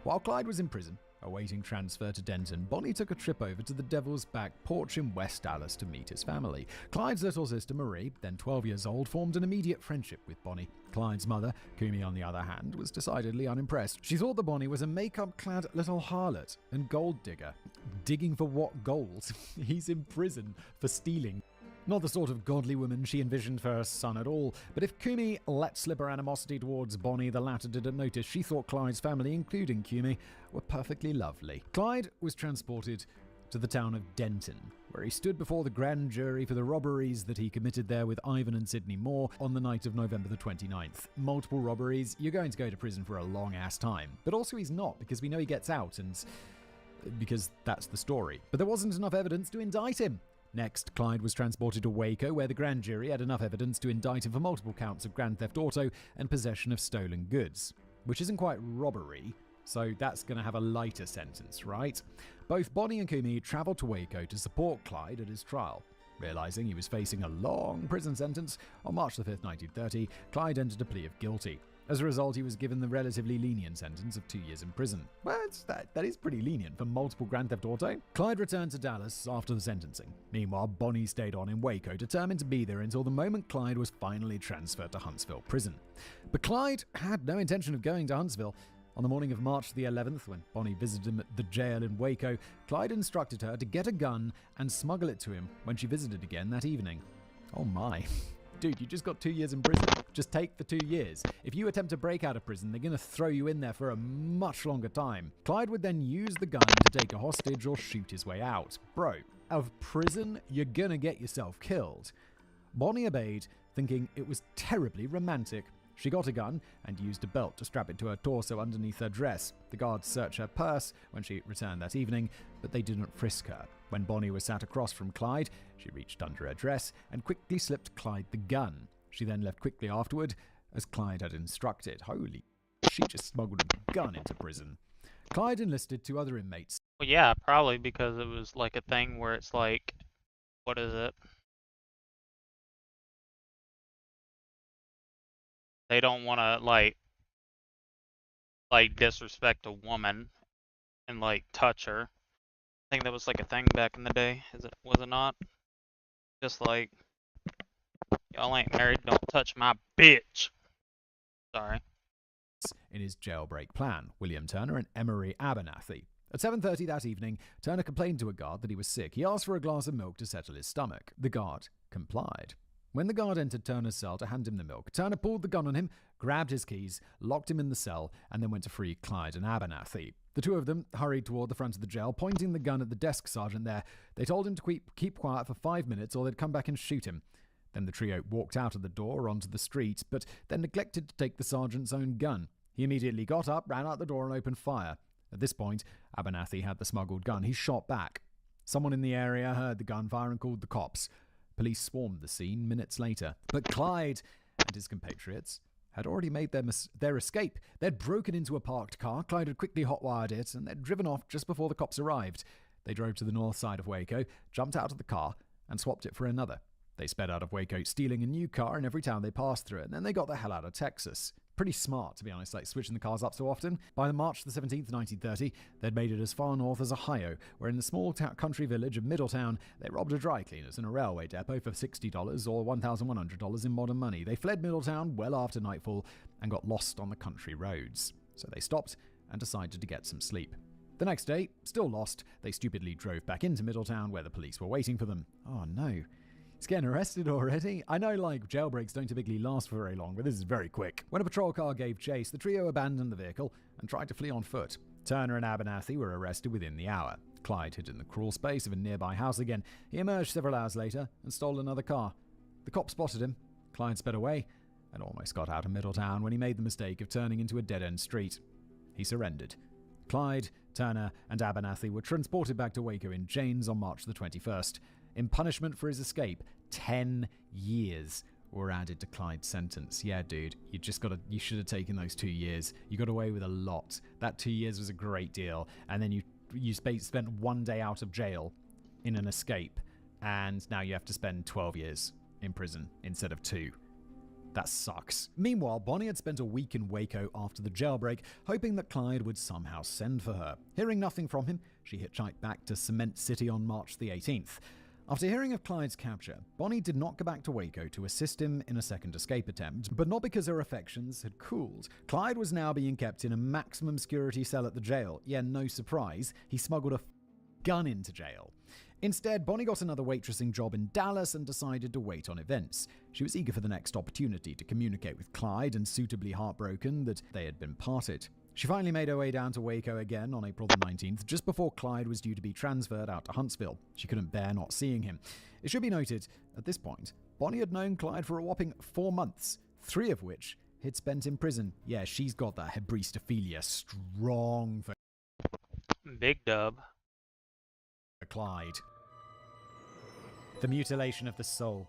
While Clyde was in prison, awaiting transfer to Denton, Bonnie took a trip over to the Devil's Back Porch in West Dallas to meet his family. Clyde's little sister Marie, then 12 years old, formed an immediate friendship with Bonnie. Clyde's mother, Kumi on the other hand, was decidedly unimpressed. She thought that Bonnie was a makeup-clad little harlot and gold digger. Digging for what gold? He's in prison for stealing. Not the sort of godly woman she envisioned for her son at all, but if Kumi let slip her animosity towards Bonnie, the latter didn't notice. She thought Clyde's family, including Kumi, were perfectly lovely. Clyde was transported to the town of Denton, where he stood before the grand jury for the robberies that he committed there with Ivan and Sydney Moore on the night of November the 29th. Multiple robberies, you're going to go to prison for a long-ass time. But also he's not, because we know he gets out, and because that's the story. But there wasn't enough evidence to indict him. Next, Clyde was transported to Waco, where the grand jury had enough evidence to indict him for multiple counts of grand theft auto and possession of stolen goods. Which isn't quite robbery, so that's going to have a lighter sentence, right? Both Bonnie and Kumi traveled to Waco to support Clyde at his trial. Realizing he was facing a long prison sentence, on March 5, 1930, Clyde entered a plea of guilty. As a result, he was given the relatively lenient sentence of 2 years in prison. Well, that is pretty lenient for multiple grand theft auto. Clyde returned to Dallas after the sentencing. Meanwhile, Bonnie stayed on in Waco, determined to be there until the moment Clyde was finally transferred to Huntsville prison. But Clyde had no intention of going to Huntsville. On the morning of March the 11th, when Bonnie visited him at the jail in Waco, Clyde instructed her to get a gun and smuggle it to him when she visited again that evening. Oh my. Dude, you just got 2 years in prison. Just take the 2 years. If you attempt to break out of prison, they're going to throw you in there for a much longer time. Clyde would then use the gun to take a hostage or shoot his way out. Bro, out of prison, you're going to get yourself killed. Bonnie obeyed, thinking it was terribly romantic. She got a gun and used a belt to strap it to her torso underneath her dress. The guards searched her purse when she returned that evening, but they didn't frisk her. When Bonnie was sat across from Clyde, she reached under her dress and quickly slipped Clyde the gun. She then left quickly afterward, as Clyde had instructed. Holy, she just smuggled a gun into prison. Clyde enlisted 2 other inmates. Well, yeah, probably because it was like a thing where it's like, what is it? They don't want to like disrespect a woman and like touch her. I think that was like a thing back in the day. Was it not? Just like, y'all ain't married, don't touch my bitch. Sorry. In his jailbreak plan, William Turner and Emery Abernathy. At 7:30 that evening, Turner complained to a guard that he was sick. He asked for a glass of milk to settle his stomach. The guard complied. When the guard entered Turner's cell to hand him the milk, Turner pulled the gun on him, grabbed his keys, locked him in the cell, and then went to free Clyde and Abernathy. The 2 of them hurried toward the front of the jail, pointing the gun at the desk sergeant there. They told him to keep quiet for 5 minutes or they'd come back and shoot him. Then the trio walked out of the door onto the street, but then neglected to take the sergeant's own gun. He immediately got up, ran out the door, and opened fire. At this point, Abernathy had the smuggled gun. He shot back. Someone in the area heard the gunfire and called the cops. Police swarmed the scene minutes later. But Clyde and his compatriots had already made their escape. They'd broken into a parked car, Clyde had quickly hotwired it, and they'd driven off just before the cops arrived. They drove to the north side of Waco, jumped out of the car, and swapped it for another. They sped out of Waco, stealing a new car in every town they passed through, and then they got the hell out of Texas. Pretty smart, to be honest, like switching the cars up so often. By March the 17th, 1930, they'd made it as far north as Ohio, where in the small country village of Middletown, they robbed a dry cleaners and a railway depot for $60 or $1,100 in modern money. They fled Middletown well after nightfall and got lost on the country roads. So they stopped and decided to get some sleep. The next day, still lost, they stupidly drove back into Middletown where the police were waiting for them. Oh no. He's getting arrested already? I know, like, jailbreaks don't typically last for very long, but this is very quick. When a patrol car gave chase, the trio abandoned the vehicle and tried to flee on foot. Turner and Abernathy were arrested within the hour. Clyde hid in the crawl space of a nearby house again. He emerged several hours later and stole another car. The cops spotted him. Clyde sped away and almost got out of Middletown when he made the mistake of turning into a dead-end street. He surrendered. Clyde, Turner, and Abernathy were transported back to Waco in chains on March the 21st. In punishment for his escape, 10 years were added to Clyde's sentence. Yeah, dude, you should have taken those 2 years. You got away with a lot. That 2 years was a great deal. And then you spent 1 day out of jail in an escape, and now you have to spend 12 years in prison instead of 2. That sucks. Meanwhile, Bonnie had spent a week in Waco after the jailbreak, hoping that Clyde would somehow send for her. Hearing nothing from him, she hitchhiked back to Cement City on March the 18th. After hearing of Clyde's capture, Bonnie did not go back to Waco to assist him in a second escape attempt, but not because her affections had cooled. Clyde was now being kept in a maximum security cell at the jail. Yeah, no surprise, he smuggled a gun into jail. Instead, Bonnie got another waitressing job in Dallas and decided to wait on events. She was eager for the next opportunity to communicate with Clyde and suitably heartbroken that they had been parted. She finally made her way down to Waco again on April the 19th, just before Clyde was due to be transferred out to Huntsville. She couldn't bear not seeing him. It should be noted, at this point, Bonnie had known Clyde for a whopping 4 months, 3 of which he'd spent in prison. Yeah, she's got that hebristophilia strong for Big dub. Clyde. The mutilation of the soul.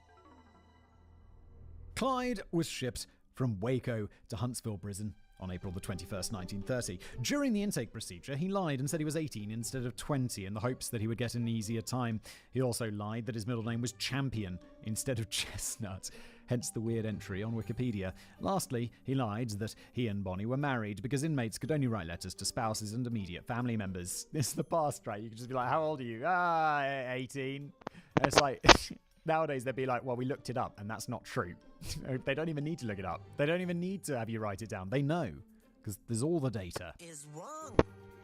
Clyde was shipped from Waco to Huntsville Prison on April the 21st, 1930. During the intake procedure, he lied and said he was 18 instead of 20 in the hopes that he would get an easier time. He also lied that his middle name was Champion instead of Chestnut, hence the weird entry on Wikipedia. Lastly, he lied that he and Bonnie were married because inmates could only write letters to spouses and immediate family members. This is the past, right? You could just be like, how old are you? 18. And it's like... Nowadays, they'd be like, well, we looked it up, and that's not true. They don't even need to look it up. They don't even need to have you write it down. They know, because there's all the data. Is wrong.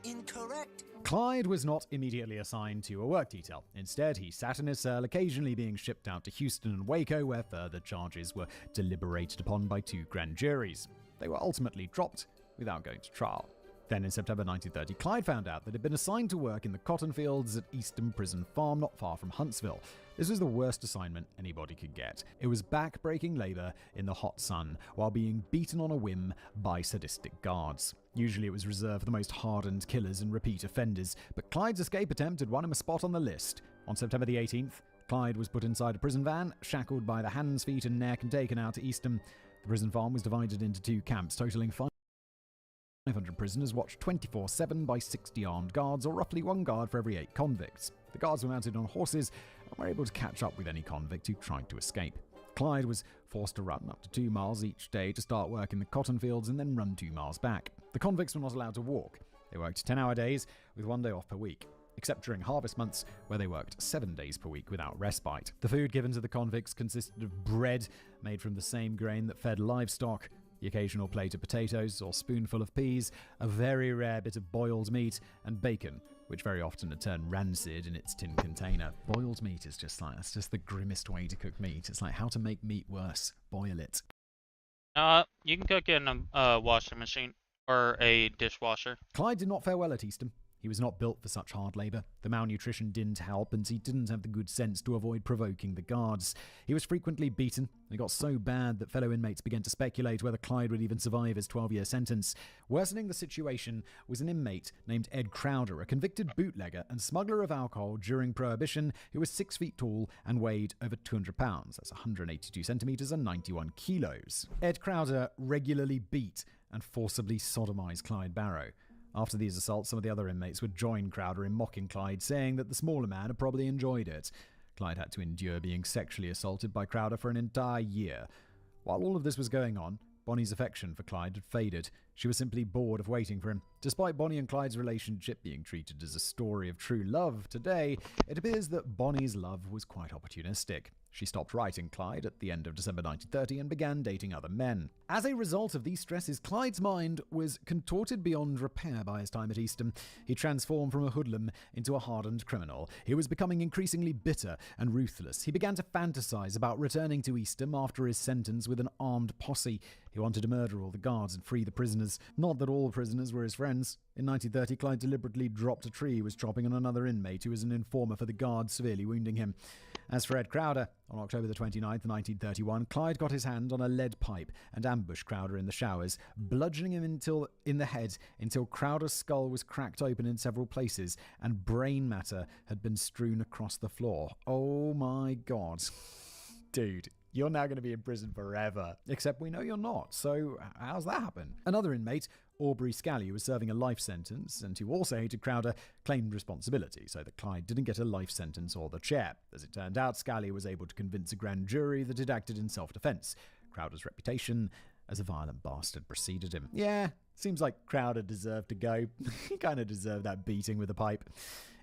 Incorrect. Clyde was not immediately assigned to a work detail. Instead, he sat in his cell, occasionally being shipped out to Houston and Waco, where further charges were deliberated upon by 2 grand juries. They were ultimately dropped without going to trial. Then in September 1930, Clyde found out that he'd been assigned to work in the cotton fields at Easton Prison Farm, not far from Huntsville. This was the worst assignment anybody could get. It was back-breaking labor in the hot sun, while being beaten on a whim by sadistic guards. Usually it was reserved for the most hardened killers and repeat offenders, but Clyde's escape attempt had won him a spot on the list. On September the 18th, Clyde was put inside a prison van, shackled by the hands, feet, and neck, and taken out to Easton. The prison farm was divided into 2 camps, totaling 500 prisoners, watched 24/7 by 60 armed guards, or roughly 1 guard for every 8 convicts. The guards were mounted on horses and were able to catch up with any convict who tried to escape. Clyde was forced to run up to 2 miles each day to start work in the cotton fields and then run 2 miles back. The convicts were not allowed to walk. They worked 10-hour days with 1 day off per week, except during harvest months where they worked 7 days per week without respite. The food given to the convicts consisted of bread made from the same grain that fed livestock, the occasional plate of potatoes or spoonful of peas, a very rare bit of boiled meat, and bacon, which very often had turned rancid in its tin container. Boiled meat is just like, that's just the grimmest way to cook meat. It's like how to make meat worse. Boil it. You can cook it in a washing machine or a dishwasher. Clyde did not fare well at Easton. He was not built for such hard labor. The malnutrition didn't help, and he didn't have the good sense to avoid provoking the guards. He was frequently beaten, and it got so bad that fellow inmates began to speculate whether Clyde would even survive his 12-year sentence. Worsening the situation was an inmate named Ed Crowder, a convicted bootlegger and smuggler of alcohol during Prohibition, who was 6 feet tall and weighed over 200 pounds. That's 182 centimeters and 91 kilos. Ed Crowder regularly beat and forcibly sodomized Clyde Barrow. After these assaults, some of the other inmates would join Crowder in mocking Clyde, saying that the smaller man had probably enjoyed it. Clyde had to endure being sexually assaulted by Crowder for an entire year. While all of this was going on, Bonnie's affection for Clyde had faded. She was simply bored of waiting for him. Despite Bonnie and Clyde's relationship being treated as a story of true love today, it appears that Bonnie's love was quite opportunistic. She stopped writing Clyde at the end of December 1930 and began dating other men. As a result of these stresses, Clyde's mind was contorted beyond repair by his time at Easton. He transformed from a hoodlum into a hardened criminal. He was becoming increasingly bitter and ruthless. He began to fantasize about returning to Easton after his sentence with an armed posse. He wanted to murder all the guards and free the prisoners. Not that all prisoners were his friends. In 1930, Clyde deliberately dropped a tree he was chopping on another inmate who was an informer for the guards, severely wounding him. As for Ed Crowder, on October the 29th, 1931, Clyde got his hand on a lead pipe and ambushed Crowder in the showers, bludgeoning him in the head until Crowder's skull was cracked open in several places and brain matter had been strewn across the floor. Oh my God. Dude. You're now going to be in prison forever. Except we know you're not, so how's that happen? Another inmate, Aubrey Scally, who was serving a life sentence and who also hated Crowder, claimed responsibility so that Clyde didn't get a life sentence or the chair. As it turned out, Scally was able to convince a grand jury that he'd acted in self-defense. Crowder's reputation as a violent bastard preceded him. Yeah, seems like Crowder deserved to go. He kind of deserved that beating with a pipe.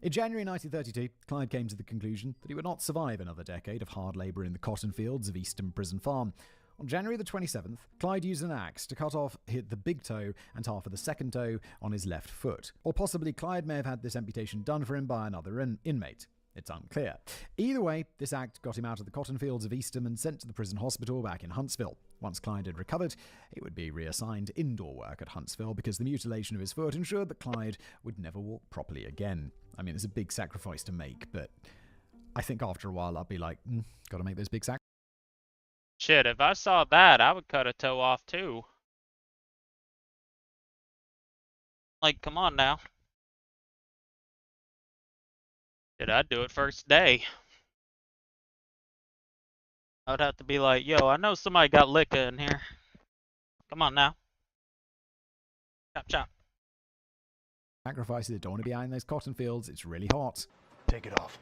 In January 1932, Clyde came to the conclusion that he would not survive another decade of hard labor in the cotton fields of Easton Prison Farm. On January the 27th, Clyde used an axe to cut off the big toe and half of the second toe on his left foot. Or possibly Clyde may have had this amputation done for him by another inmate. It's unclear. Either way, this act got him out of the cotton fields of Easton and sent to the prison hospital back in Huntsville. Once Clyde had recovered, he would be reassigned indoor work at Huntsville because the mutilation of his foot ensured that Clyde would never walk properly again. I mean, it's a big sacrifice to make, but I think after a while I'll be like, gotta make those big sacrifices. Shit, if I saw that, I would cut a toe off too. Like, come on now. Shit, I'd do it first day. I would have to be like, yo, I know somebody got liquor in here. Come on now. Chop chop. Sacrifices that don't want to be out in those cotton fields. It's really hot. Take it off.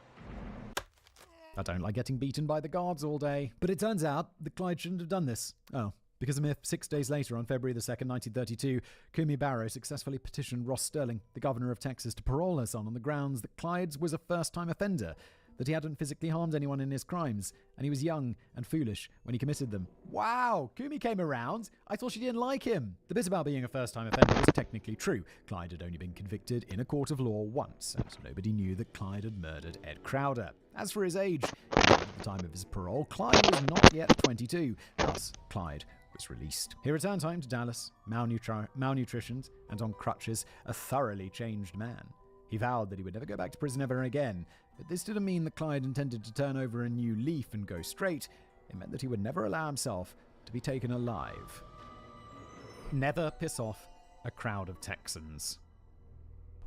I don't like getting beaten by the guards all day. But it turns out that Clyde shouldn't have done this. Oh. Because a mere 6 days later, on February the 2nd, 1932, Kumi Barrow successfully petitioned Ross Sterling, the governor of Texas, to parole her son on the grounds that Clyde was a first-time offender, that he hadn't physically harmed anyone in his crimes, and he was young and foolish when he committed them. Wow, Kumi came around. I thought she didn't like him. The bit about being a first-time offender was technically true. Clyde had only been convicted in a court of law once, and nobody knew that Clyde had murdered Ed Crowder. As for his age, at the time of his parole, Clyde was not yet 22. Thus, Clyde was released. He returned home to Dallas, malnutritioned and on crutches, a thoroughly changed man. He vowed that he would never go back to prison ever again, but this didn't mean that Clyde intended to turn over a new leaf and go straight. It meant that he would never allow himself to be taken alive. Never piss off a crowd of Texans.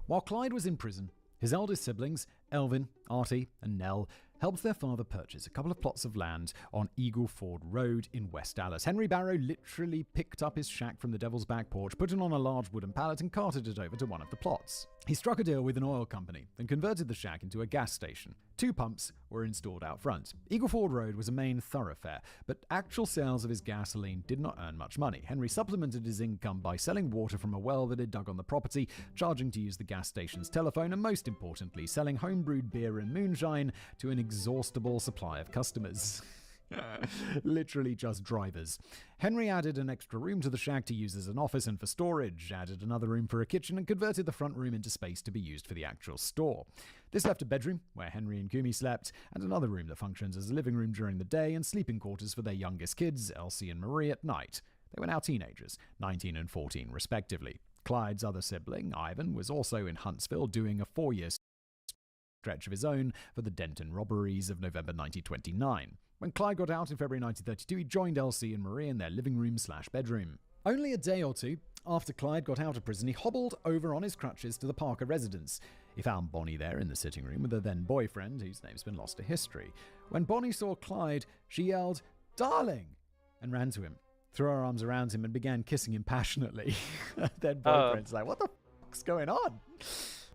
While Clyde was in prison, his eldest siblings, Elvin, Artie, and Nell, helped their father purchase a couple of plots of land on Eagle Ford Road in West Dallas. Henry Barrow literally picked up his shack from the Devil's Back porch, put it on a large wooden pallet, and carted it over to one of the plots. He struck a deal with an oil company and converted the shack into a gas station. 2 pumps were installed out front. Eagle Ford Road was a main thoroughfare, but actual sales of his gasoline did not earn much money. Henry supplemented his income by selling water from a well that he'd dug on the property, charging to use the gas station's telephone, and most importantly, selling homebrewed beer and moonshine to an inexhaustible supply of customers. Literally just drivers. Henry added an extra room to the shack to use as an office and for storage, added another room for a kitchen, and converted the front room into space to be used for the actual store. This left a bedroom, where Henry and Kumi slept, and another room that functions as a living room during the day and sleeping quarters for their youngest kids, Elsie and Marie, at night. They were now teenagers, 19 and 14 respectively. Clyde's other sibling, Ivan, was also in Huntsville doing a 4-year stretch of his own for the Denton robberies of November 1929. When Clyde got out in February 1932, he joined Elsie and Marie in their living room/bedroom. Only a day or two after Clyde got out of prison, he hobbled over on his crutches to the Parker residence. He found Bonnie there in the sitting room with her then-boyfriend, whose name's been lost to history. When Bonnie saw Clyde, she yelled, "Darling!" and ran to him, threw her arms around him and began kissing him passionately. Then boyfriend's like, what the fuck's going on?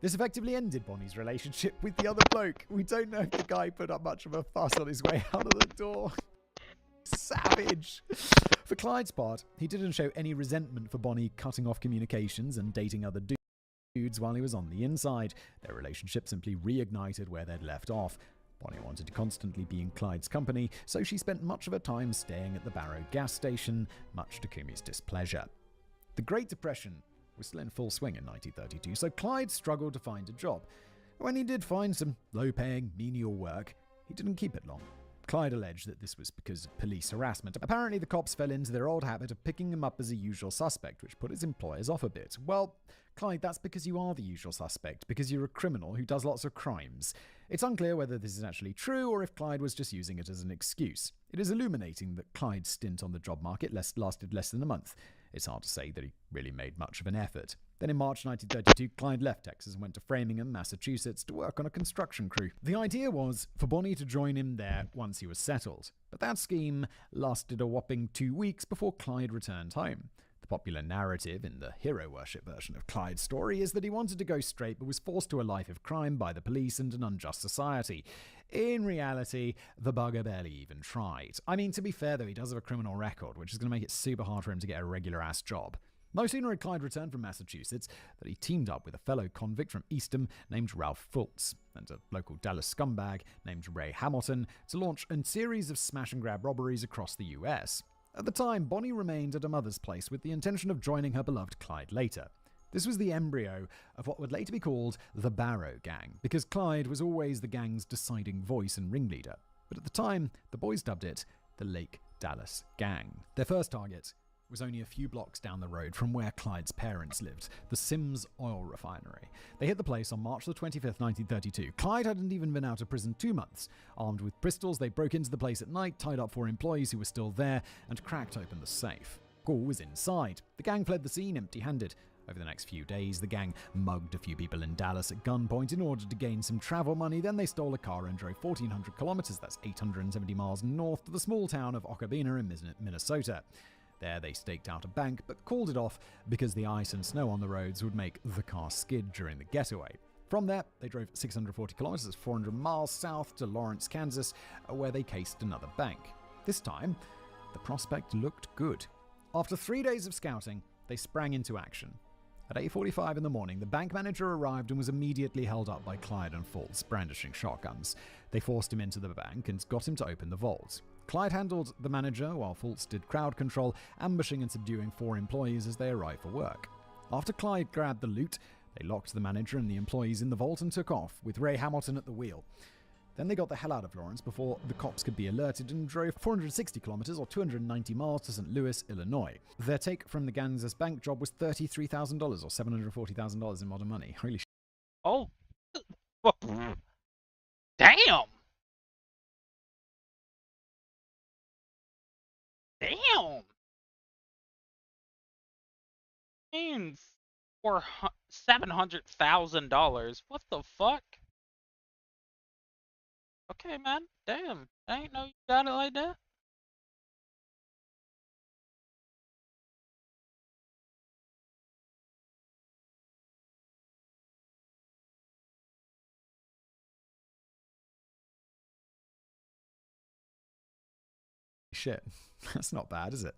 This effectively ended Bonnie's relationship with the other bloke. We don't know if the guy put up much of a fuss on his way out of the door. Savage. For Clyde's part, he didn't show any resentment for Bonnie cutting off communications and dating other dudes while he was on the inside. Their relationship simply reignited where they'd left off. Bonnie wanted to constantly be in Clyde's company, so she spent much of her time staying at the Barrow gas station, much to Kumi's displeasure. The Great Depression was still in full swing in 1932, so Clyde struggled to find a job. When he did find some low-paying, menial work, he didn't keep it long. Clyde alleged that this was because of police harassment. Apparently, the cops fell into their old habit of picking him up as a usual suspect, which put his employers off a bit. Well, Clyde, that's because you are the usual suspect, because you're a criminal who does lots of crimes. It's unclear whether this is actually true or if Clyde was just using it as an excuse. It is illuminating that Clyde's stint on the job market lasted less than a month. It's hard to say that he really made much of an effort. Then in March 1932, Clyde left Texas and went to Framingham, Massachusetts to work on a construction crew. The idea was for Bonnie to join him there once he was settled, but that scheme lasted a whopping 2 weeks before Clyde returned home. The popular narrative in the hero worship version of Clyde's story is that he wanted to go straight but was forced to a life of crime by the police and an unjust society. In reality, the bugger barely even tried. I mean, to be fair though, he does have a criminal record, which is going to make it super hard for him to get a regular-ass job. No sooner had Clyde returned from Massachusetts than he teamed up with a fellow convict from Eastham named Ralph Fultz and a local Dallas scumbag named Ray Hamilton to launch a series of smash-and-grab robberies across the US. At the time, Bonnie remained at her mother's place with the intention of joining her beloved Clyde later. This was the embryo of what would later be called the Barrow Gang, because Clyde was always the gang's deciding voice and ringleader. But at the time, the boys dubbed it the Lake Dallas Gang. Their first target was only a few blocks down the road from where Clyde's parents lived, the Sims Oil Refinery. They hit the place on March the 25th, 1932. Clyde hadn't even been out of prison 2 months. Armed with pistols, they broke into the place at night, tied up 4 employees who were still there, and cracked open the safe. Gall was inside. The gang fled the scene empty-handed. Over the next few days, the gang mugged a few people in Dallas at gunpoint in order to gain some travel money. Then they stole a car and drove 1,400 kilometers, that's 870 miles north, to the small town of Okabena in Minnesota. There they staked out a bank, but called it off because the ice and snow on the roads would make the car skid during the getaway. From there, they drove 640 kilometers, 400 miles south to Lawrence, Kansas, where they cased another bank. This time, the prospect looked good. After 3 days of scouting, they sprang into action. At 8:45 in the morning, the bank manager arrived and was immediately held up by Clyde and Fultz, brandishing shotguns. They forced him into the bank and got him to open the vault. Clyde handled the manager while Fultz did crowd control, ambushing and subduing 4 employees as they arrived for work. After Clyde grabbed the loot, they locked the manager and the employees in the vault and took off, with Ray Hamilton at the wheel. Then they got the hell out of Lawrence before the cops could be alerted and drove 460 kilometers or 290 miles to St. Louis, Illinois. Their take from the Kansas bank job was $33,000 or $740,000 in modern money. Holy shit. Oh. Damn. Damn. Means for $700,000. What the fuck? Okay, man. Damn. I ain't know you got it like that. Shit. That's not bad, is it?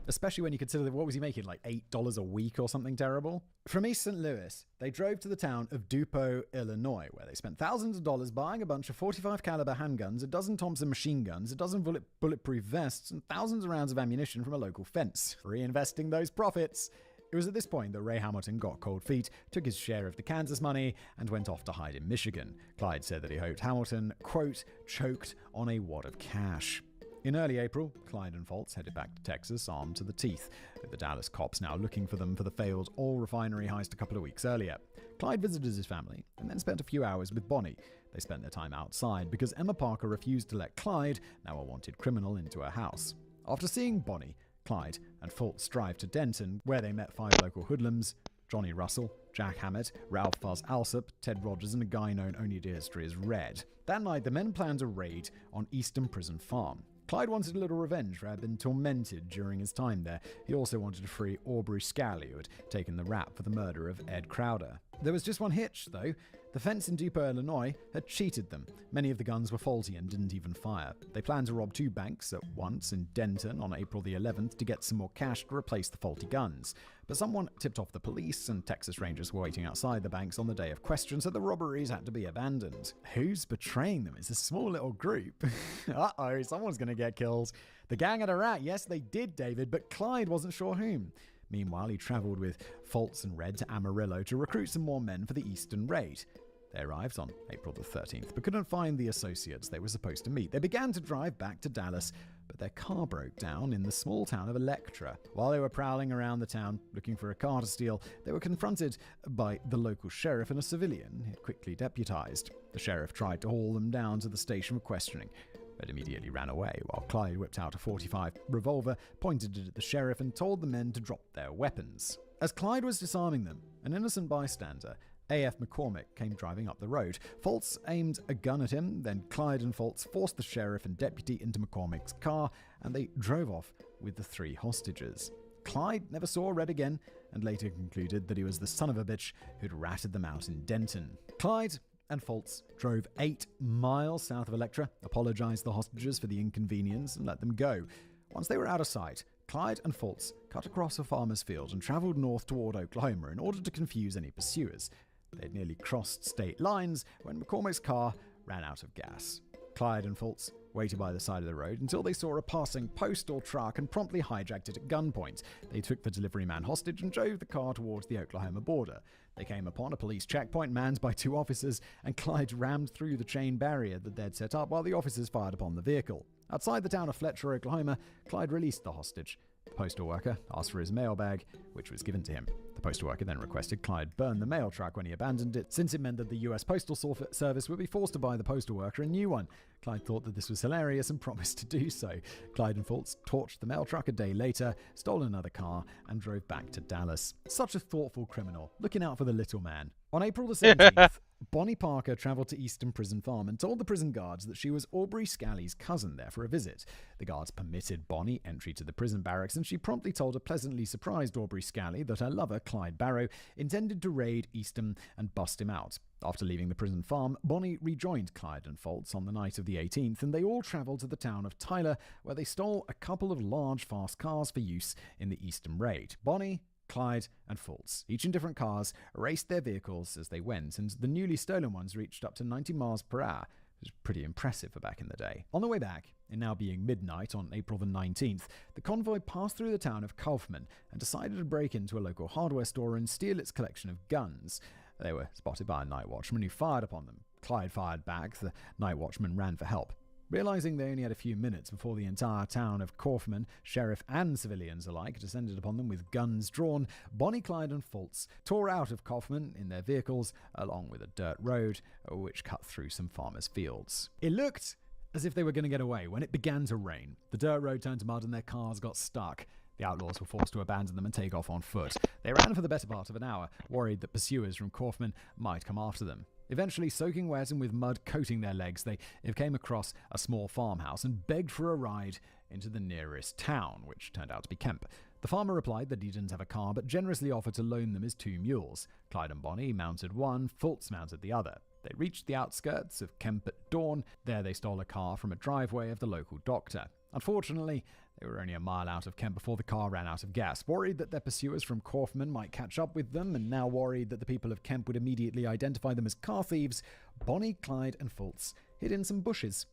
Especially when you consider that, what was he making, like $8 a week or something terrible? From East St. Louis, they drove to the town of Dupo, Illinois, where they spent thousands of dollars buying a bunch of 45 caliber handguns, a dozen Thompson machine guns, a dozen bulletproof vests, and thousands of rounds of ammunition from a local fence, reinvesting those profits. It was at this point that Ray Hamilton got cold feet, took his share of the Kansas money, and went off to hide in Michigan. Clyde said that he hoped Hamilton, quote, choked on a wad of cash. In early April, Clyde and Fultz headed back to Texas, armed to the teeth, with the Dallas cops now looking for them for the failed oil refinery heist a couple of weeks earlier. Clyde visited his family and then spent a few hours with Bonnie. They spent their time outside because Emma Parker refused to let Clyde, now a wanted criminal, into her house. After seeing Bonnie, Clyde and Fultz drive to Denton, where they met 5 local hoodlums: Johnny Russell, Jack Hammett, Ralph Fuzz Alsop, Ted Rogers, and a guy known only to history as Red. That night, the men planned a raid on Eastern Prison Farm. Clyde wanted a little revenge for having been tormented during his time there. He also wanted to free Aubrey Scally, who had taken the rap for the murder of Ed Crowder. There was just one hitch, though. The fence in Dupo, Illinois, had cheated them. Many of the guns were faulty and didn't even fire. They planned to rob 2 banks at once in Denton on April the 11th to get some more cash to replace the faulty guns. But someone tipped off the police, and Texas Rangers were waiting outside the banks on the day of question, so the robberies had to be abandoned. Who's betraying them? It's a small little group. Uh-oh, someone's going to get killed. The gang had a rat. Yes, they did, David, but Clyde wasn't sure whom. Meanwhile, he traveled with Fultz and Red to Amarillo to recruit some more men for the Eastern Raid. They arrived on April the 13th, but couldn't find the associates they were supposed to meet. They began to drive back to Dallas, but their car broke down in the small town of Electra. While they were prowling around the town looking for a car to steal, they were confronted by the local sheriff and a civilian he had quickly deputized. The sheriff tried to haul them down to the station for questioning, but immediately ran away, while Clyde whipped out a .45 revolver, pointed it at the sheriff, and told the men to drop their weapons. As Clyde was disarming them, an innocent bystander, A.F. McCormick, came driving up the road. Fultz aimed a gun at him, then Clyde and Fultz forced the sheriff and deputy into McCormick's car, and they drove off with the 3 hostages. Clyde never saw Red again, and later concluded that he was the son of a bitch who'd ratted them out in Denton. Clyde and Fultz drove 8 miles south of Electra, apologized to the hostages for the inconvenience, and let them go. Once they were out of sight, Clyde and Fultz cut across a farmer's field and traveled north toward Oklahoma in order to confuse any pursuers. They had nearly crossed state lines when McCormick's car ran out of gas. Clyde and Fultz waited by the side of the road until they saw a passing postal truck and promptly hijacked it at gunpoint. They took the delivery man hostage and drove the car towards the Oklahoma border. They came upon a police checkpoint manned by 2 officers, and Clyde rammed through the chain barrier that they'd set up while the officers fired upon the vehicle. Outside the town of Fletcher, Oklahoma, Clyde released the hostage. The postal worker asked for his mail bag, which was given to him. The postal worker then requested Clyde burn the mail truck when he abandoned it, since it meant that the US Postal Service would be forced to buy the postal worker a new one. Clyde thought that this was hilarious and promised to do so. Clyde and Fultz torched the mail truck a day later, stole another car, and drove back to Dallas. Such a thoughtful criminal, looking out for the little man. On April the 17th, Bonnie Parker traveled to Easton Prison Farm and told the prison guards that she was Aubrey Scally's cousin there for a visit. The guards permitted Bonnie entry to the prison barracks, and she promptly told a pleasantly surprised Aubrey Scally that her lover, Clyde Barrow, intended to raid Easton and bust him out. After leaving the prison farm, Bonnie rejoined Clyde and Fultz on the night of the 18th, and they all traveled to the town of Tyler, where they stole a couple of large, fast cars for use in the Easton raid. Bonnie, Clyde, and Fultz, each in different cars, raced their vehicles as they went, and the newly stolen ones reached up to 90 miles per hour, which was pretty impressive for back in the day. On the way back, it now being midnight on April the 19th, the convoy passed through the town of Kaufman and decided to break into a local hardware store and steal its collection of guns. They were spotted by a night watchman who fired upon them. Clyde fired back. The night watchman ran for help. Realizing they only had a few minutes before the entire town of Kaufman, sheriff and civilians alike, descended upon them with guns drawn, Bonnie, Clyde, and Fultz tore out of Kaufman in their vehicles along with a dirt road which cut through some farmers' fields. It looked as if they were going to get away when it began to rain. The dirt road turned to mud and their cars got stuck. The outlaws were forced to abandon them and take off on foot. They ran for the better part of an hour, worried that pursuers from Kaufman might come after them. Eventually, soaking wet and with mud coating their legs, they came across a small farmhouse and begged for a ride into the nearest town, which turned out to be Kemp. The farmer replied that he didn't have a car, but generously offered to loan them his 2 mules. Clyde and Bonnie mounted one, Fultz mounted the other. They reached the outskirts of Kemp at dawn. There they stole a car from a driveway of the local doctor. Unfortunately, they were only a mile out of Kemp before the car ran out of gas. Worried that their pursuers from Kaufman might catch up with them, and now worried that the people of Kemp would immediately identify them as car thieves, Bonnie, Clyde, and Fultz hid in some bushes.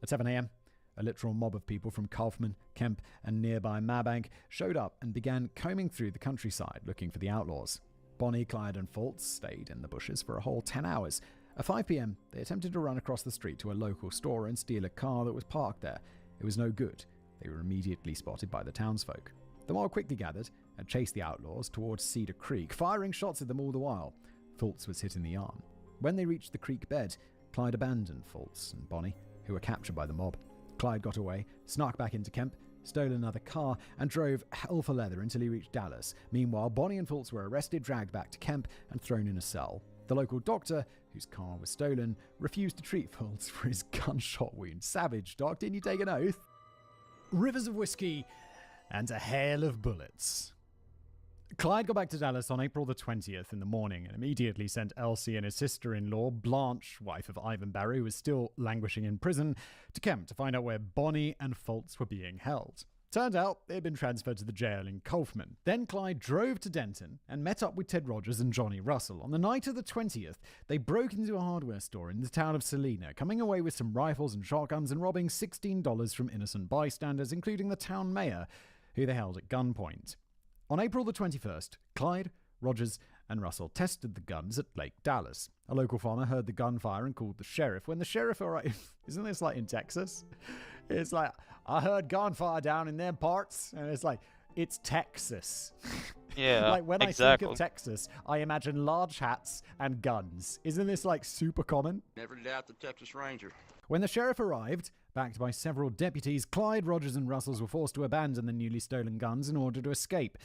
At 7 a.m., a literal mob of people from Kaufman, Kemp, and nearby Mabank showed up and began combing through the countryside looking for the outlaws. Bonnie, Clyde, and Fultz stayed in the bushes for a whole 10 hours. At 5 p.m., they attempted to run across the street to a local store and steal a car that was parked there. It was no good. They were immediately spotted by the townsfolk. The mob quickly gathered and chased the outlaws towards Cedar Creek, firing shots at them all the while. Fultz was hit in the arm. When they reached the creek bed, Clyde abandoned Fultz and Bonnie, who were captured by the mob. Clyde got away, snuck back into Kemp, stole another car, and drove hell for leather until he reached Dallas. Meanwhile, Bonnie and Fultz were arrested, dragged back to Kemp, and thrown in a cell. The local doctor, whose car was stolen, refused to treat Fultz for his gunshot wound. Savage, Doc, didn't you take an oath? Rivers of whiskey and a hail of bullets. Clyde got back to Dallas on April the 20th in the morning and immediately sent Elsie and his sister-in-law, Blanche, wife of Ivan Barry, who was still languishing in prison, to Kemp to find out where Bonnie and Fultz were being held. Turned out they had been transferred to the jail in Kaufman. Then Clyde drove to Denton and met up with Ted Rogers and Johnny Russell. On the night of the 20th, they broke into a hardware store in the town of Salina, coming away with some rifles and shotguns and robbing $16 from innocent bystanders, including the town mayor, who they held at gunpoint. On April the 21st, Clyde, Rogers, and Russell tested the guns at Lake Dallas. A local farmer heard the gunfire and called the sheriff. When the sheriff arrived, isn't this like in Texas? It's like, I heard gunfire down in them parts. And it's like, it's Texas. Yeah, like when exactly. I think of Texas, I imagine large hats and guns. Isn't this like super common? Never doubt the Texas Ranger. When the sheriff arrived, backed by several deputies, Clyde, Rogers, and Russell were forced to abandon the newly stolen guns in order to escape.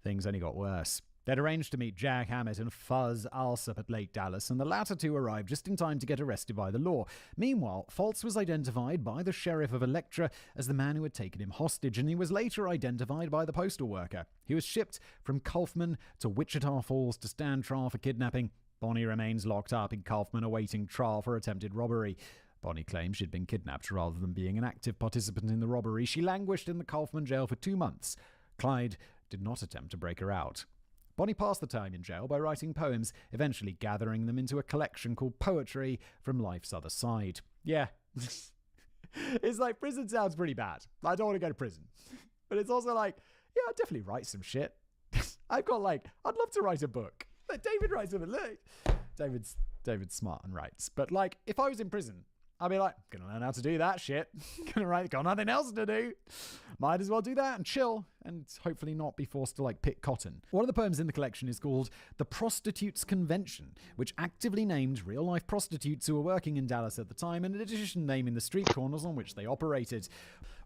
Things only got worse. They'd arranged to meet Jack Hammett and Fuzz Alsop at Lake Dallas, and the latter two arrived just in time to get arrested by the law. Meanwhile, Fultz was identified by the sheriff of Electra as the man who had taken him hostage, and he was later identified by the postal worker. He was shipped from Kaufman to Wichita Falls to stand trial for kidnapping. Bonnie remains locked up in Kaufman awaiting trial for attempted robbery. Bonnie claims she'd been kidnapped rather than being an active participant in the robbery. She languished in the Kaufman jail for 2 months. Clyde did not attempt to break her out. Bonnie passed the time in jail by writing poems, eventually gathering them into a collection called Poetry from Life's Other Side. Yeah. It's like, prison sounds pretty bad. I don't want to go to prison. But it's also like, yeah, I'll definitely write some shit. I'd love to write a book. David writes a book. Look. David's smart and writes. But like, if I was in prison, I'll be like, gonna learn how to do that shit. Got nothing else to do. Might as well do that and chill, and hopefully not be forced to like pick cotton. One of the poems in the collection is called The Prostitutes Convention, which actively named real-life prostitutes who were working in Dallas at the time, and in addition naming the street corners on which they operated.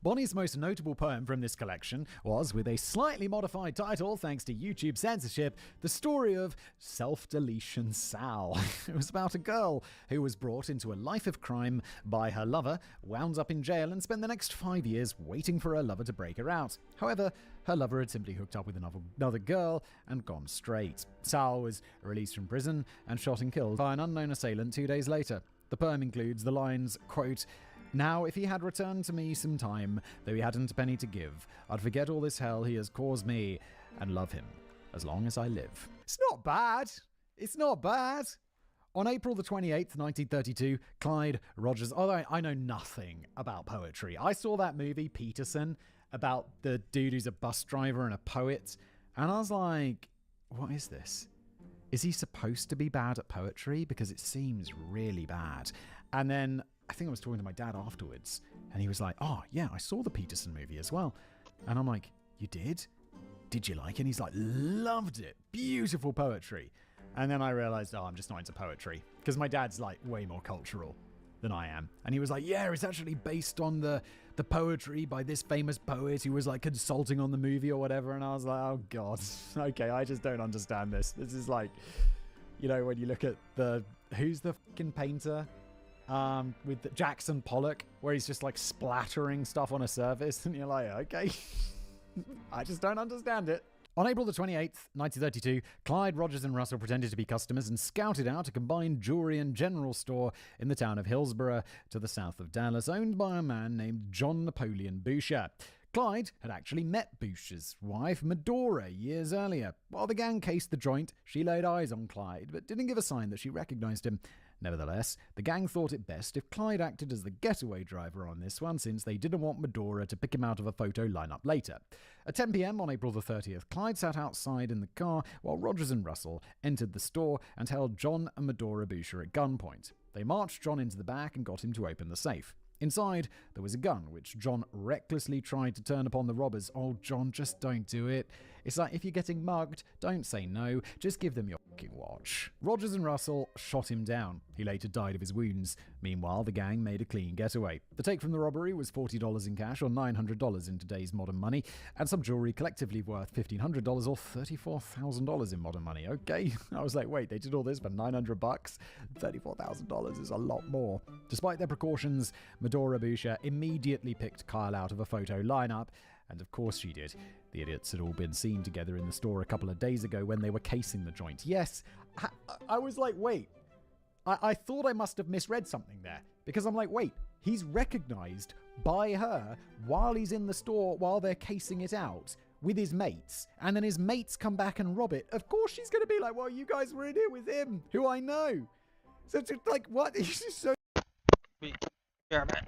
Bonnie's most notable poem from this collection was, with a slightly modified title thanks to YouTube censorship, the story of Self-Deletion Sal. It was about a girl who was brought into a life of crime by her lover, wound up in jail, and spent the next 5 years waiting for her lover to break her out. However, her lover had simply hooked up with another girl and gone straight. Sal was released from prison and shot and killed by an unknown assailant 2 days later. The poem includes the lines, quote, "Now, if he had returned to me some time, though he hadn't a penny to give, I'd forget all this hell he has caused me and love him as long as I live." It's not bad. It's not bad. On April the 28th, 1932, Clyde Rogers... Although I know nothing about poetry. I saw that movie, Peterson, about the dude who's a bus driver and a poet, and I was like, what is this? Is he supposed to be bad at poetry? Because it seems really bad. And then I think I was talking to my dad afterwards, and he was like, oh, yeah, I saw the Peterson movie as well. And I'm like, you did? Did you like it? And he's like, loved it. Beautiful poetry. And then I realized, I'm just not into poetry. Because my dad's like way more cultural than I am. And he was like, yeah, it's actually based on the poetry by this famous poet who was like consulting on the movie or whatever. And I was like, oh God, okay, I just don't understand this. This is like, you know, when you look at who's the fucking painter? With Jackson Pollock, where he's just like splattering stuff on a surface, and you're like, okay, I just don't understand it. On April the 28th, 1932, Clyde, Rogers and Russell pretended to be customers and scouted out a combined jewelry and general store in the town of Hillsborough to the south of Dallas, owned by a man named John Napoleon Boucher. Clyde had actually met Boucher's wife, Medora, years earlier. While the gang cased the joint, she laid eyes on Clyde, but didn't give a sign that she recognized him. Nevertheless, the gang thought it best if Clyde acted as the getaway driver on this one, since they didn't want Medora to pick him out of a photo lineup later. At 10 p.m. on April the 30th, Clyde sat outside in the car while Rogers and Russell entered the store and held John and Medora Boucher at gunpoint. They marched John into the back and got him to open the safe. Inside, there was a gun, which John recklessly tried to turn upon the robbers. Oh, John, just don't do it. It's like, if you're getting mugged, don't say no. Just give them your fucking watch. Rogers and Russell shot him down. He later died of his wounds. Meanwhile, the gang made a clean getaway. The take from the robbery was $40 in cash, or $900 in today's modern money, and some jewelry collectively worth $1,500 or $34,000 in modern money. Okay, I was like, wait, they did all this for $900? $34,000 is a lot more. Despite their precautions, Medora Boucher immediately picked Kyle out of a photo lineup, and of course she did. The idiots had all been seen together in the store a couple of days ago when they were casing the joint. Yes, I was like, wait, I thought I must have misread something there, because I'm like, wait, he's recognized by her while he's in the store while they're casing it out with his mates, and then his mates come back and rob it. Of course she's going to be like, well, you guys were in here with him, who I know. So it's like, what? He's just so... Yeah, man.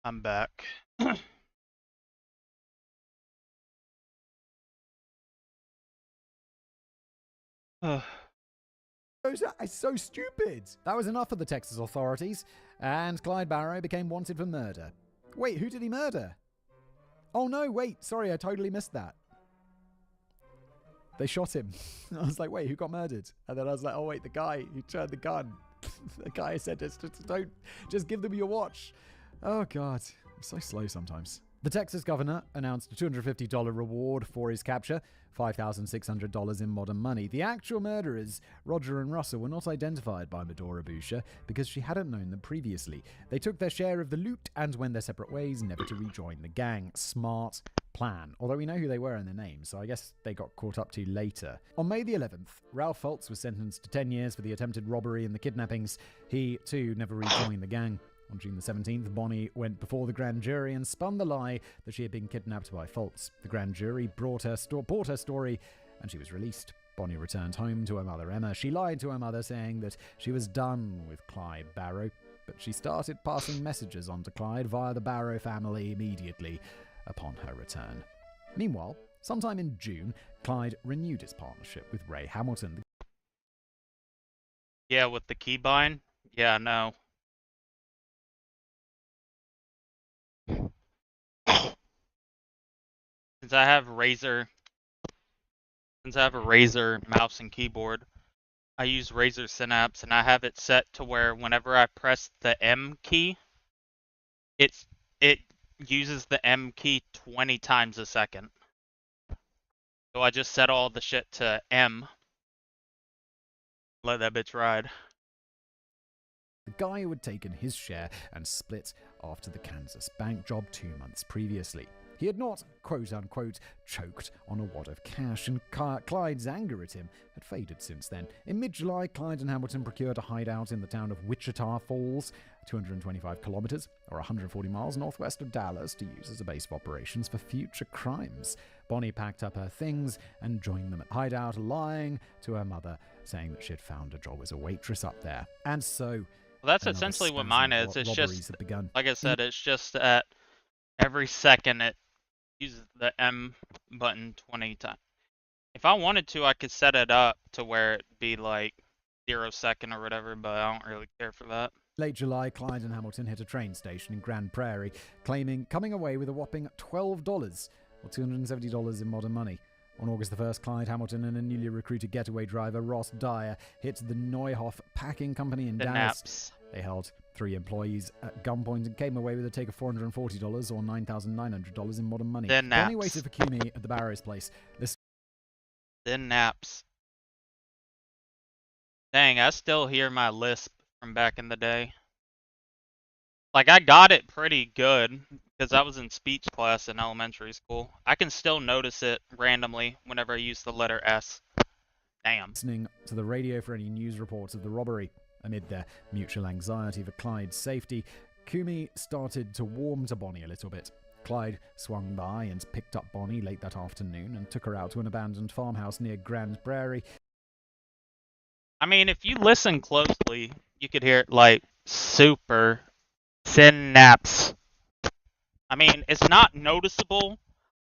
I'm back. It's so stupid. That was enough for the Texas authorities, and Clyde Barrow became wanted for murder. Wait, who did he murder? Oh no, wait, sorry, I totally missed that. They shot him. I was like, wait, who got murdered? And then I was like, oh wait, the guy who turned the gun. The guy said, just give them your watch. Oh God, I'm so slow sometimes. The Texas governor announced a $250 reward for his capture, $5,600 in modern money. The actual murderers, Roger and Russell, were not identified by Medora Busha because she hadn't known them previously. They took their share of the loot and went their separate ways, never to rejoin the gang. Smart plan. Although we know who they were and their names, so I guess they got caught up to later. On May the 11th, Ralph Fultz was sentenced to 10 years for the attempted robbery and the kidnappings. He, too, never rejoined the gang. On June the 17th, Bonnie went before the grand jury and spun the lie that she had been kidnapped by Fultz. The grand jury brought her story, and she was released. Bonnie returned home to her mother, Emma. She lied to her mother, saying that she was done with Clyde Barrow, but she started passing messages on to Clyde via the Barrow family immediately upon her return. Meanwhile, sometime in June, Clyde renewed his partnership with Ray Hamilton. Yeah, with the keybind? Yeah, no. Since I have a Razer mouse and keyboard, I use Razer Synapse, and I have it set to where whenever I press the M key, it uses the M key 20 times a second. So I just set all the shit to M. Let that bitch ride. The guy who had taken his share and split after the Kansas bank job 2 months previously. He had not, quote-unquote, choked on a wad of cash, and Clyde's anger at him had faded since then. In mid-July, Clyde and Hamilton procured a hideout in the town of Wichita Falls, 225 kilometers, or 140 miles northwest of Dallas, to use as a base of operations for future crimes. Bonnie packed up her things and joined them at the hideout, lying to her mother, saying that she had found a job as a waitress up there. And so... Well, that's essentially what mine is. It's just, like I said, it's just that every second it uses the M button 20 times. If I wanted to, I could set it up to where it'd be like 0 second or whatever, but I don't really care for that. Late July, Clyde and Hamilton hit a train station in Grand Prairie, coming away with a whopping $12, or $270 in modern money. On August the 1st, Clyde Hamilton and a newly recruited getaway driver, Ross Dyer, hit the Neuhoff Packing Company in Dallas. Naps. They held 3 employees at gunpoint and came away with a take of $440 or $9,900 in modern money. Bonnie waited for Kumi at the Barrow's place. Then naps. Dang, I still hear my lisp from back in the day. Like, I got it pretty good because I was in speech class in elementary school. I can still notice it randomly whenever I use the letter S. Damn. Listening to the radio for any news reports of the robbery. Amid their mutual anxiety for Clyde's safety, Kumi started to warm to Bonnie a little bit. Clyde swung by and picked up Bonnie late that afternoon and took her out to an abandoned farmhouse near Grand Prairie. I mean, if you listen closely, you could hear it like super synapse. I mean, it's not noticeable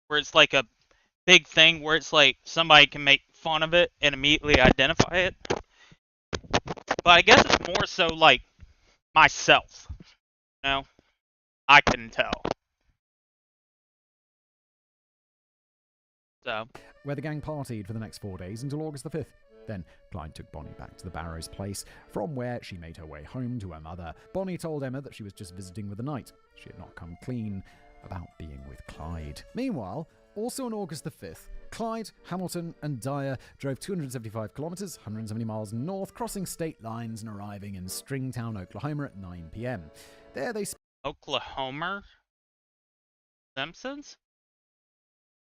where it's like a big thing where it's like somebody can make fun of it and immediately identify it. But I guess it's more so like myself. You know? I couldn't tell. So. Where the gang partied for the next 4 days until August the 5th. Then Clyde took Bonnie back to the Barrows' place, from where she made her way home to her mother. Bonnie told Emma that she was just visiting with the night. She had not come clean about being with Clyde. Meanwhile, also on August the 5th, Clyde, Hamilton, and Dyer drove 275 kilometers, 170 miles north, crossing state lines and arriving in Stringtown, Oklahoma at 9 p.m. There they Oklahoma? Simpsons?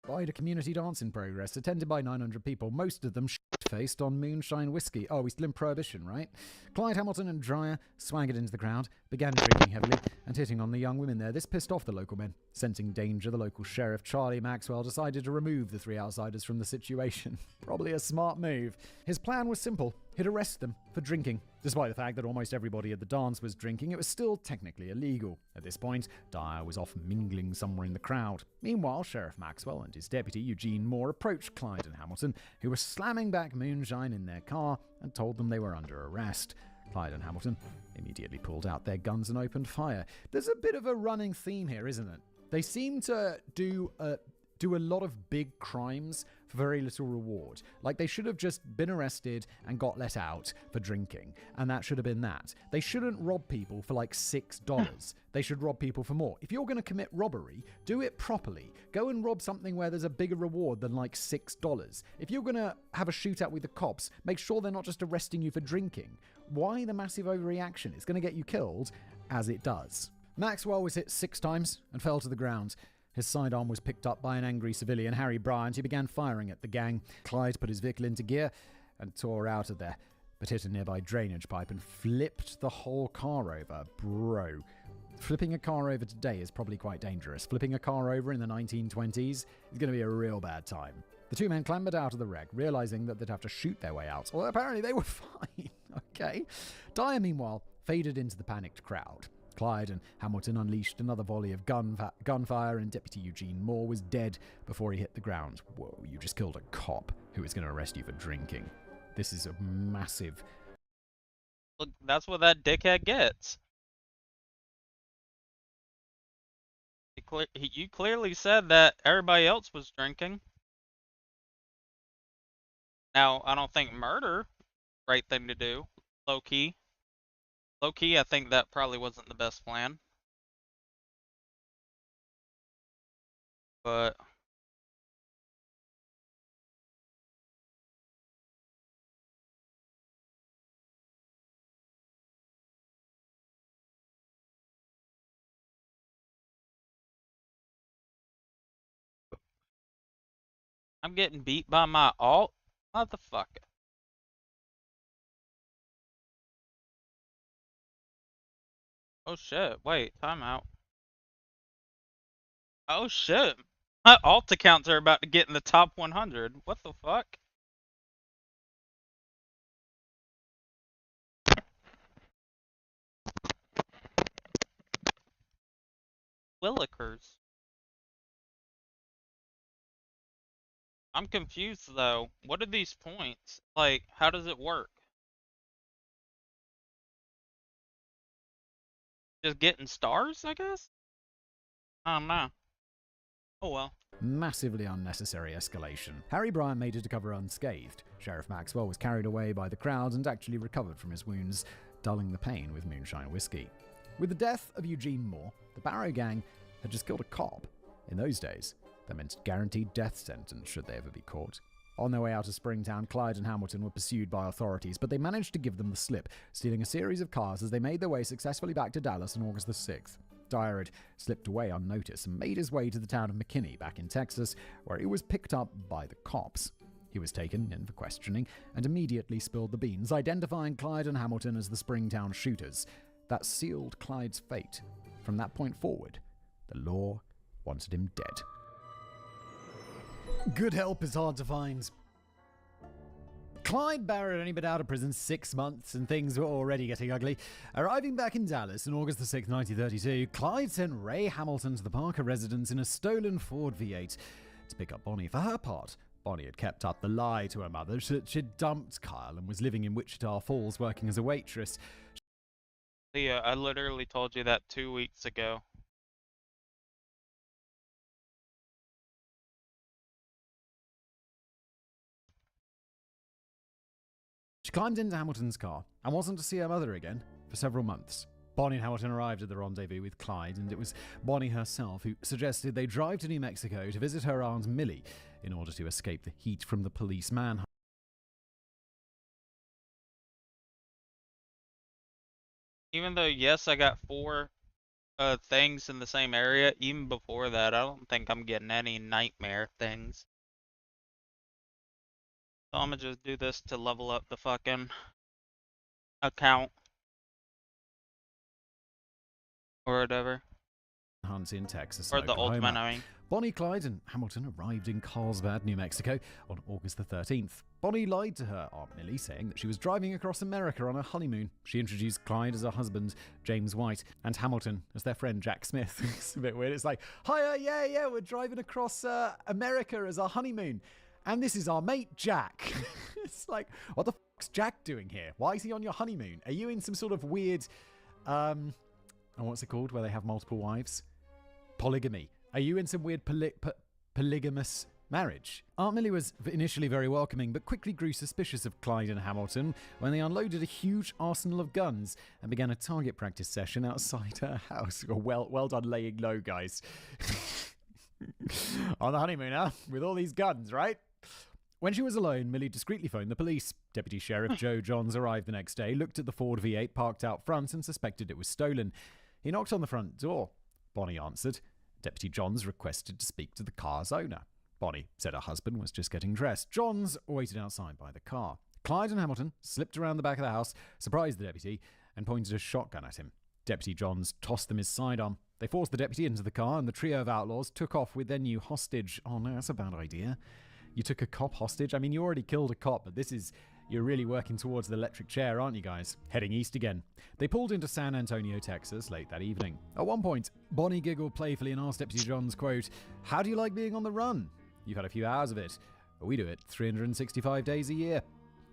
spied a community dance in progress, attended by 900 people, most of them shit-faced on moonshine whiskey. Oh, we're still in Prohibition, right? Clyde, Hamilton, and Dyer swaggered into the crowd, began drinking heavily, and hitting on the young women there. This pissed off the local men. Sensing danger, the local sheriff, Charlie Maxwell, decided to remove the 3 outsiders from the situation. Probably a smart move. His plan was simple. he'd arrest them for drinking. Despite the fact that almost everybody at the dance was drinking, it was still technically illegal. At this point, Dyer was off mingling somewhere in the crowd. Meanwhile, Sheriff Maxwell and his deputy Eugene Moore approached Clyde and Hamilton, who were slamming back moonshine in their car, and told them they were under arrest. Clyde and Hamilton immediately pulled out their guns and opened fire. There's a bit of a running theme here, isn't it? They seem to do a lot of big crimes for very little reward. Like, they should have just been arrested and got let out for drinking, and that should have been that. They shouldn't rob people for like $6. They should rob people for more. If you're going to commit robbery, do it properly. Go and rob something where there's a bigger reward than like $6. If you're going to have a shootout with the cops, make sure they're not just arresting you for drinking. Why the massive overreaction? It's going to get you killed, as it does. Maxwell was hit 6 times and fell to the ground. His sidearm was picked up by an angry civilian, Harry Bryant, who began firing at the gang. Clyde put his vehicle into gear and tore out of there, but hit a nearby drainage pipe and flipped the whole car over. Bro. Flipping a car over today is probably quite dangerous. Flipping a car over in the 1920s is going to be a real bad time. The two men clambered out of the wreck, realizing that they'd have to shoot their way out. Well, apparently they were fine. Okay. Dyer, meanwhile, faded into the panicked crowd. Clyde and Hamilton unleashed another volley of gunfire, and Deputy Eugene Moore was dead before he hit the ground. Whoa, you just killed a cop who was going to arrest you for drinking. This is a massive... Look, that's what that dickhead gets. You clearly said that everybody else was drinking. Now, I don't think murder, right thing to do, low-key. Low-key, I think that probably wasn't the best plan. But... I'm getting beat by my alt? Motherfucker. Oh shit, wait, timeout. Oh shit. My alt accounts are about to get in the top 100. What the fuck? Willikers. I'm confused though. What are these points? Like, how does it work? Just getting stars, I guess? I don't know. Oh well. Massively unnecessary escalation. Harry Bryant made it to cover unscathed. Sheriff Maxwell was carried away by the crowd and actually recovered from his wounds, dulling the pain with moonshine whiskey. With the death of Eugene Moore, the Barrow Gang had just killed a cop. In those days, that meant a guaranteed death sentence should they ever be caught. On their way out of Springtown, Clyde and Hamilton were pursued by authorities, but they managed to give them the slip, stealing a series of cars as they made their way successfully back to Dallas on August the 6th. Dyer had slipped away unnoticed and made his way to the town of McKinney back in Texas, where he was picked up by the cops. He was taken in for questioning and immediately spilled the beans, identifying Clyde and Hamilton as the Springtown shooters. That sealed Clyde's fate. From that point forward, the law wanted him dead. Good help is hard to find. Clyde Barrett had only been out of prison 6 months and things were already getting ugly. Arriving back in Dallas on August the 6th, 1932, Clyde sent Ray Hamilton to the Parker residence in a stolen Ford V8 to pick up Bonnie. For her part, Bonnie had kept up the lie to her mother that she'd dumped Kyle and was living in Wichita Falls working as a waitress. Leah, I literally told you that 2 weeks ago. She climbed into Hamilton's car and wasn't to see her mother again for several months. Bonnie and Hamilton arrived at the rendezvous with Clyde, and it was Bonnie herself who suggested they drive to New Mexico to visit her aunt Millie in order to escape the heat from the police manhunt. Even though, yes, I got 4 things in the same area, even before that, I don't think I'm getting any nightmare things. So I'm gonna just do this to level up the fucking account. Or whatever. hunt in Texas Or and the old Oklahoma. man, I mean. Bonnie, Clyde, and Hamilton arrived in Carlsbad, New Mexico on August the 13th. Bonnie lied to her Aunt Millie, saying that she was driving across America on a honeymoon. She introduced Clyde as her husband, James White, and Hamilton as their friend, Jack Smith. It's a bit weird. It's like, hiya, yeah, we're driving across America as our honeymoon. And this is our mate, Jack. It's like, what the fuck's Jack doing here? Why is he on your honeymoon? Are you in some sort of weird, what's it called, where they have multiple wives? Polygamy. Are you in some weird polygamous marriage? Aunt Millie was initially very welcoming, but quickly grew suspicious of Clyde and Hamilton when they unloaded a huge arsenal of guns and began a target practice session outside her house. Well done laying low, guys. On the honeymoon, huh? With all these guns, right? When she was alone, Millie discreetly phoned the police. Deputy Sheriff Joe Johns arrived the next day, looked at the Ford V8 parked out front and suspected it was stolen. He knocked on the front door. Bonnie answered. Deputy Johns requested to speak to the car's owner. Bonnie said her husband was just getting dressed. Johns waited outside by the car. Clyde and Hamilton slipped around the back of the house, surprised the deputy, and pointed a shotgun at him. Deputy Johns tossed them his sidearm. They forced the deputy into the car, and the trio of outlaws took off with their new hostage. Oh no, that's a bad idea. You took a cop hostage? I mean, you already killed a cop, but you're really working towards the electric chair, aren't you guys? Heading east again. They pulled into San Antonio, Texas, late that evening. At one point, Bonnie giggled playfully and asked Deputy Johns, quote, "How do you like being on the run? You've had a few hours of it. We do it 365 days a year."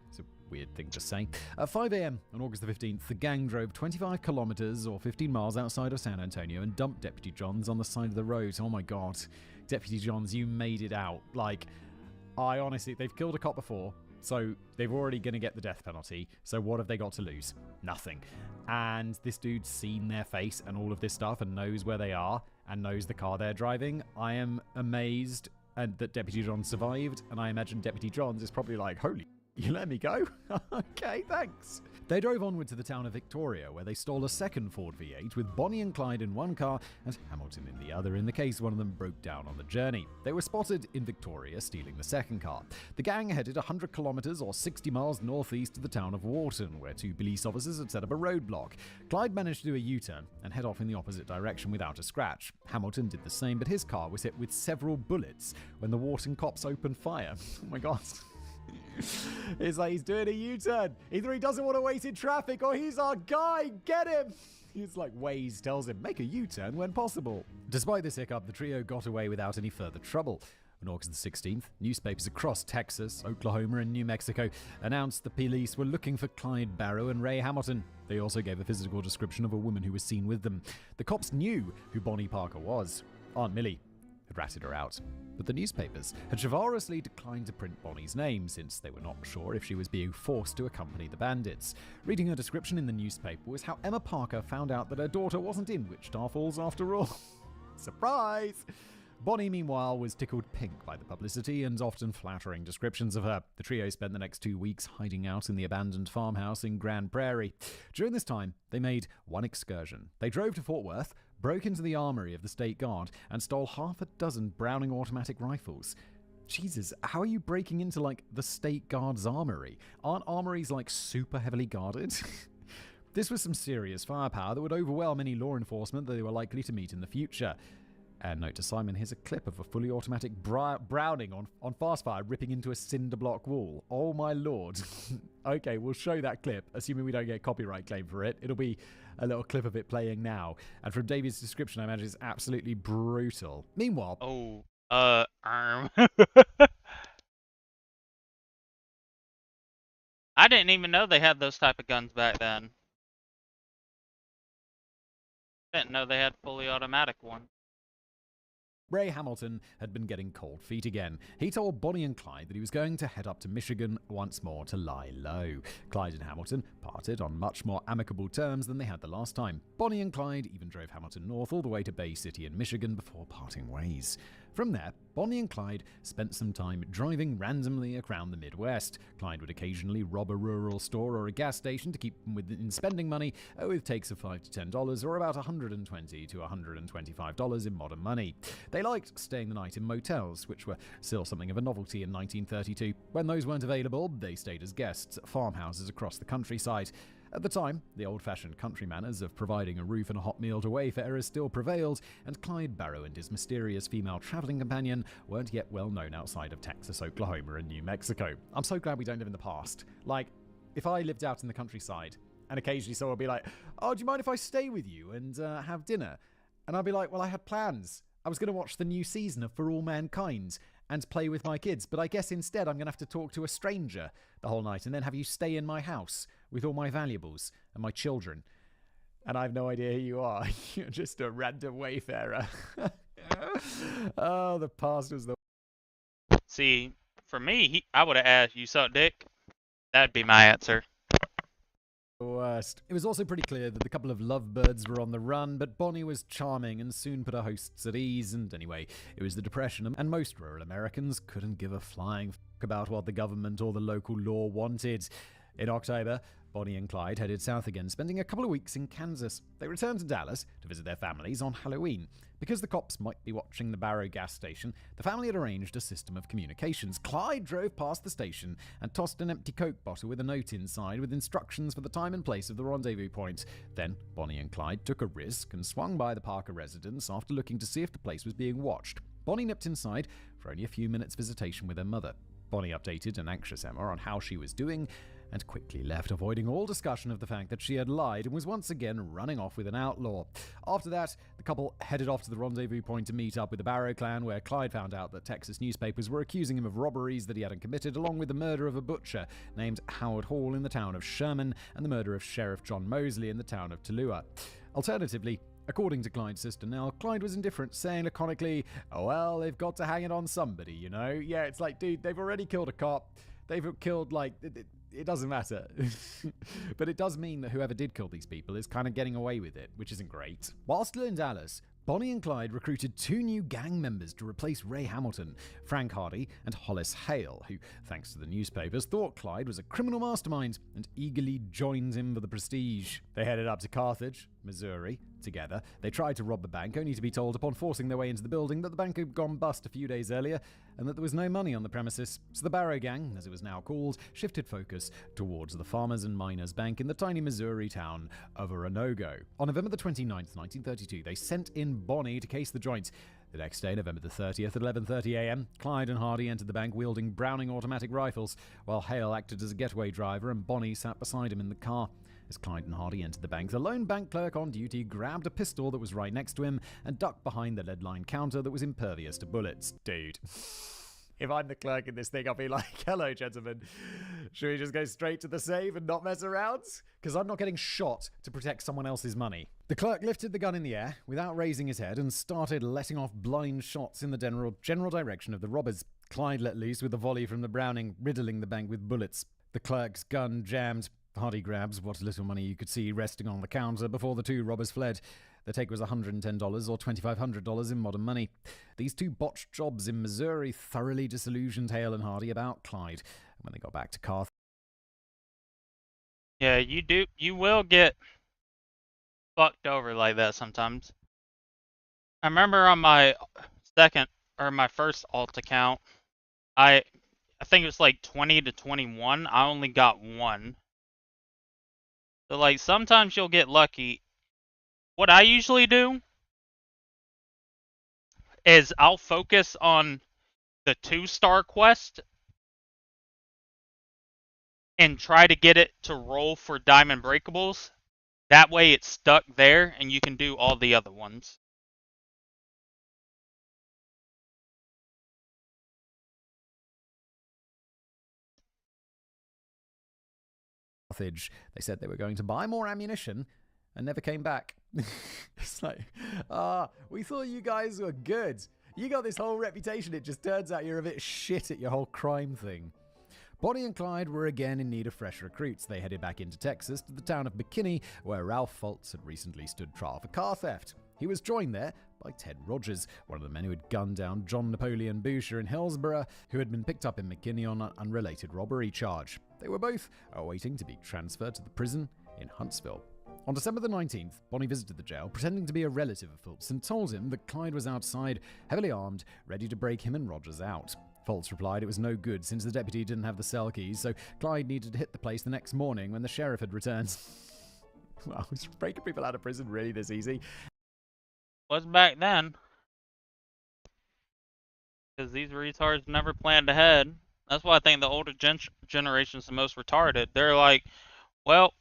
It's a weird thing to say. At 5 a.m. on August the 15th, the gang drove 25 kilometers or 15 miles outside of San Antonio and dumped Deputy Johns on the side of the road. Oh my god. Deputy Johns, you made it out. Like, I honestly, they've killed a cop before, so they've already going to get the death penalty. So what have they got to lose? Nothing. And this dude's seen their face and all of this stuff and knows where they are and knows the car they're driving. I am amazed that Deputy Johns survived, and I imagine Deputy Johns is probably like, holy, you let me go? Okay, thanks. They drove onward to the town of Victoria, where they stole a second Ford V8 with Bonnie and Clyde in one car and Hamilton in the other in the case one of them broke down on the journey. They were spotted in Victoria stealing the second car. The gang headed 100 kilometers or 60 miles northeast to the town of Wharton, where 2 police officers had set up a roadblock. Clyde managed to do a U-turn and head off in the opposite direction without a scratch. Hamilton did the same, but his car was hit with several bullets when the Wharton cops opened fire. Oh my god. It's like he's doing a U-turn. Either he doesn't want to wait in traffic or he's our guy. Get him! He's like Waze tells him, make a U-turn when possible. Despite this hiccup, the trio got away without any further trouble. On August the 16th, newspapers across Texas, Oklahoma, and New Mexico announced the police were looking for Clyde Barrow and Ray Hamilton. They also gave a physical description of a woman who was seen with them. The cops knew who Bonnie Parker was. Aunt Millie had ratted her out. But the newspapers had chivalrously declined to print Bonnie's name since they were not sure if she was being forced to accompany the bandits. Reading her description in the newspaper was how Emma Parker found out that her daughter wasn't in Wichita Falls after all. Surprise! Bonnie, meanwhile, was tickled pink by the publicity and often flattering descriptions of her. The trio spent the next 2 weeks hiding out in the abandoned farmhouse in Grand Prairie. During this time, they made one excursion. They drove to Fort Worth, broke into the armory of the State Guard, and stole half a dozen Browning automatic rifles. Jesus, how are you breaking into, like, the State Guard's armory? Aren't armories, like, super heavily guarded? This was some serious firepower that would overwhelm any law enforcement that they were likely to meet in the future. And note to Simon, here's a clip of a fully automatic Browning on fast fire ripping into a cinder block wall. Oh my lord. Okay, we'll show that clip, assuming we don't get a copyright claim for it. It'll be a little clip of it playing now. And from David's description, I imagine it's absolutely brutal. Meanwhile... I didn't even know they had those type of guns back then. Didn't know they had fully automatic ones. Ray Hamilton had been getting cold feet again. He told Bonnie and Clyde that he was going to head up to Michigan once more to lie low. Clyde and Hamilton parted on much more amicable terms than they had the last time. Bonnie and Clyde even drove Hamilton north all the way to Bay City in Michigan before parting ways. From there, Bonnie and Clyde spent some time driving randomly around the Midwest. Clyde would occasionally rob a rural store or a gas station to keep them within spending money, with takes of $5 to $10 or about $120 to $125 in modern money. They liked staying the night in motels, which were still something of a novelty in 1932. When those weren't available, they stayed as guests at farmhouses across the countryside. At the time, the old-fashioned country manners of providing a roof and a hot meal to wayfarers still prevailed, and Clyde Barrow and his mysterious female traveling companion weren't yet well known outside of Texas, Oklahoma, and New Mexico. I'm so glad we don't live in the past. Like, if I lived out in the countryside, and occasionally someone would be like, "Oh, do you mind if I stay with you and have dinner?" And I'd be like, "Well, I had plans. I was going to watch the new season of For All Mankind and play with my kids, but I guess instead I'm going to have to talk to a stranger the whole night and then have you stay in my house with all my valuables and my children. And I have no idea who you are. You're just a random wayfarer." Oh, the past was the... See, for me, I would have asked, "You suck dick?" That'd be my answer. Worst. It was also pretty clear that the couple of lovebirds were on the run, but Bonnie was charming and soon put her hosts at ease, and anyway, it was the Depression, and most rural Americans couldn't give a flying fuck about what the government or the local law wanted. In October, Bonnie and Clyde headed south again, spending a couple of weeks in Kansas. They returned to Dallas to visit their families on Halloween. Because the cops might be watching the Barrow gas station, the family had arranged a system of communications. Clyde drove past the station and tossed an empty Coke bottle with a note inside with instructions for the time and place of the rendezvous point. Then, Bonnie and Clyde took a risk and swung by the Parker residence after looking to see if the place was being watched. Bonnie nipped inside for only a few minutes' visitation with her mother. Bonnie updated an anxious Emma on how she was doing, and quickly left, avoiding all discussion of the fact that she had lied and was once again running off with an outlaw. After that, the couple headed off to the rendezvous point to meet up with the Barrow clan, where Clyde found out that Texas newspapers were accusing him of robberies that he hadn't committed, along with the murder of a butcher named Howard Hall in the town of Sherman and the murder of Sheriff John Mosley in the town of Tallulah. Alternatively, according to Clyde's sister Nell, Clyde was indifferent, saying laconically, "Oh well, they've got to hang it on somebody, you know? Yeah, it's like, dude, they've already killed a cop. They've killed, like, it doesn't matter." But it does mean that whoever did kill these people is kind of getting away with it, which isn't great. While still in Dallas, Bonnie and Clyde recruited 2 new gang members to replace Ray Hamilton, Frank Hardy and Hollis Hale, who, thanks to the newspapers, thought Clyde was a criminal mastermind and eagerly joined him for the prestige. They headed up to Carthage, Missouri, together. They tried to rob the bank, only to be told upon forcing their way into the building that the bank had gone bust a few days earlier and that there was no money on the premises. So the Barrow Gang, as it was now called, shifted focus towards the Farmers and Miners Bank in the tiny Missouri town of Oronogo. On November the 29th, 1932, they sent in Bonnie to case the joint. The next day, November the 30th at 11:30 a.m., Clyde and Hardy entered the bank wielding Browning automatic rifles, while Hale acted as a getaway driver and Bonnie sat beside him in the car. As Clyde and Hardy entered the bank, the lone bank clerk on duty grabbed a pistol that was right next to him and ducked behind the lead-lined counter that was impervious to bullets. Dude. If I'm the clerk in this thing, I'll be like, "Hello, gentlemen. Should we just go straight to the safe and not mess around? Because I'm not getting shot to protect someone else's money." The clerk lifted the gun in the air without raising his head and started letting off blind shots in the general direction of the robbers. Clyde let loose with a volley from the Browning, riddling the bank with bullets. The clerk's gun jammed. Hardy grabs what little money you could see resting on the counter before the 2 robbers fled. The take was $110 or $2,500 in modern money. These 2 botched jobs in Missouri thoroughly disillusioned Hale and Hardy about Clyde. When they got back to Carthage, Yeah, you will get fucked over like that sometimes. I remember on my first alt account, I think it was like 20 to 21. I only got 1. So like sometimes you'll get lucky. What I usually do is I'll focus on the 2-star quest and try to get it to roll for diamond breakables. That way it's stuck there and you can do all the other ones. they said they were going to buy more ammunition and never came back. It's like, we thought you guys were good. You got this whole reputation, it just turns out you're a bit shit at your whole crime thing. Bonnie and Clyde were again in need of fresh recruits. They headed back into Texas to the town of McKinney, where Ralph Fultz had recently stood trial for car theft. He was joined there by Ted Rogers, one of the men who had gunned down John Napoleon Boucher in Hillsborough, who had been picked up in McKinney on an unrelated robbery charge. They were both awaiting to be transferred to the prison in Huntsville. On December the 19th, Bonnie visited the jail, pretending to be a relative of Fultz, and told him that Clyde was outside, heavily armed, ready to break him and Rogers out. Foltz replied it was no good since the deputy didn't have the cell keys, so Clyde needed to hit the place the next morning when the sheriff had returned. Wow, is breaking people out of prison really this easy? Was back then. Because these retards never planned ahead. That's why I think the older generation's the most retarded. They're like, well,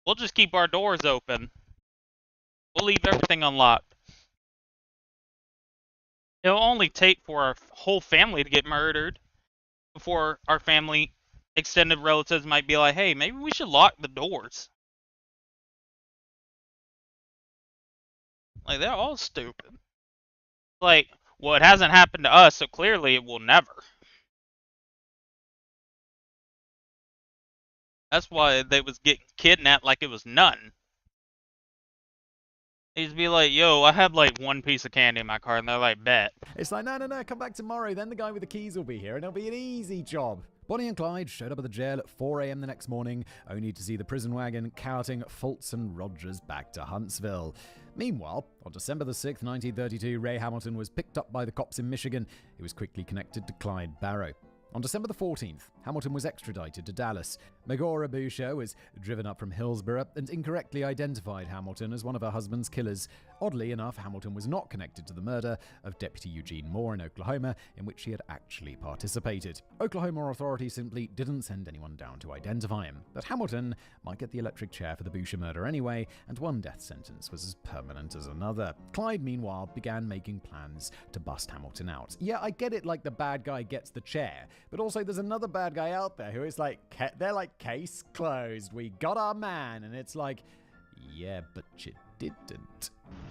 we'll just keep our doors open. We'll leave everything unlocked. It'll only take for our whole family to get murdered before our family extended relatives might be like, hey, maybe we should lock the doors. Like, they're all stupid. Like, well, it hasn't happened to us, so clearly it will never. That's why they was getting kidnapped like it was nothing. He'd be like, yo, I have like one piece of candy in my car, and they're like, bet. It's like, no, come back tomorrow, then the guy with the keys will be here, and it'll be an easy job. Bonnie and Clyde showed up at the jail at 4 a.m. the next morning, only to see the prison wagon carting Foltz and Rogers back to Huntsville. Meanwhile, on December the 6th, 1932, Ray Hamilton was picked up by the cops in Michigan. He was quickly connected to Clyde Barrow. On December the 14th, Hamilton was extradited to Dallas. Megora Boucher was driven up from Hillsborough and incorrectly identified Hamilton as one of her husband's killers. Oddly enough, Hamilton was not connected to the murder of Deputy Eugene Moore in Oklahoma, in which he had actually participated. Oklahoma authorities simply didn't send anyone down to identify him, but Hamilton might get the electric chair for the Boucher murder anyway, and one death sentence was as permanent as another. Clyde, meanwhile, began making plans to bust Hamilton out. Yeah, I get it, like the bad guy gets the chair, but also there's another bad guy out there who is like, they're like, case closed, we got our man, and it's like, yeah, but you didn't.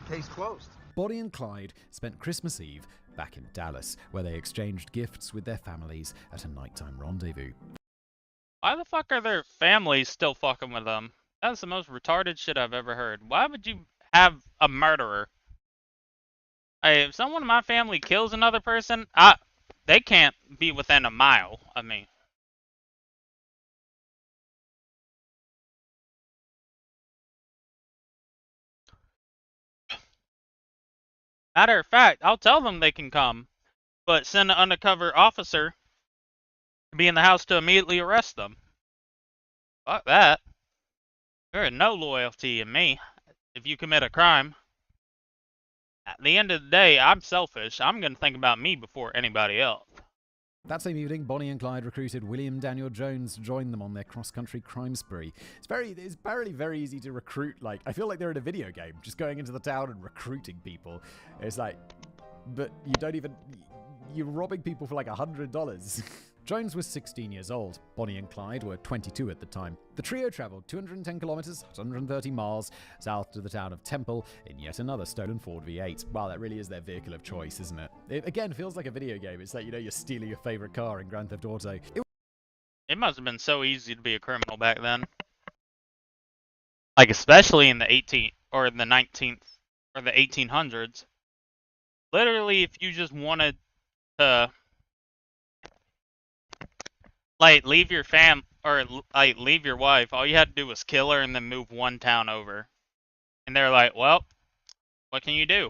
Case closed. Bonnie and Clyde spent Christmas Eve back in Dallas, where they exchanged gifts with their families at a nighttime rendezvous. Why the fuck are their families still fucking with them? That's the most retarded shit I've ever heard. Why would you have a murderer? Hey, if someone in my family kills another person, they can't be within a mile of me. Matter of fact, I'll tell them they can come, but send an undercover officer to be in the house to immediately arrest them. Fuck that. There is no loyalty in me if you commit a crime. At the end of the day, I'm selfish. I'm going to think about me before anybody else. That same evening, Bonnie and Clyde recruited William Daniel Jones to join them on their cross-country crime spree. It's apparently very easy to recruit. Like, I feel like they're in a video game, just going into the town and recruiting people. It's like, but you don't even, you're robbing people for like $100. Jones was 16 years old. Bonnie and Clyde were 22 at the time. The trio traveled 210 kilometers, 130 miles, south to the town of Temple in yet another stolen Ford V8. Wow, that really is their vehicle of choice, isn't it? It again feels like a video game. It's like, you know, you're stealing your favorite car in Grand Theft Auto. It must have been so easy to be a criminal back then. Like, especially in the 1800s. Literally, if you just wanted to, like, leave your leave your wife, all you had to do was kill her and then move one town over. And they're like, well, what can you do?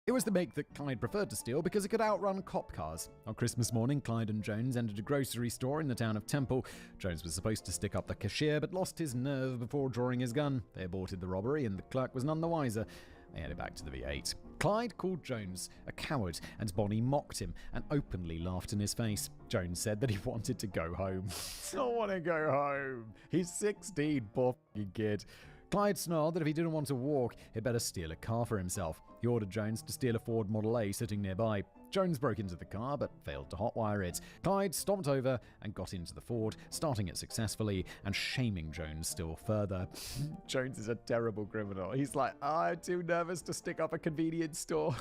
It was the make that Clyde preferred to steal because it could outrun cop cars. On Christmas morning, Clyde and Jones entered a grocery store in the town of Temple. Jones was supposed to stick up the cashier, but lost his nerve before drawing his gun. They aborted the robbery, and the clerk was none the wiser. They headed back to the V8. Clyde called Jones a coward, and Bonnie mocked him and openly laughed in his face. Jones said that he wanted to go home. I want to go home. He's 16, poor f***ing kid. Clyde snarled that if he didn't want to walk, he'd better steal a car for himself. He ordered Jones to steal a Ford Model A sitting nearby. Jones broke into the car, but failed to hotwire it. Clyde stomped over and got into the Ford, starting it successfully and shaming Jones still further. Jones is a terrible criminal. He's like, I'm too nervous to stick up a convenience store.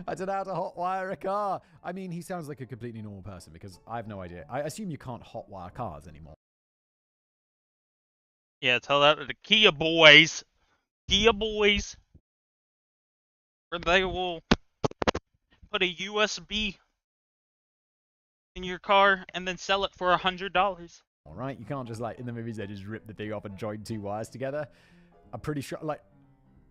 I don't know how to hotwire a car. I mean, he sounds like a completely normal person because I have no idea. I assume you can't hotwire cars anymore. Yeah, tell that to the Kia boys. Kia boys. Where they will put a USB in your car and then sell it for $100. Alright, you can't just, like, in the movies, they just rip the thing off and join two wires together. I'm pretty sure, like,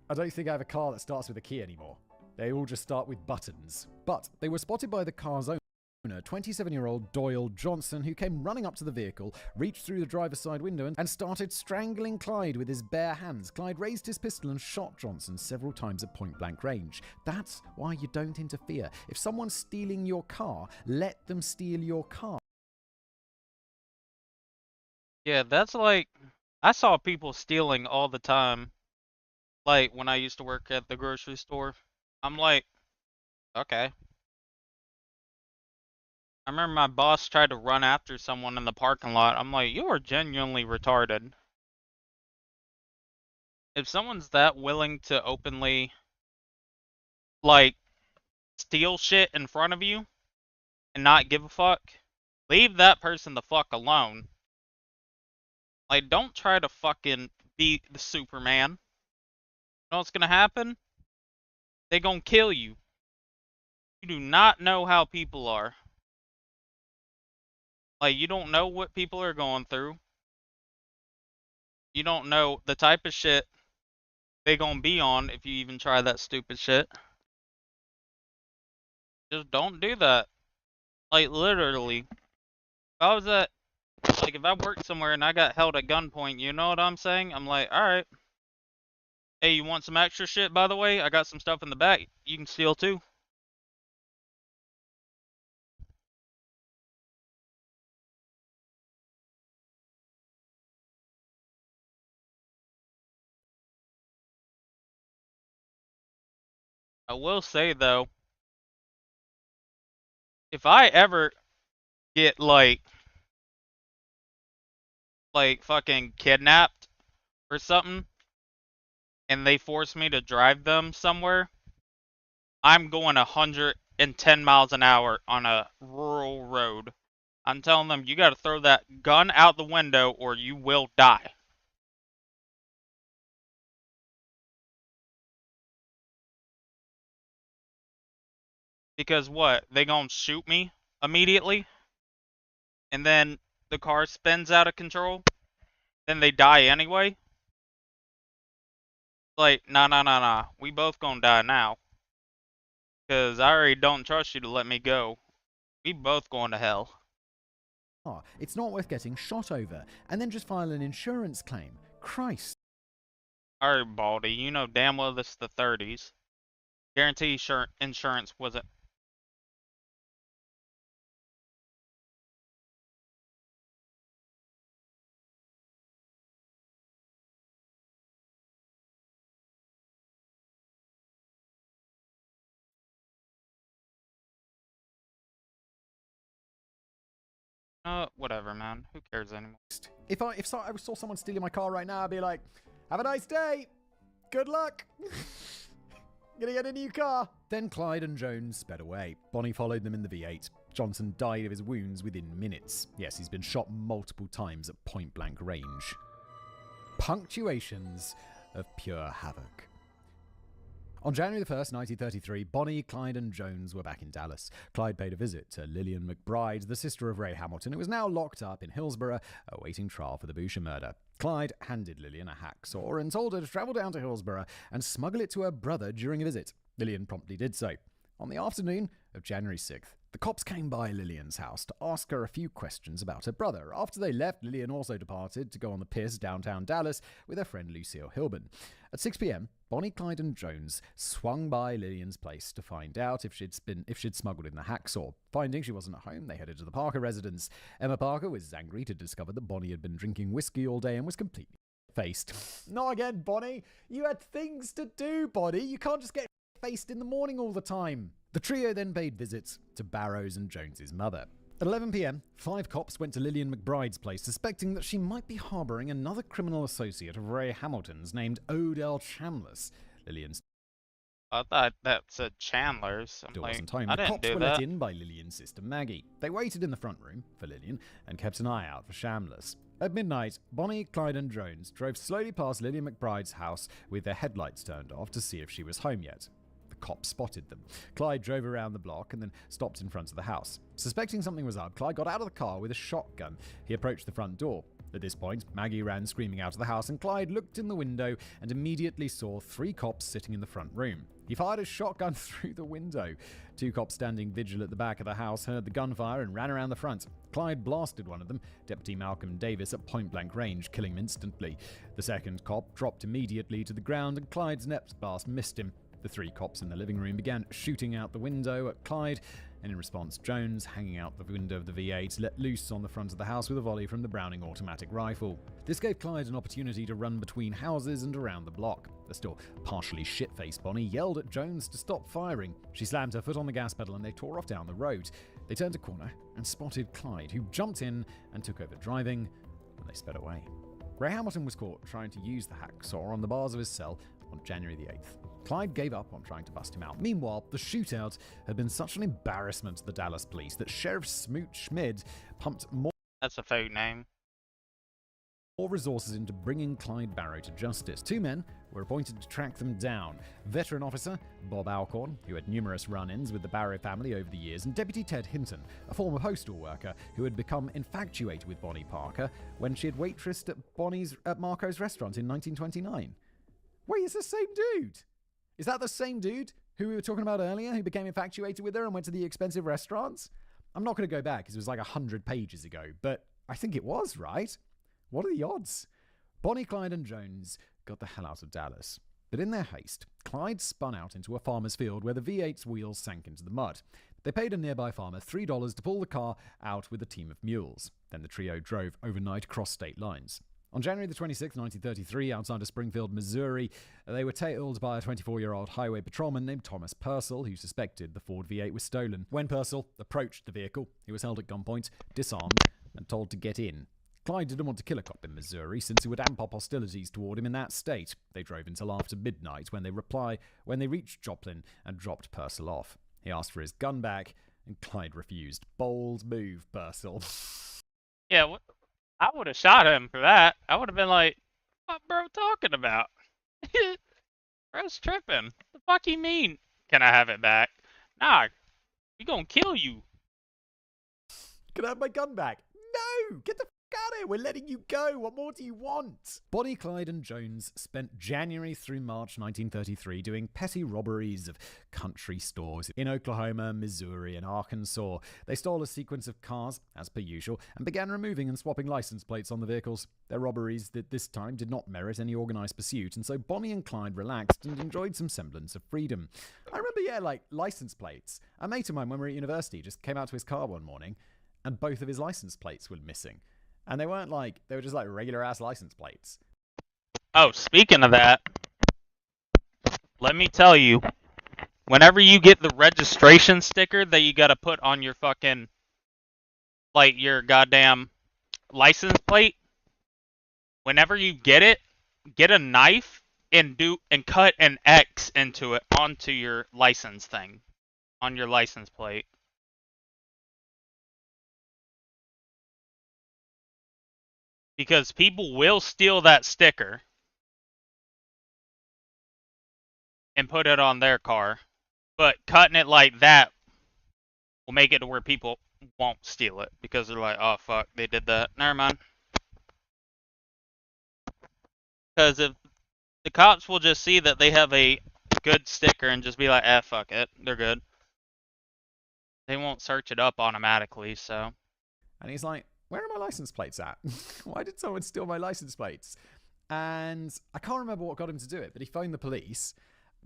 I don't think I have a car that starts with a key anymore. They all just start with buttons. But they were spotted by the car's owner, 27-year-old Doyle Johnson, who came running up to the vehicle, reached through the driver's side window and started strangling Clyde with his bare hands. Clyde raised his pistol and shot Johnson several times at point-blank range. That's why you don't interfere. If someone's stealing your car, let them steal your car. Yeah, that's like, I saw people stealing all the time. Like, when I used to work at the grocery store. I'm like, okay. I remember my boss tried to run after someone in the parking lot. I'm like, you are genuinely retarded. If someone's that willing to openly, like, steal shit in front of you and not give a fuck, leave that person the fuck alone. Like, don't try to fucking be the Superman. You know what's gonna happen? They gonna kill you. You do not know how people are. Like, you don't know what people are going through. You don't know the type of shit they gonna be on if you even try that stupid shit. Just don't do that. Like, literally. If I was at, like, if I worked somewhere and I got held at gunpoint, you know what I'm saying? I'm like, alright. Hey, you want some extra shit, by the way? I got some stuff in the back you can steal too. I will say though, if I ever get like fucking kidnapped or something and they force me to drive them somewhere, I'm going 110 miles an hour on a rural road. I'm telling them, you gotta throw that gun out the window or you will die. Because what? They gonna shoot me immediately? And then the car spins out of control? Then they die anyway? Like, nah. We both gonna die now. Because I already don't trust you to let me go. We both going to hell. It's not worth getting shot over, and then just file an insurance claim. Christ. Alright, Baldy, you know damn well this is the 30s. Guarantee insurance wasn't. Whatever, man. Who cares anymore? If I saw someone stealing my car right now, I'd be like, have a nice day. Good luck. Gonna get a new car. Then Clyde and Jones sped away. Bonnie followed them in the V8. Johnson died of his wounds within minutes. Yes, he's been shot multiple times at point-blank range. Punctuations of pure havoc. On January 1st, 1933, Bonnie, Clyde, and Jones were back in Dallas. Clyde paid a visit to Lillian McBride, the sister of Ray Hamilton, who was now locked up in Hillsborough, awaiting trial for the Boucher murder. Clyde handed Lillian a hacksaw and told her to travel down to Hillsborough and smuggle it to her brother during a visit. Lillian promptly did so. On the afternoon of January 6th, the cops came by Lillian's house to ask her a few questions about her brother. After they left, Lillian also departed to go on the piss downtown Dallas with her friend Lucille Hilburn. At 6 p.m., Bonnie, Clyde, and Jones swung by Lillian's place to find out if she'd smuggled in the hacksaw. Finding she wasn't at home, they headed to the Parker residence. Emma Parker was angry to discover that Bonnie had been drinking whiskey all day and was completely faced. Not again, Bonnie. You had things to do, Bonnie. You can't just get faced in the morning all the time. The trio then paid visits to Barrows and Jones's mother. At 11 p.m., 5 cops went to Lillian McBride's place, suspecting that she might be harboring another criminal associate of Ray Hamilton's named Odell Chambliss. Lillian's I thought that said Chandler's. I'm wasn't like, home. I The didn't cops do were that. let in by Lillian's sister Maggie. They waited in the front room for Lillian and kept an eye out for Chambliss. At midnight, Bonnie, Clyde, and Jones drove slowly past Lillian McBride's house with their headlights turned off to see if she was home yet. Cops spotted them. Clyde drove around the block and then stopped in front of the house. Suspecting something was up, Clyde got out of the car with a shotgun. He approached the front door. At this point, Maggie ran screaming out of the house, and Clyde looked in the window and immediately saw 3 cops sitting in the front room. He fired his shotgun through the window. 2 cops standing vigil at the back of the house heard the gunfire and ran around the front. Clyde blasted one of them, Deputy Malcolm Davis, at point-blank range, killing him instantly. The second cop dropped immediately to the ground, and Clyde's next blast missed him. The 3 cops in the living room began shooting out the window at Clyde, and in response, Jones, hanging out the window of the V8, let loose on the front of the house with a volley from the Browning automatic rifle. This gave Clyde an opportunity to run between houses and around the block. The still partially shit-faced Bonnie yelled at Jones to stop firing. She slammed her foot on the gas pedal and they tore off down the road. They turned a corner and spotted Clyde, who jumped in and took over driving, and they sped away. Ray Hamilton was caught trying to use the hacksaw on the bars of his cell on January the 8th. Clyde gave up on trying to bust him out. Meanwhile, the shootout had been such an embarrassment to the Dallas police that Sheriff Smoot Schmid pumped more That's a fake name. resources into bringing Clyde Barrow to justice. 2 men were appointed to track them down. Veteran officer Bob Alcorn, who had numerous run-ins with the Barrow family over the years, and Deputy Ted Hinton, a former postal worker who had become infatuated with Bonnie Parker when she had waitressed at Marco's restaurant in 1929. Wait, it's the same dude! Is that the same dude who we were talking about earlier, who became infatuated with her and went to the expensive restaurants? I'm not going to go back because it was like 100 pages ago, but I think it was, right? What are the odds? Bonnie, Clyde, and Jones got the hell out of Dallas. But in their haste, Clyde spun out into a farmer's field where the V8's wheels sank into the mud. They paid a nearby farmer $3 to pull the car out with a team of mules. Then the trio drove overnight across state lines. On January the 26th, 1933, outside of Springfield, Missouri, they were tailed by a 24-year-old highway patrolman named Thomas Purcell, who suspected the Ford V8 was stolen. When Purcell approached the vehicle, he was held at gunpoint, disarmed, and told to get in. Clyde didn't want to kill a cop in Missouri, since it would amp up hostilities toward him in that state. They drove until after midnight when they reached Joplin and dropped Purcell off. He asked for his gun back, and Clyde refused. Bold move, Purcell. Yeah, I would have shot him for that. I would have been like, what bro talking about? Bro's tripping. The fuck you mean? Can I have it back? Nah, we gonna kill you. Can I have my gun back? No! Get the out of here. We're letting you go. What more do you want? Bonnie, Clyde, and Jones spent January through March 1933 doing petty robberies of country stores in Oklahoma, Missouri, and Arkansas. They stole a sequence of cars, as per usual, and began removing and swapping license plates on the vehicles. Their robberies that this time did not merit any organized pursuit, and so Bonnie and Clyde relaxed and enjoyed some semblance of freedom. I remember, license plates. A mate of mine, when we were at university, just came out to his car one morning, and both of his license plates were missing. And they weren't they were just regular ass license plates. Oh, speaking of that, let me tell you, whenever you get the registration sticker that you gotta put on your fucking, your goddamn license plate, whenever you get it, get a knife and cut an X into it onto your license thing, on your license plate. Because people will steal that sticker and put it on their car. But cutting it like that will make it to where people won't steal it. Because they're like, oh fuck, they did that. Never mind. Because if the cops will just see that they have a good sticker and just be like, fuck it, they're good. They won't search it up automatically, so. And he's like, where are my license plates at? Why did someone steal my license plates? And I can't remember what got him to do it, but he phoned the police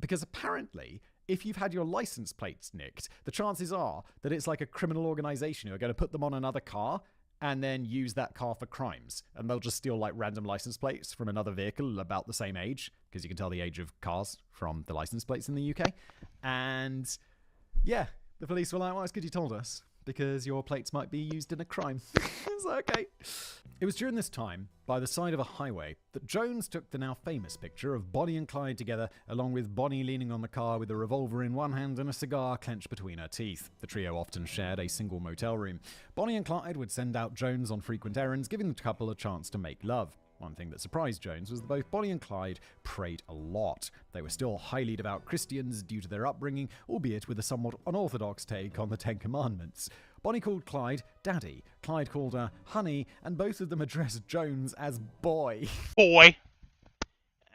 because apparently if you've had your license plates nicked, the chances are that it's like a criminal organization who are going to put them on another car and then use that car for crimes. And they'll just steal random license plates from another vehicle about the same age, because you can tell the age of cars from the license plates in the UK. And yeah, the police were like, well, it's good you told us, because your plates might be used in a crime. It's okay. It was during this time, by the side of a highway, that Jones took the now famous picture of Bonnie and Clyde together, along with Bonnie leaning on the car with a revolver in one hand and a cigar clenched between her teeth. The trio often shared a single motel room. Bonnie and Clyde would send out Jones on frequent errands, giving the couple a chance to make love. One thing that surprised Jones was that both Bonnie and Clyde prayed a lot. They were still highly devout Christians due to their upbringing, albeit with a somewhat unorthodox take on the Ten Commandments. Bonnie called Clyde Daddy, Clyde called her Honey, and both of them addressed Jones as Boy. Boy.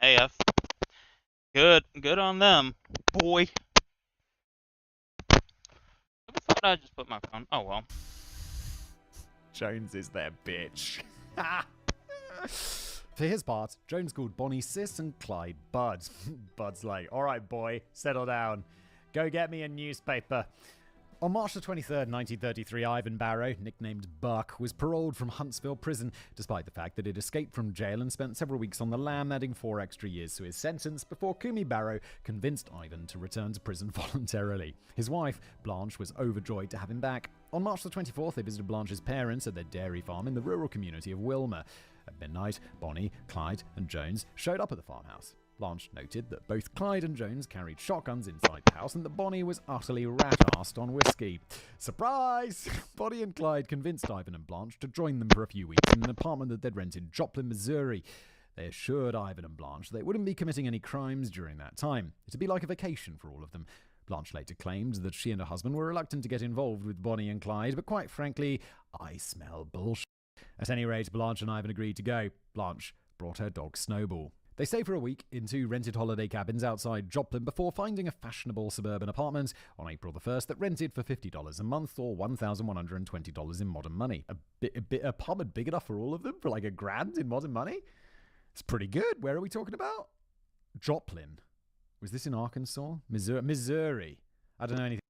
AF. Good on them. Boy. Who thought I just put my phone? Oh well. Jones is their bitch. For his part, Jones called Bonnie Sis and Clyde Bud. Bud's like, alright boy, settle down. Go get me a newspaper. On March the 23rd, 1933, Ivan Barrow, nicknamed Buck, was paroled from Huntsville prison, despite the fact that he'd escaped from jail and spent several weeks on the lam, adding 4 extra years to his sentence before Kumi Barrow convinced Ivan to return to prison voluntarily. His wife, Blanche, was overjoyed to have him back. On March the 24th, they visited Blanche's parents at their dairy farm in the rural community of Wilmer. At midnight, Bonnie, Clyde, and Jones showed up at the farmhouse. Blanche noted that both Clyde and Jones carried shotguns inside the house and that Bonnie was utterly rat-assed on whiskey. Surprise! Bonnie and Clyde convinced Ivan and Blanche to join them for a few weeks in an apartment that they'd rented in Joplin, Missouri. They assured Ivan and Blanche they wouldn't be committing any crimes during that time. It'd be like a vacation for all of them. Blanche later claimed that she and her husband were reluctant to get involved with Bonnie and Clyde, but quite frankly, I smell bullshit. At any rate, Blanche and Ivan agreed to go. Blanche brought her dog Snowball. They stayed for a week in 2 rented holiday cabins outside Joplin before finding a fashionable suburban apartment on April the 1st that rented for $50 a month or $1,120 in modern money. A apartment big enough for all of them for like $1,000 in modern money? It's pretty good. Where are we talking about? Joplin. Was this in Arkansas? Missouri. I don't know anything.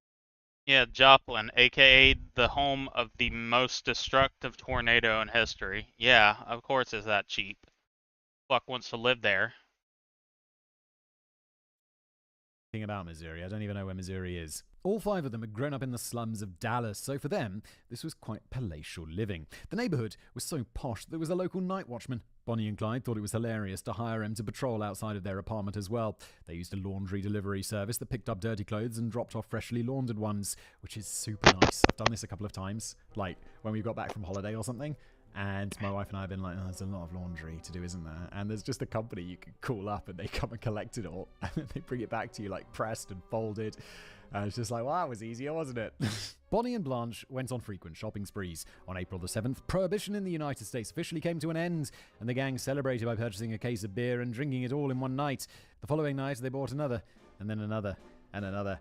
Yeah, Joplin, aka the home of the most destructive tornado in history. Yeah, of course it's that cheap. Fuck wants to live there. About Missouri. I don't even know where Missouri is. All 5 of them had grown up in the slums of Dallas, so for them, this was quite palatial living. The neighborhood was so posh that there was a local night watchman. Bonnie and Clyde thought it was hilarious to hire him to patrol outside of their apartment as well. They used a laundry delivery service that picked up dirty clothes and dropped off freshly laundered ones, which is super nice. I've done this a couple of times, like when we got back from holiday or something. And my wife and I have been like, oh, there's a lot of laundry to do, isn't there? And there's just a company you can call up and they come and collect it all. And then they bring it back to you like pressed and folded. And it's just like, wow, that was easier, wasn't it? Bonnie and Blanche went on frequent shopping sprees. On April the 7th, Prohibition in the United States officially came to an end, and the gang celebrated by purchasing a case of beer and drinking it all in one night. The following night, they bought another, and then another, and another.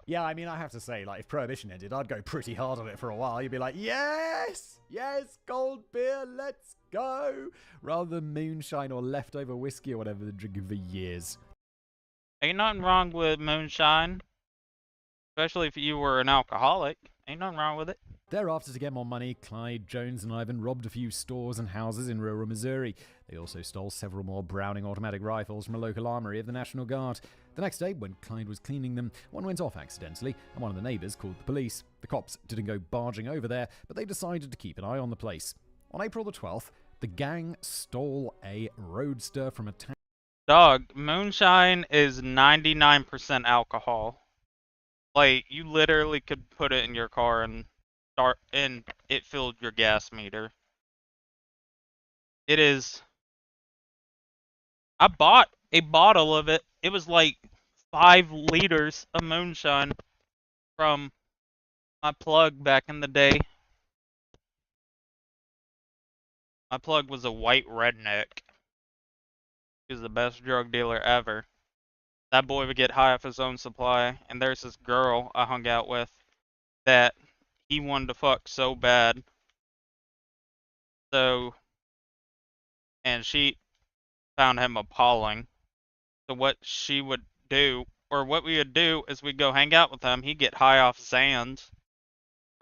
Yeah, I mean, I have to say, like, if Prohibition ended, I'd go pretty hard on it for a while. You'd be like, yes, cold beer, let's go, rather than moonshine or leftover whiskey or whatever they're drinking for years. Ain't nothing wrong with moonshine, especially if you were an alcoholic. Ain't nothing wrong with it. Thereafter, to get more money, Clyde, Jones, and Ivan robbed a few stores and houses in rural Missouri. They also stole several more Browning automatic rifles from a local armory of the National Guard. The next day, when Clyde was cleaning them, one went off accidentally, and one of the neighbors called the police. The cops didn't go barging over there, but they decided to keep an eye on the place. On April the 12th, the gang stole a Roadster from a town. Dog, moonshine is 99% alcohol. Like, you literally could put it in your car and it filled your gas meter. It is. I bought a bottle of it. It was like 5 liters of moonshine from my plug back in the day. My plug was a white redneck. He was the best drug dealer ever. That boy would get high off his own supply, and there's this girl I hung out with that he wanted to fuck so bad. So, and she found him appalling. So what she would do, or what we would do, is we'd go hang out with him. He'd get high off Zans,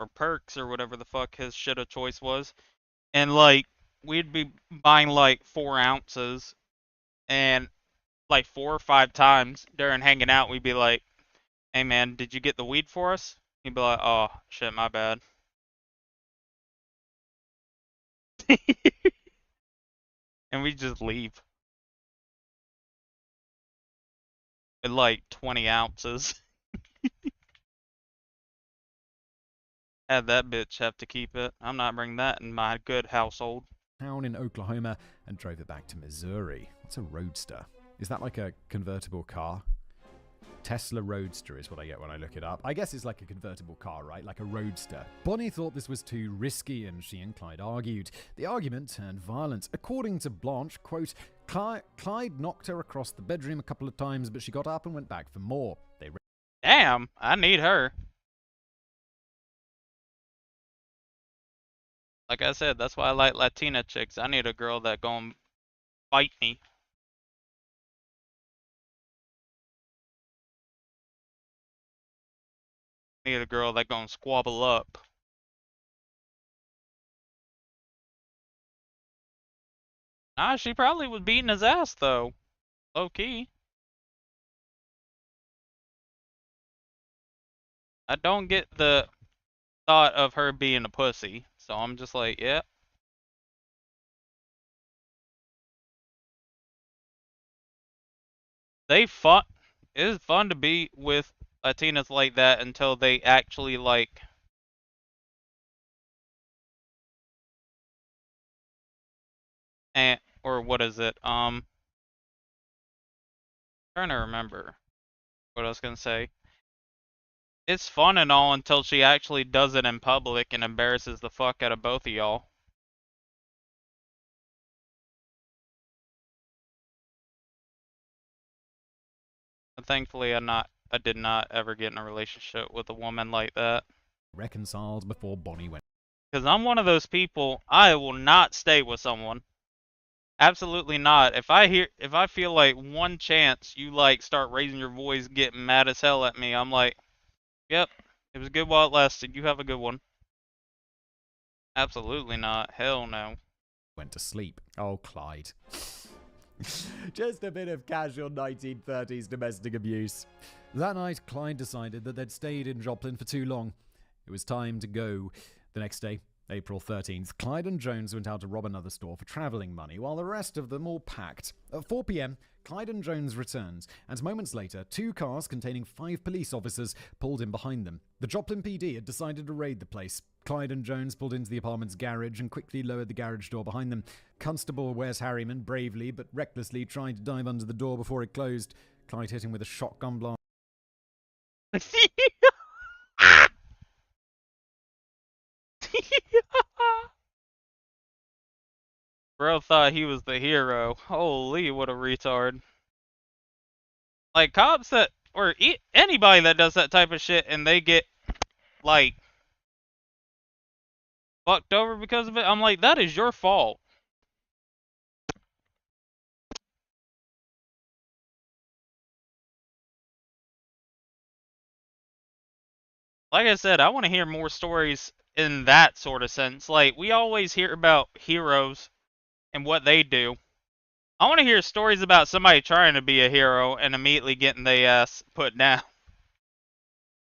or Perks, or whatever the fuck his shit of choice was. And like, we'd be buying like 4 ounces, and like 4 or 5 times during hanging out, we'd be like, hey man, did you get the weed for us? He'd be like, oh shit, my bad. And we just leave. At like 20 ounces. Had that bitch have to keep it. I'm not bringing that in my good household. Town in Oklahoma and drove it back to Missouri. What's a Roadster? Is that like a convertible car? Tesla Roadster is what I get when I look it up. I guess it's like a convertible car, right? Like a roadster. Bonnie thought this was too risky, and she and Clyde argued. The argument turned violent. According to Blanche, quote, Clyde knocked her across the bedroom a couple of times, but she got up and went back for more. Damn, I need her. Like I said, that's why I like Latina chicks. I need a girl that gon' fight me. Need a girl that gon' squabble up. Nah, she probably was beating his ass though. Low key. I don't get the thought of her being a pussy, so I'm just like, yeah. It is fun to be with Latinas like that until they actually like or what is it? Trying to remember what I was gonna say. It's fun and all until she actually does it in public and embarrasses the fuck out of both of y'all. But thankfully, I did not ever get in a relationship with a woman like that. Reconciled before Bonnie went. Because I'm one of those people, I will not stay with someone. Absolutely not. If I feel like one chance you like start raising your voice, getting mad as hell at me, I'm like, yep, it was good while it lasted. You have a good one. Absolutely not. Hell no. Went to sleep. Oh, Clyde. Just a bit of casual 1930s domestic abuse. That night, Clyde decided that they'd stayed in Joplin for too long. It was time to go. The next day, April 13th, Clyde and Jones went out to rob another store for traveling money, while the rest of them all packed. At 4 p.m., Clyde and Jones returned, and moments later, 2 cars containing 5 police officers pulled in behind them. The Joplin PD had decided to raid the place. Clyde and Jones pulled into the apartment's garage and quickly lowered the garage door behind them. Constable Wes Harriman bravely but recklessly tried to dive under the door before it closed. Clyde hit him with a shotgun blast. Bro thought he was the hero. Holy, what a retard. Like, cops that, or anybody that does that type of shit and they get, like, fucked over because of it, I'm like, that is your fault. Like I said, I want to hear more stories in that sort of sense. Like, we always hear about heroes and what they do. I want to hear stories about somebody trying to be a hero and immediately getting their ass put down.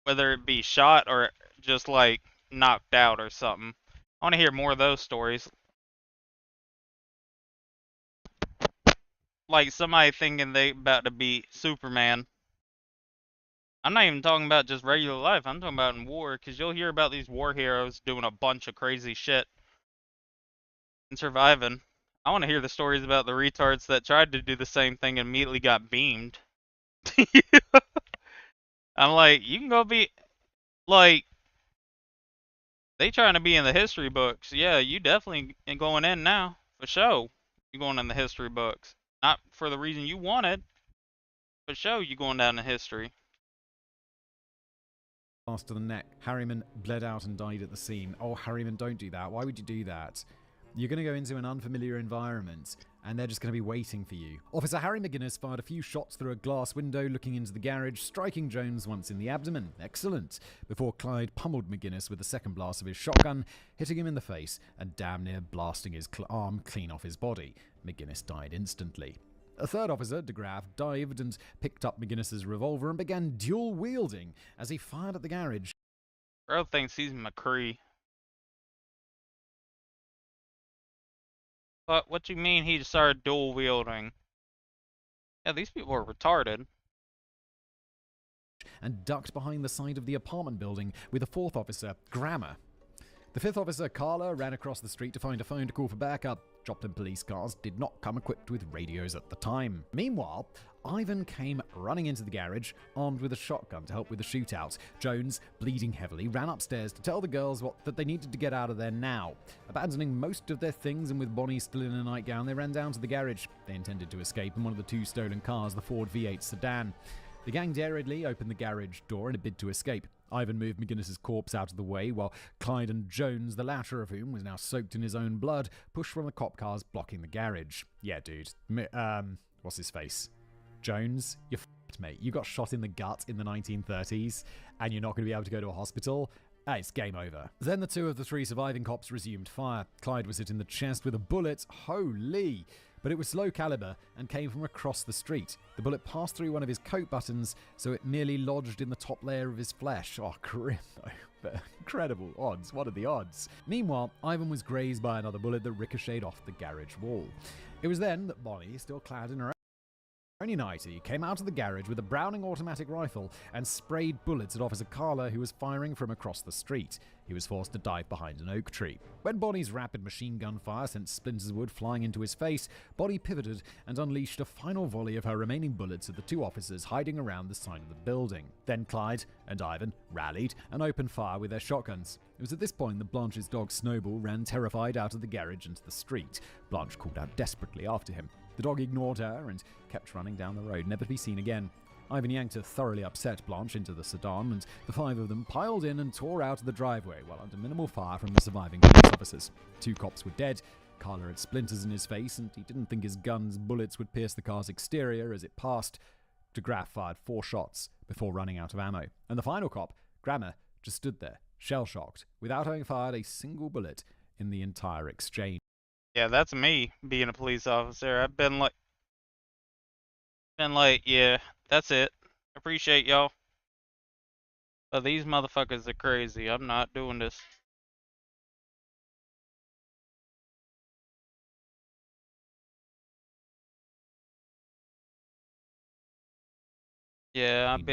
Whether it be shot or just, like, knocked out or something. I want to hear more of those stories. Like somebody thinking they about to be Superman. I'm not even talking about just regular life. I'm talking about in war, because you'll hear about these war heroes doing a bunch of crazy shit and surviving. I want to hear the stories about the retards that tried to do the same thing and immediately got beamed. I'm like, you can go be, like, they trying to be in the history books. Yeah, you definitely going in now, for sure. You going in the history books. Not for the reason you wanted, but show you going down in history. To the neck. Harriman bled out and died at the scene. Oh, Harriman, don't do that. Why would you do that? You're going to go into an unfamiliar environment, and they're just going to be waiting for you. Officer Harry McGinnis fired a few shots through a glass window looking into the garage, striking Jones once in the abdomen. Excellent. Before Clyde pummeled McGinnis with the second blast of his shotgun, hitting him in the face and damn near blasting his arm clean off his body. McGinnis died instantly. A third officer, DeGraff, dived and picked up McGinnis's revolver and began dual-wielding as he fired at the garage. Bro thinks he's McCree. But what you mean he started dual-wielding? Yeah, these people are retarded. And ducked behind the side of the apartment building with a fourth officer, Grammer. The fifth officer, Carla, ran across the street to find a phone to call for backup. Joplin police cars did not come equipped with radios at the time. Meanwhile, Ivan came running into the garage, armed with a shotgun to help with the shootout. Jones, bleeding heavily, ran upstairs to tell the girls that they needed to get out of there now. Abandoning most of their things and with Bonnie still in a nightgown, they ran down to the garage. They intended to escape in one of the 2 stolen cars, the Ford V8 sedan. The gang daringly opened the garage door in a bid to escape. Ivan moved McGinnis's corpse out of the way, while Clyde and Jones, the latter of whom was now soaked in his own blood, pushed from the cop cars blocking the garage. Yeah, dude. What's his face? Jones? You're f***ed, mate. You got shot in the gut in the 1930s, and you're not going to be able to go to a hospital? It's game over. Then the 2 of the 3 surviving cops resumed fire. Clyde was hit in the chest with a bullet. Holy! But it was low caliber and came from across the street. The bullet passed through one of his coat buttons, so it merely lodged in the top layer of his flesh. Oh, grim though. But incredible odds. What are the odds? Meanwhile, Ivan was grazed by another bullet that ricocheted off the garage wall. It was then that Bonnie, still clad in her only nightie, came out of the garage with a Browning automatic rifle and sprayed bullets at Officer Carla, who was firing from across the street. He was forced to dive behind an oak tree. When Bonnie's rapid machine gun fire sent splinters of wood flying into his face, Bonnie pivoted and unleashed a final volley of her remaining bullets at the 2 officers hiding around the side of the building. Then Clyde and Ivan rallied and opened fire with their shotguns. It was at this point that Blanche's dog Snowball ran terrified out of the garage into the street. Blanche called out desperately after him. The dog ignored her and kept running down the road, never to be seen again. Ivan yanked a thoroughly upset Blanche into the sedan, and the 5 of them piled in and tore out of the driveway while under minimal fire from the surviving police officers. 2 cops were dead. Carla had splinters in his face, and he didn't think his gun's bullets would pierce the car's exterior as it passed. DeGraff fired 4 shots before running out of ammo. And the final cop, Grammer, just stood there, shell-shocked, without having fired a single bullet in the entire exchange. Yeah, that's me being a police officer. I've been like, yeah, that's it. Appreciate y'all. But these motherfuckers are crazy. I'm not doing this. Yeah, I've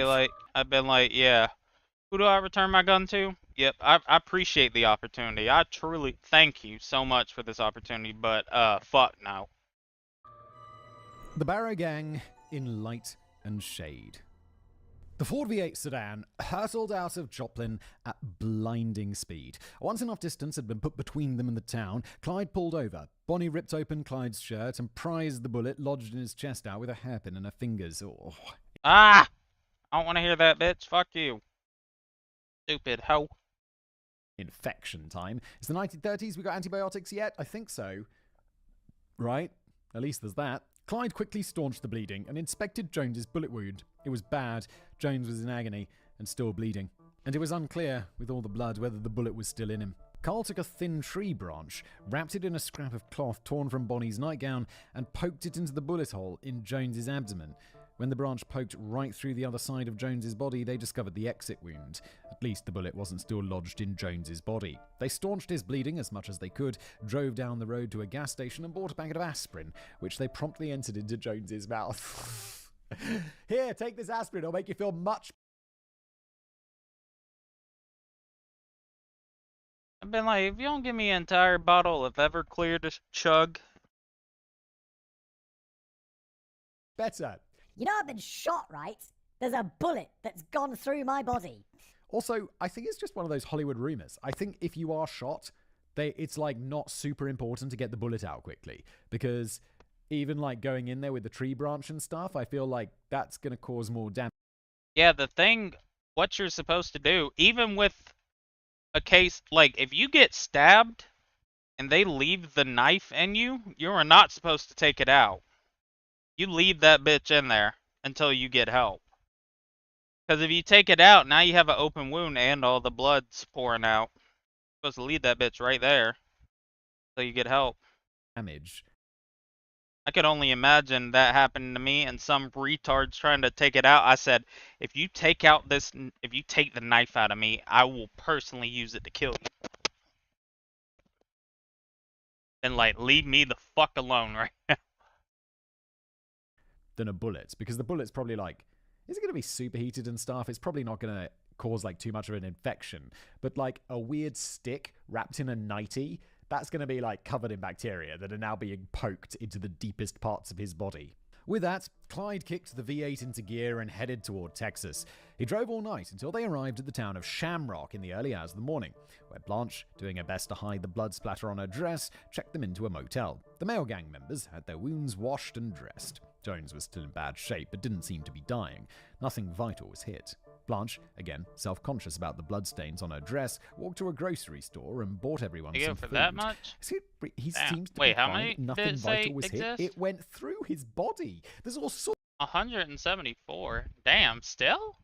been like, yeah. Who do I return my gun to? Yep, I appreciate the opportunity. I truly thank you so much for this opportunity, but fuck no. The Barrow Gang in light and shade. The Ford V8 sedan hurtled out of Joplin at blinding speed. Once enough distance had been put between them and the town, Clyde pulled over. Bonnie ripped open Clyde's shirt and prized the bullet lodged in his chest out with a hairpin in her fingers. Oh. Ah! I don't want to hear that, bitch. Fuck you. Stupid hoe. Infection time. It's the 1930s. We got antibiotics yet? I think so. Right? At least there's that. Clyde quickly staunched the bleeding and inspected Jones's bullet wound. It was bad. Jones was in agony and still bleeding. And it was unclear, with all the blood, whether the bullet was still in him. Carl took a thin tree branch, wrapped it in a scrap of cloth torn from Bonnie's nightgown, and poked it into the bullet hole in Jones's abdomen. When the branch poked right through the other side of Jones's body, they discovered the exit wound. At least the bullet wasn't still lodged in Jones's body. They staunched his bleeding as much as they could, drove down the road to a gas station and bought a packet of aspirin, which they promptly entered into Jones's mouth. Here, take this aspirin, it'll make you feel much. I've been like, if you don't give me an entire bottle of Everclear to chug. Better. You know I've been shot, right? There's a bullet that's gone through my body. Also, I think it's just one of those Hollywood rumors. I think if you are shot, it's like not super important to get the bullet out quickly. Because even like going in there with the tree branch and stuff, I feel like that's going to cause more damage. Yeah, the thing, what you're supposed to do, even with a case, like if you get stabbed and they leave the knife in you, you are not supposed to take it out. You leave that bitch in there until you get help. Because if you take it out, now you have an open wound and all the blood's pouring out. You're supposed to leave that bitch right there until you get help. Damage. I could only imagine that happening to me and some retards trying to take it out. I said, if you take the knife out of me, I will personally use it to kill you. And like, leave me the fuck alone right now. Than a bullet, because the bullet's probably like, is it going to be superheated and stuff? It's probably not going to cause like too much of an infection, but like a weird stick wrapped in a nightie, that's going to be like covered in bacteria that are now being poked into the deepest parts of his body. With that, Clyde kicked the V8 into gear and headed toward Texas. He drove all night until they arrived at the town of Shamrock in the early hours of the morning, where Blanche, doing her best to hide the blood splatter on her dress, checked them into a motel. The male gang members had their wounds washed and dressed. Jones was still in bad shape, but didn't seem to be dying. Nothing vital was hit. Blanche, again self-conscious about the bloodstains on her dress, walked to a grocery store and bought everyone some for food. that much? He Damn. seems to Wait, be how fine. many Nothing did it say vital was exist? hit. It went through his body. There's all sorts. 174. Damn, still?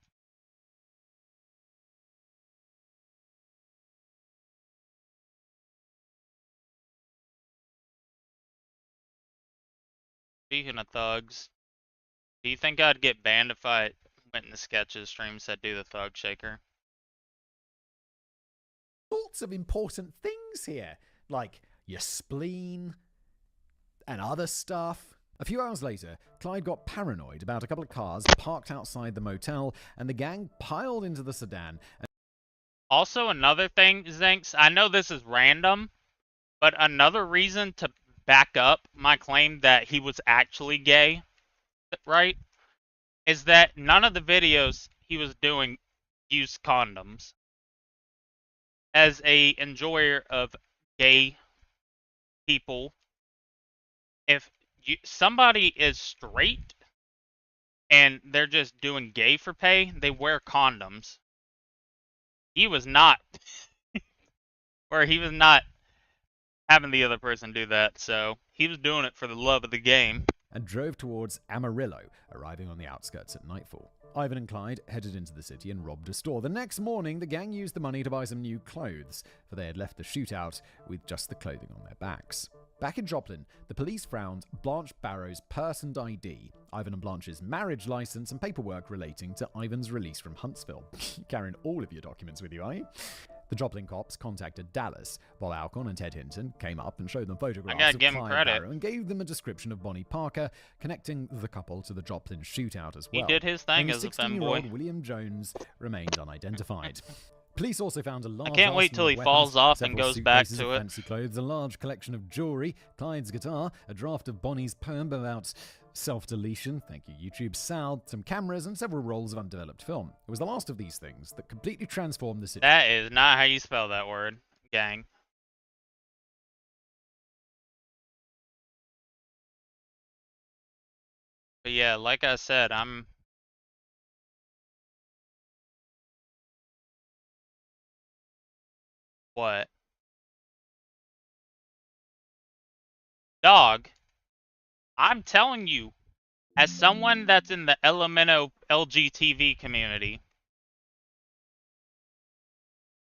Speaking of thugs, do you think I'd get banned if I went in the sketches stream said do the thug shaker? Sorts of important things here, like your spleen and other stuff. A few hours later, Clyde got paranoid about a couple of cars parked outside the motel, and the gang piled into the sedan. Also, another thing, Zinks, I know this is random, but another reason to back up my claim that he was actually gay, right, is that none of the videos he was doing used condoms. As a enjoyer of gay people, if somebody is straight and they're just doing gay for pay, they wear condoms. He was not, or he was not having the other person do that, so he was doing it for the love of the game. And drove towards Amarillo, arriving on the outskirts at nightfall. Ivan and Clyde headed into the city and robbed a store. The next morning, the gang used the money to buy some new clothes, for they had left the shootout with just the clothing on their backs. Back in Joplin, the police found Blanche Barrow's purse and ID, Ivan and Blanche's marriage license, and paperwork relating to Ivan's release from Huntsville. You're carrying all of your documents with you, are you? The Joplin cops contacted Dallas. Bob Alcon and Ted Hinton came up and showed them photographs of Clyde Barrow and gave them a description of Bonnie Parker, connecting the couple to the Joplin shootout as well. He did his thing and as a the femboy. 16-year-old William Jones remained unidentified. Police also found a large I can't wait arsenal till of he weapons, falls off and several goes back suitcases to of it. fancy clothes, a large collection of jewelry, Clyde's guitar, a draft of Bonnie's poem about self-deletion, thank you YouTube, Sal, some cameras, and several rolls of undeveloped film. It was the last of these things that completely transformed the city. That is not how you spell that word, gang. But yeah, like I said, What? Dog, I'm telling you, as someone that's in the Elemento LGTV community,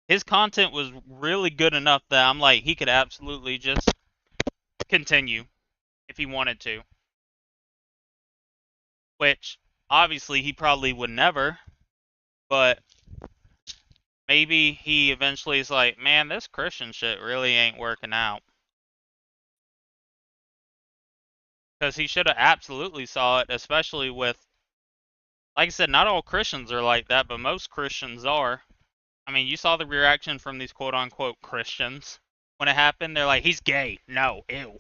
his content was really good enough that I'm like, he could absolutely just continue if he wanted to. Which, obviously, he probably would never, but maybe he eventually is like, man, this Christian shit really ain't working out. Because he should have absolutely saw it, especially with, like I said, not all Christians are like that, but most Christians are. I mean, you saw the reaction from these quote-unquote Christians when it happened. They're like, he's gay. No, ew.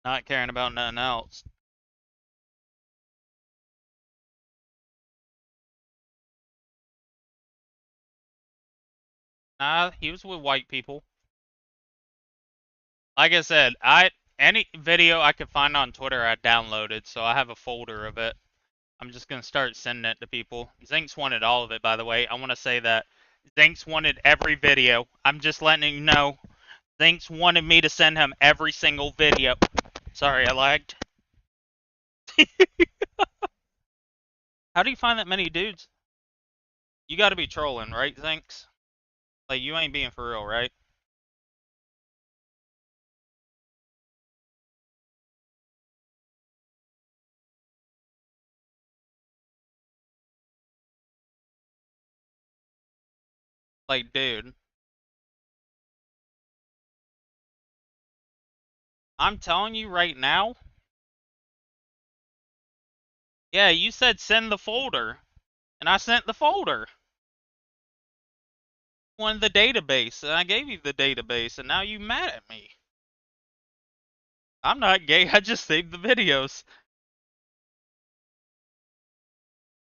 Not caring about nothing else. Nah, he was with white people. Like I said, any video I could find on Twitter I downloaded, so I have a folder of it. I'm just gonna start sending it to people. Zinks wanted all of it, by the way. I want to say that Zinks wanted every video. I'm just letting you know. Zinks wanted me to send him every single video. Sorry, I lagged. How do you find that many dudes? You gotta be trolling, right, Zinks? Like, you ain't being for real, right? Like, dude. I'm telling you right now. Yeah, you said send the folder. And I sent the folder. wanted the database, and I gave you the database, and now you mad at me. I'm not gay, I just saved the videos.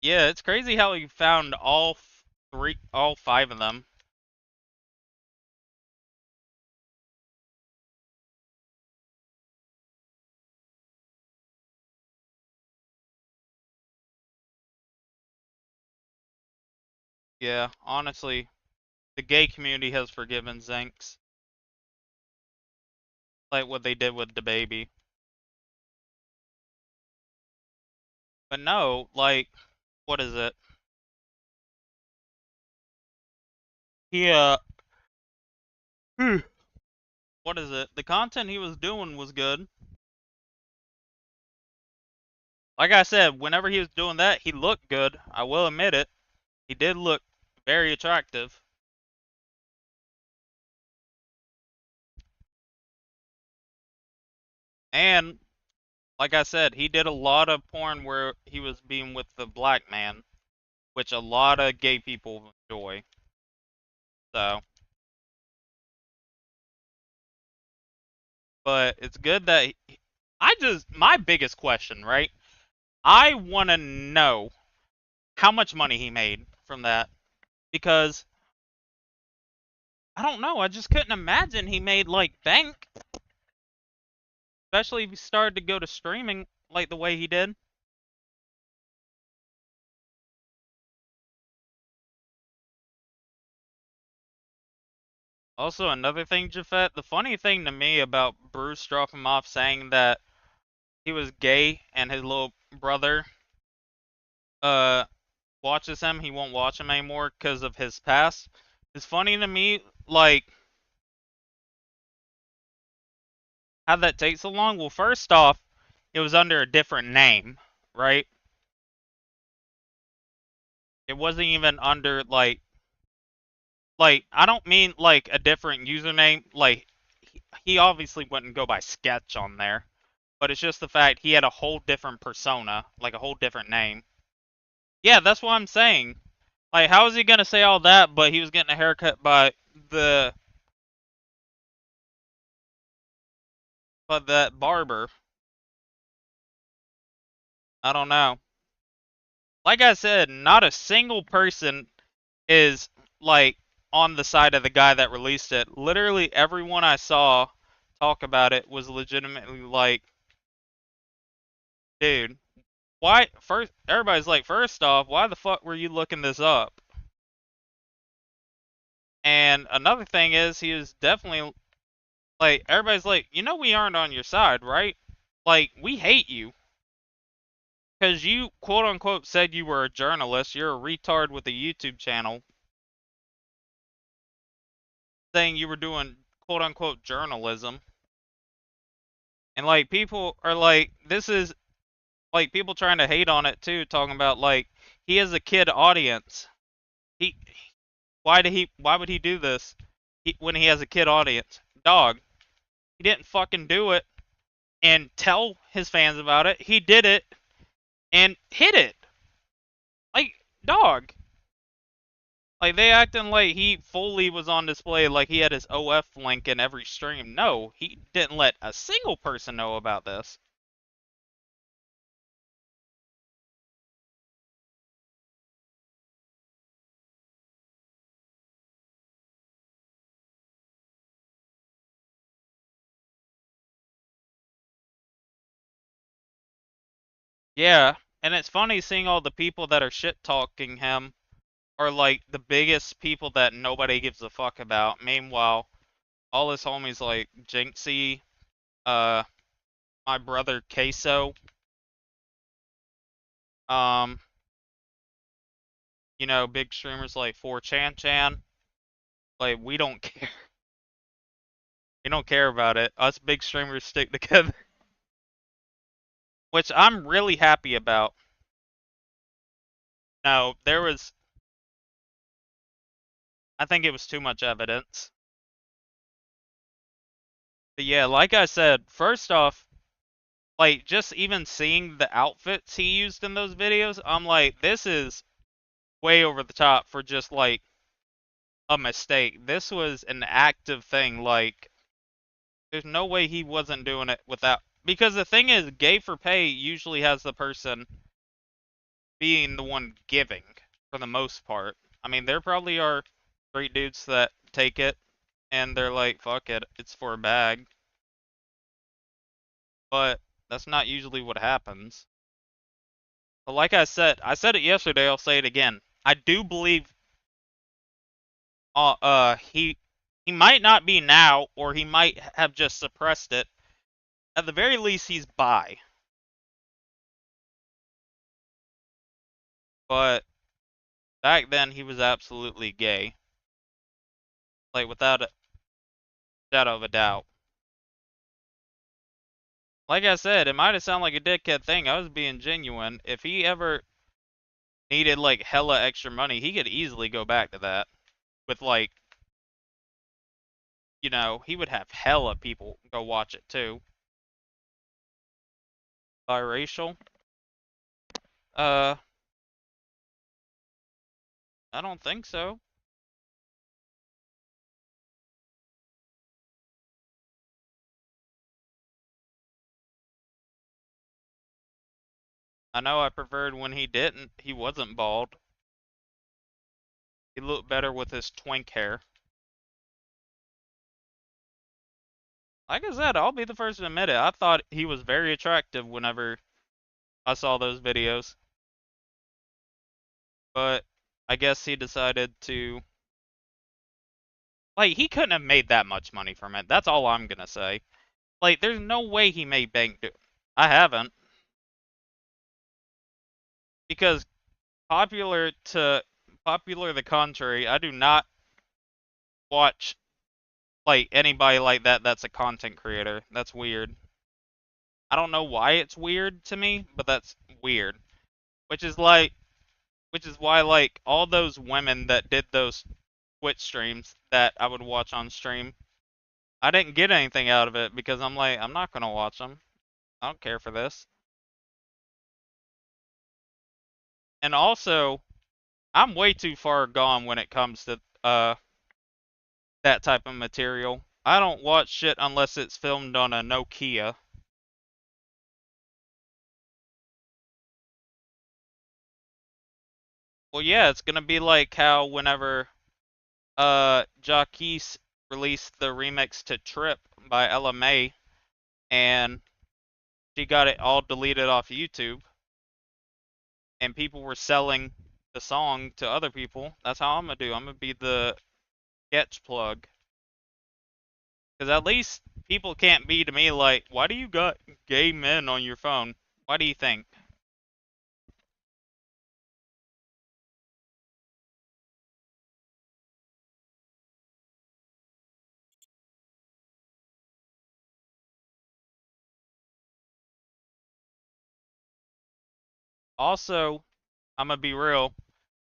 Yeah, it's crazy how he found all five of them. Yeah, honestly, the gay community has forgiven Zinx. Like what they did with the baby. But no, like, what is it? He, what is it? The content he was doing was good. Like I said, whenever he was doing that, he looked good. I will admit it. He did look very attractive. And, like I said, he did a lot of porn where he was being with the black man, which a lot of gay people enjoy. So. But it's good that my biggest question, right? I want to know how much money he made from that, because I don't know, I just couldn't imagine he made like bank, especially if he started to go to streaming like the way he did. Also, another thing, Jafet, the funny thing to me about Bruce dropping him off saying that he was gay and his little brother watches him, he won't watch him anymore because of his past. It's funny to me, like, how'd that take so long? Well, first off, it was under a different name, right? It wasn't even under, like, I don't mean, like, a different username. Like, he obviously wouldn't go by Sketch on there. But it's just the fact he had a whole different persona, like a whole different name. Yeah, that's what I'm saying. Like, how is he gonna say all that, but he was getting a haircut by that barber? I don't know. Like I said, not a single person is, like, on the side of the guy that released it. Literally everyone I saw talk about it was legitimately like, dude, why, everybody's like, first off, why the fuck were you looking this up? And another thing is, he was definitely, like, everybody's like, you know we aren't on your side, right? Like, we hate you. Because you, quote-unquote, said you were a journalist. You're a retard with a YouTube channel. Saying you were doing, quote-unquote, journalism. And, like, people are like, this is, like, people trying to hate on it, too. Talking about, like, he has a kid audience. Why would he do this when he has a kid audience? Dog. He didn't fucking do it and tell his fans about it. He did it and hit it. Like, dog. Like, they acting like he fully was on display, like he had his OF link in every stream. No, he didn't let a single person know about this. Yeah, and it's funny seeing all the people that are shit-talking him are like the biggest people that nobody gives a fuck about. Meanwhile, all his homies like Jinxie, my brother Queso, you know, big streamers like 4chan, like, we don't care. We don't care about it. Us big streamers stick together. Which I'm really happy about. No, I think it was too much evidence. But yeah, like I said, first off, like, just even seeing the outfits he used in those videos, I'm like, this is way over the top for just, like, a mistake. This was an active thing. Like, there's no way he wasn't doing it without. Because the thing is, gay for pay usually has the person being the one giving for the most part. I mean, there probably are straight dudes that take it and they're like, fuck it, it's for a bag. But that's not usually what happens. But like I said it yesterday, I'll say it again. I do believe he might not be now, or he might have just suppressed it. At the very least, he's bi. But back then, he was absolutely gay. Like, without a shadow of a doubt. Like I said, it might have sounded like a dickhead thing. I was being genuine. If he ever needed, like, hella extra money, he could easily go back to that. With, like, you know, he would have hella people go watch it, too. Biracial? I don't think so. I know I preferred when he wasn't bald. He looked better with his twink hair. Like I said, I'll be the first to admit it. I thought he was very attractive whenever I saw those videos. But I guess he decided to... Like, he couldn't have made that much money from it. That's all I'm gonna say. Like, there's no way he made bank do it. I haven't. Because popular the contrary, I do not watch like anybody like that that's a content creator. That's weird. I don't know why it's weird to me, but that's weird. Which is why like all those women that did those Twitch streams that I would watch on stream, I didn't get anything out of it because I'm like, I'm not gonna watch them. I don't care for this. And also, I'm way too far gone when it comes to that type of material. I don't watch shit unless it's filmed on a Nokia. Well, yeah, it's gonna be like how whenever Jacquees released the remix to Trip by Ella May, and she got it all deleted off YouTube, and people were selling the song to other people. That's how I'm gonna do. I'm gonna be the sketch plug. Because at least people can't be to me like, why do you got gay men on your phone? Why do you think? Also, I'm gonna be real,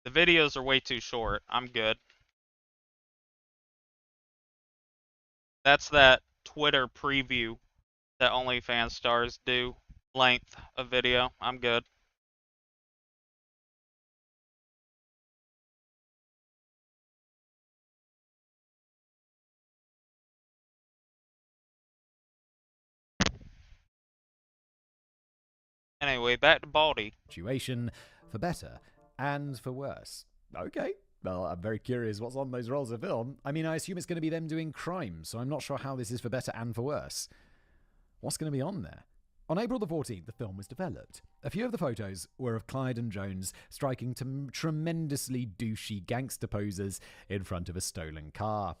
the videos are way too short. I'm good. That's that Twitter preview that OnlyFans stars do, length of video. I'm good. Anyway, back to Baldy. Situation for better and for worse. Okay. Well, I'm very curious what's on those rolls of film. I mean, I assume it's going to be them doing crime, so I'm not sure how this is for better and for worse. What's going to be on there? On April the 14th, the film was developed. A few of the photos were of Clyde and Jones striking tremendously douchey gangster poses in front of a stolen car.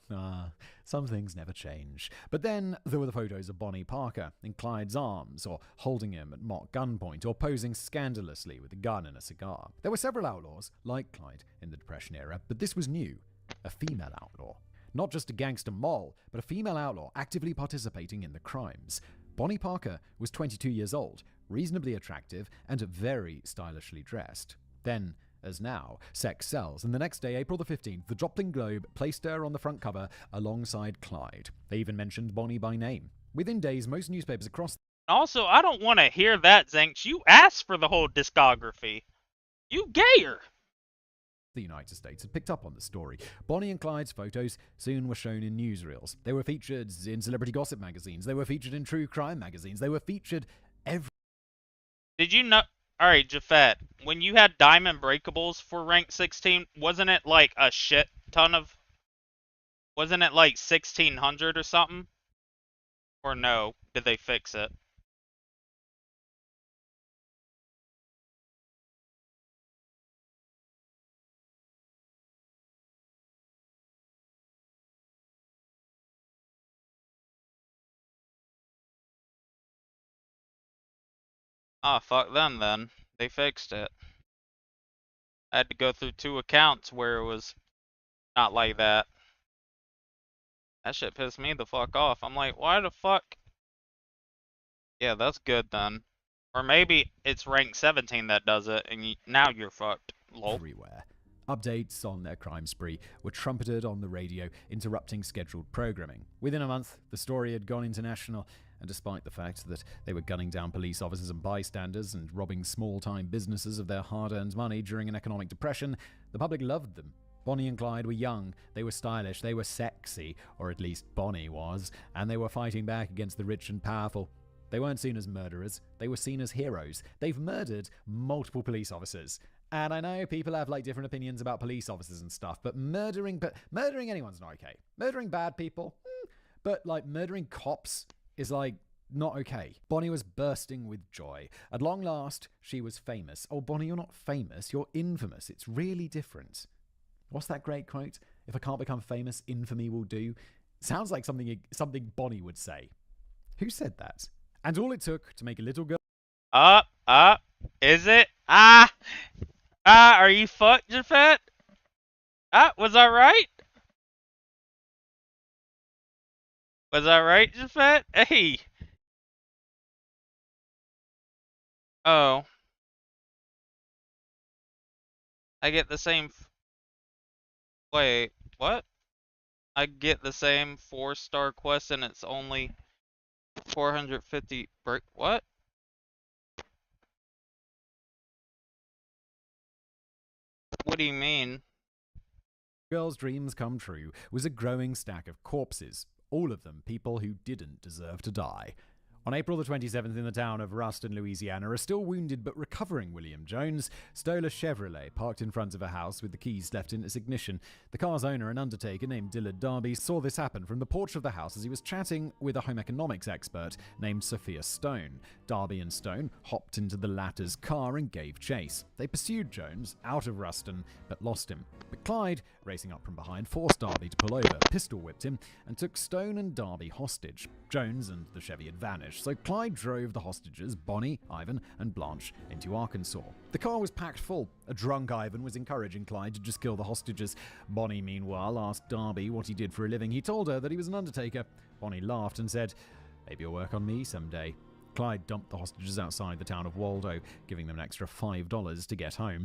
Some things never change. But then there were the photos of Bonnie Parker in Clyde's arms, or holding him at mock gunpoint, or posing scandalously with a gun and a cigar. There were several outlaws, like Clyde, in the Depression era, but this was new. A female outlaw. Not just a gangster moll, but a female outlaw actively participating in the crimes. Bonnie Parker was 22 years old, reasonably attractive, and very stylishly dressed. Then, as now, sex sells, and the next day, April the 15th, the Joplin Globe placed her on the front cover alongside Clyde. They even mentioned Bonnie by name. Within days, most newspapers across... Also, I don't want to hear that, Zenx. You asked for the whole discography. You gayer. the United States had picked up on the story. Bonnie and Clyde's photos soon were shown in newsreels. They were featured in celebrity gossip magazines. They were featured in true crime magazines. They were featured every... Did you know? Alright, Jafet, when you had diamond breakables for rank 16, wasn't it like a shit ton of... Wasn't it like 1,600 or something? Or no? Did they fix it? Ah, fuck them then. They fixed it. I had to go through 2 accounts where it was not like that. That shit pissed me the fuck off. I'm like, why the fuck? Yeah, that's good then. Or maybe it's rank 17 that does it, and now you're fucked. Lol. Everywhere. Updates on their crime spree were trumpeted on the radio, interrupting scheduled programming. Within a month, the story had gone international, and despite the fact that they were gunning down police officers and bystanders and robbing small-time businesses of their hard-earned money during an economic depression, the public loved them. Bonnie and Clyde were young, they were stylish, they were sexy, or at least Bonnie was, and they were fighting back against the rich and powerful. They weren't seen as murderers, they were seen as heroes. They've murdered multiple police officers. And I know people have like different opinions about police officers and stuff, but murdering anyone's not okay. Murdering bad people, but like murdering cops is like not okay. Bonnie was bursting with joy. At long last, she was famous. Oh, Bonnie, you're not famous, you're infamous. It's really different. What's that great quote? If I can't become famous, infamy will do. Sounds like something Bonnie would say. Who said that? And all it took to make a little girl... Is it? Are you fucked, Jafet? Was I right? Was I right, Jafet? Hey! Oh. I get the same... Wait, what? I get the same 4-star quest and it's only 450 break. What? What do you mean? Girls' dreams come true was a growing stack of corpses, all of them people who didn't deserve to die. On April the 27th, in the town of Ruston, Louisiana, a still wounded but recovering William Jones stole a Chevrolet parked in front of a house with the keys left in its ignition. The car's owner, an undertaker named Dillard Darby, saw this happen from the porch of the house as he was chatting with a home economics expert named Sophia Stone. Darby and Stone hopped into the latter's car and gave chase. They pursued Jones out of Ruston, but lost him. But Clyde, racing up from behind, forced Darby to pull over, pistol-whipped him, and took Stone and Darby hostage. Jones and the Chevy had vanished, so Clyde drove the hostages, Bonnie, Ivan, and Blanche, into Arkansas. The car was packed full. A drunk Ivan was encouraging Clyde to just kill the hostages. Bonnie, meanwhile, asked Darby what he did for a living. He told her that he was an undertaker. Bonnie laughed and said, "Maybe you'll work on me someday." Clyde dumped the hostages outside the town of Waldo, giving them an extra $5 to get home.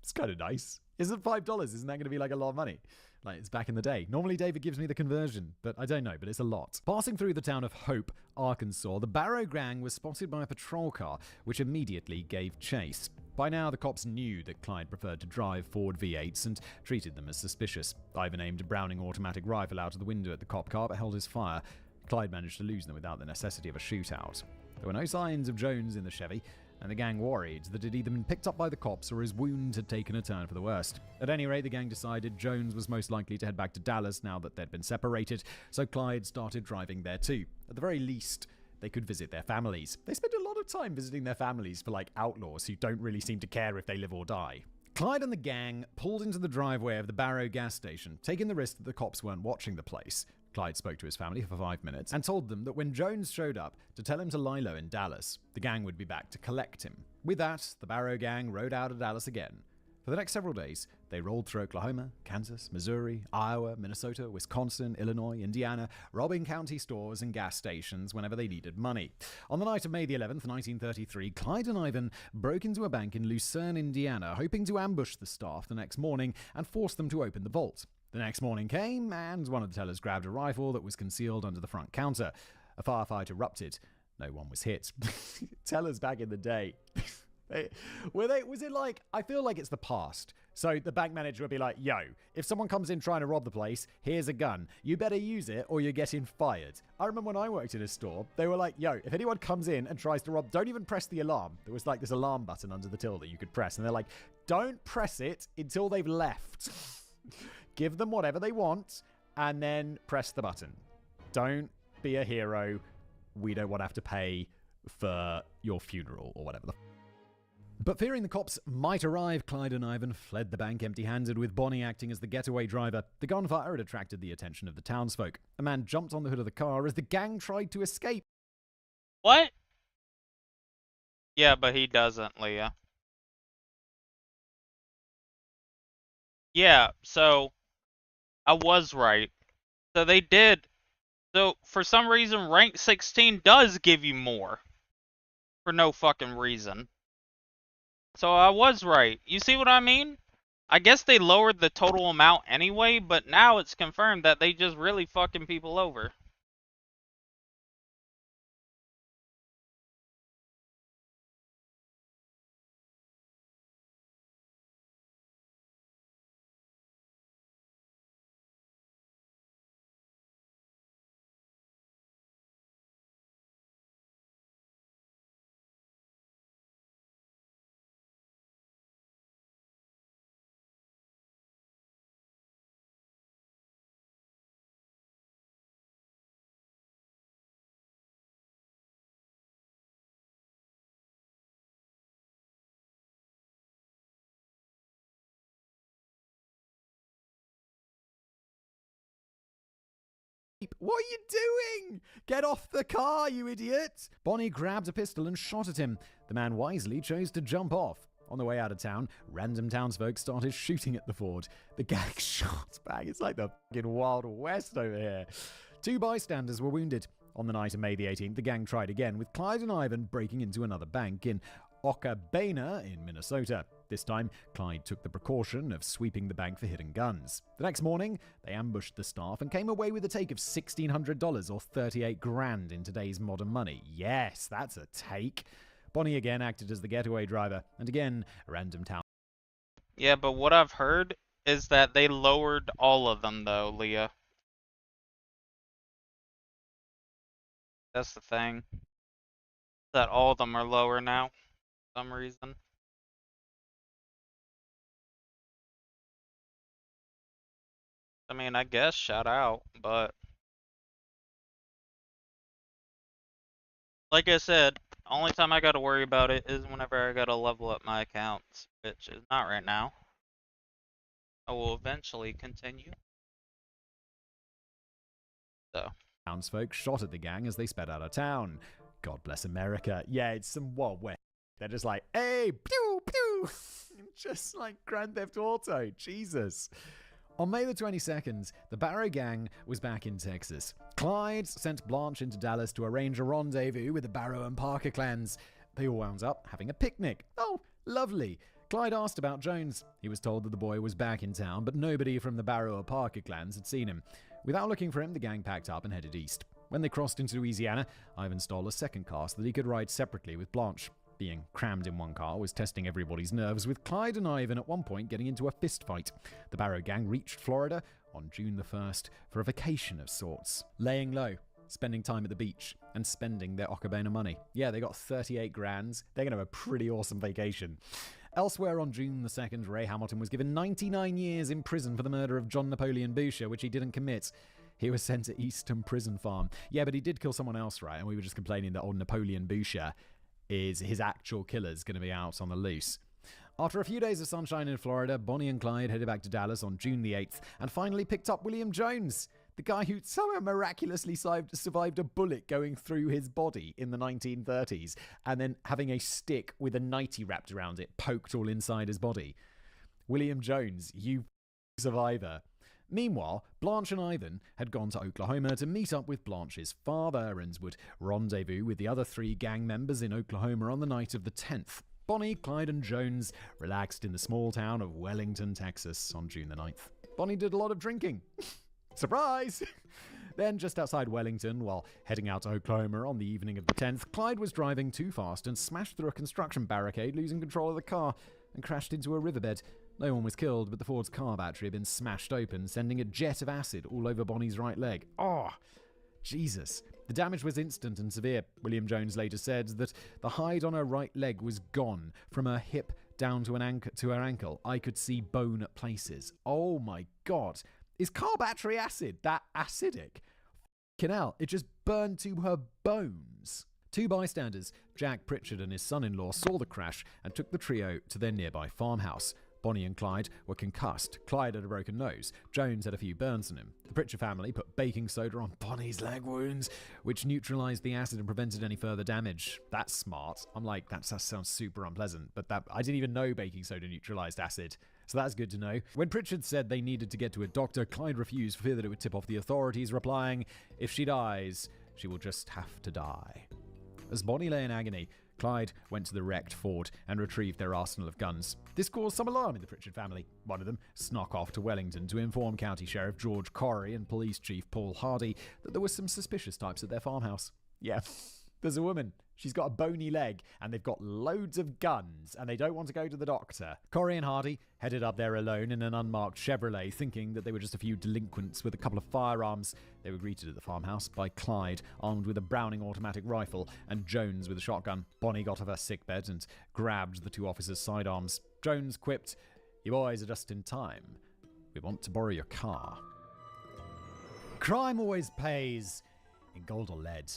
It's kind of nice. Isn't $5? Isn't that going to be like a lot of money? Like, it's back in the day. Normally David gives me the conversion, but I don't know, but it's a lot. Passing through the town of Hope, Arkansas, the Barrow gang was spotted by a patrol car, which immediately gave chase. By now, the cops knew that Clyde preferred to drive Ford V8s and treated them as suspicious. Ivan aimed a Browning automatic rifle out of the window at the cop car, but held his fire. Clyde managed to lose them without the necessity of a shootout. There were no signs of Jones in the Chevy, and the gang worried that it had either been picked up by the cops or his wound had taken a turn for the worst. At any rate, the gang decided Jones was most likely to head back to Dallas now that they'd been separated, so Clyde started driving there too. At the very least, they could visit their families. They spend a lot of time visiting their families for like outlaws who don't really seem to care if they live or die. Clyde and the gang pulled into the driveway of the Barrow gas station, taking the risk that the cops weren't watching the place. Clyde spoke to his family for 5 minutes and told them that when Jones showed up to tell him to lie low in Dallas, the gang would be back to collect him. With that, the Barrow gang rode out of Dallas again. For the next several days, they rolled through Oklahoma, Kansas, Missouri, Iowa, Minnesota, Wisconsin, Illinois, Indiana, robbing county stores and gas stations whenever they needed money. On the night of May the 11th, 1933, Clyde and Ivan broke into a bank in Lucerne, Indiana, hoping to ambush the staff the next morning and force them to open the vault. The next morning came, and one of the tellers grabbed a rifle that was concealed under the front counter. A firefight erupted. No one was hit. Tellers back in the day. Was it like, I feel like it's the past. So the bank manager would be like, yo, if someone comes in trying to rob the place, here's a gun. You better use it or you're getting fired. I remember when I worked in a store, they were like, yo, if anyone comes in and tries to rob, don't even press the alarm. There was like this alarm button under the till that you could press. And they're like, don't press it until they've left. Give them whatever they want and then press the button. Don't be a hero. We don't want to have to pay for your funeral or whatever. But fearing the cops might arrive, Clyde and Ivan fled the bank empty-handed, with Bonnie acting as the getaway driver. The gunfire had attracted the attention of the townsfolk. A man jumped on the hood of the car as the gang tried to escape. What? Yeah, but he doesn't, Leah. Yeah, so I was right. So they did. So for some reason, rank 16 does give you more. For no fucking reason. So I was right. You see what I mean? I guess they lowered the total amount anyway, but now it's confirmed that they just really fucking people over. What are you doing? Get off the car, you idiot! Bonnie grabbed a pistol and shot at him. The man wisely chose to jump off. On the way out of town, random townsfolk started shooting at the Ford. The gang shot back. It's like the fucking Wild West over here. 2 bystanders were wounded. On the night of May the 18th, the gang tried again, with Clyde and Ivan breaking into another bank in Okabena in Minnesota. This time, Clyde took the precaution of sweeping the bank for hidden guns. The next morning, they ambushed the staff and came away with a take of $1,600 or 38 grand in today's modern money. Yes, that's a take. Bonnie again acted as the getaway driver, and again, a random town. Yeah, but what I've heard is that they lowered all of them, though, Leah. That's the thing. That all of them are lower now, for some reason. I mean, I guess shout out, but like I said, only time I gotta worry about it is whenever I gotta level up my accounts, which is not right now. I will eventually continue. So. Townsfolk shot at the gang as they sped out of town. God bless America. Yeah, it's some Wild West. They're just like, hey, pew, pew. Just like Grand Theft Auto. Jesus. On May the 22nd, the Barrow gang was back in Texas. Clyde sent Blanche into Dallas to arrange a rendezvous with the Barrow and Parker clans. They all wound up having a picnic. Oh, lovely. Clyde asked about Jones. He was told that the boy was back in town, but nobody from the Barrow or Parker clans had seen him. Without looking for him, the gang packed up and headed east. When they crossed into Louisiana, Ivan stole a second car so that he could ride separately with Blanche. Being crammed in one car was testing everybody's nerves, with Clyde and Ivan at one point getting into a fist fight. The Barrow gang reached Florida on June the 1st for a vacation of sorts, laying low, spending time at the beach, and spending their Okabena money. Yeah, they got 38 grand. They're going to have a pretty awesome vacation. Elsewhere on June the 2nd, Ray Hamilton was given 99 years in prison for the murder of John Napoleon Boucher, which he didn't commit. He was sent to Easton Prison Farm. Yeah, but he did kill someone else, right? And we were just complaining that old Napoleon Boucher is his actual killer's going to be out on the loose. After a few days of sunshine in Florida, Bonnie and Clyde headed back to Dallas on June the 8th and finally picked up William Jones, the guy who somehow miraculously survived a bullet going through his body in the 1930s and then having a stick with a nightie wrapped around it poked all inside his body. William Jones, you survivor. Meanwhile, Blanche and Ivan had gone to Oklahoma to meet up with Blanche's father and would rendezvous with the other 3 gang members in Oklahoma on the night of the 10th. Bonnie, Clyde, and Jones relaxed in the small town of Wellington, Texas on June the 9th. Bonnie did a lot of drinking. Surprise! Then, just outside Wellington, while heading out to Oklahoma on the evening of the 10th, Clyde was driving too fast and smashed through a construction barricade, losing control of the car, and crashed into a riverbed. No one was killed, but the Ford's car battery had been smashed open, sending a jet of acid all over Bonnie's right leg. Oh, Jesus. The damage was instant and severe. William Jones later said that the hide on her right leg was gone from her hip down to her ankle. I could see bone at places. Oh my God. Is car battery acid that acidic? Fucking hell, it just burned to her bones. Two bystanders, Jack Pritchard and his son-in-law, saw the crash and took the trio to their nearby farmhouse. Bonnie and Clyde were concussed. Clyde had a broken nose. Jones had a few burns on him. The Pritchard family put baking soda on Bonnie's leg wounds, which neutralized the acid and prevented any further damage. That's smart. I'm like, that sounds super unpleasant, but I didn't even know baking soda neutralized acid. So that's good to know. When Pritchard said they needed to get to a doctor, Clyde refused for fear that it would tip off the authorities, replying, "If she dies, she will just have to die." As Bonnie lay in agony, Clyde went to the wrecked Ford and retrieved their arsenal of guns. This caused some alarm in the Pritchard family. One of them snuck off to Wellington to inform County Sheriff George Corrie and Police Chief Paul Hardy that there were some suspicious types at their farmhouse. Yeah, there's a woman. She's got a bony leg, and they've got loads of guns, and they don't want to go to the doctor. Corrie and Hardy headed up there alone in an unmarked Chevrolet, thinking that they were just a few delinquents with a couple of firearms. They were greeted at the farmhouse by Clyde, armed with a Browning automatic rifle, and Jones with a shotgun. Bonnie got off her sickbed and grabbed the two officers' sidearms. Jones quipped, "You boys are just in time. We want to borrow your car." Crime always pays in gold or lead.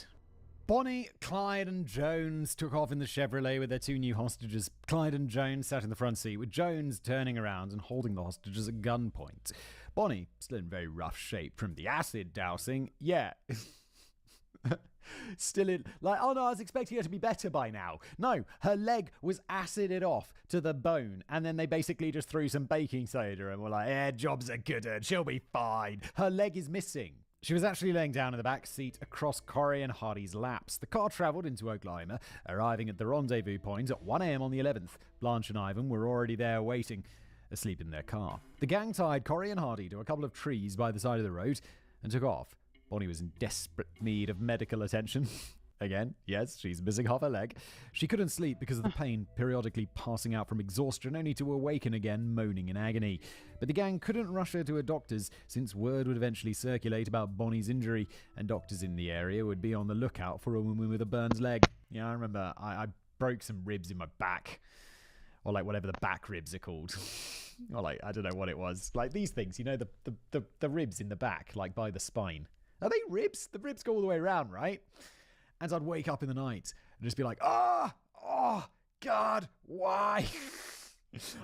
Bonnie, Clyde and Jones took off in the Chevrolet with their two new hostages. Clyde and Jones sat in the front seat, with Jones turning around and holding the hostages at gunpoint. Bonnie, still in very rough shape from the acid dousing, yeah. Still in, like, oh no, I was expecting her to be better by now. No, her leg was acided off to the bone, and then they basically just threw some baking soda and were like, jobs are good, she'll be fine. Her leg is missing. She was actually laying down in the back seat across Corrie and Hardy's laps. The car travelled into Oklahoma, arriving at the rendezvous point at 1 a.m. on the 11th. Blanche and Ivan were already there waiting, asleep in their car. The gang tied Corrie and Hardy to a couple of trees by the side of the road and took off. Bonnie was in desperate need of medical attention. Again, yes, she's missing half her leg. She couldn't sleep because of the pain, periodically passing out from exhaustion, only to awaken again, moaning in agony. But the gang couldn't rush her to a doctor's, since word would eventually circulate about Bonnie's injury, and doctors in the area would be on the lookout for a woman with a burned leg. Yeah, I remember I broke some ribs in my back. Or like whatever the back ribs are called. Or like, I don't know what it was. Like these things, you know, the ribs in the back, like by the spine. Are they ribs? The ribs go all the way around, right? And I'd wake up in the night and just be like, oh, God, why?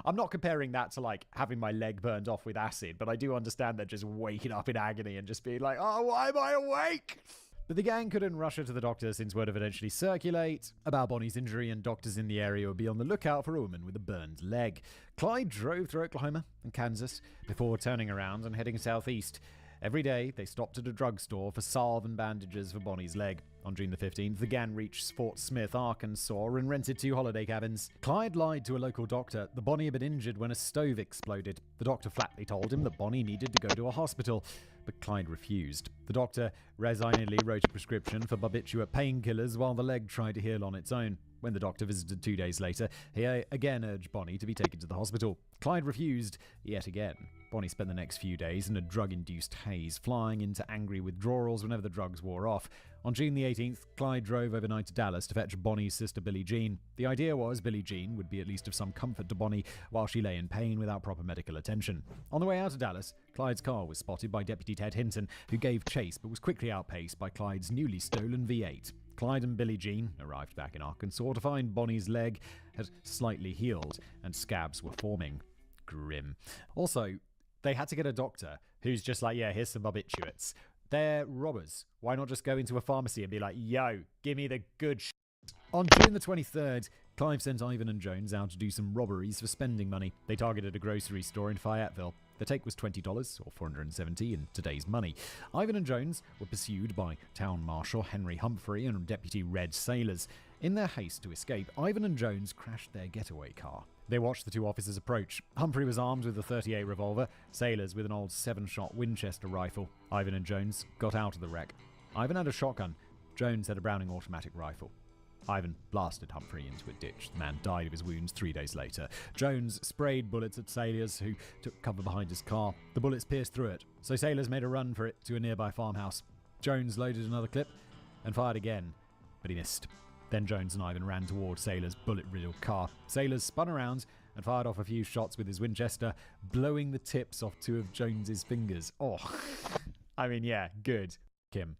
I'm not comparing that to like having my leg burned off with acid, but I do understand that just waking up in agony and just being like, oh, why am I awake? But the gang couldn't rush her to the doctor since word would eventually circulate about Bonnie's injury, and doctors in the area would be on the lookout for a woman with a burned leg. Clyde drove through Oklahoma and Kansas before turning around and heading southeast. Every day, they stopped at a drugstore for salve and bandages for Bonnie's leg. On June the 15th, the gang reached Fort Smith, Arkansas, and rented 2 holiday cabins. Clyde lied to a local doctor that Bonnie had been injured when a stove exploded. The doctor flatly told him that Bonnie needed to go to a hospital, but Clyde refused. The doctor resignedly wrote a prescription for barbiturate painkillers while the leg tried to heal on its own. When the doctor visited 2 days later, he again urged Bonnie to be taken to the hospital. Clyde refused yet again. Bonnie spent the next few days in a drug-induced haze, flying into angry withdrawals whenever the drugs wore off. On June the 18th, Clyde drove overnight to Dallas to fetch Bonnie's sister Billie Jean. The idea was Billie Jean would be at least of some comfort to Bonnie while she lay in pain without proper medical attention. On the way out of Dallas, Clyde's car was spotted by Deputy Ted Hinton, who gave chase but was quickly outpaced by Clyde's newly stolen V8. Clyde and Billie Jean arrived back in Arkansas to find Bonnie's leg had slightly healed and scabs were forming. Grim. Also, they had to get a doctor who's just like, yeah, here's some barbiturates. They're robbers. Why not just go into a pharmacy and be like, yo, give me the good shit? On June the 23rd, Clive sent Ivan and Jones out to do some robberies for spending money. They targeted a grocery store in Fayetteville. The take was $20, or $470 in today's money. Ivan and Jones were pursued by Town Marshal Henry Humphrey and Deputy Red Sailors. In their haste to escape, Ivan and Jones crashed their getaway car. They watched the two officers approach. Humphrey was armed with a .38 revolver, Sailors with an old 7-shot Winchester rifle. Ivan and Jones got out of the wreck. Ivan had a shotgun. Jones had a Browning automatic rifle. Ivan blasted Humphrey into a ditch. The man died of his wounds 3 days later. Jones sprayed bullets at Sailors, who took cover behind his car. The bullets pierced through it, so Sailors made a run for it to a nearby farmhouse. Jones loaded another clip and fired again, but he missed. Then Jones and Ivan ran toward Sailors' bullet-riddled car. Sailors spun around and fired off a few shots with his Winchester, blowing the tips off 2 of Jones's fingers. Oh, I mean, yeah, good. Kim.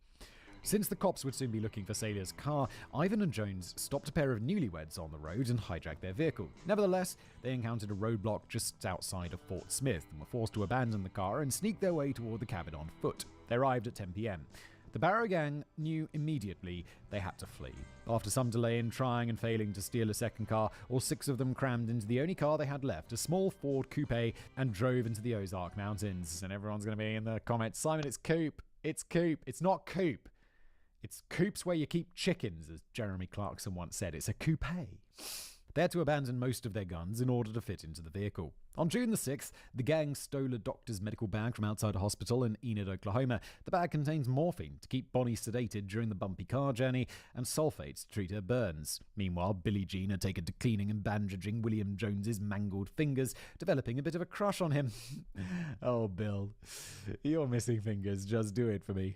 Since the cops would soon be looking for Sailors' car, Ivan and Jones stopped a pair of newlyweds on the road and hijacked their vehicle. Nevertheless, they encountered a roadblock just outside of Fort Smith and were forced to abandon the car and sneak their way toward the cabin on foot. They arrived at 10 p.m. The Barrow gang knew immediately they had to flee. After some delay in trying and failing to steal a second car, all 6 of them crammed into the only car they had left, a small Ford coupe, and drove into the Ozark Mountains. And everyone's going to be in the comments, Simon, it's coupe. It's coupe. It's not coupe. It's coupes where you keep chickens, as Jeremy Clarkson once said. It's a coupe. They had to abandon most of their guns in order to fit into the vehicle. On June the 6th, the gang stole a doctor's medical bag from outside a hospital in Enid, Oklahoma. The bag contains morphine to keep Bonnie sedated during the bumpy car journey and sulfates to treat her burns. Meanwhile, Billie Jean had taken to cleaning and bandaging William Jones's mangled fingers, developing a bit of a crush on him. Oh, Bill, your missing fingers, just do it for me.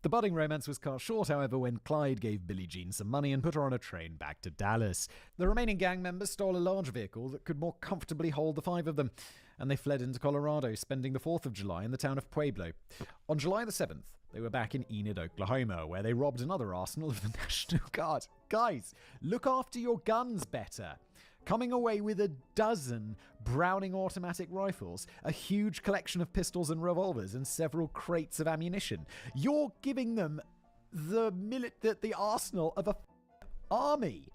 The budding romance was cut short, however, when Clyde gave Billie Jean some money and put her on a train back to Dallas. The remaining gang members stole a large vehicle that could more comfortably hold the 5 of them, and they fled into Colorado, spending the 4th of July in the town of Pueblo. On July the 7th, they were back in Enid, Oklahoma, where they robbed another arsenal of the National Guard. Guys, look after your guns better. Coming away with a dozen Browning automatic rifles, a huge collection of pistols and revolvers, and several crates of ammunition. You're giving them the arsenal of a army.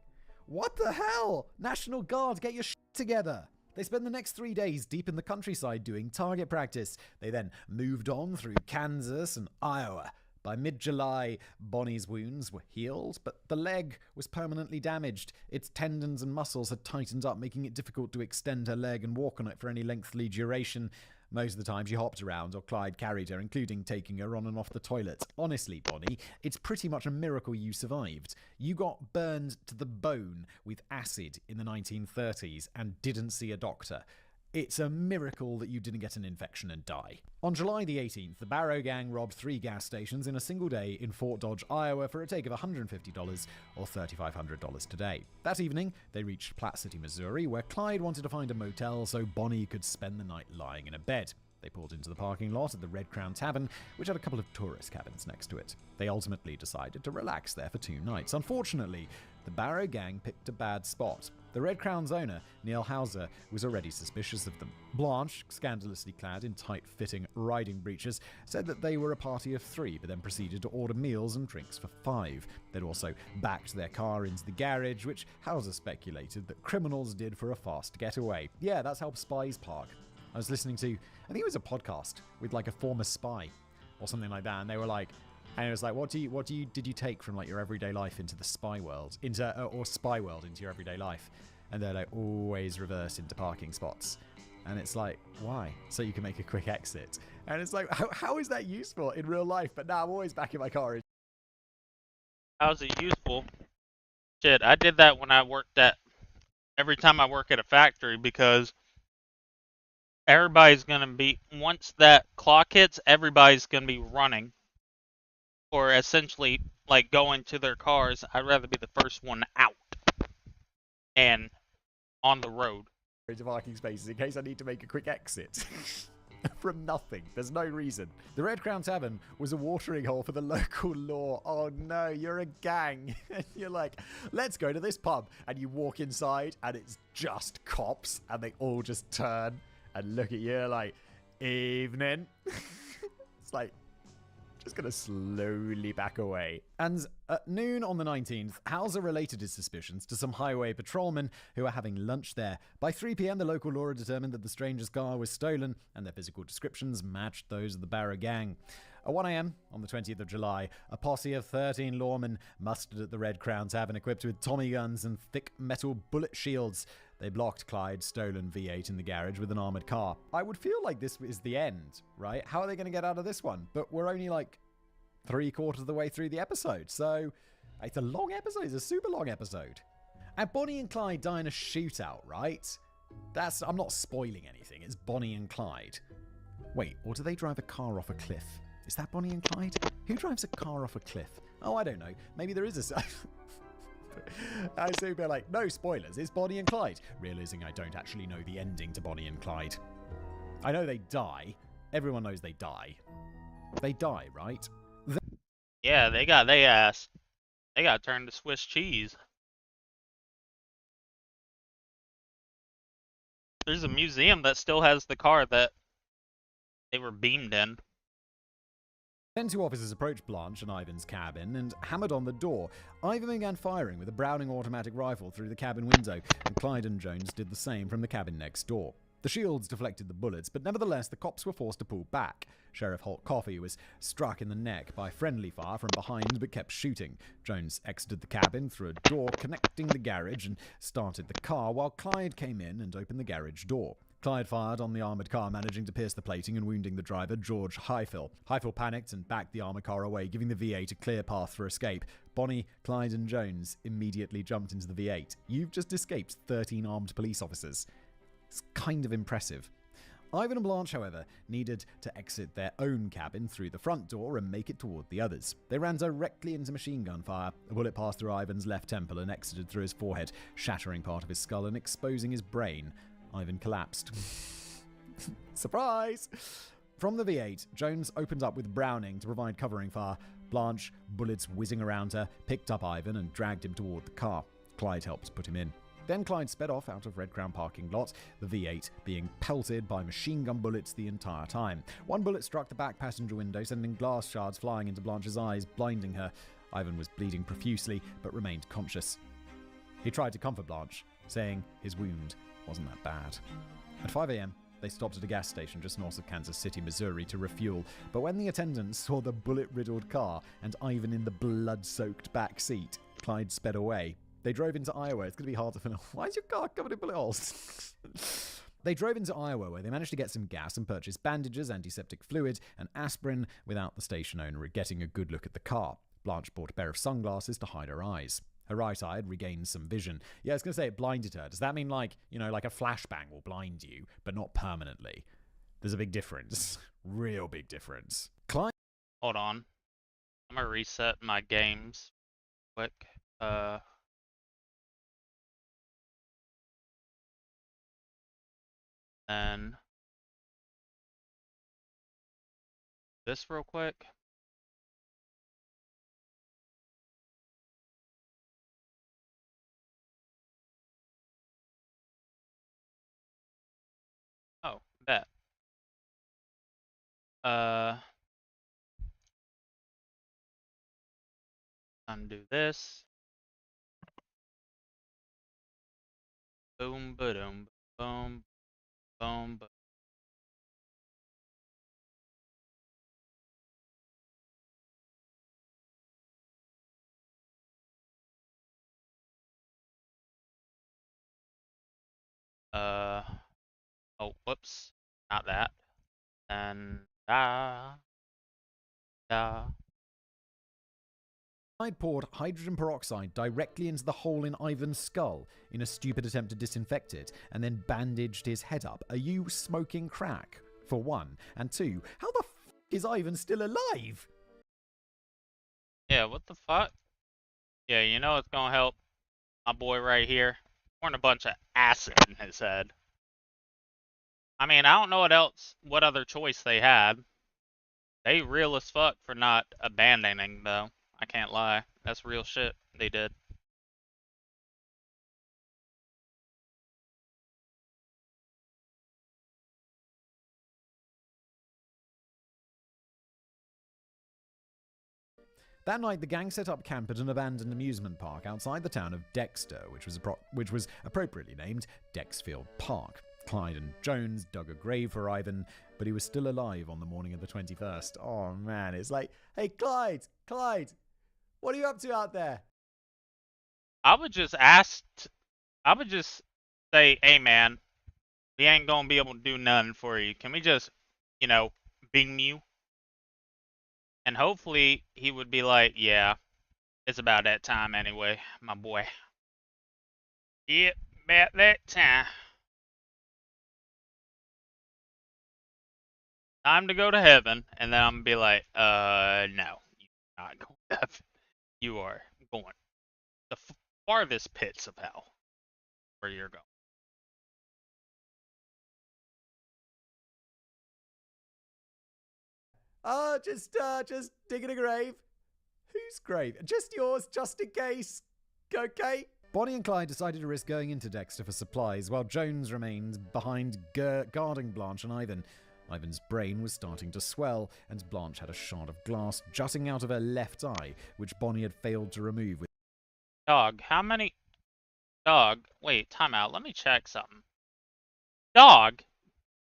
What the hell? National Guard, get your shit together. They spent the next 3 days deep in the countryside doing target practice. They then moved on through Kansas and Iowa. By mid-July, Bonnie's wounds were healed, but the leg was permanently damaged. Its tendons and muscles had tightened up, making it difficult to extend her leg and walk on it for any lengthy duration. Most of the time she hopped around, or Clyde carried her, including taking her on and off the toilet. Honestly, Bonnie, it's pretty much a miracle you survived. You got burned to the bone with acid in the 1930s and didn't see a doctor. It's a miracle that you didn't get an infection and die. On July the 18th, the Barrow gang robbed 3 gas stations in a single day in Fort Dodge, Iowa for a take of $150 or $3,500 today. That evening, they reached Platte City, Missouri, where Clyde wanted to find a motel so Bonnie could spend the night lying in a bed. They pulled into the parking lot at the Red Crown Tavern, which had a couple of tourist cabins next to it. They ultimately decided to relax there for 2 nights. Unfortunately, the Barrow gang picked a bad spot. The Red Crown's owner, Neil Hauser, was already suspicious of them. Blanche, scandalously clad in tight-fitting riding breeches, said that they were a party of 3, but then proceeded to order meals and drinks for 5. They'd also backed their car into the garage, which Hauser speculated that criminals did for a fast getaway. Yeah, that's how spies park. I was listening to, I think it was a podcast with like a former spy or something like that, and they were like, and it was like, did you take from like your everyday life into the spy world, or spy world into your everyday life? And they're like, always reverse into parking spots. And it's like, why? So you can make a quick exit. And it's like, how is that useful in real life? But now I'm always back in my car. How's it useful? Shit, I did that when I worked every time I work at a factory, because everybody's gonna be, once that clock hits, everybody's gonna be running. Or essentially, like, going to their cars. I'd rather be the first one out. And on the road. Into parking spaces in case I need to make a quick exit. From nothing. There's no reason. The Red Crown Tavern was a watering hole for the local law. Oh no, you're a gang. And you're like, let's go to this pub. And you walk inside and it's just cops. And they all just turn and look at you like, evening. It's like, just going to slowly back away. And at noon on the 19th, Hauser related his suspicions to some highway patrolmen who were having lunch there. By 3 p.m., the local law had determined that the stranger's car was stolen, and their physical descriptions matched those of the Barrow gang. At 1 a.m. on the 20th of July, a posse of 13 lawmen mustered at the Red Crown Tavern equipped with Tommy guns and thick metal bullet shields. They blocked Clyde's stolen V8 in the garage with an armored car. I would feel like this is the end, right? How are they going to get out of this one? But we're only like 3/4 of the way through the episode, so it's a long episode. It's a super long episode. And Bonnie and Clyde die in a shootout, right? I'm not spoiling anything. It's Bonnie and Clyde. Wait, or do they drive a car off a cliff? Is that Bonnie and Clyde? Who drives a car off a cliff? Oh, I don't know. Maybe there is a... I assume they're like, no spoilers, it's Bonnie and Clyde. Realizing I don't actually know the ending to Bonnie and Clyde. I know they die. Everyone knows they die. They die, right? Yeah, they got turned to Swiss cheese. There's a museum that still has the car that they were beamed in. Then two officers approached Blanche and Ivan's cabin and hammered on the door. Ivan began firing with a Browning automatic rifle through the cabin window, and Clyde and Jones did the same from the cabin next door. The shields deflected the bullets, but nevertheless the cops were forced to pull back. Sheriff Holt Coffey was struck in the neck by friendly fire from behind but kept shooting. Jones exited the cabin through a door connecting the garage and started the car, while Clyde came in and opened the garage door. Clyde fired on the armoured car, managing to pierce the plating and wounding the driver, George Highfill. Highfill panicked and backed the armoured car away, giving the V8 a clear path for escape. Bonnie, Clyde and Jones immediately jumped into the V8. You've just escaped 13 armed police officers. It's kind of impressive. Ivan and Blanche, however, needed to exit their own cabin through the front door and make it toward the others. They ran directly into machine gun fire. A bullet passed through Ivan's left temple and exited through his forehead, shattering part of his skull and exposing his brain. Ivan collapsed. Surprise! From the V8, Jones opened up with Browning to provide covering fire. Blanche, bullets whizzing around her, picked up Ivan and dragged him toward the car. Clyde helped put him in. Then Clyde sped off out of Red Crown parking lot, the V8 being pelted by machine gun bullets the entire time. One bullet struck the back passenger window, sending glass shards flying into Blanche's eyes, blinding her. Ivan was bleeding profusely, but remained conscious. He tried to comfort Blanche, saying his wound wasn't that bad. At 5 a.m., they stopped at a gas station just north of Kansas City, Missouri to refuel, but when the attendants saw the bullet-riddled car and Ivan in the blood-soaked back seat, Clyde sped away. They drove into Iowa. It's going to be hard to film. Why is your car covered in bullet holes? They drove into Iowa, where they managed to get some gas and purchase bandages, antiseptic fluid, and aspirin without the station owner getting a good look at the car. Blanche bought a pair of sunglasses to hide her eyes. Her right eye had regained some vision. Yeah, I was going to say it blinded her. Does that mean like a flashbang will blind you, but not permanently? There's a big difference. Real big difference. Clyde. Hold on. I'm going to reset my games quick. And this real quick. Oh, bet. Undo this. Boom, ba-dum, boom, boom, boom. Oh, whoops, not that. And Clyde poured hydrogen peroxide directly into the hole in Ivan's skull in a stupid attempt to disinfect it, and then bandaged his head up. Are you smoking crack, for one? And two, how the f*** is Ivan still alive? Yeah, what the fuck? Yeah, you know it's gonna help my boy right here. Pouring a bunch of acid in his head. I mean, I don't know what other choice they had. They real as fuck for not abandoning, though. I can't lie. That's real shit they did. That night, the gang set up camp at an abandoned amusement park outside the town of Dexter, which was appropriately named Dexfield Park. Clyde and Jones dug a grave for Ivan, but he was still alive on the morning of the 21st. Oh man, it's like, hey Clyde, what are you up to out there? I would just say, hey man, we ain't gonna be able to do nothing for you. Can we just, beam you? And hopefully he would be like, yeah, it's about that time anyway, my boy. Yep, about that time. Time to go to heaven, and then I'm gonna be like, no, you're not going to heaven. You are going the farthest pits of hell, where you're going. Just digging a grave. Whose grave? Just yours, just in case. Okay. Bonnie and Clyde decided to risk going into Dexter for supplies, while Jones remained behind guarding Blanche and Ivan. Ivan's brain was starting to swell, and Blanche had a shard of glass jutting out of her left eye, which Bonnie had failed to remove with. Dog, how many... Dog, wait, time out. Let me check something. Dog?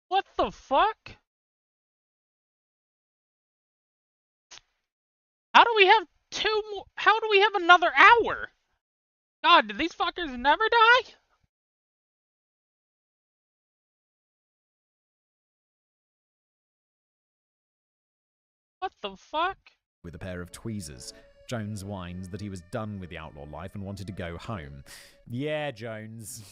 What the fuck? How do we have two more... How do we have another hour? God, did these fuckers never die? What the fuck? With a pair of tweezers. Jones whines that he was done with the outlaw life and wanted to go home. Yeah, Jones.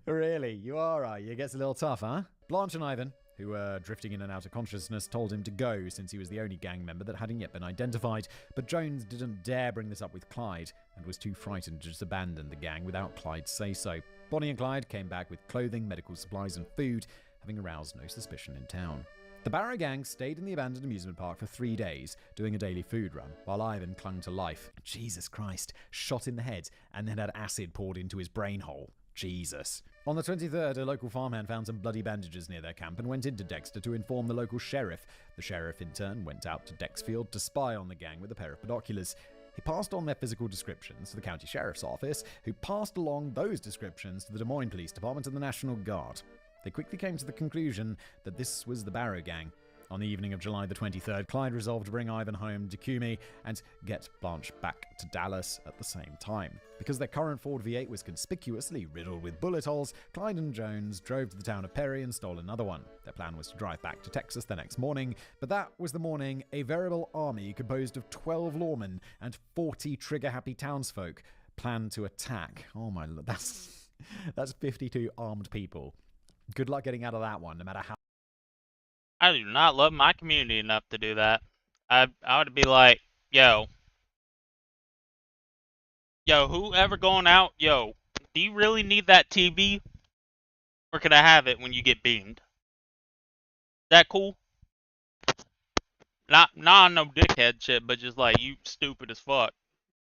Really? You are you? It gets a little tough, huh? Blanche and Ivan, who were drifting in and out of consciousness, told him to go since he was the only gang member that hadn't yet been identified, but Jones didn't dare bring this up with Clyde and was too frightened to just abandon the gang without Clyde's say-so. Bonnie and Clyde came back with clothing, medical supplies and food, having aroused no suspicion in town. The Barrow gang stayed in the abandoned amusement park for 3 days, doing a daily food run, while Ivan clung to life. Jesus Christ, shot in the head and then had acid poured into his brain hole. Jesus. On the 23rd, a local farmhand found some bloody bandages near their camp and went into Dexter to inform the local sheriff. The sheriff, in turn, went out to Dexfield to spy on the gang with a pair of binoculars. He passed on their physical descriptions to the county sheriff's office, who passed along those descriptions to the Des Moines Police Department and the National Guard. They quickly came to the conclusion that this was the Barrow gang. On the evening of July the 23rd, Clyde resolved to bring Ivan home to Cumie and get Blanche back to Dallas at the same time. Because their current Ford V8 was conspicuously riddled with bullet holes, Clyde and Jones drove to the town of Perry and stole another one. Their plan was to drive back to Texas the next morning, but that was the morning a veritable army composed of 12 lawmen and 40 trigger-happy townsfolk planned to attack. Oh my lord, that's 52 armed people. Good luck getting out of that one, no matter how... I do not love my community enough to do that. I would be like, yo, whoever going out, do you really need that TV? Or can I have it when you get beamed? Is that cool? Not no dickhead shit, but just like, you stupid as fuck.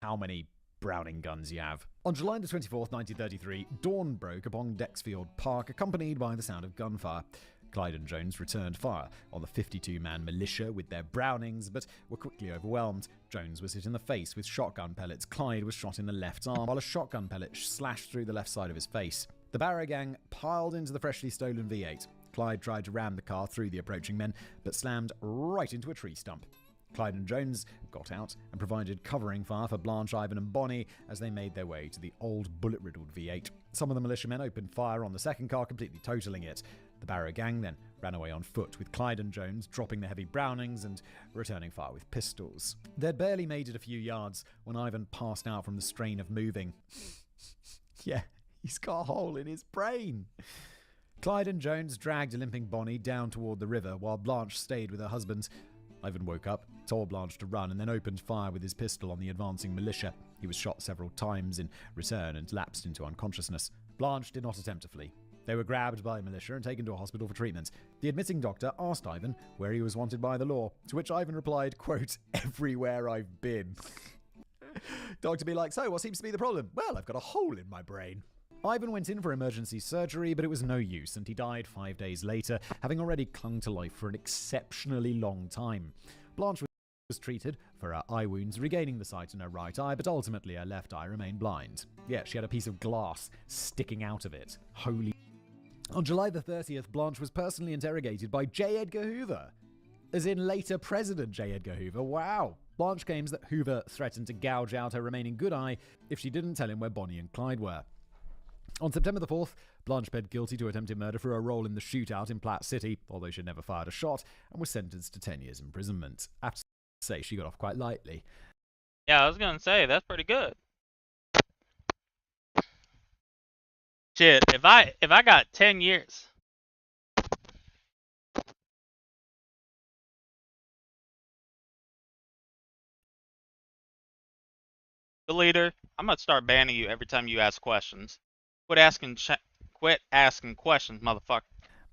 How many Browning guns you have? On July the 24th, 1933, dawn broke upon Dexfield Park, accompanied by the sound of gunfire. Clyde and Jones returned fire on the 52-man militia with their Brownings, but were quickly overwhelmed. Jones was hit in the face with shotgun pellets. Clyde was shot in the left arm, while a shotgun pellet slashed through the left side of his face. The Barrow gang piled into the freshly stolen V8. Clyde tried to ram the car through the approaching men, but slammed right into a tree stump. Clyde and Jones got out and provided covering fire for Blanche, Ivan and Bonnie as they made their way to the old bullet-riddled V8. Some of the militiamen opened fire on the second car, completely totaling it. The Barrow gang then ran away on foot, with Clyde and Jones dropping their heavy Brownings and returning fire with pistols. They'd barely made it a few yards when Ivan passed out from the strain of moving. Yeah, he's got a hole in his brain. Clyde and Jones dragged a limping Bonnie down toward the river while Blanche stayed with her husband. Ivan woke up, told Blanche to run, and then opened fire with his pistol on the advancing militia. He was shot several times in return and lapsed into unconsciousness. Blanche did not attempt to flee. They were grabbed by militia and taken to a hospital for treatment. The admitting doctor asked Ivan where he was wanted by the law, to which Ivan replied, quote, "Everywhere I've been." Doctor be like, "So, what seems to be the problem?" "Well, I've got a hole in my brain." Ivan went in for emergency surgery, but it was no use, and he died 5 days later, having already clung to life for an exceptionally long time. Blanche was treated for her eye wounds, regaining the sight in her right eye, but ultimately her left eye remained blind. Yeah, she had a piece of glass sticking out of it. Holy... On July the 30th, Blanche was personally interrogated by J. Edgar Hoover, as in later President J. Edgar Hoover. Wow. Blanche claims that Hoover threatened to gouge out her remaining good eye if she didn't tell him where Bonnie and Clyde were. On September the 4th, Blanche pled guilty to attempted murder for her role in the shootout in Platte City, although she'd never fired a shot, and was sentenced to 10 years imprisonment. I have to say, she got off quite lightly. Yeah, I was gonna say, that's pretty good. Shit, if I got 10 years. The leader, I'm gonna start banning you every time you ask questions. Quit asking questions, motherfucker.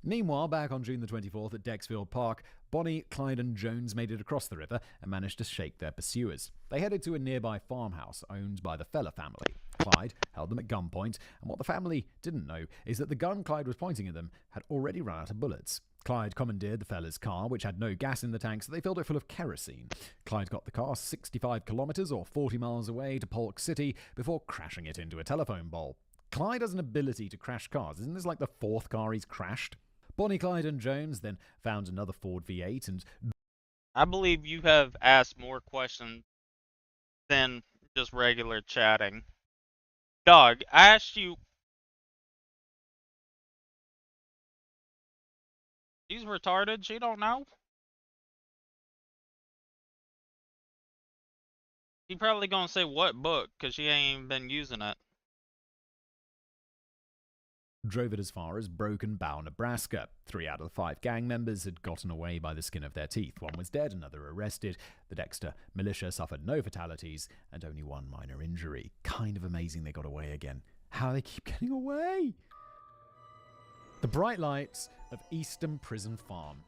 Meanwhile, back on June the 24th at Dexfield Park, Bonnie, Clyde and Jones made it across the river and managed to shake their pursuers. They headed to a nearby farmhouse owned by the Feller family. Clyde held them at gunpoint, and what the family didn't know is that the gun Clyde was pointing at them had already run out of bullets. Clyde commandeered the Feller's car, which had no gas in the tank, so they filled it full of kerosene. Clyde got the car 65 kilometers or 40 miles away to Polk City before crashing it into a telephone pole. Clyde has an ability to crash cars. Isn't this like the fourth car he's crashed? Bonnie, Clyde and Jones then found another Ford V8 and... I believe you have asked more questions than just regular chatting. Dog, I asked you... She's retarded, she don't know? She probably gonna say what book, cause she ain't even been using it. drove it as far as Broken Bow, Nebraska. 3 out of the 5 gang members had gotten away by the skin of their teeth. 1 was dead, another arrested. The Dexter militia suffered no fatalities and only 1 minor injury. Kind of amazing they got away again. How they keep getting away? The bright lights of Easton Prison Farm.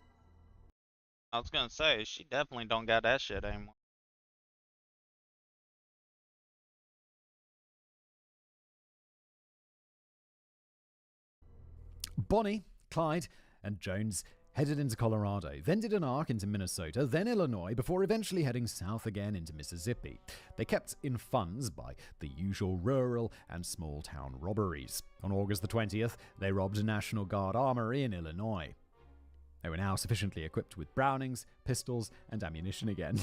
I was gonna say, she definitely don't got that shit anymore. Bonnie, Clyde, and Jones headed into Colorado, then did an arc into Minnesota, then Illinois, before eventually heading south again into Mississippi. They kept in funds by the usual rural and small-town robberies. On August the 20th, they robbed a National Guard armory in Illinois. They were now sufficiently equipped with Brownings, pistols, and ammunition again.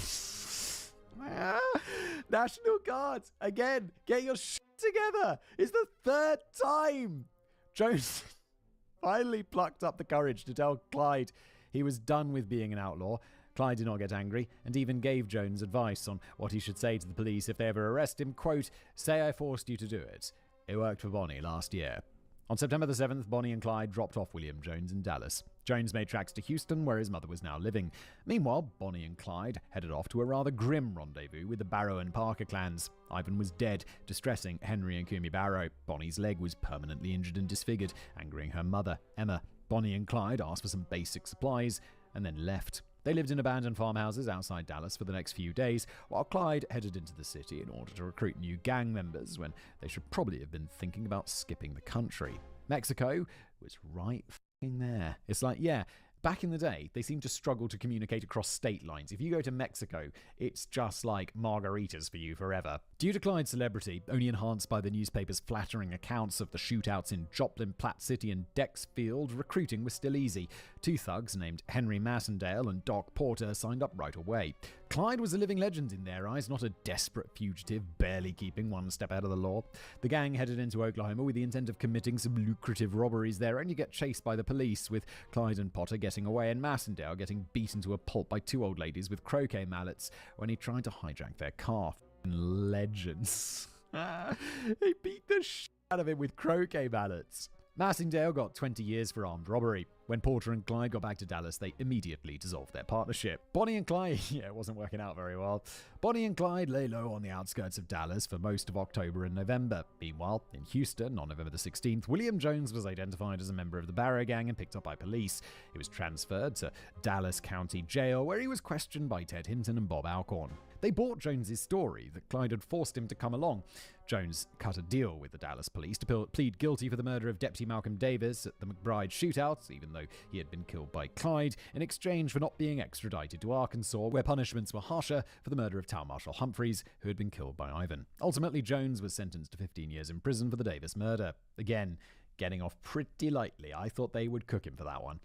National Guard! Again! Get your shit together! It's the 3rd time! Jones finally plucked up the courage to tell Clyde he was done with being an outlaw. Clyde did not get angry, and even gave Jones advice on what he should say to the police if they ever arrest him. Quote, "Say I forced you to do it. It worked for Bonnie last year." On September the 7th, Bonnie and Clyde dropped off William Jones in Dallas. Jones made tracks to Houston, where his mother was now living. Meanwhile, Bonnie and Clyde headed off to a rather grim rendezvous with the Barrow and Parker clans. Ivan was dead, distressing Henry and Kumi Barrow. Bonnie's leg was permanently injured and disfigured, angering her mother, Emma. Bonnie and Clyde asked for some basic supplies and then left. They lived in abandoned farmhouses outside Dallas for the next few days, while Clyde headed into the city in order to recruit new gang members when they should probably have been thinking about skipping the country. Mexico was right f***ing there. It's like, yeah, back in the day, they seemed to struggle to communicate across state lines. If you go to Mexico, it's just like margaritas for you forever. Due to Clyde's celebrity, only enhanced by the newspaper's flattering accounts of the shootouts in Joplin, Platte City, and Dexfield, recruiting was still easy. 2 thugs named Henry Massendale and Doc Porter signed up right away. Clyde was a living legend in their eyes, not a desperate fugitive barely keeping 1 step out of the law. The gang headed into Oklahoma with the intent of committing some lucrative robberies there, only get chased by the police, with Clyde and Potter getting away and Massendale getting beaten to a pulp by 2 old ladies with croquet mallets when he tried to hijack their car. Legends. They beat the shit out of him with croquet mallets. Massendale got 20 years for armed robbery. When Porter and Clyde got back to Dallas, they immediately dissolved their partnership. Bonnie and Clyde, it wasn't working out very well. Bonnie and Clyde lay low on the outskirts of Dallas for most of October and November. Meanwhile, in Houston, on November the 16th, William Jones was identified as a member of the Barrow Gang and picked up by police. He was transferred to Dallas County Jail, where he was questioned by Ted Hinton and Bob Alcorn. They bought Jones's story that Clyde had forced him to come along. Jones cut a deal with the Dallas police to plead guilty for the murder of Deputy Malcolm Davis at the McBride shootout, even though he had been killed by Clyde, in exchange for not being extradited to Arkansas, where punishments were harsher for the murder of Town Marshal Humphreys, who had been killed by Ivan. Ultimately, Jones was sentenced to 15 years in prison for the Davis murder. Again, getting off pretty lightly. I thought they would cook him for that one.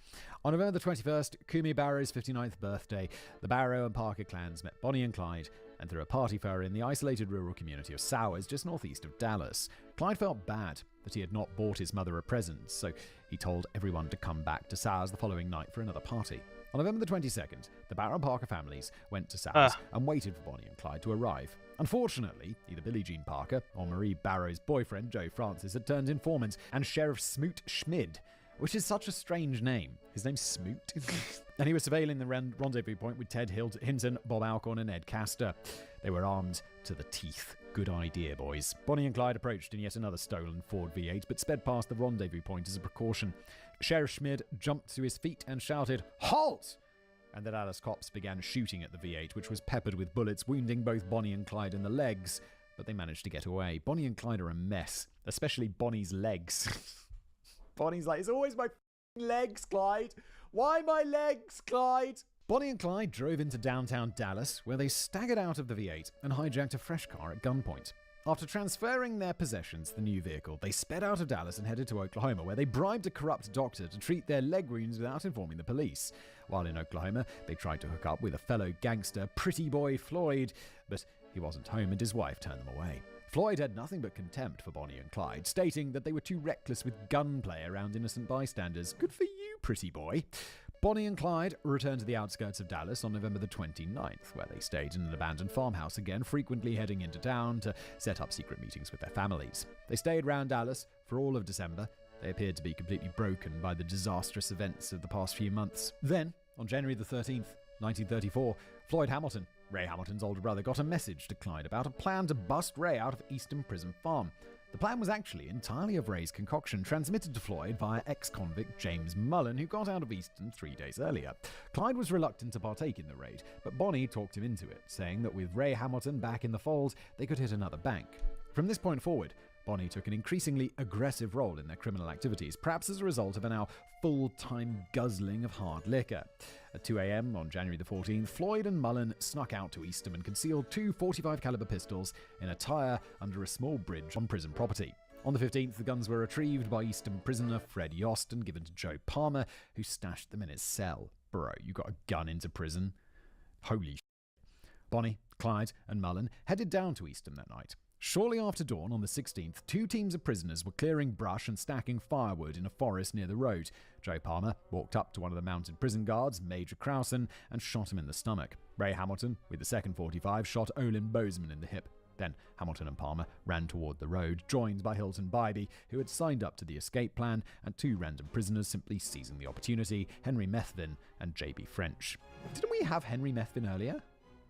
On November the 21st, Kumi Barrow's 59th birthday, the Barrow and Parker clans met Bonnie and Clyde and threw a party for her in the isolated rural community of Sowers, just northeast of Dallas. Clyde felt bad that he had not bought his mother a present, so he told everyone to come back to Sowers the following night for another party. On November the 22nd, the Barrow and Parker families went to Sowers and waited for Bonnie and Clyde to arrive. Unfortunately, either Billie Jean Parker or Marie Barrow's boyfriend, Joe Francis, had turned informant, and Sheriff Smoot Schmid, which is such a strange name. His name's Smoot. And he was surveilling the rendezvous point with Ted Hinton, Bob Alcorn, and Ed Castor. They were armed to the teeth. Good idea, boys. Bonnie and Clyde approached in yet another stolen Ford V8, but sped past the rendezvous point as a precaution. Sheriff Schmid jumped to his feet and shouted, "Halt!" And the Dallas cops began shooting at the V8, which was peppered with bullets, wounding both Bonnie and Clyde in the legs. But they managed to get away. Bonnie and Clyde are a mess, especially Bonnie's legs. Bonnie's like, "It's always my legs, Clyde. Why my legs, Clyde?" Bonnie and Clyde drove into downtown Dallas, where they staggered out of the V8 and hijacked a fresh car at gunpoint. After transferring their possessions to the new vehicle, they sped out of Dallas and headed to Oklahoma, where they bribed a corrupt doctor to treat their leg wounds without informing the police. While in Oklahoma, they tried to hook up with a fellow gangster, Pretty Boy Floyd, but he wasn't home and his wife turned them away. Floyd had nothing but contempt for Bonnie and Clyde, stating that they were too reckless with gunplay around innocent bystanders. Good for you, Pretty Boy. Bonnie and Clyde returned to the outskirts of Dallas on November the 29th, where they stayed in an abandoned farmhouse again, frequently heading into town to set up secret meetings with their families. They stayed around Dallas for all of December. They appeared to be completely broken by the disastrous events of the past few months. Then, on January the 13th, 1934, Floyd Hamilton, Ray Hamilton's older brother, got a message to Clyde about a plan to bust Ray out of Easton Prison Farm. The plan was actually entirely of Ray's concoction, transmitted to Floyd via ex-convict James Mullen, who got out of Easton 3 days earlier. Clyde was reluctant to partake in the raid, but Bonnie talked him into it, saying that with Ray Hamilton back in the fold, they could hit another bank. From this point forward, Bonnie took an increasingly aggressive role in their criminal activities, perhaps as a result of a now full-time guzzling of hard liquor. At 2 a.m. on January the 14th, Floyd and Mullen snuck out to Eastham and concealed two .45 caliber pistols in a tire under a small bridge on prison property. On the 15th, the guns were retrieved by Eastham prisoner Fred Yost and given to Joe Palmer, who stashed them in his cell. Bro, you got a gun into prison? Holy shit. Bonnie, Clyde, and Mullen headed down to Eastham that night. Shortly after dawn on the 16th, two teams of prisoners were clearing brush and stacking firewood in a forest near the road. Joe Palmer walked up to one of the mounted prison guards, Major Crowson, and shot him in the stomach. Ray Hamilton, with the second .45, shot Olin Bozeman in the hip. Then Hamilton and Palmer ran toward the road, joined by Hilton Bybee, who had signed up to the escape plan, and two random prisoners simply seizing the opportunity, Henry Methvin and J.B. French. Didn't we have Henry Methvin earlier?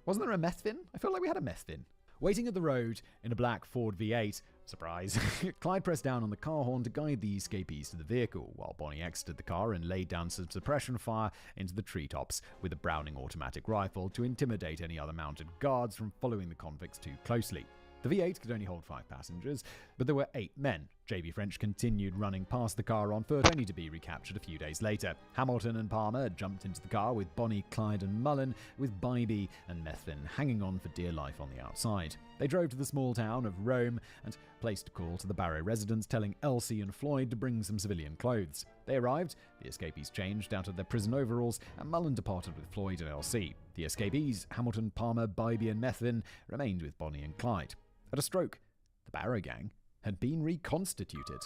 Wasn't there a Methvin? I feel like we had a Methvin. Waiting at the road in a black Ford V8, surprise, Clyde pressed down on the car horn to guide the escapees to the vehicle, while Bonnie exited the car and laid down some suppression fire into the treetops with a Browning automatic rifle to intimidate any other mounted guards from following the convicts too closely. The V8 could only hold 5 passengers, but there were 8 men. J.B. French continued running past the car on foot, only to be recaptured a few days later. Hamilton and Palmer jumped into the car with Bonnie, Clyde, and Mullen, with Bybee and Methvin hanging on for dear life on the outside. They drove to the small town of Rome and placed a call to the Barrow residents, telling Elsie and Floyd to bring some civilian clothes. They arrived, the escapees changed out of their prison overalls, and Mullen departed with Floyd and Elsie. The escapees, Hamilton, Palmer, Bybee, and Methvin, remained with Bonnie and Clyde. At a stroke, the Barrow gang had been reconstituted.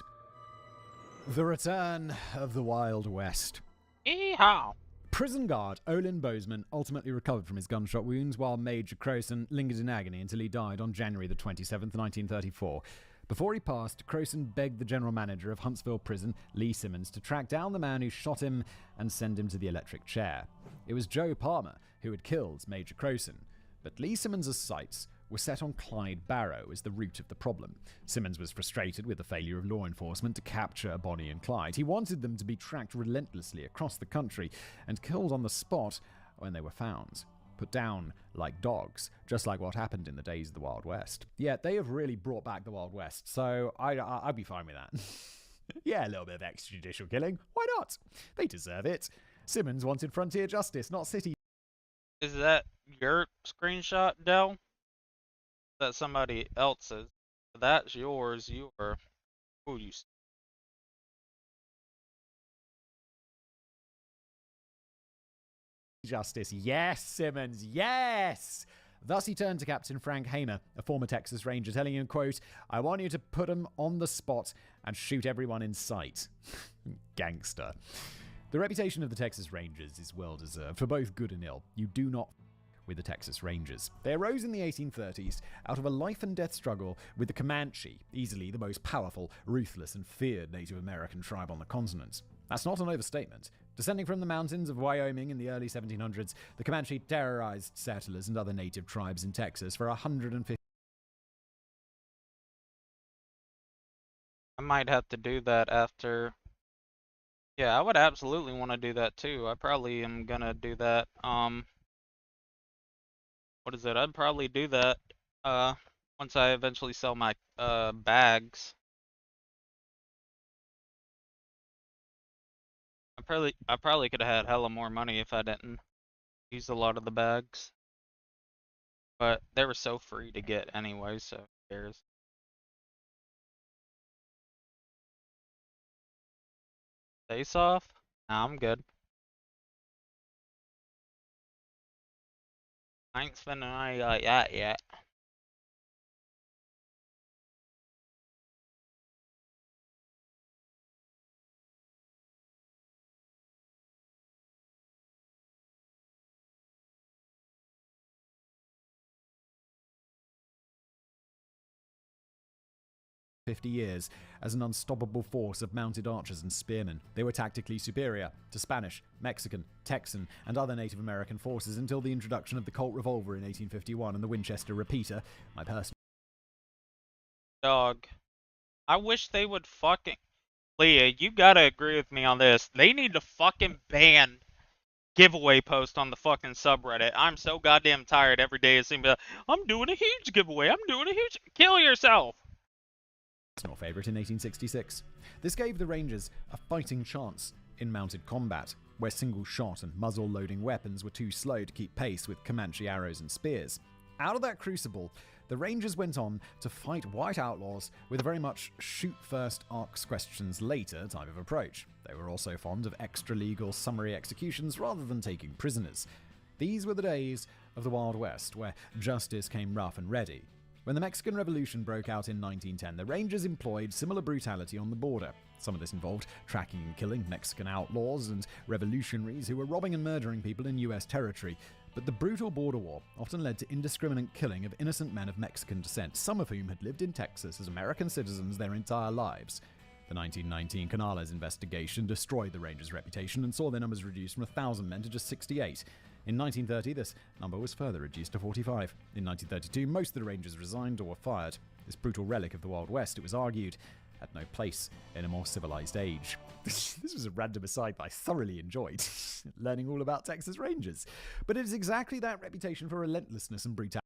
The return of the Wild West. Yeehaw! Prison guard Olin Bozeman ultimately recovered from his gunshot wounds, while Major Crowson lingered in agony until he died on January the 27th, 1934. Before he passed, Crowson begged the general manager of Huntsville Prison, Lee Simmons, to track down the man who shot him and send him to the electric chair. It was Joe Palmer who had killed Major Crowson, but Lee Simmons' sights were set on Clyde Barrow as the root of the problem. Simmons was frustrated with the failure of law enforcement to capture Bonnie and Clyde. He wanted them to be tracked relentlessly across the country and killed on the spot when they were found. Put down like dogs, just like what happened in the days of the Wild West. Yeah, they have really brought back the Wild West, so I'd be fine with that. Yeah, a little bit of extrajudicial killing. Why not? They deserve it. Simmons wanted frontier justice, not city. Is that your screenshot, Del? That somebody else's? That's yours. You are. Oh, you Justice. Yes, Simmons, yes! Thus he turned to Captain Frank Hamer, a former Texas Ranger, telling him, quote, "I want you to put him on the spot and shoot everyone in sight." Gangster. The reputation of the Texas Rangers is well deserved, for both good and ill. You do not with the Texas Rangers. They arose in the 1830s out of a life and death struggle with the Comanche, easily the most powerful, ruthless, and feared Native American tribe on the continent. That's not an overstatement. Descending from the mountains of Wyoming in the early 1700s, the Comanche terrorized settlers and other native tribes in Texas for 150. I might have to do that after. Yeah, I would absolutely want to do that too. I probably am gonna do that. What is it? I'd probably do that once I eventually sell my bags. I probably could have had hella more money if I didn't use a lot of the bags. But they were so free to get anyway, so who cares? Face off? Nah, I'm good. I ain't spending money like that yet. Years as an unstoppable force of mounted archers and spearmen. They were tactically superior to Spanish, Mexican, Texan, and other Native American forces until the introduction of the Colt revolver in 1851 and the Winchester repeater. My personal Dog. I wish they would fucking... Leah, you gotta agree with me on this. They need to fucking ban giveaway post on the fucking subreddit. I'm so goddamn tired every day of seeing like, I'm doing a huge giveaway. I'm doing a huge... Kill yourself! favorite in 1866. This gave the Rangers a fighting chance in mounted combat, where single-shot and muzzle-loading weapons were too slow to keep pace with Comanche arrows and spears. Out of that crucible, the Rangers went on to fight white outlaws with a very much shoot-first, ask questions later type of approach. They were also fond of extra-legal summary executions rather than taking prisoners. These were the days of the Wild West, where justice came rough and ready. When the Mexican Revolution broke out in 1910, the Rangers employed similar brutality on the border. Some of this involved tracking and killing Mexican outlaws and revolutionaries who were robbing and murdering people in U.S. territory. But the brutal border war often led to indiscriminate killing of innocent men of Mexican descent, some of whom had lived in Texas as American citizens their entire lives. The 1919 Canales investigation destroyed the Rangers' reputation and saw their numbers reduced from 1,000 men to just 68. In 1930, this number was further reduced to 45. In 1932, most of the Rangers resigned or were fired. This brutal relic of the Wild West, it was argued, had no place in a more civilized age. This was a random aside that I thoroughly enjoyed, learning all about Texas Rangers. But it is exactly that reputation for relentlessness and brutality.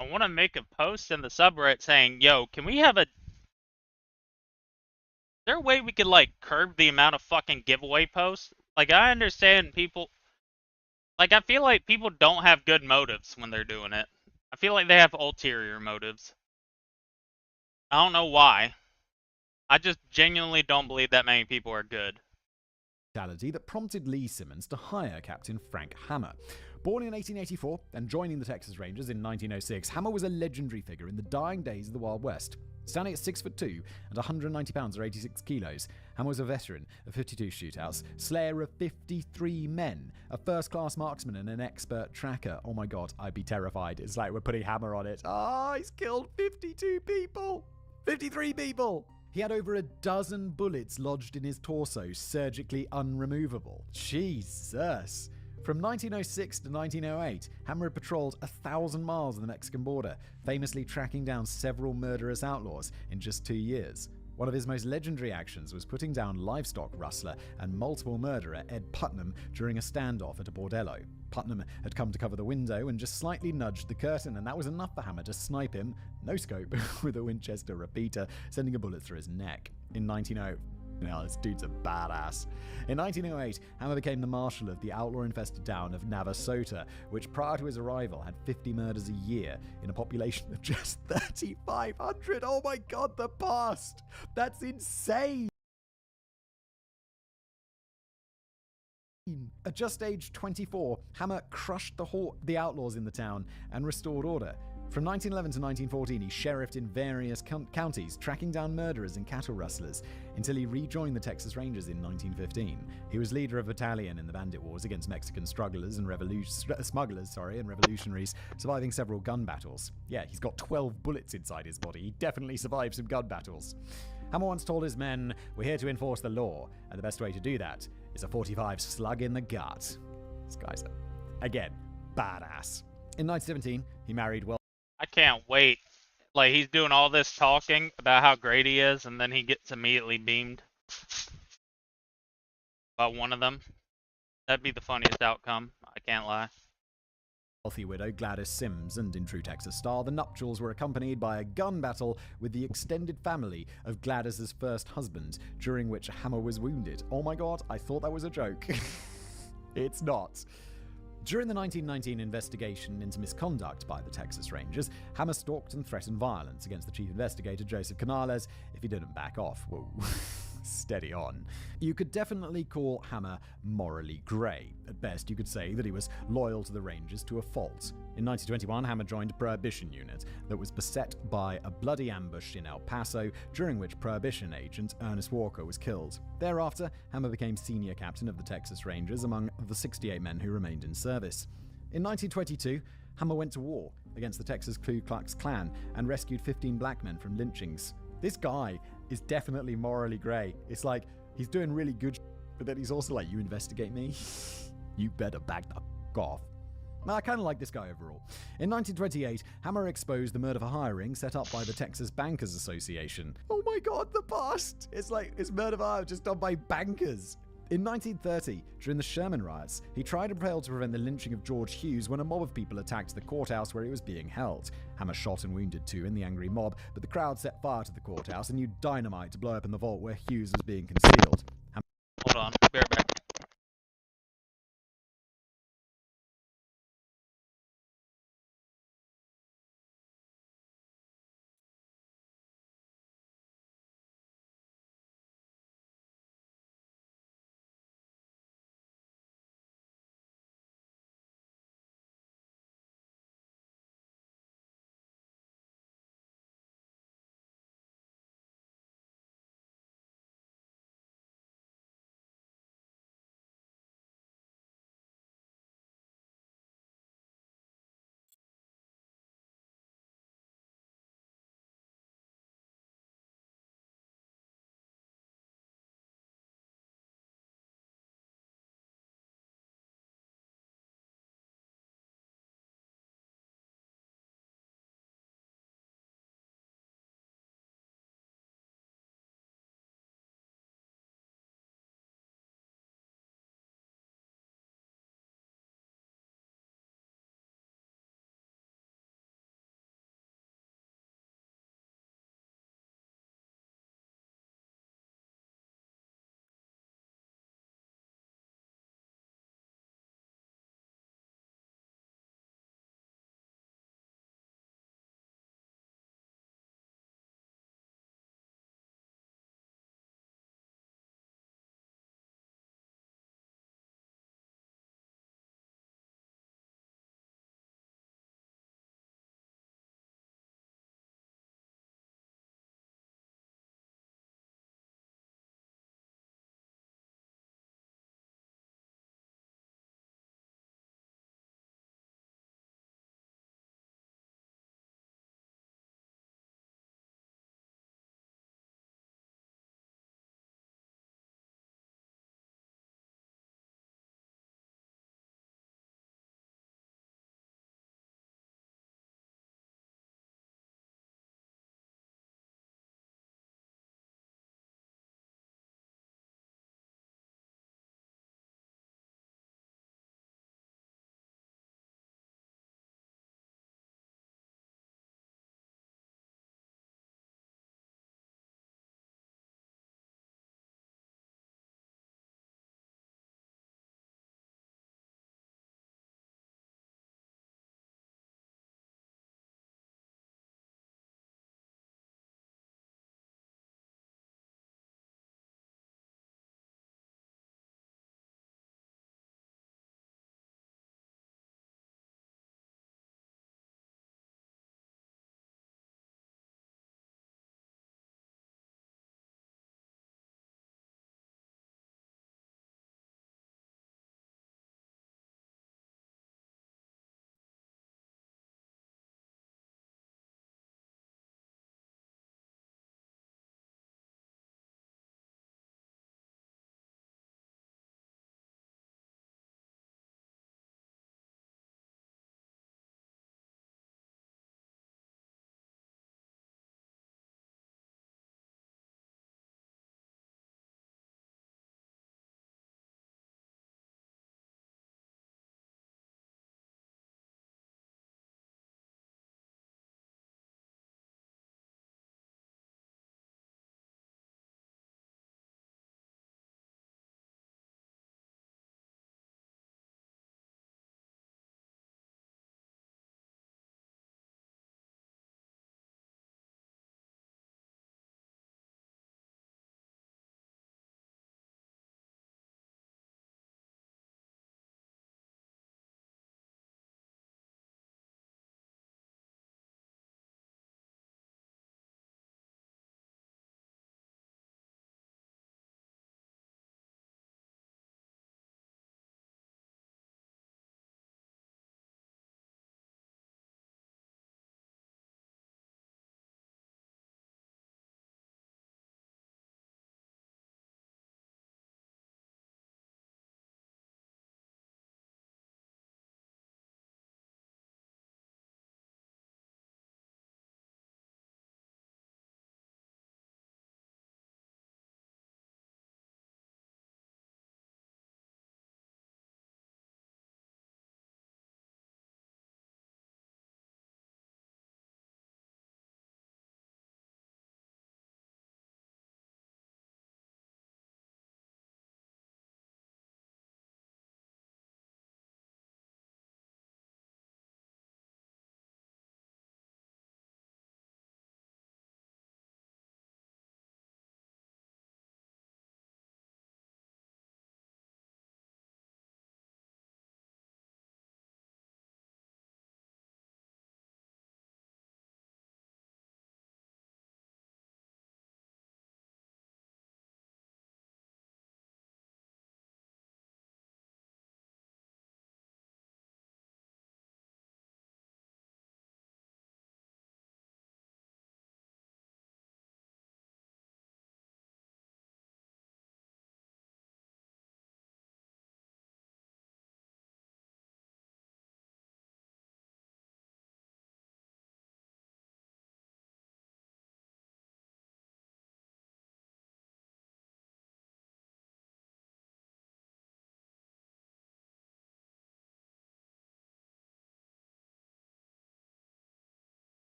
I want to make a post in the subreddit saying, yo, can we have a... Is there a way we could, like, curb the amount of fucking giveaway posts? Like, I understand people... Like, I feel like people don't have good motives when they're doing it. I feel like they have ulterior motives. I don't know why. I just genuinely don't believe that many people are good. That prompted Lee Simmons to hire Captain Frank Hamer. Born in 1884 and joining the Texas Rangers in 1906, Hamer was a legendary figure in the dying days of the Wild West. Standing at 6'2" and 190 pounds or 86 kilos, Hamer was a veteran of 52 shootouts, slayer of 53 men, a first-class marksman and an expert tracker. Oh my god, I'd be terrified. It's like we're putting Hamer on it. He's killed 52 people! 53 people! He had over a dozen bullets lodged in his torso, surgically unremovable. Jesus! From 1906 to 1908, Hamer had patrolled 1,000 miles of the Mexican border, famously tracking down several murderous outlaws in just 2 years. One of his most legendary actions was putting down livestock rustler and multiple murderer Ed Putnam during a standoff at a bordello. Putnam had come to cover the window and just slightly nudged the curtain, and that was enough for Hamer to snipe him, no scope, with a Winchester repeater, sending a bullet through his neck. In 1908, this dude's a badass. In 1908, Hamer became the marshal of the outlaw-infested town of Navasota, which prior to his arrival had 50 murders a year in a population of just 3,500. Oh my god, the past! That's insane! At just age 24, Hammer crushed the outlaws in the town and restored order. From 1911 to 1914, he sheriffed in various counties, tracking down murderers and cattle rustlers, until he rejoined the Texas Rangers in 1915. He was leader of a battalion in the Bandit Wars against Mexican smugglers and revolutionaries, surviving several gun battles. Yeah, he's got 12 bullets inside his body. He definitely survived some gun battles. Hammer once told his men, "We're here to enforce the law, and the best way to do that is a 45 slug in the gut." This guy's, again, badass. In 1917, he married I can't wait. Like, he's doing all this talking about how great he is, and then he gets immediately beamed by one of them. That'd be the funniest outcome. I can't lie. wealthy widow Gladys Sims, and in true Texas style, the nuptials were accompanied by a gun battle with the extended family of Gladys's first husband, during which Hammer was wounded. Oh my god, I thought that was a joke. It's not. During the 1919 investigation into misconduct by the Texas Rangers, Hammer stalked and threatened violence against the chief investigator, Joseph Canales, if he didn't back off. Whoa. Steady on. You could definitely call Hammer morally grey. At best, you could say that he was loyal to the Rangers to a fault. In 1921, Hammer joined a Prohibition unit that was beset by a bloody ambush in El Paso, during which Prohibition agent Ernest Walker was killed. Thereafter, Hammer became senior captain of the Texas Rangers among the 68 men who remained in service. In 1922, Hammer went to war against the Texas Ku Klux Klan and rescued 15 black men from lynchings. This guy is definitely morally grey. It's like, he's doing really good but then he's also like, you investigate me? You better back the f*** off. I kind of like this guy overall. In 1928, Hammer exposed the murder for hiring set up by the Texas Bankers Association. Oh my god, the past! It's like, it's murder for hire just done by bankers. In 1930, during the Sherman riots, he tried and failed to prevent the lynching of George Hughes when a mob of people attacked the courthouse where he was being held. Hammer shot and wounded two in the angry mob, but the crowd set fire to the courthouse and used dynamite to blow up in the vault where Hughes was being concealed. Hold on, be right back.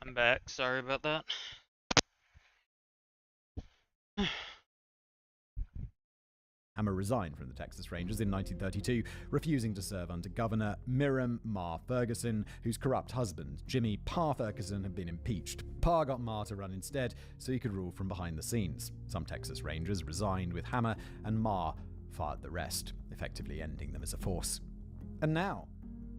I'm back. Sorry about that. Hammer resigned from the Texas Rangers in 1932, refusing to serve under Governor Miriam Ma Ferguson, whose corrupt husband, Jimmy Pa Ferguson, had been impeached. Pa got Ma to run instead, so he could rule from behind the scenes. Some Texas Rangers resigned with Hammer, and Ma fired the rest, effectively ending them as a force. And now,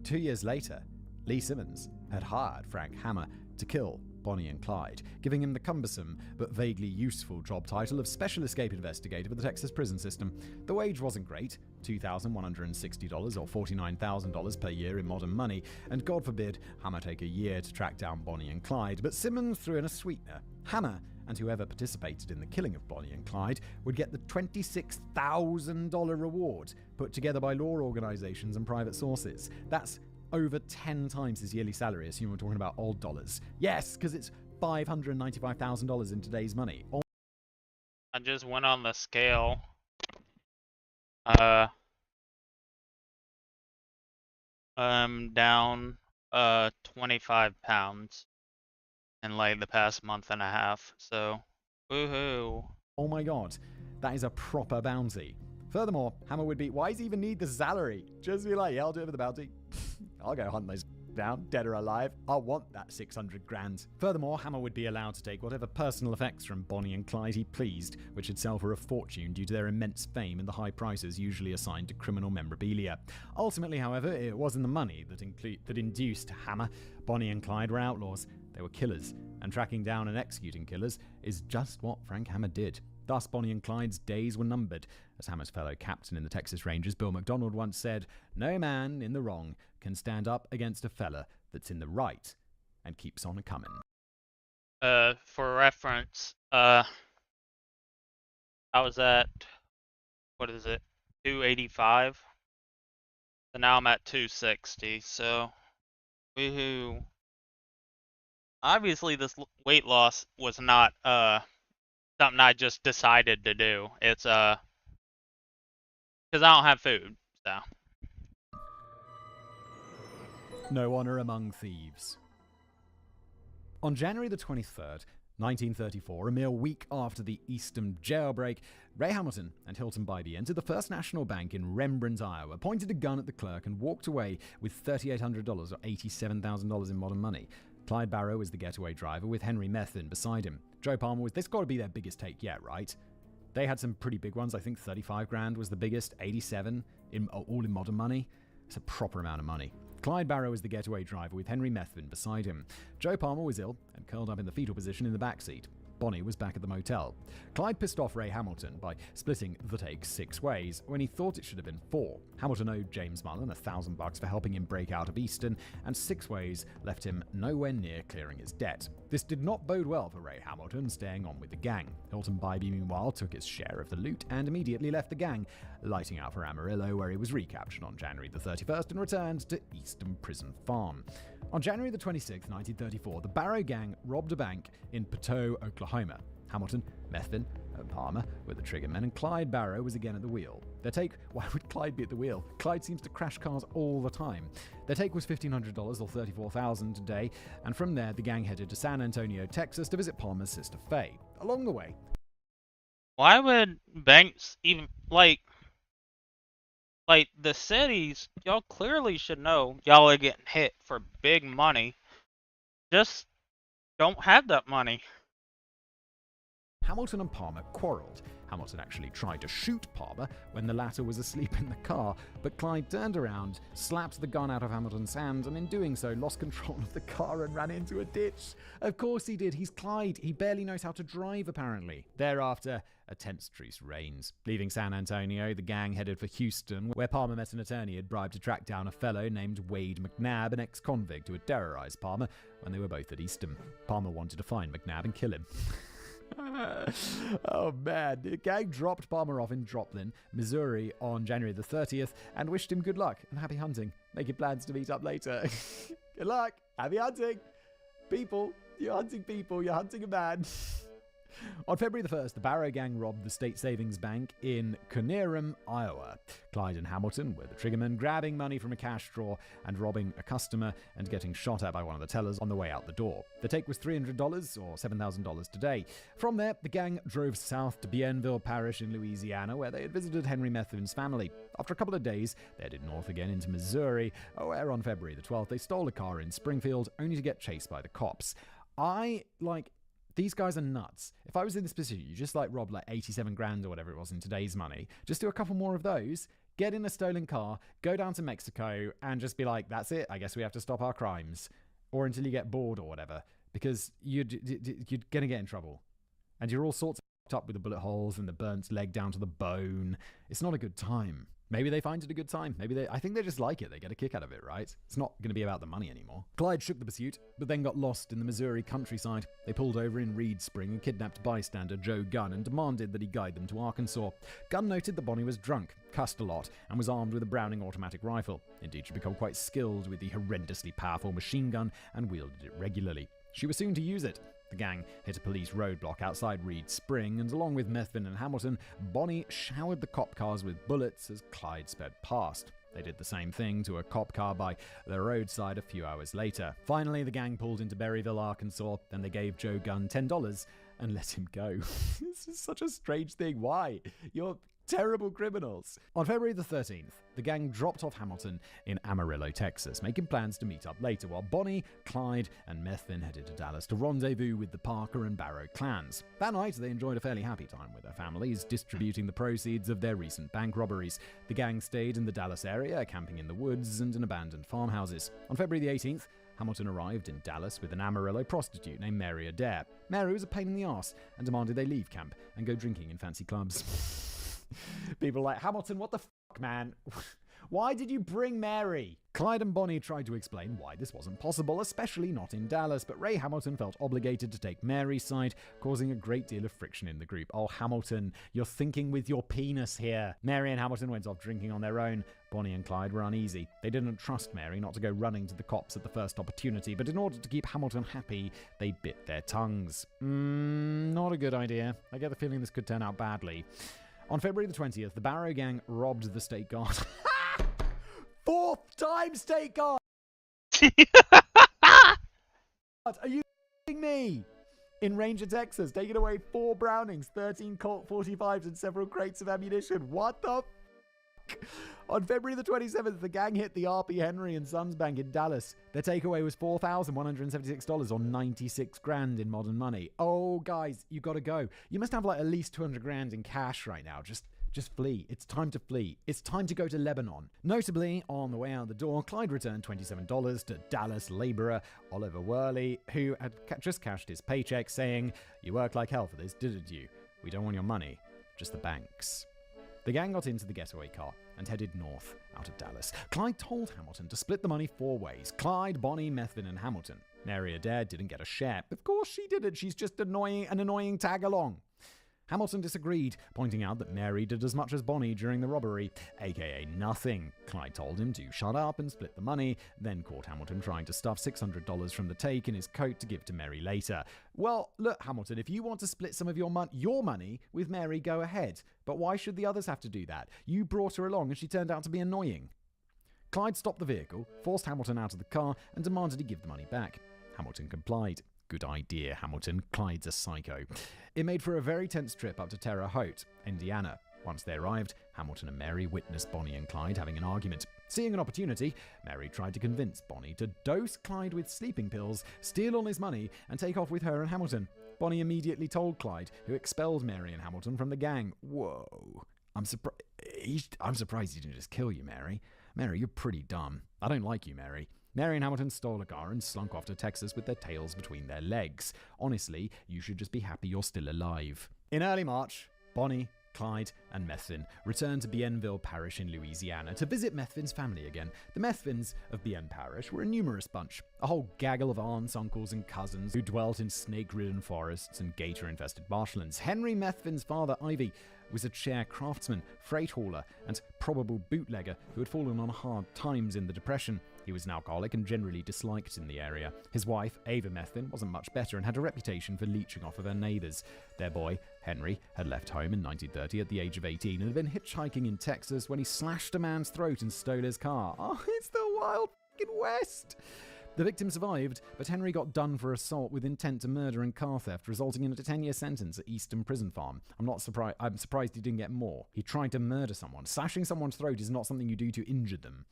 2 years later, Lee Simmons had hired Frank Hammer to kill Bonnie and Clyde, giving him the cumbersome but vaguely useful job title of Special Escape Investigator for the Texas prison system. The wage wasn't great, $2,160 or $49,000 per year in modern money, and God forbid Hammer take a year to track down Bonnie and Clyde, but Simmons threw in a sweetener. Hammer and whoever participated in the killing of Bonnie and Clyde would get the $26,000 reward put together by law organizations and private sources. That's over 10 times his yearly salary, assuming we're talking about old dollars. Yes, because it's $595,000 in today's money. I just went on the scale. Down 25 pounds in like the past month and a half. So, woohoo. Oh my god, that is a proper bounty. Furthermore, Hammer would be, why does he even need the salary? Just be like, yeah, I'll do it for the bounty. I'll go hunt those down, dead or alive. I want that 600 grand. Furthermore, Hammer would be allowed to take whatever personal effects from Bonnie and Clyde he pleased, which would sell for a fortune due to their immense fame and the high prices usually assigned to criminal memorabilia. Ultimately, however, it wasn't the money that induced Hammer. Bonnie and Clyde were outlaws. They were killers, and tracking down and executing killers is just what Frank Hammer did. Thus, Bonnie and Clyde's days were numbered. As Hammer's fellow captain in the Texas Rangers, Bill McDonald, once said, "No man in the wrong can stand up against a fella that's in the right and keeps on a-comin'." For reference, I was at, 285? So now I'm at 260, so, woohoo. Obviously, this weight loss was not, something I just decided to do. It's, because I don't have food, so. No honor among thieves. On January the 23rd, 1934, a mere week after the Eastham jailbreak, Ray Hamilton and Hilton Bybee entered the First National Bank in Rembrandt, Iowa, pointed a gun at the clerk, and walked away with $3,800 or $87,000 in modern money. Clyde Barrow was the getaway driver, with Henry Methvin beside him. Joe Palmer was, this got to be their biggest take yet, right? They had some pretty big ones. I think 35 grand was the biggest, 87 all in modern money. It's a proper amount of money. Clyde Barrow was the getaway driver, with Henry Methvin beside him. Joe Palmer was ill and curled up in the fetal position in the backseat. Bonnie was back at the motel. Clyde pissed off Ray Hamilton by splitting the take 6 ways when he thought it should have been 4. Hamilton owed James Mullen $1,000 for helping him break out of Easton, and 6 ways left him nowhere near clearing his debt. This did not bode well for Ray Hamilton, staying on with the gang. Hilton Bybee, meanwhile, took his share of the loot and immediately left the gang, lighting out for Amarillo, where he was recaptured on January the 31st and returned to Easton Prison Farm. On January the 26th, 1934, the Barrow gang robbed a bank in Poteau, Oklahoma. Hamilton, Methvin, and Palmer were the triggermen, and Clyde Barrow was again at the wheel. Their take, why would Clyde be at the wheel? Clyde seems to crash cars all the time. Their take was $1,500 or $34,000 a day, and from there the gang headed to San Antonio, Texas to visit Palmer's sister Faye. Along the way, Why would banks even, like the cities, y'all clearly should know y'all are getting hit for big money. Just don't have that money. Hamilton and Palmer quarreled. Hamilton actually tried to shoot Palmer when the latter was asleep in the car, but Clyde turned around, slapped the gun out of Hamilton's hand, and in doing so lost control of the car and ran into a ditch. Of course he did. He's Clyde. He barely knows how to drive, apparently. Thereafter, a tense truce reigns. Leaving San Antonio, the gang headed for Houston, where Palmer met an attorney had bribed to track down a fellow named Wade McNabb, an ex-convict who had terrorized Palmer when they were both at Eastham. Palmer wanted to find McNabb and kill him. Oh man, the gang dropped Palmer off in Joplin, Missouri on January the 30th and wished him good luck and happy hunting, making plans to meet up later. Good luck, happy hunting! People, you're hunting a man. On February the 1st, the Barrow Gang robbed the State Savings Bank in Conerum, Iowa. Clyde and Hamilton were the triggermen, grabbing money from a cash drawer and robbing a customer and getting shot at by one of the tellers on the way out the door. The take was $300 or $7,000 today. From there, the gang drove south to Bienville Parish in Louisiana, where they had visited Henry Methvin's family. After a couple of days, they headed north again into Missouri, where on February the 12th, they stole a car in Springfield, only to get chased by the cops. These guys are nuts. If I was in this position, you just rob 87 grand or whatever it was in today's money. Just do a couple more of those, get in a stolen car, go down to Mexico, and just be like, that's it. I guess we have to stop our crimes. Or until you get bored or whatever. Because you're going to get in trouble. And you're all sorts of up with the bullet holes and the burnt leg down to the bone. It's not a good time. Maybe they find it a good time. I think they just like it. They get a kick out of it, right? It's not going to be about the money anymore. Clyde shook the pursuit, but then got lost in the Missouri countryside. They pulled over in Reed Spring and kidnapped bystander Joe Gunn and demanded that he guide them to Arkansas. Gunn noted that Bonnie was drunk, cussed a lot, and was armed with a Browning automatic rifle. Indeed, she'd become quite skilled with the horrendously powerful machine gun and wielded it regularly. She was soon to use it. The gang hit a police roadblock outside Reed Spring, and along with Methvin and Hamilton, Bonnie showered the cop cars with bullets as Clyde sped past. They did the same thing to a cop car by the roadside a few hours later. Finally, the gang pulled into Berryville, Arkansas, and they gave Joe Gunn $10 and let him go. This is such a strange thing. Why? You're terrible criminals. On February the 13th, the gang dropped off Hamilton in Amarillo, Texas, making plans to meet up later, while Bonnie, Clyde, and Methvin headed to Dallas to rendezvous with the Parker and Barrow clans. That night, they enjoyed a fairly happy time with their families, distributing the proceeds of their recent bank robberies. The gang stayed in the Dallas area, camping in the woods and in abandoned farmhouses. On February the 18th, Hamilton arrived in Dallas with an Amarillo prostitute named Mary Adair. Mary was a pain in the arse and demanded they leave camp and go drinking in fancy clubs. People like, Hamilton, what the fuck, man? Why did you bring Mary? Clyde and Bonnie tried to explain why this wasn't possible, especially not in Dallas, but Ray Hamilton felt obligated to take Mary's side, causing a great deal of friction in the group. Oh, Hamilton, you're thinking with your penis here. Mary and Hamilton went off drinking on their own. Bonnie and Clyde were uneasy. They didn't trust Mary not to go running to the cops at the first opportunity, but in order to keep Hamilton happy, they bit their tongues. Not a good idea. I get the feeling this could turn out badly. On February the 20th, the Barrow Gang robbed the state guard. Fourth time state guard! Are you kidding me? In Ranger, Texas, taking away 4 Brownings, 13 Colt 45s, and several crates of ammunition. What the f***? On February the 27th, the gang hit the R.P. Henry and Sons Bank in Dallas. Their takeaway was $4,176 or 96 grand in modern money. Oh, guys, you gotta go. You must have at least 200 grand in cash right now. Just flee. It's time to flee. It's time to go to Lebanon. Notably, on the way out the door, Clyde returned $27 to Dallas laborer Oliver Worley, who had just cashed his paycheck, saying, "You worked like hell for this, didn't you? We don't want your money, just the banks." The gang got into the getaway car and headed north out of Dallas. Clyde told Hamilton to split the money 4 ways. Clyde, Bonnie, Methvin, and Hamilton. Mary Adair didn't get a share. Of course she didn't. She's just an annoying tag-along. Hamilton disagreed, pointing out that Mary did as much as Bonnie during the robbery, aka nothing. Clyde told him to shut up and split the money, then caught Hamilton trying to stuff $600 from the take in his coat to give to Mary later. Well, look, Hamilton, if you want to split some of your money with Mary, go ahead. But why should the others have to do that? You brought her along and she turned out to be annoying. Clyde stopped the vehicle, forced Hamilton out of the car, and demanded he give the money back. Hamilton complied. Good idea, Hamilton. Clyde's a psycho. It made for a very tense trip up to Terre Haute, Indiana. Once they arrived, Hamilton and Mary witnessed Bonnie and Clyde having an argument. Seeing an opportunity, Mary tried to convince Bonnie to dose Clyde with sleeping pills, steal all his money, and take off with her and Hamilton. Bonnie immediately told Clyde, who expelled Mary and Hamilton from the gang. Whoa. I'm surprised he didn't just kill you, Mary. Mary, you're pretty dumb. I don't like you, Mary. Mary and Hamilton stole a car and slunk off to Texas with their tails between their legs. Honestly, you should just be happy you're still alive. In early March, Bonnie, Clyde, and Methvin returned to Bienville Parish in Louisiana to visit Methvin's family again. The Methvins of Bienne Parish were a numerous bunch, a whole gaggle of aunts, uncles, and cousins who dwelt in snake-ridden forests and gator-infested marshlands. Henry Methvin's father, Ivy, was a chair craftsman, freight hauler, and probable bootlegger who had fallen on hard times in the Depression. He was an alcoholic and generally disliked in the area. His wife, Ava Methvin, wasn't much better and had a reputation for leeching off of her neighbors. Their boy, Henry, had left home in 1930 at the age of 18 and had been hitchhiking in Texas when he slashed a man's throat and stole his car. Oh, it's the Wild f***ing West! The victim survived, but Henry got done for assault with intent to murder and car theft, resulting in a 10-year sentence at Easton Prison Farm. I'm surprised he didn't get more. He tried to murder someone. Slashing someone's throat is not something you do to injure them.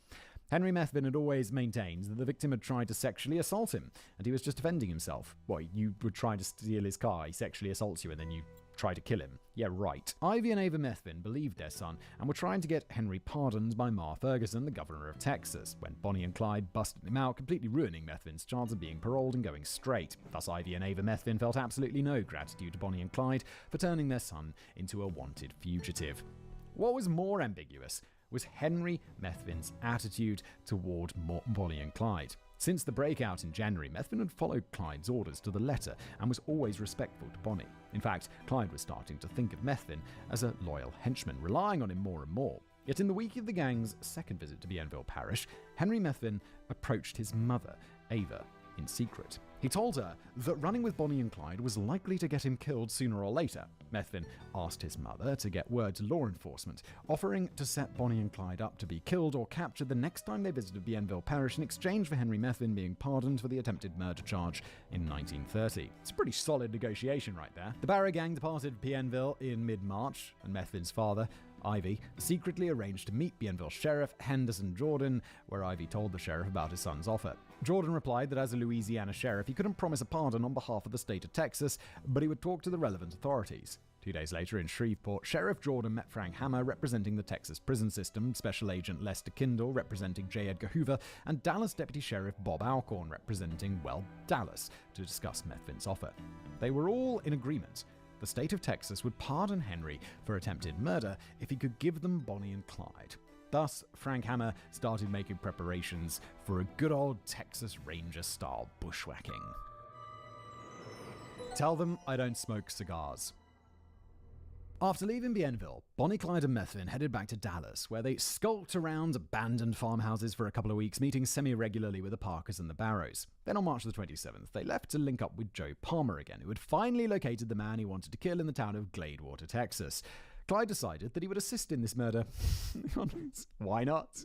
Henry Methvin had always maintained that the victim had tried to sexually assault him, and he was just defending himself. Well, you were trying to steal his car, he sexually assaults you, and then you try to kill him. Yeah, right. Ivy and Ava Methvin believed their son and were trying to get Henry pardoned by Ma Ferguson, the governor of Texas, when Bonnie and Clyde busted him out, completely ruining Methvin's chance of being paroled and going straight. Thus, Ivy and Ava Methvin felt absolutely no gratitude to Bonnie and Clyde for turning their son into a wanted fugitive. What was more ambiguous was Henry Methvin's attitude toward Bonnie and Clyde. Since the breakout in January, Methvin had followed Clyde's orders to the letter and was always respectful to Bonnie. In fact, Clyde was starting to think of Methvin as a loyal henchman, relying on him more and more. Yet in the week of the gang's second visit to Bienville Parish, Henry Methvin approached his mother, Ava, in secret. He told her that running with Bonnie and Clyde was likely to get him killed sooner or later. Methvin asked his mother to get word to law enforcement, offering to set Bonnie and Clyde up to be killed or captured the next time they visited Bienville Parish in exchange for Henry Methvin being pardoned for the attempted murder charge in 1930. It's a pretty solid negotiation right there. The Barrow gang departed Bienville in mid-March, and Methvin's father, Ivy, secretly arranged to meet Bienville Sheriff Henderson Jordan, where Ivy told the sheriff about his son's offer. Jordan replied that as a Louisiana sheriff, he couldn't promise a pardon on behalf of the state of Texas, but he would talk to the relevant authorities. 2 days later in Shreveport, Sheriff Jordan met Frank Hammer representing the Texas prison system, Special Agent Lester Kindle representing J. Edgar Hoover, and Dallas Deputy Sheriff Bob Alcorn representing, well, Dallas, to discuss Methvin's offer. They were all in agreement. The state of Texas would pardon Henry for attempted murder if he could give them Bonnie and Clyde. Thus, Frank Hammer started making preparations for a good old Texas Ranger-style bushwhacking. Tell them I don't smoke cigars. After leaving Bienville, Bonnie, Clyde, and Methvin headed back to Dallas, where they skulked around abandoned farmhouses for a couple of weeks, meeting semi-regularly with the Parkers and the Barrows. Then on March the 27th, they left to link up with Joe Palmer again, who had finally located the man he wanted to kill in the town of Gladewater, Texas. Clyde decided that he would assist in this murder. Why not?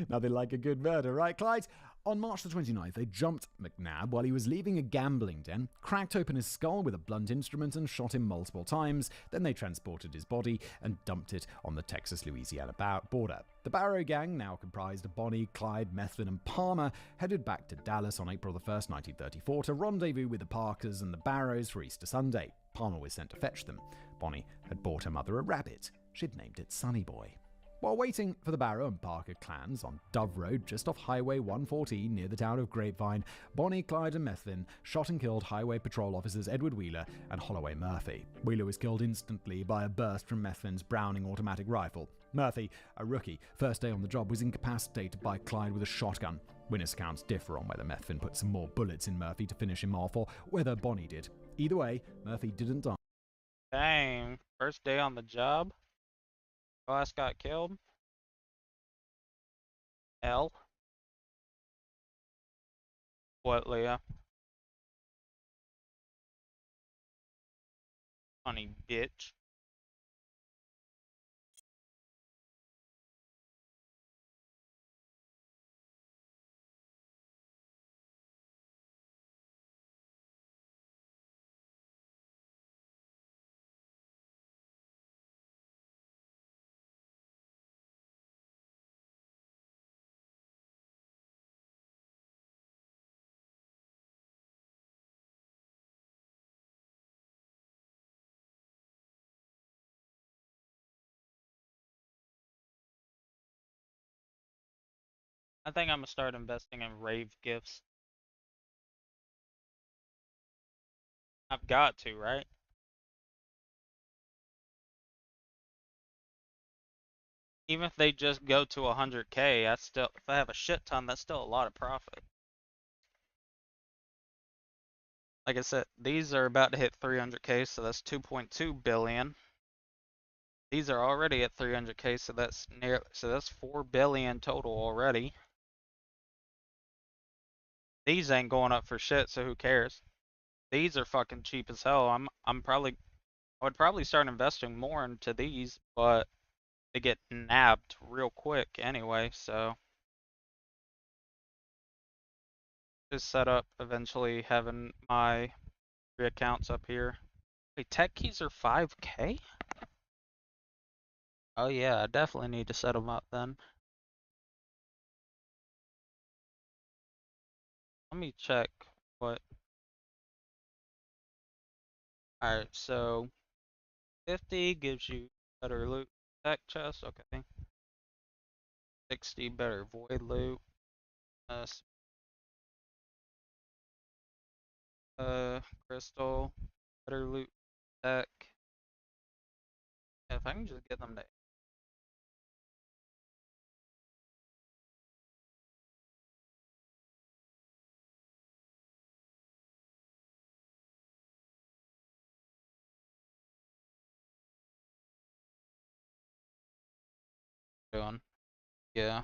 Nothing like a good murder, right, Clyde? On March the 29th, they jumped McNabb while he was leaving a gambling den, cracked open his skull with a blunt instrument and shot him multiple times. Then they transported his body and dumped it on the Texas-Louisiana border. The Barrow gang, now comprised of Bonnie, Clyde, Methvin, and Palmer, headed back to Dallas on April the 1st, 1934 to rendezvous with the Parkers and the Barrows for Easter Sunday. Palmer was sent to fetch them. Bonnie had bought her mother a rabbit. She'd named it Sonny Boy. While waiting for the Barrow and Parker clans on Dove Road, just off Highway 114 near the town of Grapevine, Bonnie, Clyde, and Methvin shot and killed Highway Patrol officers Edward Wheeler and Holloway Murphy. Wheeler was killed instantly by a burst from Methvin's Browning automatic rifle. Murphy, a rookie, first day on the job, was incapacitated by Clyde with a shotgun. Witness accounts differ on whether Methvin put some more bullets in Murphy to finish him off or whether Bonnie did. Either way, Murphy didn't die. Dang, first day on the job? Glass got killed? L? What, Leah? Funny bitch. I think I'm gonna start investing in rave gifts. I've got to, right? Even if they just go to 100K, if I have a shit ton, that's still a lot of profit. Like I said, these are about to hit 300K, so that's 2.2 billion. These are already at 300K, so that's 4 billion total already. these ain't going up for shit, so who cares? These are fucking cheap as hell. I would probably start investing more into these, but they get nabbed real quick anyway, so just set up eventually having my 3 accounts up here. Wait, tech keys are 5K? Oh yeah, I definitely need to set them up then. Let me check what. Alright, so 50 gives you better loot tech chest, okay. 60 better void loot. Crystal, better loot tech. If I can just get them to doing. Yeah.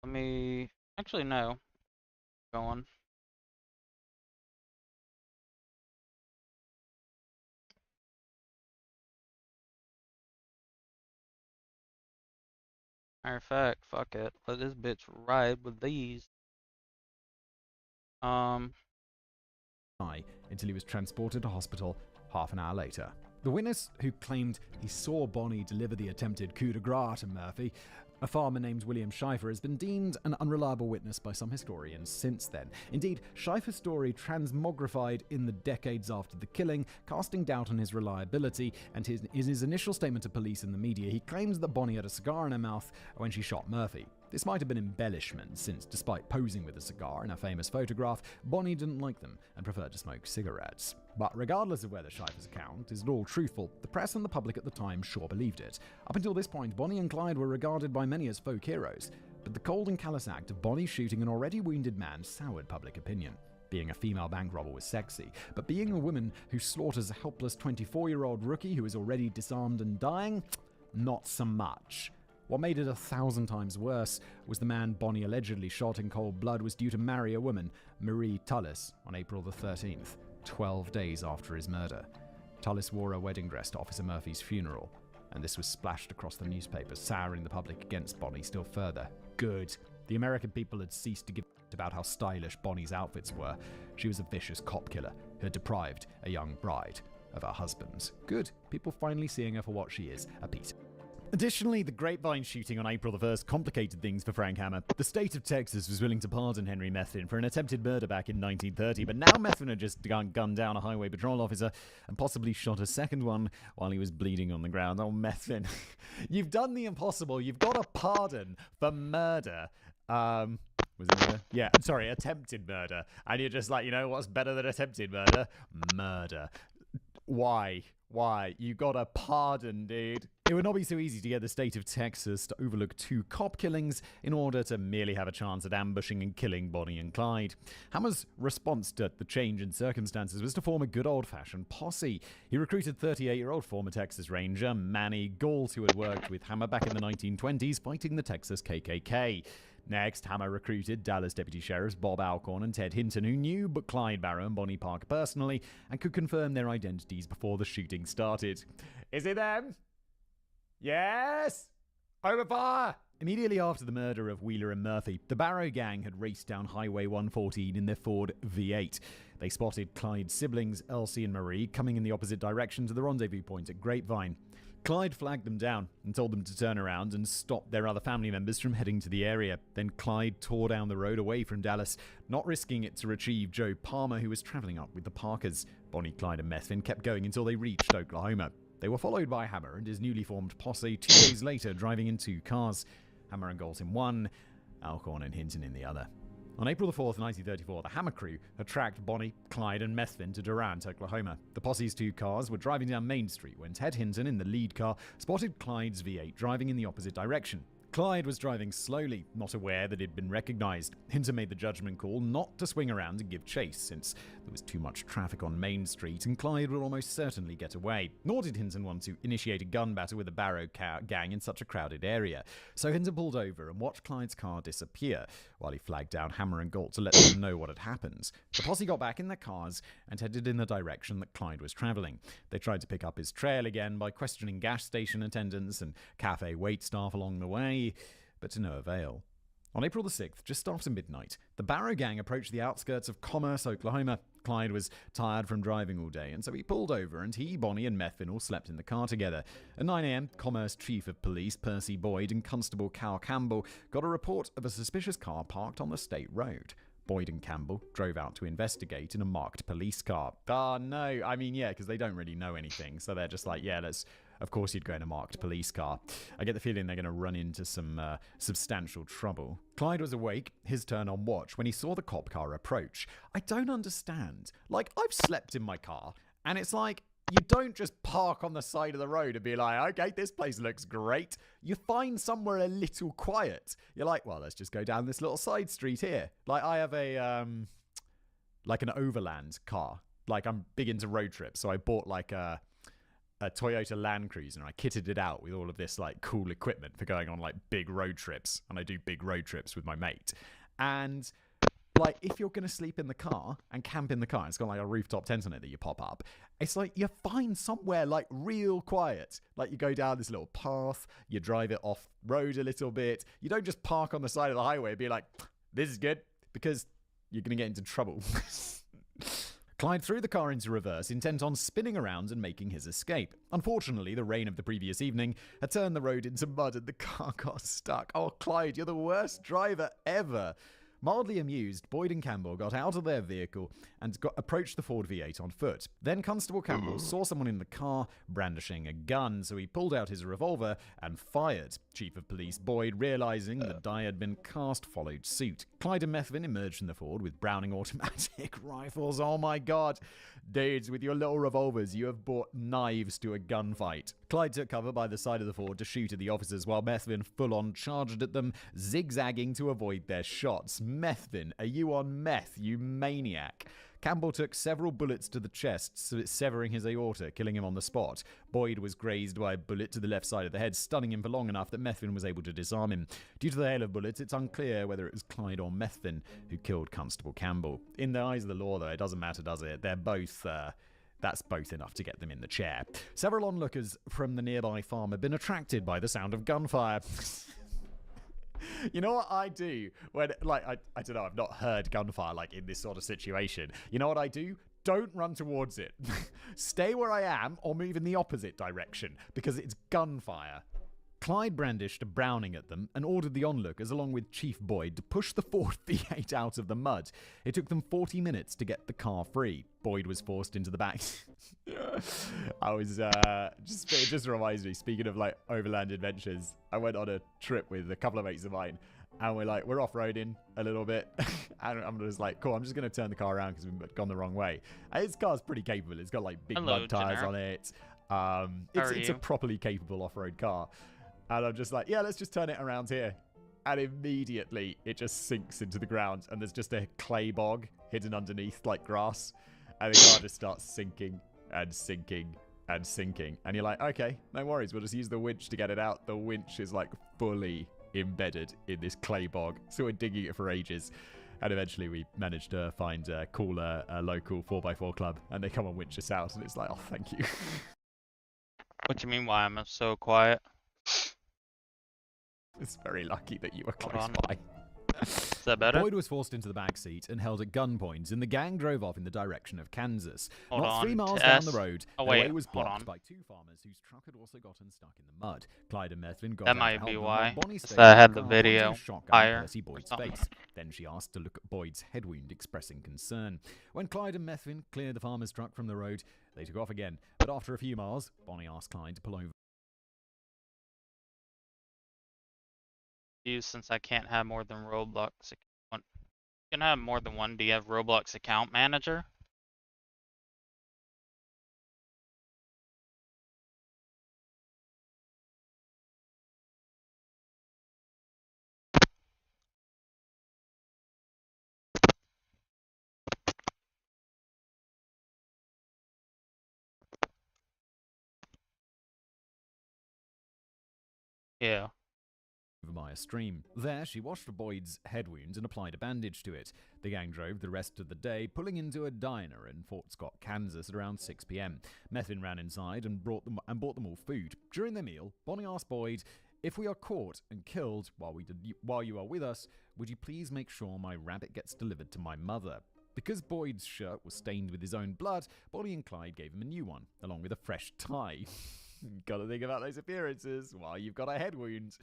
Let me actually no. Going. Matter of fact, fuck it. Let this bitch ride with these. Until he was transported to hospital half an hour later. The witness who claimed he saw Bonnie deliver the attempted coup de grace to Murphy, a farmer named William Schleifer, has been deemed an unreliable witness by some historians since then. Indeed, Schleifer's story transmogrified in the decades after the killing, casting doubt on his reliability, and in his initial statement to police and the media, he claims that Bonnie had a cigar in her mouth when she shot Murphy. This might have been embellishment, since despite posing with a cigar in a famous photograph, Bonnie didn't like them and preferred to smoke cigarettes. But regardless of whether Schleifer's account is at all truthful, the press and the public at the time sure believed it. Up until this point, Bonnie and Clyde were regarded by many as folk heroes, but the cold and callous act of Bonnie shooting an already wounded man soured public opinion. Being a female bank robber was sexy, but being a woman who slaughters a helpless 24-year-old rookie who is already disarmed and dying, not so much. What made it 1,000 times worse was the man Bonnie allegedly shot in cold blood was due to marry a woman, Marie Tullis, on April the 13th, 12 days after his murder. Tullis wore a wedding dress to Officer Murphy's funeral, and this was splashed across the newspapers, souring the public against Bonnie still further. Good. The American people had ceased to give a about how stylish Bonnie's outfits were. She was a vicious cop killer who had deprived a young bride of her husband. Good. People finally seeing her for what she is, a Peter. Additionally, the Grapevine shooting on April the 1st complicated things for Frank Hammer. The state of Texas was willing to pardon Henry Methvin for an attempted murder back in 1930, but now Methvin had just gunned down a highway patrol officer and possibly shot a second one while he was bleeding on the ground. Oh, Methvin, you've done the impossible. You've got a pardon for murder. Was it murder? Yeah, sorry, attempted murder. And you're just like, you know what's better than attempted murder? Murder. Why? You got a pardon, dude. It would not be so easy to get the state of Texas to overlook 2 cop killings in order to merely have a chance at ambushing and killing Bonnie and Clyde. Hammer's response to the change in circumstances was to form a good old-fashioned posse. He recruited 38-year-old former Texas Ranger Manny Galt, who had worked with Hammer back in the 1920s fighting the Texas KKK. Next, Hammer recruited Dallas Deputy Sheriffs Bob Alcorn and Ted Hinton, who knew Clyde Barrow and Bonnie Parker personally and could confirm their identities before the shooting started. Is it them? Yes! Over fire! Immediately after the murder of Wheeler and Murphy, the Barrow gang had raced down Highway 114 in their Ford V8. They spotted Clyde's siblings, Elsie and Marie, coming in the opposite direction to the rendezvous point at Grapevine. Clyde flagged them down and told them to turn around and stop their other family members from heading to the area. Then Clyde tore down the road away from Dallas, not risking it to retrieve Joe Palmer, who was traveling up with the Parkers. Bonnie, Clyde and Methvin kept going until they reached Oklahoma. They were followed by Hammer and his newly formed posse 2 days later, driving in 2 cars. Hammer and Galt in one, Alcorn and Hinton in the other. On April 4th, 1934, the Hammer crew had tracked Bonnie, Clyde, and Methvin to Durant, Oklahoma. The posse's 2 cars were driving down Main Street when Ted Hinton, in the lead car, spotted Clyde's V8 driving in the opposite direction. Clyde was driving slowly, not aware that he'd been recognised. Hinton made the judgment call not to swing around and give chase, since there was too much traffic on Main Street and Clyde would almost certainly get away. Nor did Hinton want to initiate a gun battle with the Barrow gang in such a crowded area. So Hinton pulled over and watched Clyde's car disappear, while he flagged down Hammer and Galt to let them know what had happened. The posse got back in their cars and headed in the direction that Clyde was travelling. They tried to pick up his trail again by questioning gas station attendants and cafe waitstaff along the way, but to no avail. On April the 6th, just after midnight, the Barrow gang approached the outskirts of Commerce, Oklahoma. Clyde was tired from driving all day, and so he pulled over, and he, Bonnie, and Methvin all slept in the car together. At 9 a.m., Commerce Chief of Police Percy Boyd and Constable Cal Campbell got a report of a suspicious car parked on the state road. Boyd and Campbell drove out to investigate in a marked police car. No. I mean, yeah, because they don't really know anything, so they're just like, yeah, of course you'd go in a marked police car. I get the feeling they're going to run into some substantial trouble. Clyde was awake, his turn on watch, when he saw the cop car approach. I don't understand. Like, I've slept in my car, and it's like, you don't just park on the side of the road and be like, okay, this place looks great. You find somewhere a little quiet. You're like, well, let's just go down this little side street here. Like, I have an overland car. Like, I'm big into road trips, so I bought like a Toyota Land Cruiser, and I kitted it out with all of this like cool equipment for going on like big road trips, and I do big road trips with my mate. And like, if you're going to sleep in the car and camp in the car, it's got like a rooftop tent on it that you pop up. It's like you find somewhere like real quiet. Like you go down this little path, you drive it off road a little bit. You don't just park on the side of the highway and be like, this is good, because you're going to get into trouble. Clyde threw the car into reverse, intent on spinning around and making his escape. Unfortunately, the rain of the previous evening had turned the road into mud and the car got stuck. Oh, Clyde, you're the worst driver ever. Mildly amused, Boyd and Campbell got out of their vehicle and approached the Ford V8 on foot. Then Constable Campbell saw someone in the car brandishing a gun, so he pulled out his revolver and fired. Chief of Police Boyd, realizing the die had been cast, followed suit. Clyde and Methvin emerged from the Ford with Browning automatic rifles. Oh my god. Dudes, with your little revolvers, you have brought knives to a gunfight. Clyde took cover by the side of the Ford to shoot at the officers, while Methvin full-on charged at them, zigzagging to avoid their shots. Methvin, are you on meth, you maniac? Campbell took several bullets to the chest, severing his aorta, killing him on the spot. Boyd was grazed by a bullet to the left side of the head, stunning him for long enough that Methvin was able to disarm him. Due to the hail of bullets, it's unclear whether it was Clyde or Methvin who killed Constable Campbell. In the eyes of the law, though, it doesn't matter, does it? They're both... That's both enough to get them in the chair. Several onlookers from the nearby farm had been attracted by the sound of gunfire. You know what I do when, like, I don't know, I've not heard gunfire, like, in this sort of situation. You know what I do? Don't run towards it. Stay where I am or move in the opposite direction, because it's gunfire. Clyde brandished a Browning at them and ordered the onlookers, along with Chief Boyd, to push the Ford V8 out of the mud. It took them 40 minutes to get the car free. Boyd was forced into the back. I was, it just reminds me, speaking of, like, overland adventures, I went on a trip with a couple of mates of mine, and we're off-roading a little bit, and I'm just like, cool, I'm just going to turn the car around because we've gone the wrong way. And his car's pretty capable. It's got, like, big mud tires on it. It's a properly capable off-road car. And I'm just like, yeah, let's just turn it around here. And immediately, it just sinks into the ground. And there's just a clay bog hidden underneath, like grass. And the car just starts sinking and sinking and sinking. And you're like, okay, no worries. We'll just use the winch to get it out. The winch is, like, fully embedded in this clay bog. So we're digging it for ages. And eventually we managed to find a local 4x4 club. And they come and winch us out. And it's like, oh, thank you. What do you mean, why I'm so quiet? It's very lucky that you were close by. Is that better? Boyd was forced into the back seat and held at gunpoint, and the gang drove off in the direction of Kansas. Not 3 miles down the road, their way was blocked by 2 farmers whose truck had also gotten stuck in the mud. Clyde and Methvin got that out might to help be them, why. while Bonnie stayed I in had the the car, video pointing a shotgun higher. at Percy Boyd's face. Then she asked to look at Boyd's head wound, expressing concern. When Clyde and Methvin cleared the farmer's truck from the road, they took off again. But after a few miles, Bonnie asked Clyde to pull over. Since I can't have more than Roblox account. You can have more than one. Do you have Roblox account manager? Yeah. by a stream. There, she washed Boyd's head wound and applied a bandage to it. The gang drove the rest of the day, pulling into a diner in Fort Scott, Kansas at around 6 p.m. Methvin ran inside and bought them all food. During their meal, Bonnie asked Boyd, "If we are caught and killed while you are with us, would you please make sure my rabbit gets delivered to my mother?" Because Boyd's shirt was stained with his own blood, Bonnie and Clyde gave him a new one, along with a fresh tie. Gotta think about those appearances while you've got a head wound.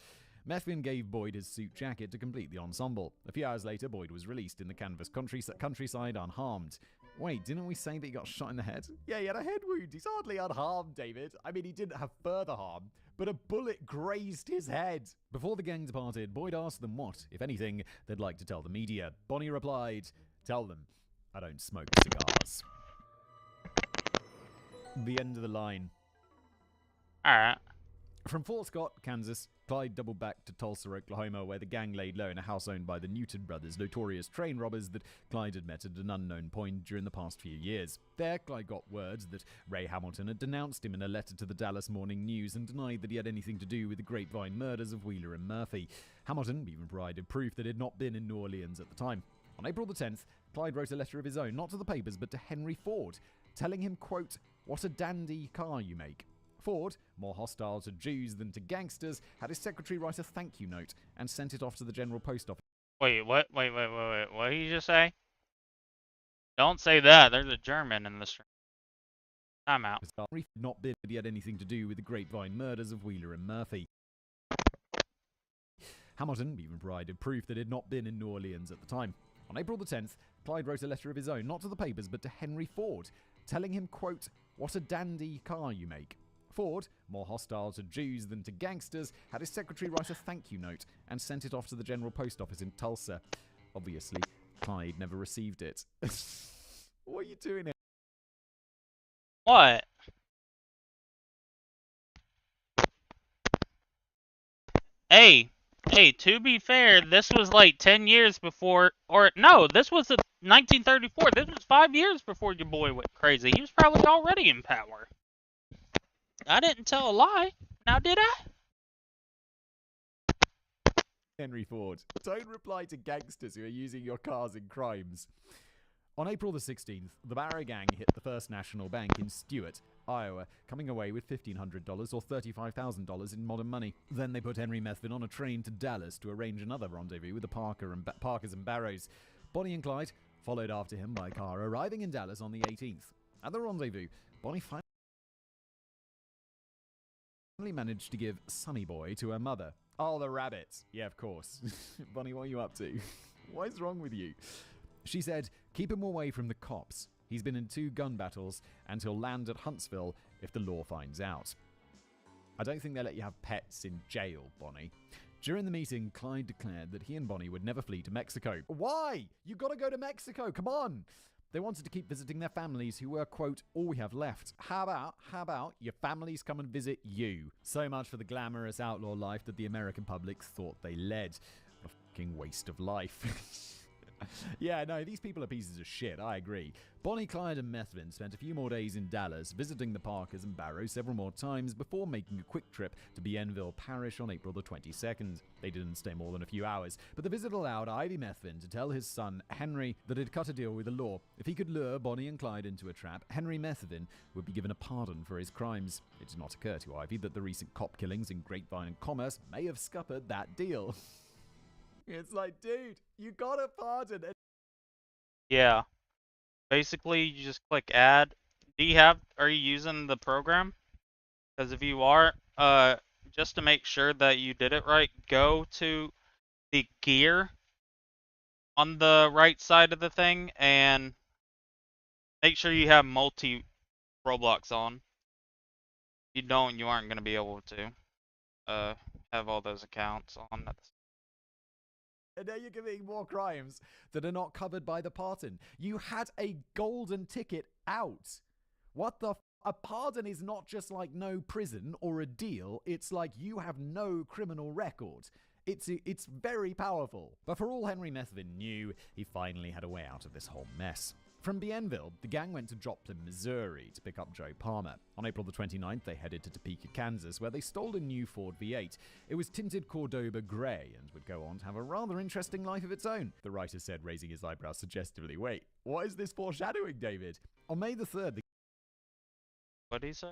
Methvin gave Boyd his suit jacket to complete the ensemble. A few hours later, Boyd was released in the Kansas countryside unharmed. Wait, didn't we say that he got shot in the head? Yeah, he had a head wound. He's hardly unharmed, David. I mean, he didn't have further harm, but a bullet grazed his head. Before the gang departed, Boyd asked them what, if anything, they'd like to tell the media. Bonnie replied, "Tell them I don't smoke cigars." The end of the line. Alright. From Fort Scott, Kansas, Clyde doubled back to Tulsa, Oklahoma, where the gang laid low in a house owned by the Newton brothers, notorious train robbers that Clyde had met at an unknown point during the past few years. There, Clyde got word that Ray Hamilton had denounced him in a letter to the Dallas Morning News and denied that he had anything to do with the Grapevine murders of Wheeler and Murphy. Hamilton even provided proof that he had not been in New Orleans at the time. On April the 10th, Clyde wrote a letter of his own, not to the papers, but to Henry Ford, telling him, quote, "What a dandy car you make." Ford, more hostile to Jews than to gangsters, had his secretary write a thank you note and sent it off to the General Post Office. Wait, what? Wait. What did you just say? Don't say that. There's a German in the stream. I'm out. Not been that he had anything to do with the Grapevine murders of Wheeler and Murphy. Hamilton even provided proof that he had not been in New Orleans at the time. On April the 10th, Clyde wrote a letter of his own, not to the papers, but to Henry Ford, telling him, quote, "What a dandy car you make." Ford, more hostile to Jews than to gangsters, had his secretary write a thank you note and sent it off to the General Post Office in Tulsa. Obviously, Clyde never received it. What are you doing here? What? Hey, to be fair, this was like 10 years before, or no, this was 1934. This was 5 years before your boy went crazy. He was probably already in power. I didn't tell a lie. Now did I? Henry Ford, don't reply to gangsters who are using your cars in crimes. On April the 16th, the Barrow Gang hit the First National Bank in Stewart, Iowa, coming away with $1,500 or $35,000 in modern money. Then they put Henry Methvin on a train to Dallas to arrange another rendezvous with the Parkers and Barrows. Bonnie and Clyde followed after him by car, arriving in Dallas on the 18th. At the rendezvous, Bonnie finally managed to give Sonny Boy to her mother. Oh, the rabbit. Yeah, of course. Bonnie, what are you up to? What's wrong with you? She said, "Keep him away from the cops. He's been in 2 gun battles and he'll land at Huntsville if the law finds out." I don't think they let you have pets in jail, Bonnie. During the meeting, Clyde declared that he and Bonnie would never flee to Mexico. Why? You gotta go to Mexico, come on! They wanted to keep visiting their families who were, quote, "all we have left." How about your families come and visit you? So much for the glamorous outlaw life that the American public thought they led. What a fucking waste of life. Yeah, no, these people are pieces of shit, I agree. Bonnie, Clyde and Methvin spent a few more days in Dallas, visiting the Parkers and Barrows several more times before making a quick trip to Bienville Parish on April the 22nd. They didn't stay more than a few hours, but the visit allowed Ivy Methvin to tell his son, Henry, that he'd cut a deal with the law. If he could lure Bonnie and Clyde into a trap, Henry Methvin would be given a pardon for his crimes. It did not occur to Ivy that the recent cop killings in Grapevine and Commerce may have scuppered that deal. It's like, dude, you got a pardon. Yeah. Basically, you just click add. Are you using the program? Because if you are, just to make sure that you did it right, go to the gear on the right side of the thing and make sure you have multi Roblox on. If you don't, you aren't going to be able to have all those accounts on. And now you're committing more crimes that are not covered by the pardon. You had a golden ticket out. What the A pardon is not just like no prison or a deal. It's like you have no criminal record. It's very powerful. But for all Henry Methvin knew, he finally had a way out of this whole mess. From Bienville, the gang went to Joplin, Missouri to pick up Joe Palmer. On April the 29th, they headed to Topeka, Kansas, where they stole a new Ford V8. It was tinted Cordoba gray and would go on to have a rather interesting life of its own, the writer said, raising his eyebrows suggestively. Wait, what is this foreshadowing, David? On May the 3rd, the What'd he say?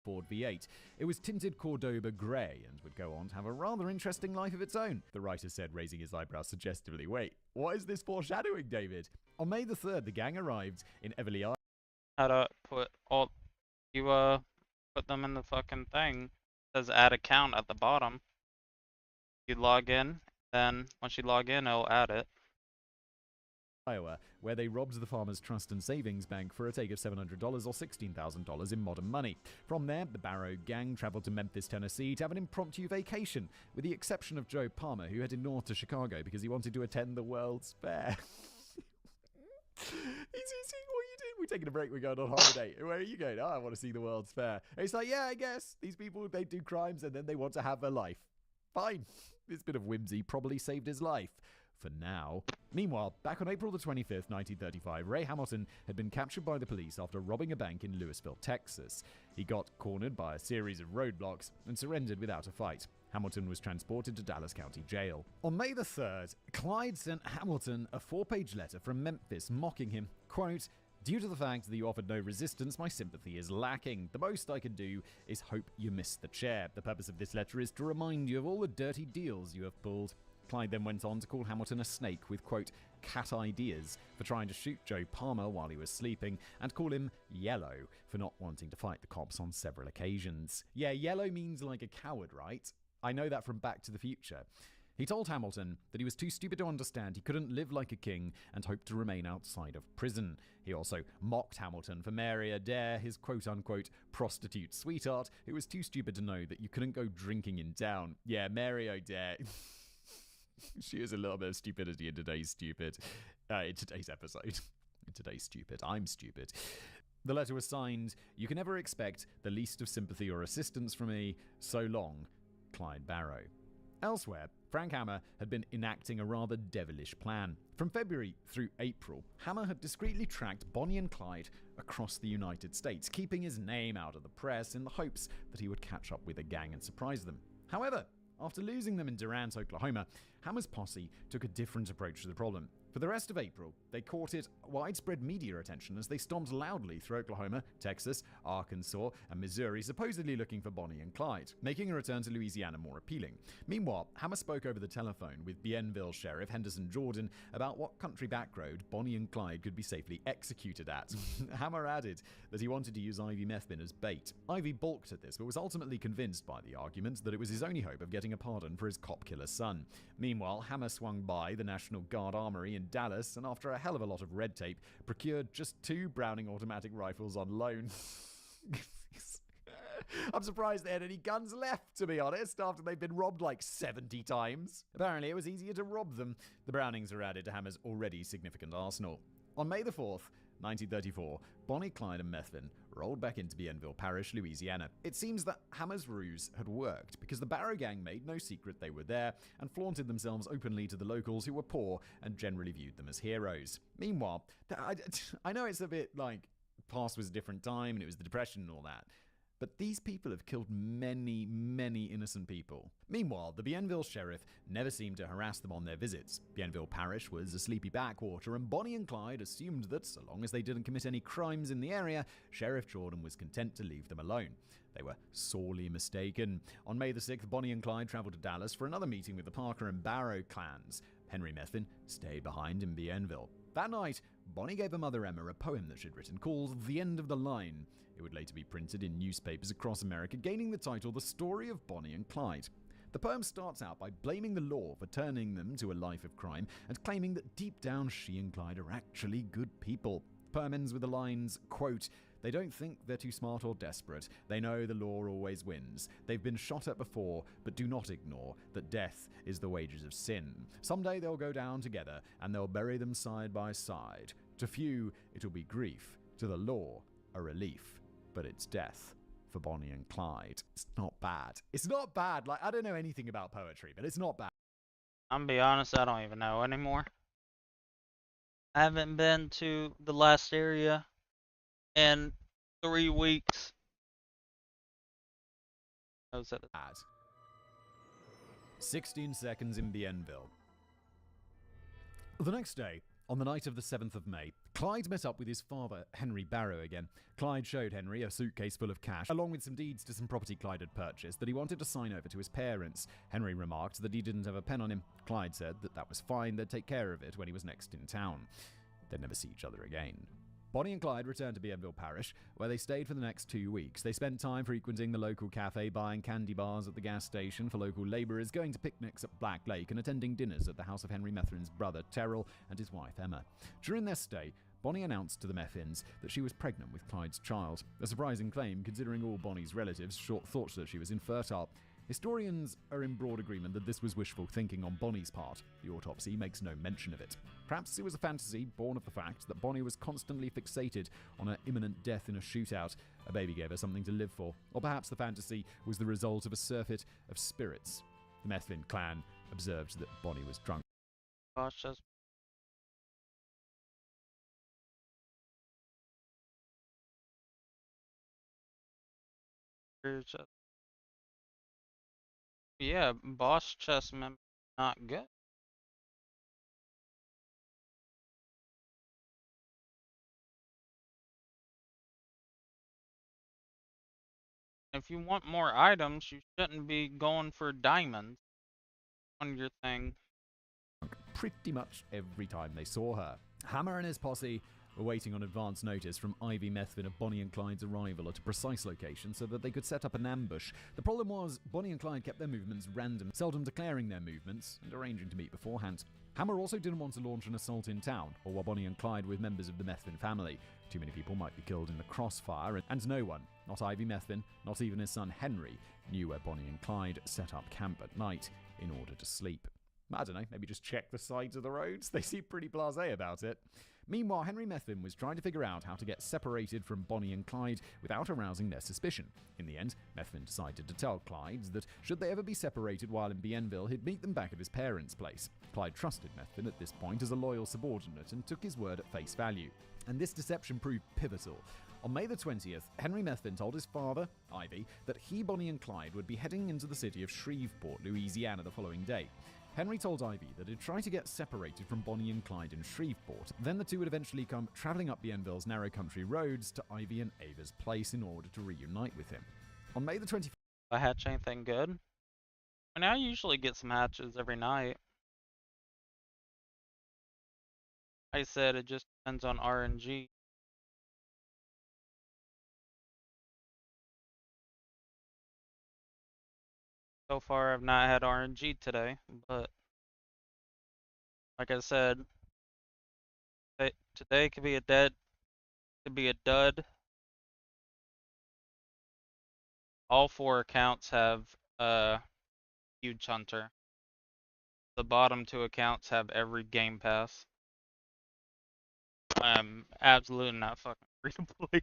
Ford V8. It was tinted Cordoba gray and would go on to have a rather interesting life of its own, the writer said, raising his eyebrows suggestively. Wait, what is this foreshadowing, David? On May the 3rd, the gang arrived in Everly, Iowa. How to put all you put them in the fucking thing. It says add account at the bottom. You log in, then once you log in, it'll add it. Iowa, where they robbed the Farmers Trust and Savings Bank for a take of $700 or $16,000 in modern money. From there, the Barrow gang traveled to Memphis, Tennessee to have an impromptu vacation, with the exception of Joe Palmer, who headed north to Chicago because he wanted to attend the World's Fair. He's what you do? We're taking a break, we're going on holiday. Where are you going? Oh, I want to see the World's Fair. And it's like, yeah, I guess. These people, they do crimes and then they want to have a life. Fine. This bit of whimsy probably saved his life. For now. Meanwhile, back on April the 25th, 1935, Ray Hamilton had been captured by the police after robbing a bank in Louisville, Texas. He got cornered by a series of roadblocks and surrendered without a fight. Hamilton was transported to Dallas County Jail. On May the 3rd, Clyde sent Hamilton a 4-page letter from Memphis mocking him, quote, "Due to the fact that you offered no resistance, my sympathy is lacking. The most I can do is hope you miss the chair. The purpose of this letter is to remind you of all the dirty deals you have pulled." Clyde then went on to call Hamilton a snake with, quote, "cat ideas" for trying to shoot Joe Palmer while he was sleeping, and call him yellow for not wanting to fight the cops on several occasions. Yeah, yellow means like a coward, right? I know that from Back to the Future. He told Hamilton that he was too stupid to understand he couldn't live like a king and hoped to remain outside of prison. He also mocked Hamilton for Mary Adair, his quote-unquote prostitute sweetheart, who was too stupid to know that you couldn't go drinking in town. Yeah, Mary Adair. She is a little bit of stupidity in today's episode. In today's stupid. I'm stupid. The letter was signed, "You can never expect the least of sympathy or assistance from me. So long, Clyde Barrow." Elsewhere, Frank Hammer had been enacting a rather devilish plan. From February through April, Hammer had discreetly tracked Bonnie and Clyde across the United States, keeping his name out of the press in the hopes that he would catch up with the gang and surprise them. However, after losing them in Durant, Oklahoma, Hammer's posse took a different approach to the problem. For the rest of April, they courted widespread media attention as they stomped loudly through Oklahoma, Texas, Arkansas, and Missouri, supposedly looking for Bonnie and Clyde, making a return to Louisiana more appealing. Meanwhile, Hammer spoke over the telephone with Bienville Sheriff Henderson Jordan about what country back road Bonnie and Clyde could be safely executed at. Hammer added that he wanted to use Ivy Methvin as bait. Ivy balked at this, but was ultimately convinced by the argument that it was his only hope of getting a pardon for his cop-killer son. Meanwhile, Hammer swung by the National Guard Armory in Dallas, and after a hell of a lot of red tape, procured just 2 Browning automatic rifles on loan. I'm surprised they had any guns left, to be honest, after they've been robbed like 70 times. Apparently, it was easier to rob them. The Brownings were added to Hammer's already significant arsenal. On May the 4th, 1934, Bonnie, Clyde, and Methvin rolled back into Bienville Parish, Louisiana. It seems that Hammer's ruse had worked because the Barrow gang made no secret they were there and flaunted themselves openly to the locals who were poor and generally viewed them as heroes. Meanwhile, I know it's a bit like past was a different time and it was the Depression and all that, but these people have killed many, many innocent people. Meanwhile, the Bienville sheriff never seemed to harass them on their visits. Bienville Parish was a sleepy backwater, and Bonnie and Clyde assumed that, so long as they didn't commit any crimes in the area, Sheriff Jordan was content to leave them alone. They were sorely mistaken. On May the 6th, Bonnie and Clyde traveled to Dallas for another meeting with the Parker and Barrow clans. Henry Methvin stayed behind in Bienville. That night, Bonnie gave her mother Emma a poem that she'd written called The End of the Line. It would later be printed in newspapers across America, gaining the title The Story of Bonnie and Clyde. The poem starts out by blaming the law for turning them to a life of crime and claiming that deep down she and Clyde are actually good people. The poem ends with the lines, quote, "They don't think they're too smart or desperate. They know the law always wins. They've been shot at before, but do not ignore that death is the wages of sin. Someday they'll go down together, and they'll bury them side by side. To few, it'll be grief. To the law, a relief. But it's death for Bonnie and Clyde." It's not bad. It's not bad. Like, I don't know anything about poetry, but it's not bad. I'm gonna be honest, I don't even know anymore. I haven't been to the last area in 3 weeks. I was at the 16 seconds in Bienville. The next day, on the night of the 7th of May, Clyde met up with his father, Henry Barrow, again. Clyde showed Henry a suitcase full of cash, along with some deeds to some property Clyde had purchased that he wanted to sign over to his parents. Henry remarked that he didn't have a pen on him. Clyde said that that was fine, they'd take care of it when he was next in town. They'd never see each other again. Bonnie and Clyde returned to Bienville Parish, where they stayed for the next 2 weeks. They spent time frequenting the local cafe, buying candy bars at the gas station for local labourers, going to picnics at Black Lake, and attending dinners at the house of Henry Methven's brother, Terrell, and his wife, Emma. During their stay, Bonnie announced to the Methvins that she was pregnant with Clyde's child. A surprising claim, considering all Bonnie's relatives thought that she was infertile. Historians are in broad agreement that this was wishful thinking on Bonnie's part. The autopsy makes no mention of it. Perhaps it was a fantasy born of the fact that Bonnie was constantly fixated on her imminent death in a shootout. A baby gave her something to live for. Or perhaps the fantasy was the result of a surfeit of spirits. The Methvin clan observed that Bonnie was drunk. Gosh, that's yeah, boss chess member not good. If you want more items, you shouldn't be going for diamonds on your thing. Pretty much every time they saw her. Hammer and his posse were waiting on advance notice from Ivy Methvin of Bonnie and Clyde's arrival at a precise location so that they could set up an ambush. The problem was, Bonnie and Clyde kept their movements random, seldom declaring their movements and arranging to meet beforehand. Hammer also didn't want to launch an assault in town, or while Bonnie and Clyde were members of the Methvin family. Too many people might be killed in the crossfire, and no one, not Ivy Methvin, not even his son Henry, knew where Bonnie and Clyde set up camp at night in order to sleep. I don't know, maybe just check the sides of the roads? They seem pretty blasé about it. Meanwhile, Henry Methvin was trying to figure out how to get separated from Bonnie and Clyde without arousing their suspicion. In the end, Methvin decided to tell Clyde that should they ever be separated while in Bienville, he'd meet them back at his parents' place. Clyde trusted Methvin at this point as a loyal subordinate and took his word at face value. And this deception proved pivotal. On May the 20th, Henry Methvin told his father, Ivy, that he, Bonnie and Clyde would be heading into the city of Shreveport, Louisiana the following day. Henry told Ivy that he'd try to get separated from Bonnie and Clyde in Shreveport. Then the two would eventually come travelling up Bienville's narrow country roads to Ivy and Ava's place in order to reunite with him. On May the 25th... I hatch anything good? I mean, I usually get some hatches every night. I said it just depends on RNG. So far, I've not had RNG today, but like I said, today could be a dud. All 4 accounts have huge hunter. The bottom 2 accounts have every game pass. I'm absolutely not fucking free to play.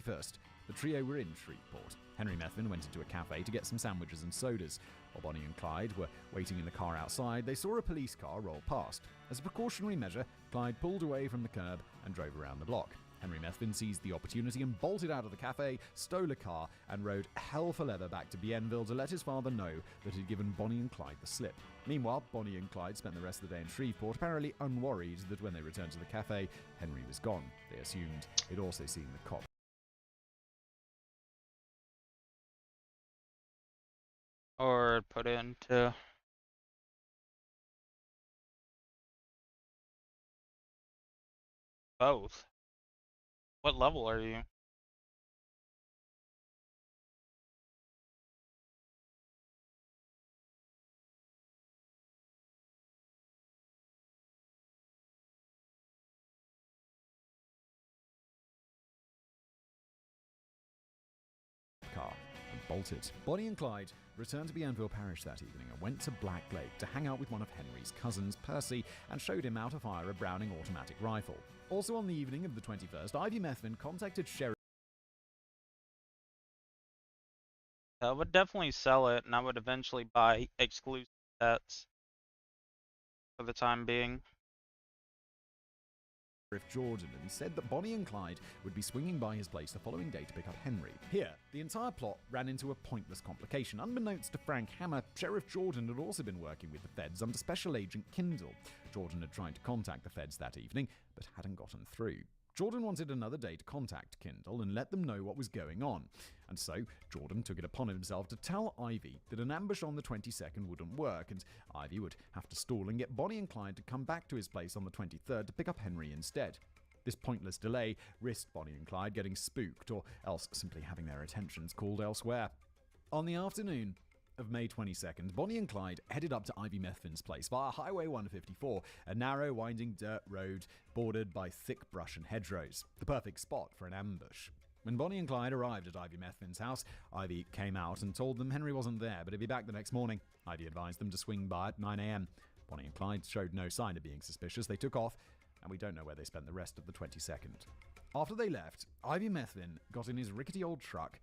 First, the trio were in Shreveport. Henry Methvin went into a cafe to get some sandwiches and sodas. While Bonnie and Clyde were waiting in the car outside, they saw a police car roll past. As a precautionary measure, Clyde pulled away from the curb and drove around the block. Henry Methvin seized the opportunity and bolted out of the cafe, stole a car, and rode hell for leather back to Bienville to let his father know that he'd given Bonnie and Clyde the slip. Meanwhile, Bonnie and Clyde spent the rest of the day in Shreveport, apparently unworried that when they returned to the cafe, Henry was gone. They assumed he'd also seen the cop. Or put it into both. What level are you? Car and bolted. Bonnie and Clyde returned to Bienville Parish that evening and went to Black Lake to hang out with one of Henry's cousins, Percy, and showed him how to fire a Browning automatic rifle. Also on the evening of the 21st, Ivy Methvin contacted Sheriff. I would definitely sell it, and I would eventually buy exclusive sets for the time being. Sheriff Jordan and said that Bonnie and Clyde would be swinging by his place the following day to pick up Henry. Here, the entire plot ran into a pointless complication. Unbeknownst to Frank Hammer, Sheriff Jordan had also been working with the feds under Special Agent Kindle. Jordan had tried to contact the feds that evening, but hadn't gotten through. Jordan wanted another day to contact Kindle and let them know what was going on. And so, Jordan took it upon himself to tell Ivy that an ambush on the 22nd wouldn't work, and Ivy would have to stall and get Bonnie and Clyde to come back to his place on the 23rd to pick up Henry instead. This pointless delay risked Bonnie and Clyde getting spooked, or else simply having their attentions called elsewhere. On the afternoon of May 22nd, Bonnie and Clyde headed up to Ivy Methvin's place via Highway 154, a narrow, winding dirt road bordered by thick brush and hedgerows. The perfect spot for an ambush. When Bonnie and Clyde arrived at Ivy Methvin's house, Ivy came out and told them Henry wasn't there, but he'd be back the next morning. Ivy advised them to swing by at 9 a.m. Bonnie and Clyde showed no sign of being suspicious. They took off, and we don't know where they spent the rest of the 22nd. After they left, Ivy Methvin got in his rickety old truck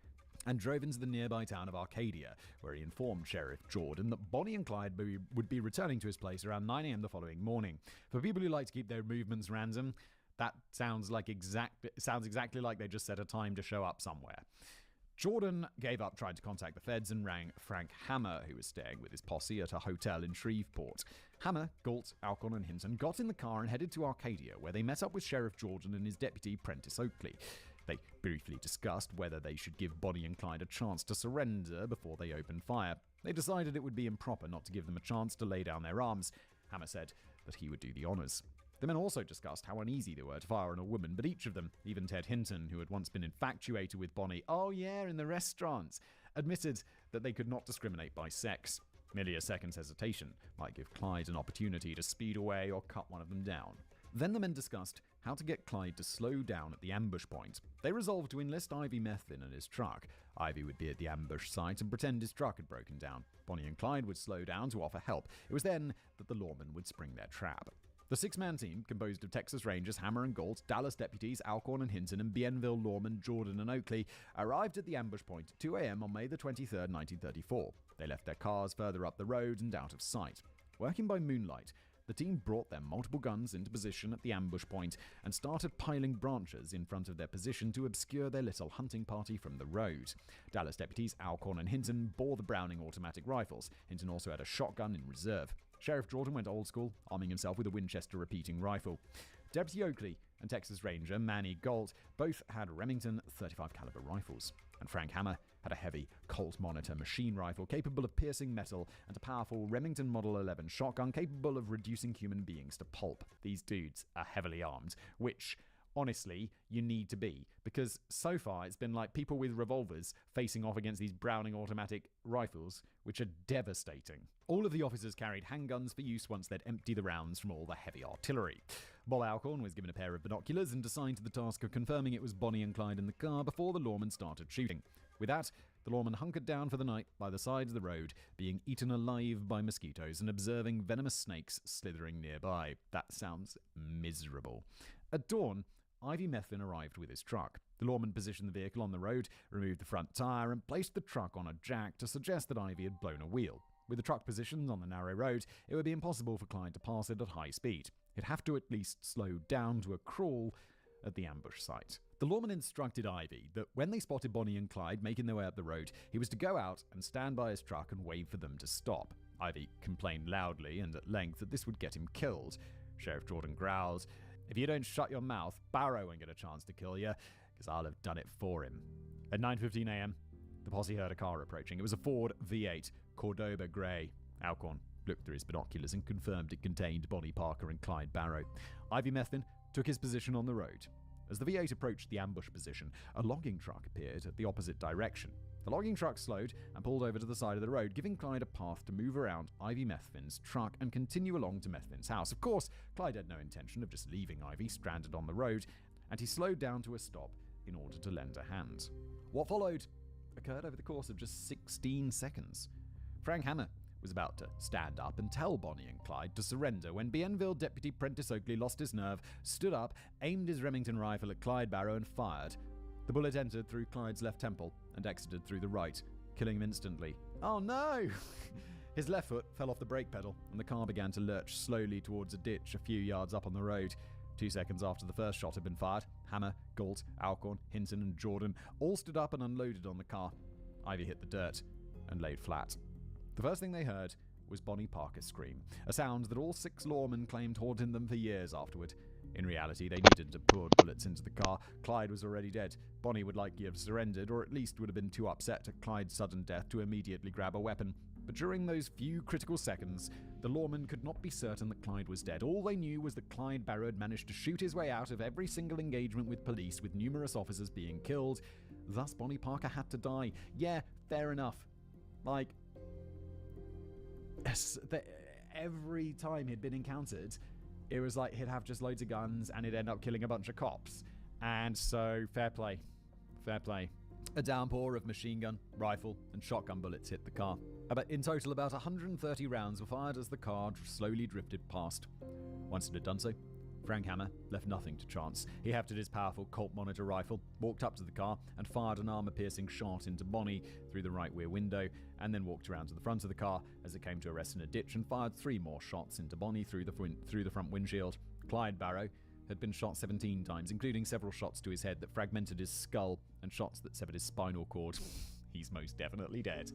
and drove into the nearby town of Arcadia, where he informed Sheriff Jordan that Bonnie and Clyde would be returning to his place around 9 a.m. the following morning. For people who like to keep their movements random, that sounds exactly like they just set a time to show up somewhere. Jordan gave up trying to contact the feds and rang Frank Hammer, who was staying with his posse at a hotel in Shreveport. Hammer, Galt, Alcon, and Hinton got in the car and headed to Arcadia, where they met up with Sheriff Jordan and his deputy, Prentice Oakley. They briefly discussed whether they should give Bonnie and Clyde a chance to surrender before they opened fire. They decided it would be improper not to give them a chance to lay down their arms. Hammer said that he would do the honors. The men also discussed how uneasy they were to fire on a woman, but each of them, even Ted Hinton, who had once been infatuated with Bonnie, in the restaurants, admitted that they could not discriminate by sex. Merely a second's hesitation might give Clyde an opportunity to speed away or cut one of them down. Then the men discussed how to get Clyde to slow down at the ambush point. They resolved to enlist Ivy Methvin and his truck. Ivy would be at the ambush site and pretend his truck had broken down. Bonnie and Clyde would slow down to offer help. It was then that the lawmen would spring their trap. The six-man team, composed of Texas Rangers, Hammer and Galt, Dallas deputies, Alcorn and Hinton, and Bienville lawmen Jordan and Oakley, arrived at the ambush point at 2 a.m. on May the 23rd, 1934. They left their cars further up the road and out of sight. Working by moonlight, the team brought their multiple guns into position at the ambush point and started piling branches in front of their position to obscure their little hunting party from the road. Dallas deputies Alcorn and Hinton bore the Browning automatic rifles. Hinton also had a shotgun in reserve. Sheriff Jordan went old school, arming himself with a Winchester repeating rifle. Deputy Oakley and Texas Ranger Manny Galt both had Remington 35 caliber rifles, and Frank Hammer had a heavy Colt Monitor machine rifle capable of piercing metal and a powerful Remington Model 11 shotgun capable of reducing human beings to pulp. These dudes are heavily armed, which honestly, you need to be, because so far it's been like people with revolvers facing off against these Browning automatic rifles, which are devastating. All of the officers carried handguns for use once they'd empty the rounds from all the heavy artillery. Bob Alcorn was given a pair of binoculars and assigned to the task of confirming it was Bonnie and Clyde in the car before the lawmen started shooting. With that, the lawmen hunkered down for the night by the sides of the road, being eaten alive by mosquitoes and observing venomous snakes slithering nearby. That sounds miserable. At dawn, Ivy Methvin arrived with his truck. The lawman positioned the vehicle on the road, removed the front tire, and placed the truck on a jack to suggest that Ivy had blown a wheel. With the truck positioned on the narrow road, it would be impossible for Clyde to pass it at high speed. He'd have to at least slow down to a crawl at the ambush site. The lawman instructed Ivy that when they spotted Bonnie and Clyde making their way up the road, he was to go out and stand by his truck and wave for them to stop. Ivy complained loudly and at length that this would get him killed. Sheriff Jordan growled, "If you don't shut your mouth, Barrow won't get a chance to kill you, because I'll have done it for him." At 9:15 a.m., the posse heard a car approaching. It was a Ford V8 Cordoba Grey. Alcorn looked through his binoculars and confirmed it contained Bonnie Parker and Clyde Barrow. Ivy Methvin took his position on the road. As the V8 approached the ambush position, a logging truck appeared at the opposite direction. The logging truck slowed and pulled over to the side of the road, giving Clyde a path to move around Ivy Methvin's truck and continue along to Methvin's house. Of course, Clyde had no intention of just leaving Ivy stranded on the road, and he slowed down to a stop in order to lend a hand. What followed occurred over the course of just 16 seconds. Frank Hammer was about to stand up and tell Bonnie and Clyde to surrender when Bienville Deputy Prentice Oakley lost his nerve, stood up, aimed his Remington rifle at Clyde Barrow and fired. The bullet entered through Clyde's left temple and exited through the right, killing him instantly. Oh no! His left foot fell off the brake pedal and the car began to lurch slowly towards a ditch a few yards up on the road. 2 seconds after the first shot had been fired, Hammer, Galt, Alcorn, Hinton, and Jordan all stood up and unloaded on the car. Ivy hit the dirt and laid flat. The first thing they heard was Bonnie Parker scream, a sound that all 6 lawmen claimed haunted them for years afterward. In reality, they needed to pour bullets into the car. Clyde was already dead. Bonnie would likely have surrendered, or at least would have been too upset at Clyde's sudden death to immediately grab a weapon. But during those few critical seconds, the lawmen could not be certain that Clyde was dead. All they knew was that Clyde Barrow had managed to shoot his way out of every single engagement with police, with numerous officers being killed. Thus, Bonnie Parker had to die. Yeah, fair enough. Like, every time he'd been encountered, it was like he'd have just loads of guns and he'd end up killing a bunch of cops. And so, fair play. Fair play. A downpour of machine gun, rifle, and shotgun bullets hit the car. In total, about 130 rounds were fired as the car slowly drifted past. Once it had done so, Frank Hammer left nothing to chance. He hefted his powerful Colt Monitor rifle, walked up to the car, and fired an armor-piercing shot into Bonnie through the right rear window, and then walked around to the front of the car as it came to a rest in a ditch and fired 3 more shots into Bonnie through the front windshield. Clyde Barrow had been shot 17 times, including several shots to his head that fragmented his skull and shots that severed his spinal cord. He's most definitely dead.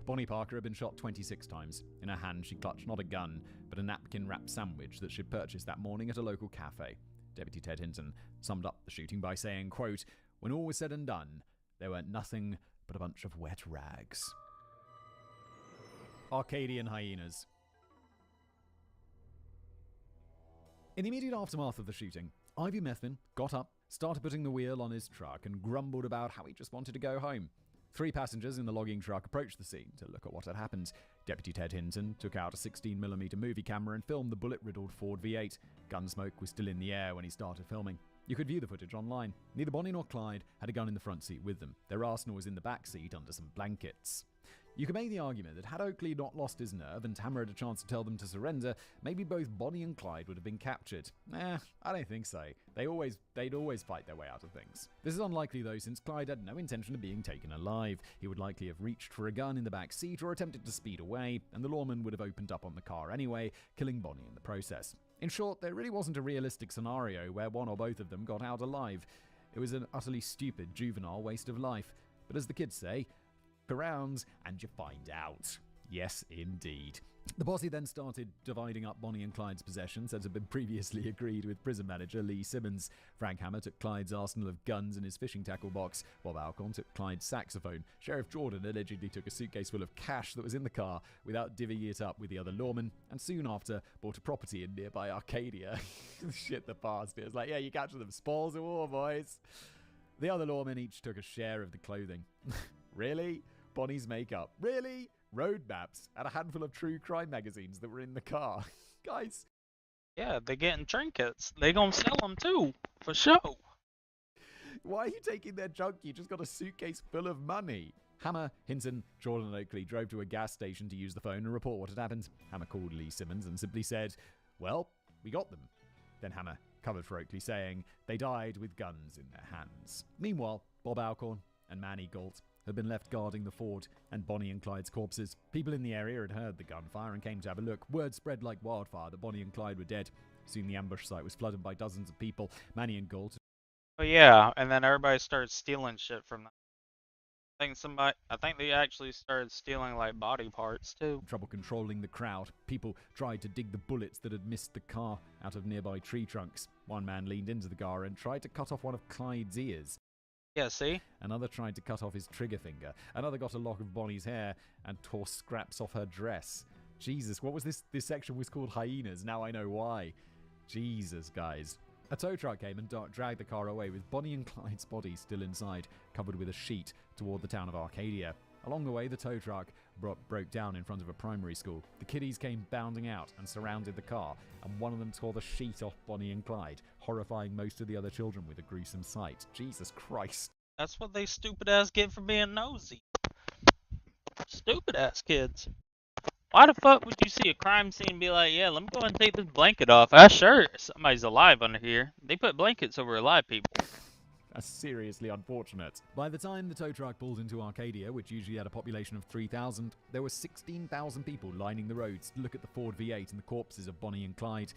Bonnie Parker had been shot 26 times. In her hand, she clutched not a gun, but a napkin-wrapped sandwich that she'd purchased that morning at a local cafe. Deputy Ted Hinton summed up the shooting by saying, quote, "When all was said and done, there weren't nothing but a bunch of wet rags." Arcadian hyenas. In the immediate aftermath of the shooting, Ivy Methvin got up, started putting the wheel on his truck, and grumbled about how he just wanted to go home. 3 passengers in the logging truck approached the scene to look at what had happened. Deputy Ted Hinton took out a 16mm movie camera and filmed the bullet-riddled Ford V8. Gunsmoke was still in the air when he started filming. You could view the footage online. Neither Bonnie nor Clyde had a gun in the front seat with them. Their arsenal was in the back seat under some blankets. You could make the argument that had Oakley not lost his nerve and Hammer had a chance to tell them to surrender, maybe both Bonnie and Clyde would have been captured. I don't think so. They'd always fight their way out of things. This is unlikely though, since Clyde had no intention of being taken alive. He would likely have reached for a gun in the back seat or attempted to speed away, and the lawman would have opened up on the car anyway, killing Bonnie in the process. In short, there really wasn't a realistic scenario where one or both of them got out alive. It was an utterly stupid, juvenile waste of life. But as the kids say, around and you find out. Yes, indeed. The posse then started dividing up Bonnie and Clyde's possessions as had been previously agreed with prison manager Lee Simmons. Frank Hammer took Clyde's arsenal of guns and his fishing tackle box. Bob Alcorn took Clyde's saxophone. Sheriff Jordan allegedly took a suitcase full of cash that was in the car without divvying it up with the other lawmen, and soon after bought a property in nearby Arcadia. Shit the bastard. It's like, yeah, you capture them. Spoils of war, boys. The other lawmen each took a share of the clothing. Really? Bonnie's makeup. Really? Road maps and a handful of true crime magazines that were in the car. Guys. Yeah, they're getting trinkets. They gonna sell them too, for sure. Why are you taking their junk? You just got a suitcase full of money. Hammer, Hinton, Jordan and Oakley drove to a gas station to use the phone and report what had happened. Hammer called Lee Simmons and simply said, "Well, we got them." Then Hammer covered for Oakley, saying they died with guns in their hands. Meanwhile, Bob Alcorn and Manny Galt had been left guarding the Ford and Bonnie and Clyde's corpses. People in the area had heard the gunfire and came to have a look. Word spread like wildfire that Bonnie and Clyde were dead. Soon the ambush site was flooded by dozens of people. Manny and Galt. Oh yeah, and then everybody started stealing shit from them. I think they actually started stealing like body parts too. Trouble controlling the crowd. People tried to dig the bullets that had missed the car out of nearby tree trunks. One man leaned into the car and tried to cut off one of Clyde's ears. Yeah, see? Another tried to cut off his trigger finger. Another got a lock of Bonnie's hair and tore scraps off her dress. Jesus, what was this? This section was called Hyenas. Now I know why. Jesus, guys. A tow truck came and dragged the car away with Bonnie and Clyde's bodies still inside, covered with a sheet, toward the town of Arcadia. Along the way, the tow truck broke down in front of a primary school. The kiddies came bounding out and surrounded the car, and one of them tore the sheet off Bonnie and Clyde, horrifying most of the other children with a gruesome sight. Jesus Christ. That's what they stupid ass get for being nosy. Stupid ass kids. Why the fuck would you see a crime scene and be like, yeah, let me go and take this blanket off? Sure, somebody's alive under here. They put blankets over alive people. That's seriously unfortunate. By the time the tow truck pulled into Arcadia, which usually had a population of 3,000, there were 16,000 people lining the roads to look at the Ford V8 and the corpses of Bonnie and Clyde.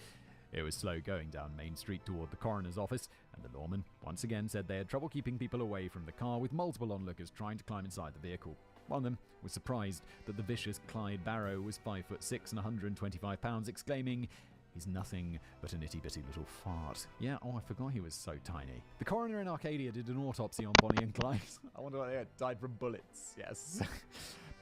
It was slow going down Main Street toward the coroner's office, and the lawman once again said they had trouble keeping people away from the car, with multiple onlookers trying to climb inside the vehicle. One of them was surprised that the vicious Clyde Barrow was 5'6" and 125 pounds, exclaiming, "He's nothing but an itty-bitty little fart." Yeah, I forgot he was so tiny. The coroner in Arcadia did an autopsy on Bonnie and Clyde. I wonder why they had died from bullets. Yes.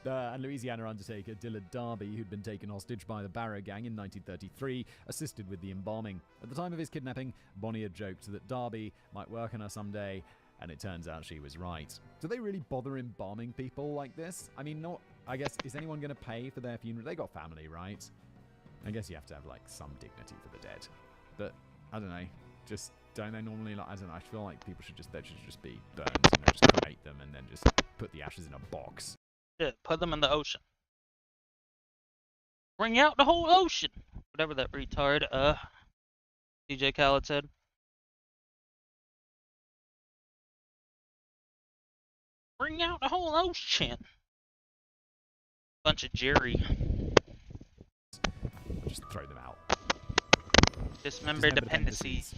And Louisiana undertaker Dillard Darby, who'd been taken hostage by the Barrow gang in 1933, assisted with the embalming. At the time of his kidnapping, Bonnie had joked that Darby might work on her someday, and it turns out she was right. Do they really bother embalming people like this? I mean, I guess, is anyone going to pay for their funeral? They got family, right? I guess you have to have, like, some dignity for the dead. But, I don't know, just, don't they normally, like, I don't know, I feel like people should just be burned, just cremate them and then just put the ashes in a box. Shit, put them in the ocean. Bring out the whole ocean! Whatever that retard, DJ Khaled said. Bring out the whole ocean! Bunch of Jerry. Just throw them out. Dismember dependencies.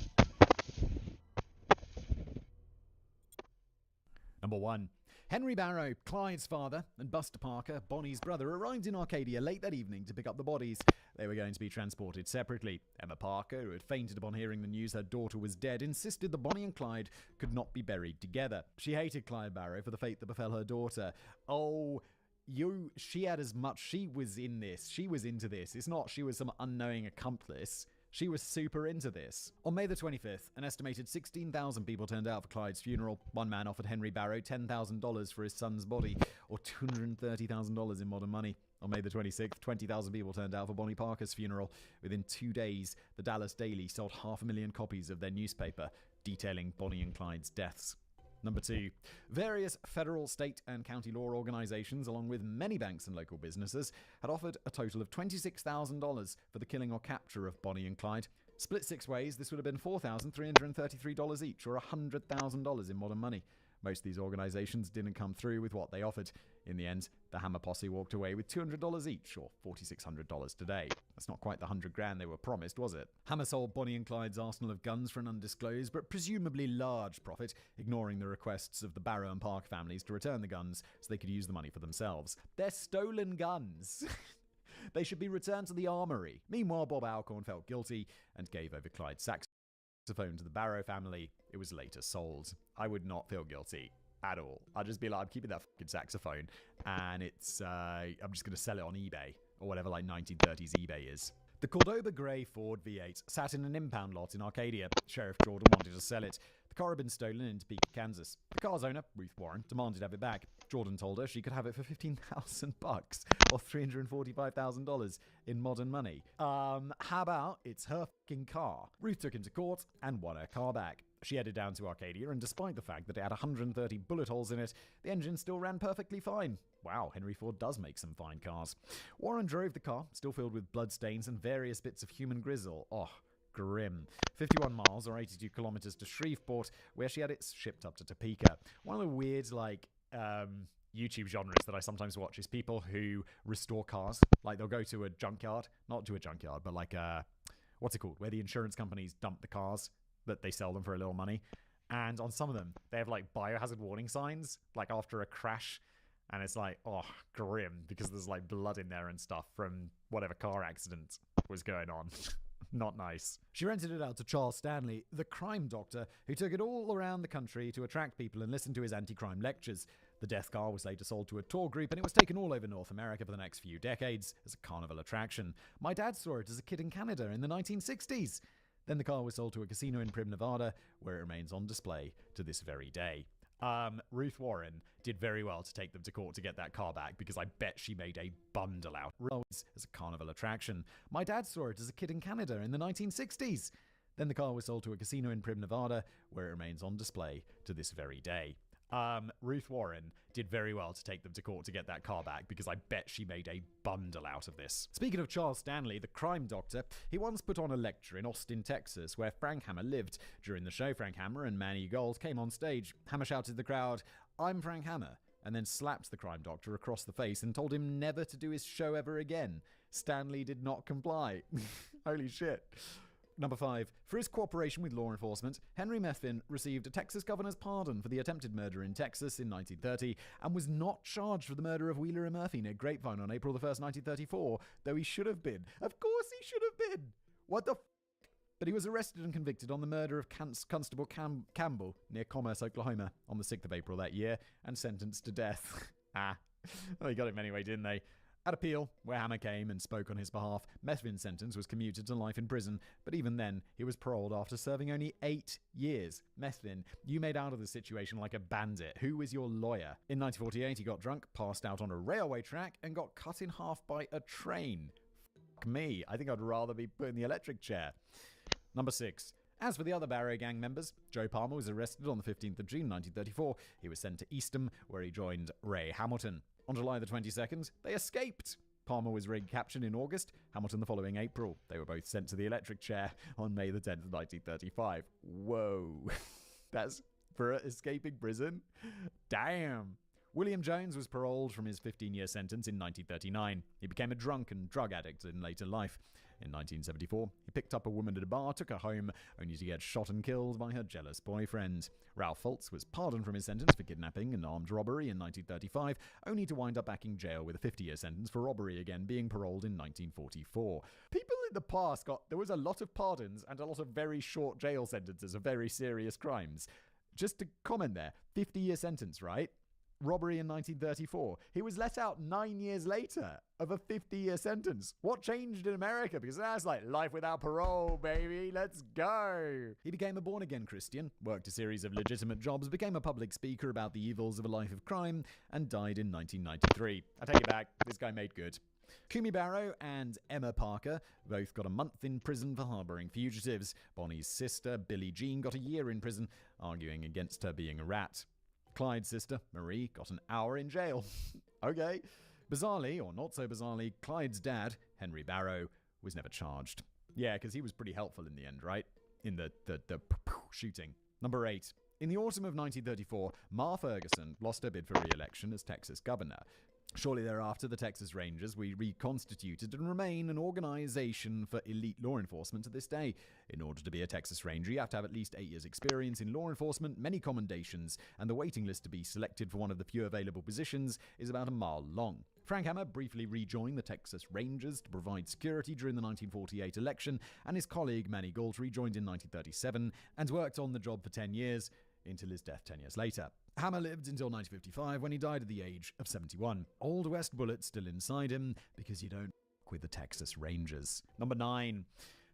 Number 1. Henry Barrow, Clyde's father, and Buster Parker, Bonnie's brother, arrived in Arcadia late that evening to pick up the bodies. They were going to be transported separately. Emma Parker, who had fainted upon hearing the news her daughter was dead, insisted that Bonnie and Clyde could not be buried together. She hated Clyde Barrow for the fate that befell her daughter. She had as much, she was in this, she was into this. It's not she was some unknowing accomplice. She was super into this. On May the 25th, an estimated 16,000 people turned out for Clyde's funeral. One man offered Henry Barrow $10,000 for his son's body, or $230,000 in modern money. On May the 26th, 20,000 people turned out for Bonnie Parker's funeral. Within 2 days, the Dallas Daily sold 500,000 copies of their newspaper detailing Bonnie and Clyde's deaths. Number 2. Various federal, state, and county law organizations, along with many banks and local businesses, had offered a total of $26,000 for the killing or capture of Bonnie and Clyde. Split 6 ways, this would have been $4,333 each, or $100,000 in modern money. Most of these organizations didn't come through with what they offered. In the end, the Hammer Posse walked away with $200 each, or $4,600 today. That's not quite the $100,000 they were promised, was it? Hammer sold Bonnie and Clyde's arsenal of guns for an undisclosed but presumably large profit, ignoring the requests of the Barrow and Park families to return the guns so they could use the money for themselves. They're stolen guns! They should be returned to the armory. Meanwhile, Bob Alcorn felt guilty and gave over Clyde's saxophone to the Barrow family. It was later sold. I would not feel guilty at all. I'd just be like, I'm keeping that fucking saxophone, and I'm just going to sell it on eBay, or whatever like 1930s eBay is. The Cordoba Grey Ford V8 sat in an impound lot in Arcadia. Sheriff Jordan wanted to sell it. The car had been stolen in Topeka, Kansas. The car's owner, Ruth Warren, demanded to have it back. Jordan told her she could have it for $15,000 or $345,000 in modern money. How about it's her fucking car? Ruth took him to court and won her car back. She headed down to Arcadia, and despite the fact that it had 130 bullet holes in it, the engine still ran perfectly fine. Wow, Henry Ford does make some fine cars. Warren drove the car, still filled with bloodstains and various bits of human gristle. Oh, grim. 51 miles or 82 kilometers to Shreveport, where she had it shipped up to Topeka. One of the weird, YouTube genres that I sometimes watch is people who restore cars. Like, they'll go to a junkyard, not to a junkyard, but like what's it called? Where the insurance companies dump the cars that they sell them for a little money. And on some of them, they have like biohazard warning signs, like after a crash. And it's like, oh, grim, because there's like blood in there and stuff from whatever car accident was going on. Not nice. She rented it out to Charles Stanley, the crime doctor, who took it all around the country to attract people and listen to his anti-crime lectures. The death car was later sold to a tour group, and it was taken all over North America for the next few decades as a carnival attraction. My dad saw it as a kid in Canada in the 1960s. Then the car was sold to a casino in Prim, Nevada, where it remains on display to this very day. Ruth Warren did very well to take them to court to get that car back, because I bet she made a bundle out as a carnival attraction. My dad saw it as a kid in Canada in the 1960s. Then the car was sold to a casino in Prim, Nevada, where it remains on display to this very day. Ruth Warren did very well to take them to court to get that car back, because I bet she made a bundle out of this. Speaking of Charles Stanley, the crime doctor, he once put on a lecture in Austin, Texas, where Frank Hammer lived. During the show, Frank Hammer and Manny Gold came on stage. Hammer shouted to the crowd, "I'm Frank Hammer," and then slapped the crime doctor across the face and told him never to do his show ever again. Stanley did not comply. Holy shit. Number 5. For his cooperation with law enforcement, Henry Methvin received a Texas governor's pardon for the attempted murder in Texas in 1930 and was not charged for the murder of Wheeler and Murphy near Grapevine on April 1st, 1934, though he should have been. Of course he should have been! What the But he was arrested and convicted on the murder of Constable Campbell near Commerce, Oklahoma on the 6th of April that year and sentenced to death. Well, they got him anyway, didn't they? At appeal, where Hammer came and spoke on his behalf, Methvin's sentence was commuted to life in prison, but even then, he was paroled after serving only 8 years. Methvin, you made out of the situation like a bandit. Who was your lawyer? In 1948, he got drunk, passed out on a railway track, and got cut in half by a train. Fuck me, I think I'd rather be put in the electric chair. Number 6. As for the other Barrow Gang members, Joe Palmer was arrested on the 15th of June 1934. He was sent to Eastham, where he joined Ray Hamilton. On July the 22nd, they escaped. Palmer was recaptured in August, Hamilton the following April. They were both sent to the electric chair on May the 10th, 1935. Whoa. That's for escaping prison? Damn. William Jones was paroled from his 15-year sentence in 1939. He became a drunk and drug addict in later life. In 1974, he picked up a woman at a bar, took her home, only to get shot and killed by her jealous boyfriend. Ralph Fultz was pardoned from his sentence for kidnapping and armed robbery in 1935, only to wind up back in jail with a 50-year sentence for robbery again, being paroled in 1944. People in the past there was a lot of pardons and a lot of very short jail sentences of very serious crimes. Just to comment there, 50-year sentence, right? Robbery in 1934. He was let out 9 years later of a 50-year sentence. What changed in America? Because that's like life without parole, baby. Let's go. He became a born-again Christian, worked a series of legitimate jobs, became a public speaker about the evils of a life of crime, and died in 1993. I take it back. This guy made good. Kumi Barrow and Emma Parker both got a month in prison for harboring fugitives. Bonnie's sister, Billie Jean, got a year in prison, arguing against her being a rat. Clyde's sister, Marie, got an hour in jail. Okay. Bizarrely, or not so bizarrely, Clyde's dad, Henry Barrow, was never charged. Yeah, because he was pretty helpful in the end, right? In the shooting. Number 8. In the autumn of 1934, Ma Ferguson lost her bid for re-election as Texas governor. Shortly thereafter, the Texas Rangers were reconstituted and remain an organization for elite law enforcement to this day. In order to be a Texas Ranger, you have to have at least 8 years' experience in law enforcement, many commendations, and the waiting list to be selected for one of the few available positions is about a mile long. Frank Hammer briefly rejoined the Texas Rangers to provide security during the 1948 election, and his colleague Manny Galtry joined in 1937 and worked on the job for 10 years, until his death 10 years later. Hammer lived until 1955 when he died at the age of 71. Old West bullets still inside him because you don't f*** with the Texas Rangers. Number 9.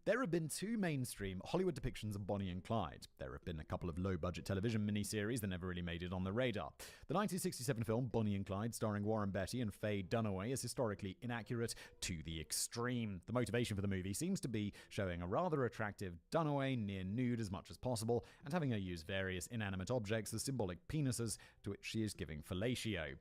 There have been 2 mainstream Hollywood depictions of Bonnie and Clyde. There have been a couple of low-budget television miniseries that never really made it on the radar. The 1967 film Bonnie and Clyde, starring Warren Beatty and Faye Dunaway, is historically inaccurate to the extreme. The motivation for the movie seems to be showing a rather attractive Dunaway near nude as much as possible and having her use various inanimate objects as symbolic penises to which she is giving fellatio.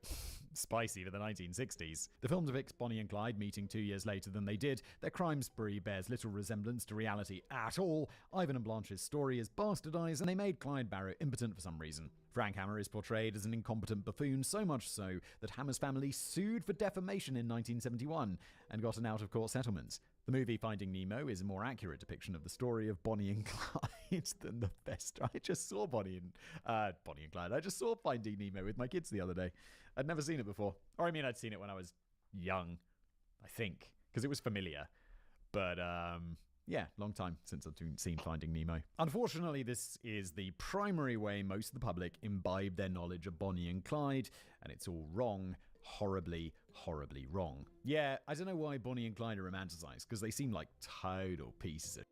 Spicy for the 1960s. The film depicts Bonnie and Clyde meeting 2 years later than they did. Their crime spree bears little resemblance to reality at all. Ivan and Blanche's story is bastardized, and they made Clyde Barrow impotent for some reason. Frank Hammer is portrayed as an incompetent buffoon, so much so that Hammer's family sued for defamation in 1971 and got an out-of-court settlement. The movie Finding Nemo is a more accurate depiction of the story of Bonnie and Clyde than the best. I just saw Bonnie and Clyde. I just saw Finding Nemo with my kids the other day. I'd never seen it before. Or I mean, I'd seen it when I was young, I think, because it was familiar. But, yeah, long time since I've seen Finding Nemo. Unfortunately, this is the primary way most of the public imbibe their knowledge of Bonnie and Clyde, and it's all wrong. Horribly, horribly wrong. Yeah, I don't know why Bonnie and Clyde are romanticized, because they seem like total pieces of...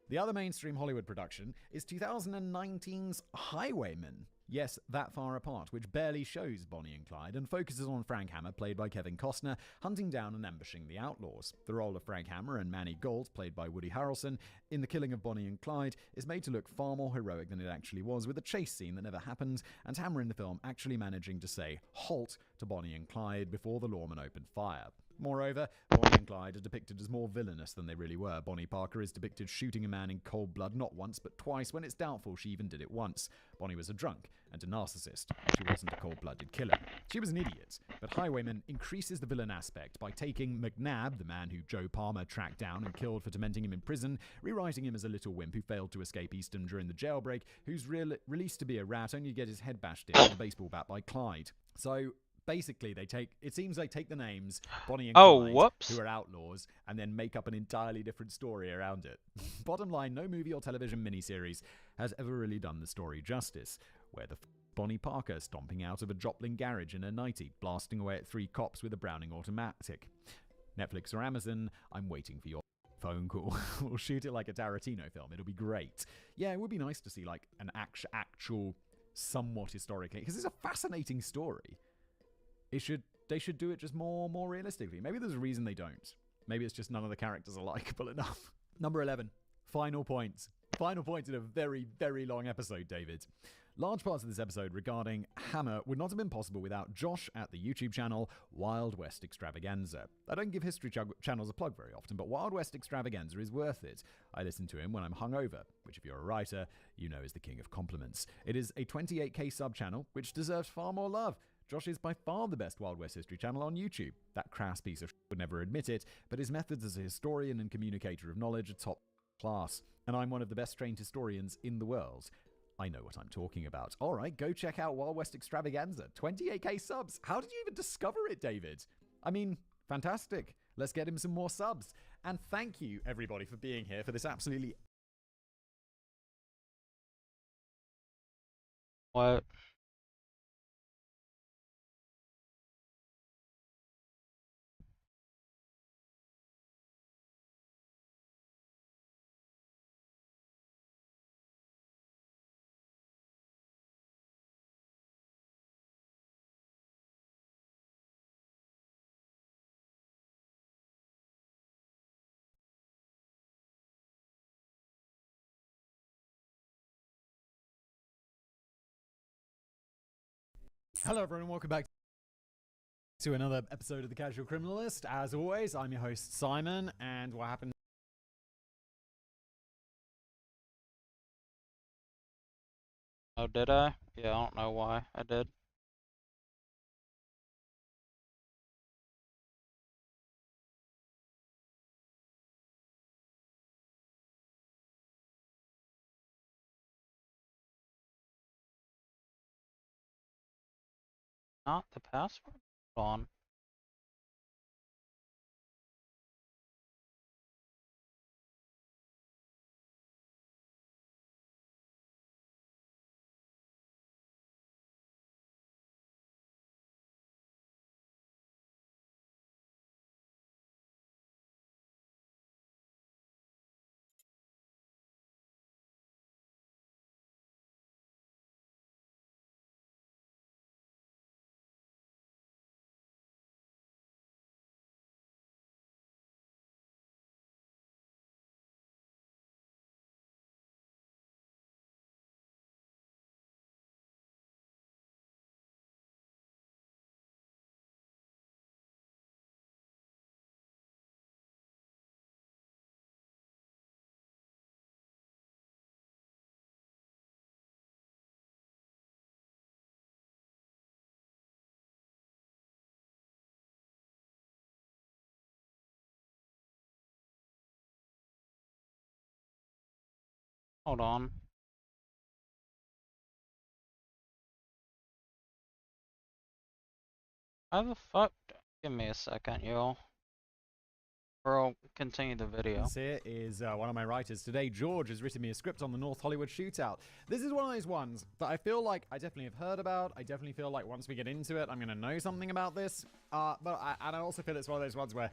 The other mainstream Hollywood production is 2019's Highwaymen. Yes, that far apart, which barely shows Bonnie and Clyde and focuses on Frank Hammer, played by Kevin Costner, hunting down and ambushing the outlaws. The role of Frank Hammer and Manny Gold, played by Woody Harrelson, in the killing of Bonnie and Clyde is made to look far more heroic than it actually was, with a chase scene that never happened, and Hammer in the film actually managing to say halt to Bonnie and Clyde before the lawman opened fire. Moreover, Bonnie and Clyde are depicted as more villainous than they really were. Bonnie Parker is depicted shooting a man in cold blood not once but twice, when it's doubtful she even did it once. Bonnie was a drunk and a narcissist. She wasn't a cold-blooded killer. She was an idiot. But Highwayman increases the villain aspect by taking McNabb, the man who Joe Palmer tracked down and killed for tormenting him in prison, rewriting him as a little wimp who failed to escape Easton during the jailbreak, who's released to be a rat only to get his head bashed in with a baseball bat by Clyde. So basically, it seems they take the names Bonnie and Clyde, whoops. who are outlaws, and then make up an entirely different story around it. Bottom line, no movie or television miniseries has ever really done the story justice, where the Bonnie Parker stomping out of a Joplin garage in a nightie, blasting away at 3 cops with a Browning automatic. Netflix or Amazon, I'm waiting for your phone call. We'll shoot it like a Tarantino film. It'll be great. Yeah, it would be nice to see like an actual, somewhat historically, because it's a fascinating story. They should do it just more realistically. Maybe there's a reason they don't. Maybe it's just none of the characters are likable enough. Number 11. Final points. Final points in a very, very long episode, David. Large parts of this episode regarding Hammer would not have been possible without Josh at the YouTube channel Wild West Extravaganza. I don't give history channels a plug very often, but Wild West Extravaganza is worth it. I listen to him when I'm hungover, which if you're a writer, you know is the king of compliments. It is a 28k sub channel, which deserves far more love. Josh is by far the best Wild West history channel on YouTube. That crass piece of shit would never admit it, but his methods as a historian and communicator of knowledge are top class, and I'm one of the best trained historians in the world. I know what I'm talking about. All right, go check out Wild West Extravaganza. 28k subs. How did you even discover it, David? I mean, fantastic. Let's get him some more subs. And thank you, everybody, for being here for this absolutely... What? Hello everyone, welcome back to another episode of The Casual Criminalist. As always, I'm your host Simon, and what happened... Oh, did I? Yeah, I don't know why I did. Not the password? Hold on. Hold on. How the fuck? Give me a second, y'all. Or I'll continue the video. This here is one of my writers today. George has written me a script on the North Hollywood shootout. This is one of those ones that I feel like I definitely have heard about. I definitely feel like once we get into it, I'm going to know something about this. And I also feel it's one of those ones where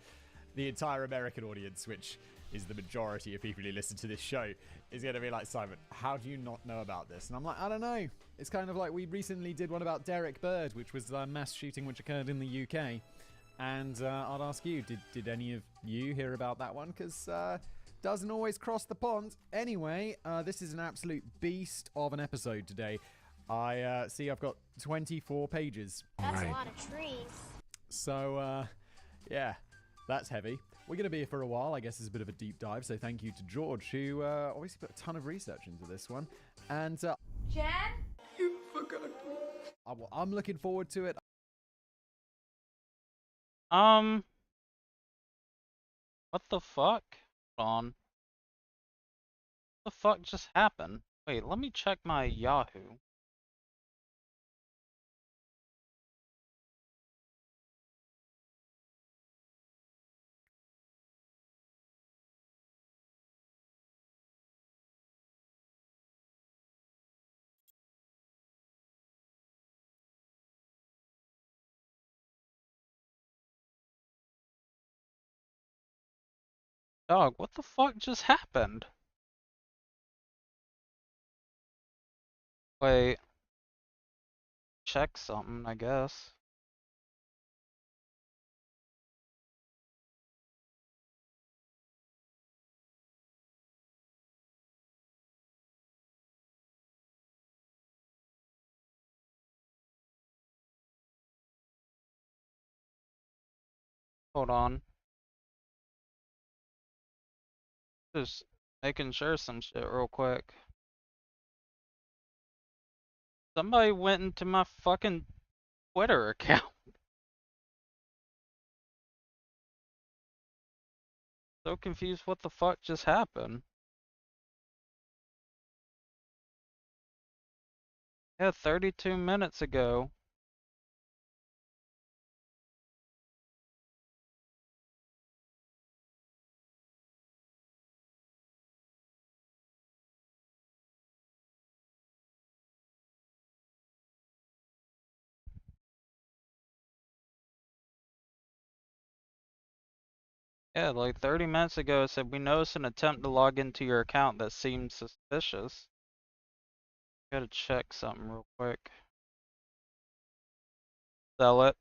the entire American audience, which is the majority of people who listen to this show, is going to be like, Simon, how do you not know about this? And I'm like, I don't know. It's kind of like we recently did one about Derek Bird, which was a mass shooting which occurred in the UK. And I'd ask you, did any of you hear about that one? Because doesn't always cross the pond. Anyway, this is an absolute beast of an episode today. I see I've got 24 pages. That's a lot of trees. So, yeah, that's heavy. We're going to be here for a while. I guess it's a bit of a deep dive. So thank you to George, who obviously put a ton of research into this one. And Jen? I'm looking forward to it. What the fuck? Hold on. What the fuck just happened? Wait, let me check my Yahoo. Dog, what the fuck just happened? Wait. Check something, I guess. Hold on. Just making sure some shit real quick. Somebody went into my fucking Twitter account. So confused what the fuck just happened. Yeah, 32 minutes ago. Yeah, like 30 minutes ago it said we noticed an attempt to log into your account that seems suspicious. Gotta check something real quick. Sell it.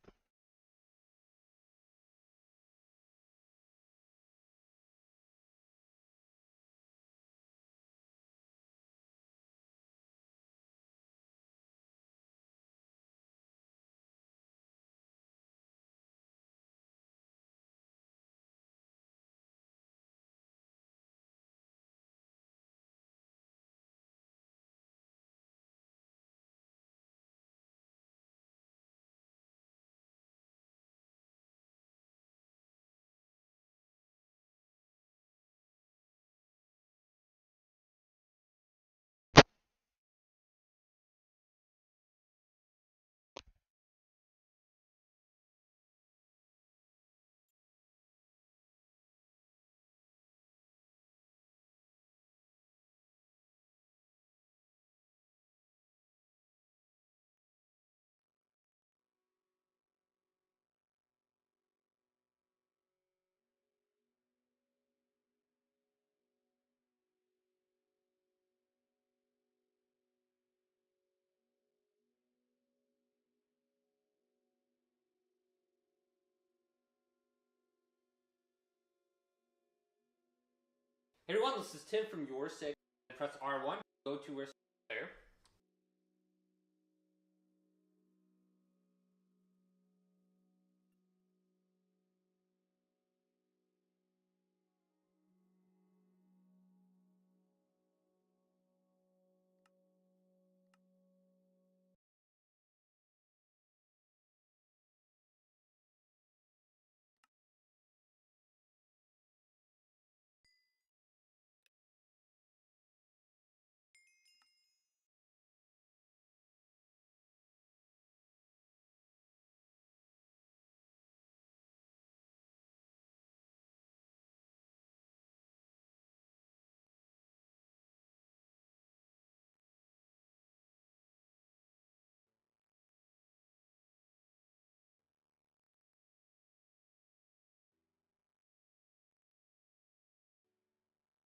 Hey everyone, this is Tim from Your Seg. Press R1, go to where player.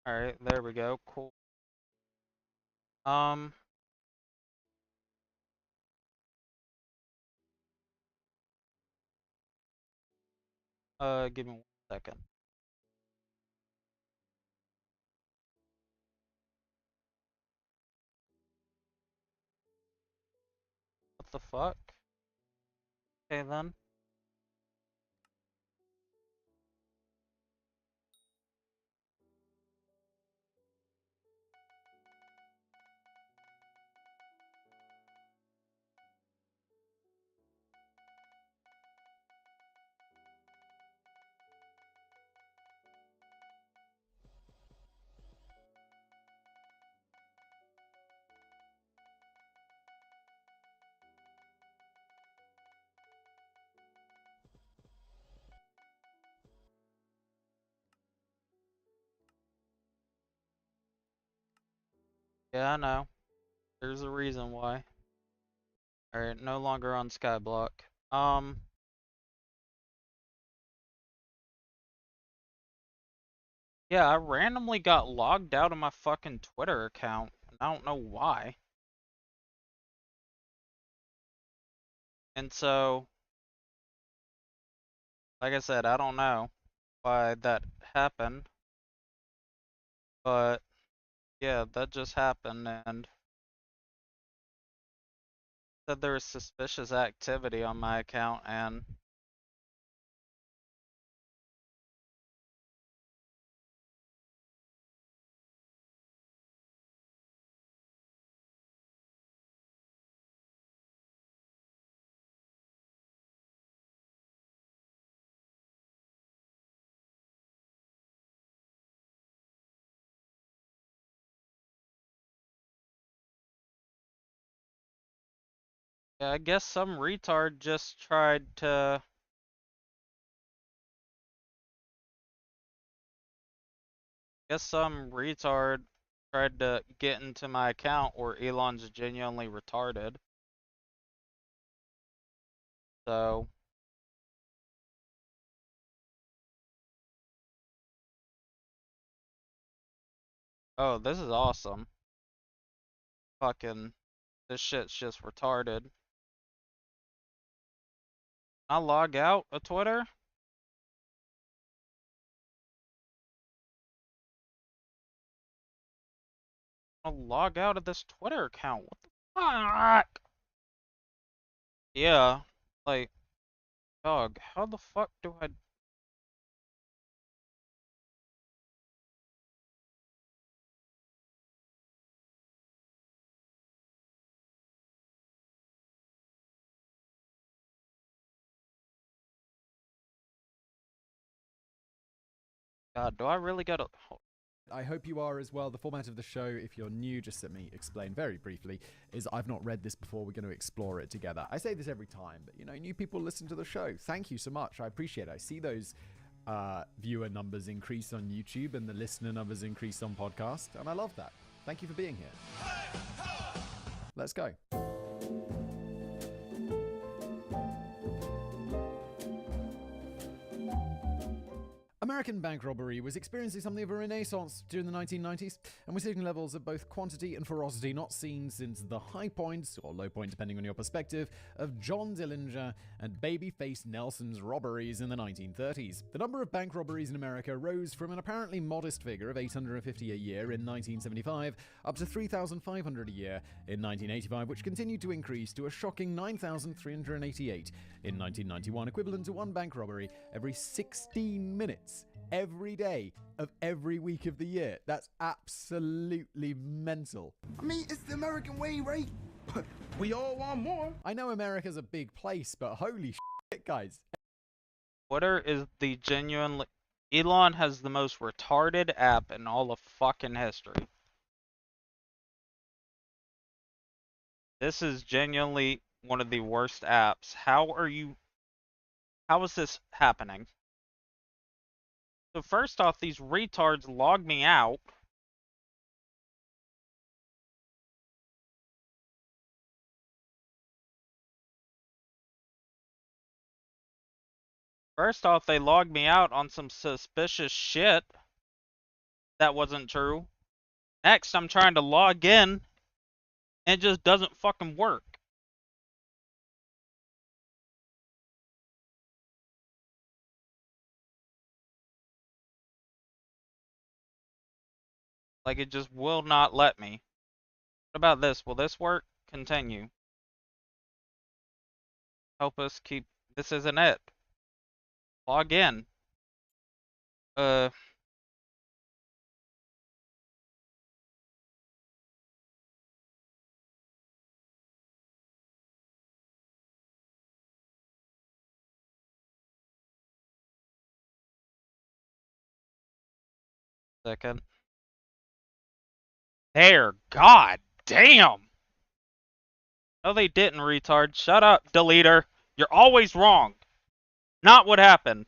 Alright, there we go. Cool. Give me 1 second. What the fuck? Okay then. Yeah, I know. There's a reason why. Alright, no longer on Skyblock. Yeah, I randomly got logged out of my fucking Twitter account, and I don't know why. And so, like I said, I don't know why that happened. But, yeah, that just happened, and said there was suspicious activity on my account, and yeah, I guess some retard just tried to get into my account, or Elon's genuinely retarded. So, oh, this is awesome. Fucking, this shit's just retarded. I log out of Twitter? I'll log out of this Twitter account. What the fuck? Yeah, like, dog, how the fuck do I... God, do I really gotta... I hope you are as well. The format of the show, if you're new, just let me explain very briefly, is I've not read this before. We're going to explore it together. I say this every time, but, you know, new people listen to the show. Thank you so much. I appreciate it. I see those viewer numbers increase on YouTube and the listener numbers increase on podcast, and I love that. Thank you for being here. Let's go. American bank robbery was experiencing something of a renaissance during the 1990s, and we're seeing levels of both quantity and ferocity not seen since the high points, or low point depending on your perspective, of John Dillinger and Babyface Nelson's robberies in the 1930s. The number of bank robberies in America rose from an apparently modest figure of 850 a year in 1975 up to 3,500 a year in 1985, which continued to increase to a shocking 9,388 in 1991, equivalent to one bank robbery every 16 minutes. Every day of every week of the year. That's absolutely mental. I mean, it's the American way, right? But we all want more. I know America's a big place, but holy shit, guys. Twitter is the genuinely... Elon has the most retarded app in all of fucking history. This is genuinely one of the worst apps. How is this happening? So first off, these retards logged me out. First off, they logged me out on some suspicious shit that wasn't true. Next, I'm trying to log in, and it just doesn't fucking work. Like, it just will not let me. What about this? Will this work? Continue. Help us keep... This isn't it. Log in. Second. There. God damn. No, they didn't, retard. Shut up, deleter. You're always wrong. Not what happened.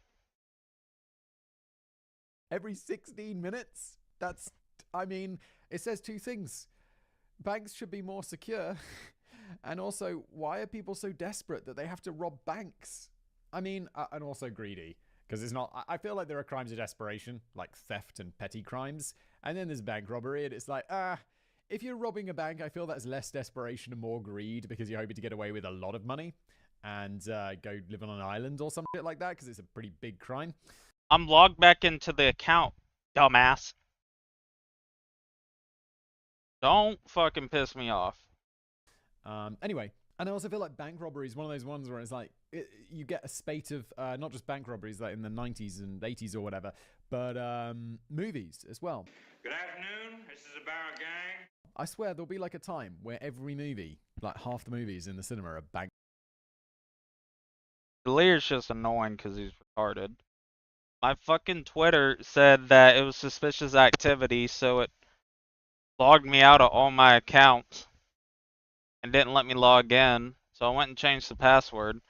Every 16 minutes? That's... I mean, it says two things. Banks should be more secure. And also, why are people so desperate that they have to rob banks? I mean, and also greedy. Because it's not... I feel like there are crimes of desperation, like theft and petty crimes. And then there's bank robbery, and it's like, if you're robbing a bank, I feel that's less desperation and more greed because you're hoping to get away with a lot of money and go live on an island or some shit like that because it's a pretty big crime. I'm logged back into the account, dumbass. Don't fucking piss me off. Anyway, and I also feel like bank robbery is one of those ones where it's like, you get a spate of, not just bank robberies like in the 90s and 80s or whatever, but movies as well. Good afternoon, this is the Barrel Gang. I swear there'll be like a time where every movie, like half the movies in the cinema are bank. Lear's just annoying because he's retarded. My fucking Twitter said that it was suspicious activity, so it logged me out of all my accounts and didn't let me log in. So I went and changed the password.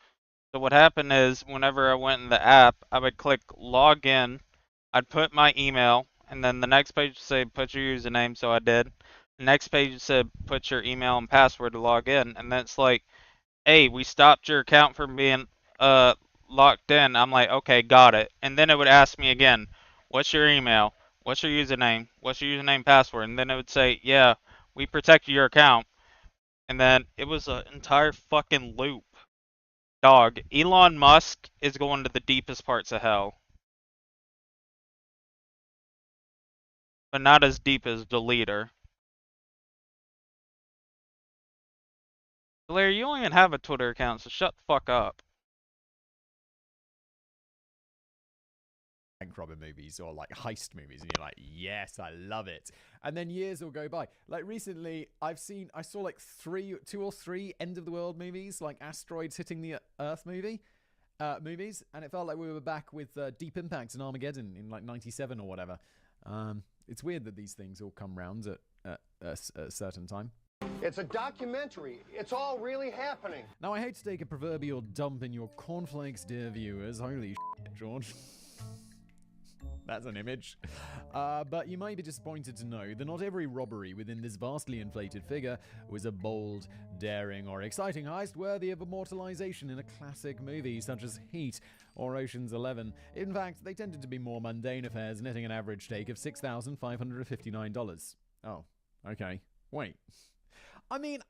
So what happened is whenever I went in the app, I would click log in, I'd put my email, and then the next page would say put your username, so I did. The next page said put your email and password to log in, and then it's like, hey, we stopped your account from being locked in. I'm like, okay, got it. And then it would ask me again, what's your email? What's your username? What's your username password? And then it would say, yeah, we protected your account. And then it was an entire fucking loop. Dog, Elon Musk is going to the deepest parts of hell. But not as deep as the leader. Larry, you don't even have a Twitter account, so shut the fuck up. Bank robber movies or like heist movies, and you're like, yes, I love it. And then years will go by. Like recently, I saw like two or three end of the world movies, like asteroids hitting the Earth movies, and it felt like we were back with Deep Impact and Armageddon in like '97 or whatever. It's weird that these things all come round at a certain time. It's a documentary. It's all really happening. Now, I hate to take a proverbial dump in your cornflakes, dear viewers. Holy shit, George. That's an image. But you might be disappointed to know that not every robbery within this vastly inflated figure was a bold, daring, or exciting heist worthy of immortalization in a classic movie such as Heat or Ocean's 11. In fact, they tended to be more mundane affairs, netting an average take of $6,559. Oh, okay. Wait. I mean,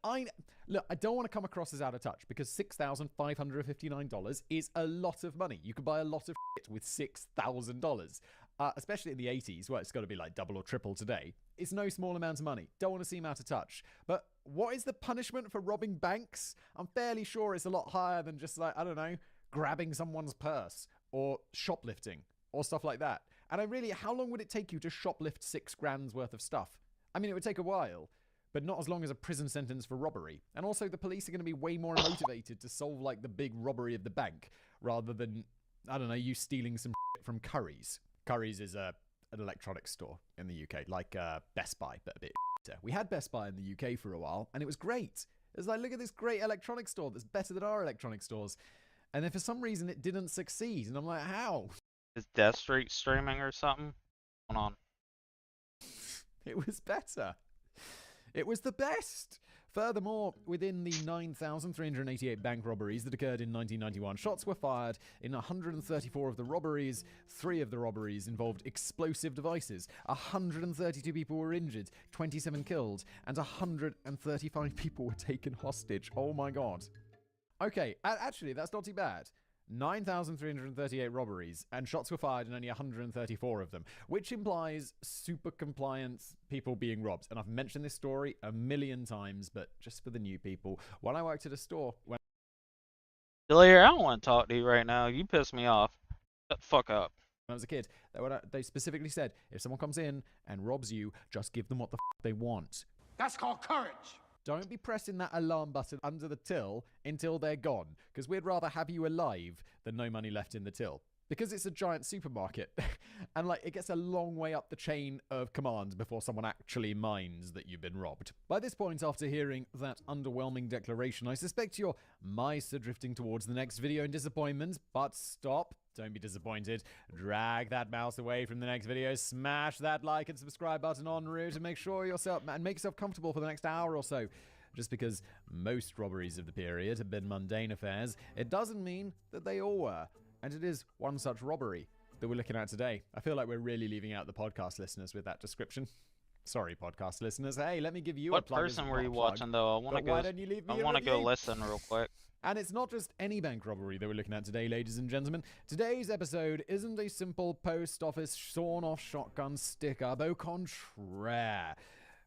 look, I don't want to come across as out of touch because $6,559 is a lot of money. You could buy a lot of shit with $6,000. Especially in the 80s, where it's got to be like double or triple today. It's no small amount of money. Don't want to seem out of touch. But what is the punishment for robbing banks? I'm fairly sure it's a lot higher than just like, I don't know, grabbing someone's purse or shoplifting or stuff like that. And how long would it take you to shoplift $6,000 worth of stuff? I mean, it would take a while, but not as long as a prison sentence for robbery. And also the police are going to be way more motivated to solve like the big robbery of the bank rather than, I don't know, you stealing some shit from Curry's. Curry's is an electronics store in the UK, like Best Buy, but a bit better. We had Best Buy in the UK for a while, and it was great. It was like, look at this great electronics store that's better than our electronics stores. And then for some reason it didn't succeed, and I'm like, how? Is Death Street streaming or something? Hold on. It was better. It was the best. Furthermore, within the 9,388 bank robberies that occurred in 1991, shots were fired in 134 of the robberies. 3 of the robberies involved explosive devices. 132 people were injured, 27 killed, and 135 people were taken hostage. Oh my god. Okay, actually, that's not too bad. 9,338 robberies, and shots were fired in only 134 of them, which implies super compliant people being robbed. And I've mentioned this story a million times, but just for the new people, when I worked at a store... Delia, I don't want to talk to you right now. You piss me off. Shut the fuck up. When I was a kid, they specifically said, if someone comes in and robs you, just give them what the f they want. That's called courage. Don't be pressing that alarm button under the till until they're gone, because we'd rather have you alive than no money left in the till. because it's a giant supermarket. And like, it gets a long way up the chain of command before someone actually minds that you've been robbed. By this point, after hearing that underwhelming declaration, I suspect your mice are drifting towards the next video in disappointment. But stop. Don't be disappointed. Drag that mouse away from the next video. Smash that like and subscribe button en route, and make yourself comfortable for the next hour or so. Just because most robberies of the period have been mundane affairs, it doesn't mean that they all were. And it is one such robbery that we're looking at today. I feel like we're really leaving out the podcast listeners with that description. Sorry, podcast listeners. Hey, let me give you a plug. What person were you watching, though? I want to go listen real quick. And it's not just any bank robbery that we're looking at today, ladies and gentlemen. Today's episode isn't a simple post office sawn-off shotgun stick-up. Au contraire.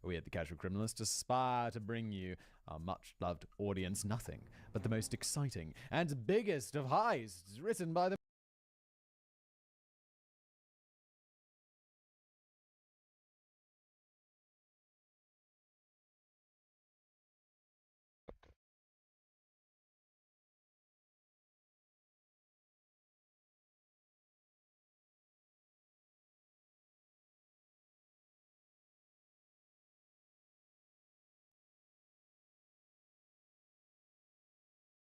We at The Casual Criminalist aspire to bring you, our much-loved audience, nothing but the most exciting and biggest of heists written by the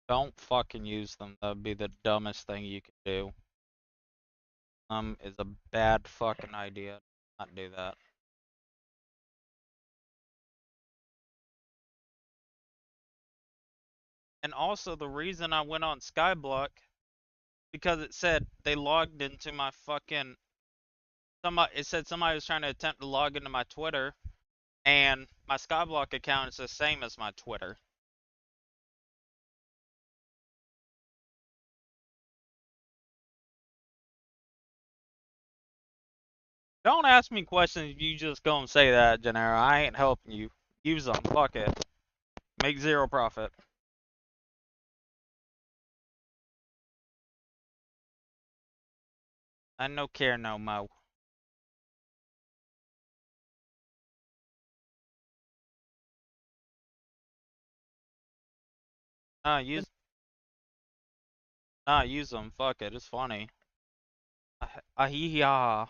Don't fucking use them. That'd be the dumbest thing you could do. Is a bad fucking idea. Not do that. And also, the reason I went on Skyblock, because it said they logged into my fucking... It said somebody was trying to attempt to log into my Twitter, and my Skyblock account is the same as my Twitter. Don't ask me questions if you just gonna say that, Gennaro. I ain't helping you. Use them. Fuck it. Make zero profit. I no care no mo. Use them. Fuck it. It's funny. Ahee.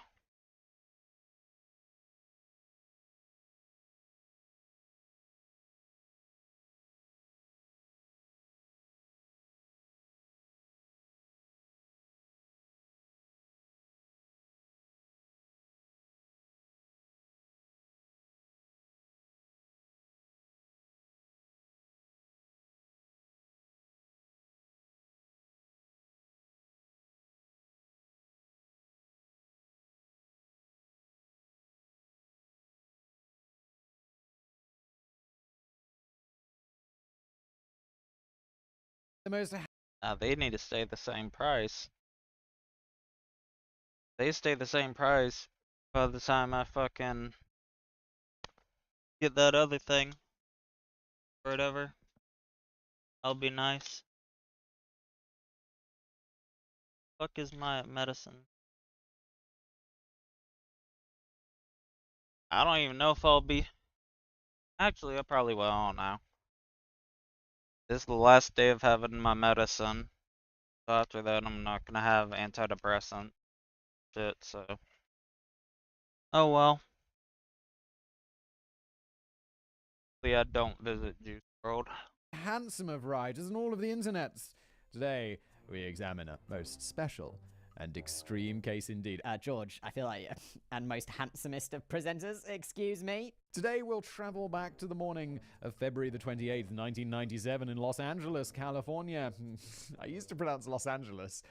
They need to stay the same price. They stay the same price by the time I fucking get that other thing or whatever. I'll be nice. Fuck is my medicine? I don't even know if I'll be. Actually, I probably will. I don't know. This is the last day of having my medicine. So after that, I'm not gonna have antidepressant shit, so. Oh well. Hopefully I don't visit Juice WRLD. Handsome of writers and all of the internets. Today, we examine a most special and extreme case indeed. George, I feel like, and most handsomest of presenters, excuse me. Today we'll travel back to the morning of February the 28th, 1997 in Los Angeles, California. I used to pronounce Los Angeles,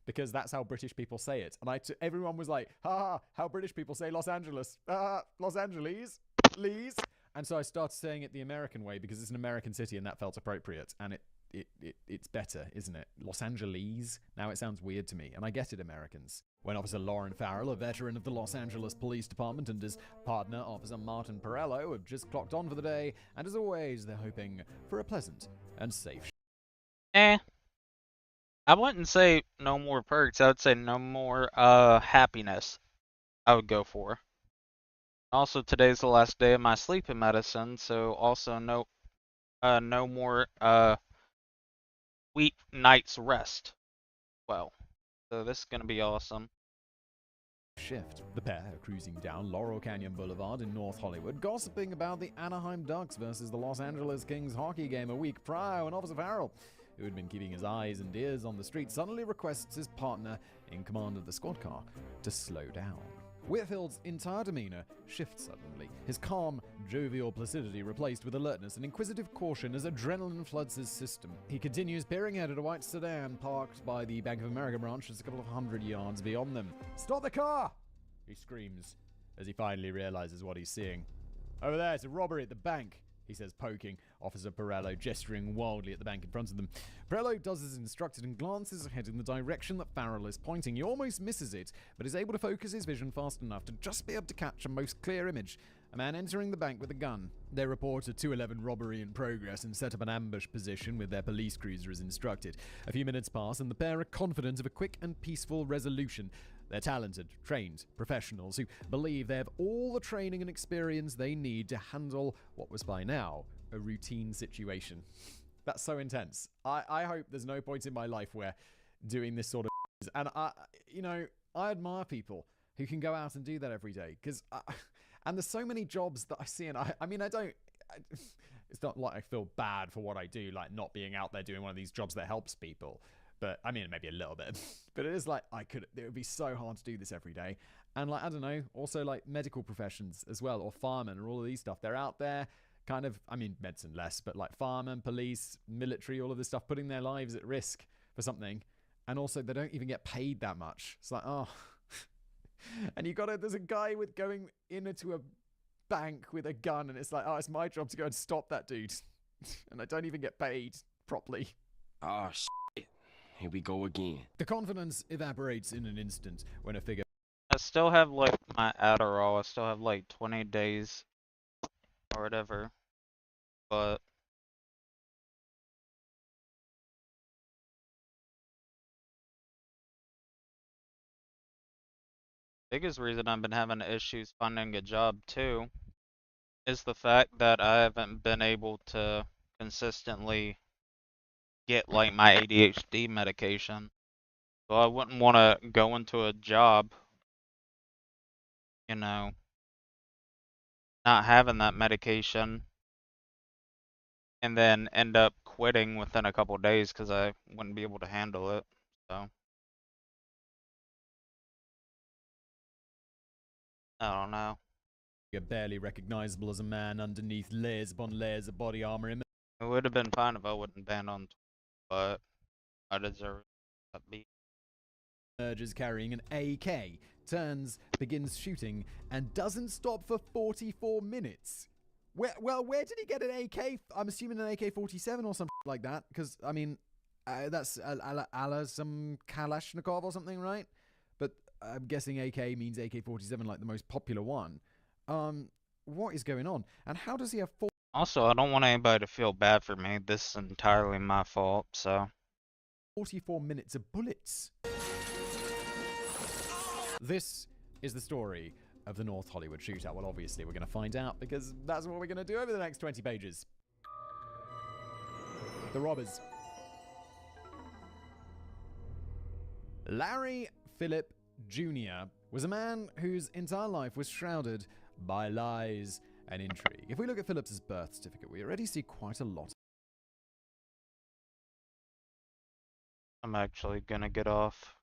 because that's how British people say it. And everyone was like, ha, how British people say Los Angeles. Los Angeles, Lees. And so I started saying it the American way because it's an American city and that felt appropriate. And it's better, isn't it? Los Angeles? Now it sounds weird to me, and I get it, Americans. When Officer Lauren Farrell, a veteran of the Los Angeles Police Department, and his partner, Officer Martin Perello, have just clocked on for the day, and as always, they're hoping for a pleasant and safe I wouldn't say no more perks. I would say no more happiness. I would go for. Also, today's the last day of my sleeping medicine, so also no more week night's rest. Well, So this is gonna be awesome. Shift. The pair are cruising down Laurel Canyon Boulevard in North Hollywood, gossiping about the Anaheim Ducks versus the Los Angeles Kings hockey game a week prior when Officer Farrell, who had been keeping his eyes and ears on the street, suddenly requests his partner in command of the squad car to slow down. Whitfield's entire demeanor shifts suddenly, his calm, jovial placidity replaced with alertness and inquisitive caution as adrenaline floods his system. He continues peering ahead at a white sedan parked by the Bank of America branch just a couple of 100 yards beyond them. "Stop the car!" he screams, as he finally realizes what he's seeing. "Over there, it's a robbery at the bank," he says, poking Officer Perello, gesturing wildly at the bank in front of them. Perello does as instructed and glances ahead in the direction that Farrell is pointing. He almost misses it, but is able to focus his vision fast enough to just be able to catch a most clear image. A man entering the bank with a gun. They report a 211 robbery in progress and set up an ambush position with their police cruiser as instructed. A few minutes pass and the pair are confident of a quick and peaceful resolution. They're talented, trained professionals who believe they have all the training and experience they need to handle what was by now a routine situation. That's so intense. I hope there's no point in my life where doing this sort of and I admire people who can go out and do that every day because and there's so many jobs that I see and it's not like I feel bad for what I do, like not being out there doing one of these jobs that helps people. But I mean, maybe a little bit. But it is like it would be so hard to do this every day. And like, I don't know, also like medical professions as well, or firemen, or all of these stuff. They're out there kind of, I mean, medicine less, but like firemen, police, military, all of this stuff, putting their lives at risk for something. And also they don't even get paid that much. It's like, oh. And there's a guy going into a bank with a gun and it's like, oh, it's my job to go and stop that dude. And I don't even get paid properly. Oh, shit. Here we go again. The confidence evaporates in an instant when a figure... I still have like my Adderall. I still have like 20 days or whatever. But biggest reason I've been having issues finding a job too is the fact that I haven't been able to consistently get like my ADHD medication. So I wouldn't want to go into a job, not having that medication and then end up quitting within a couple days because I wouldn't be able to handle it. So I don't know. You're barely recognizable as a man underneath layers upon layers of body armor. It would have been fine if I wouldn't ban on, but I deserve that beat. Emerges carrying an AK, turns, begins shooting, and doesn't stop for 44 minutes. Where did he get an AK? I'm assuming an AK-47 or something like that, because, I mean, that's some Kalashnikov or something, right? But I'm guessing AK means AK-47, like the most popular one. What is going on? And how does he have four... Also, I don't want anybody to feel bad for me. This is entirely my fault, so... 44 minutes of bullets. This is the story of the North Hollywood shootout. Well, obviously, we're going to find out because that's what we're going to do over the next 20 pages. The robbers. Larry Phillip Jr. was a man whose entire life was shrouded by lies and intrigue. If we look at Phillip's birth certificate, we already see quite a lot. I'm actually gonna get off.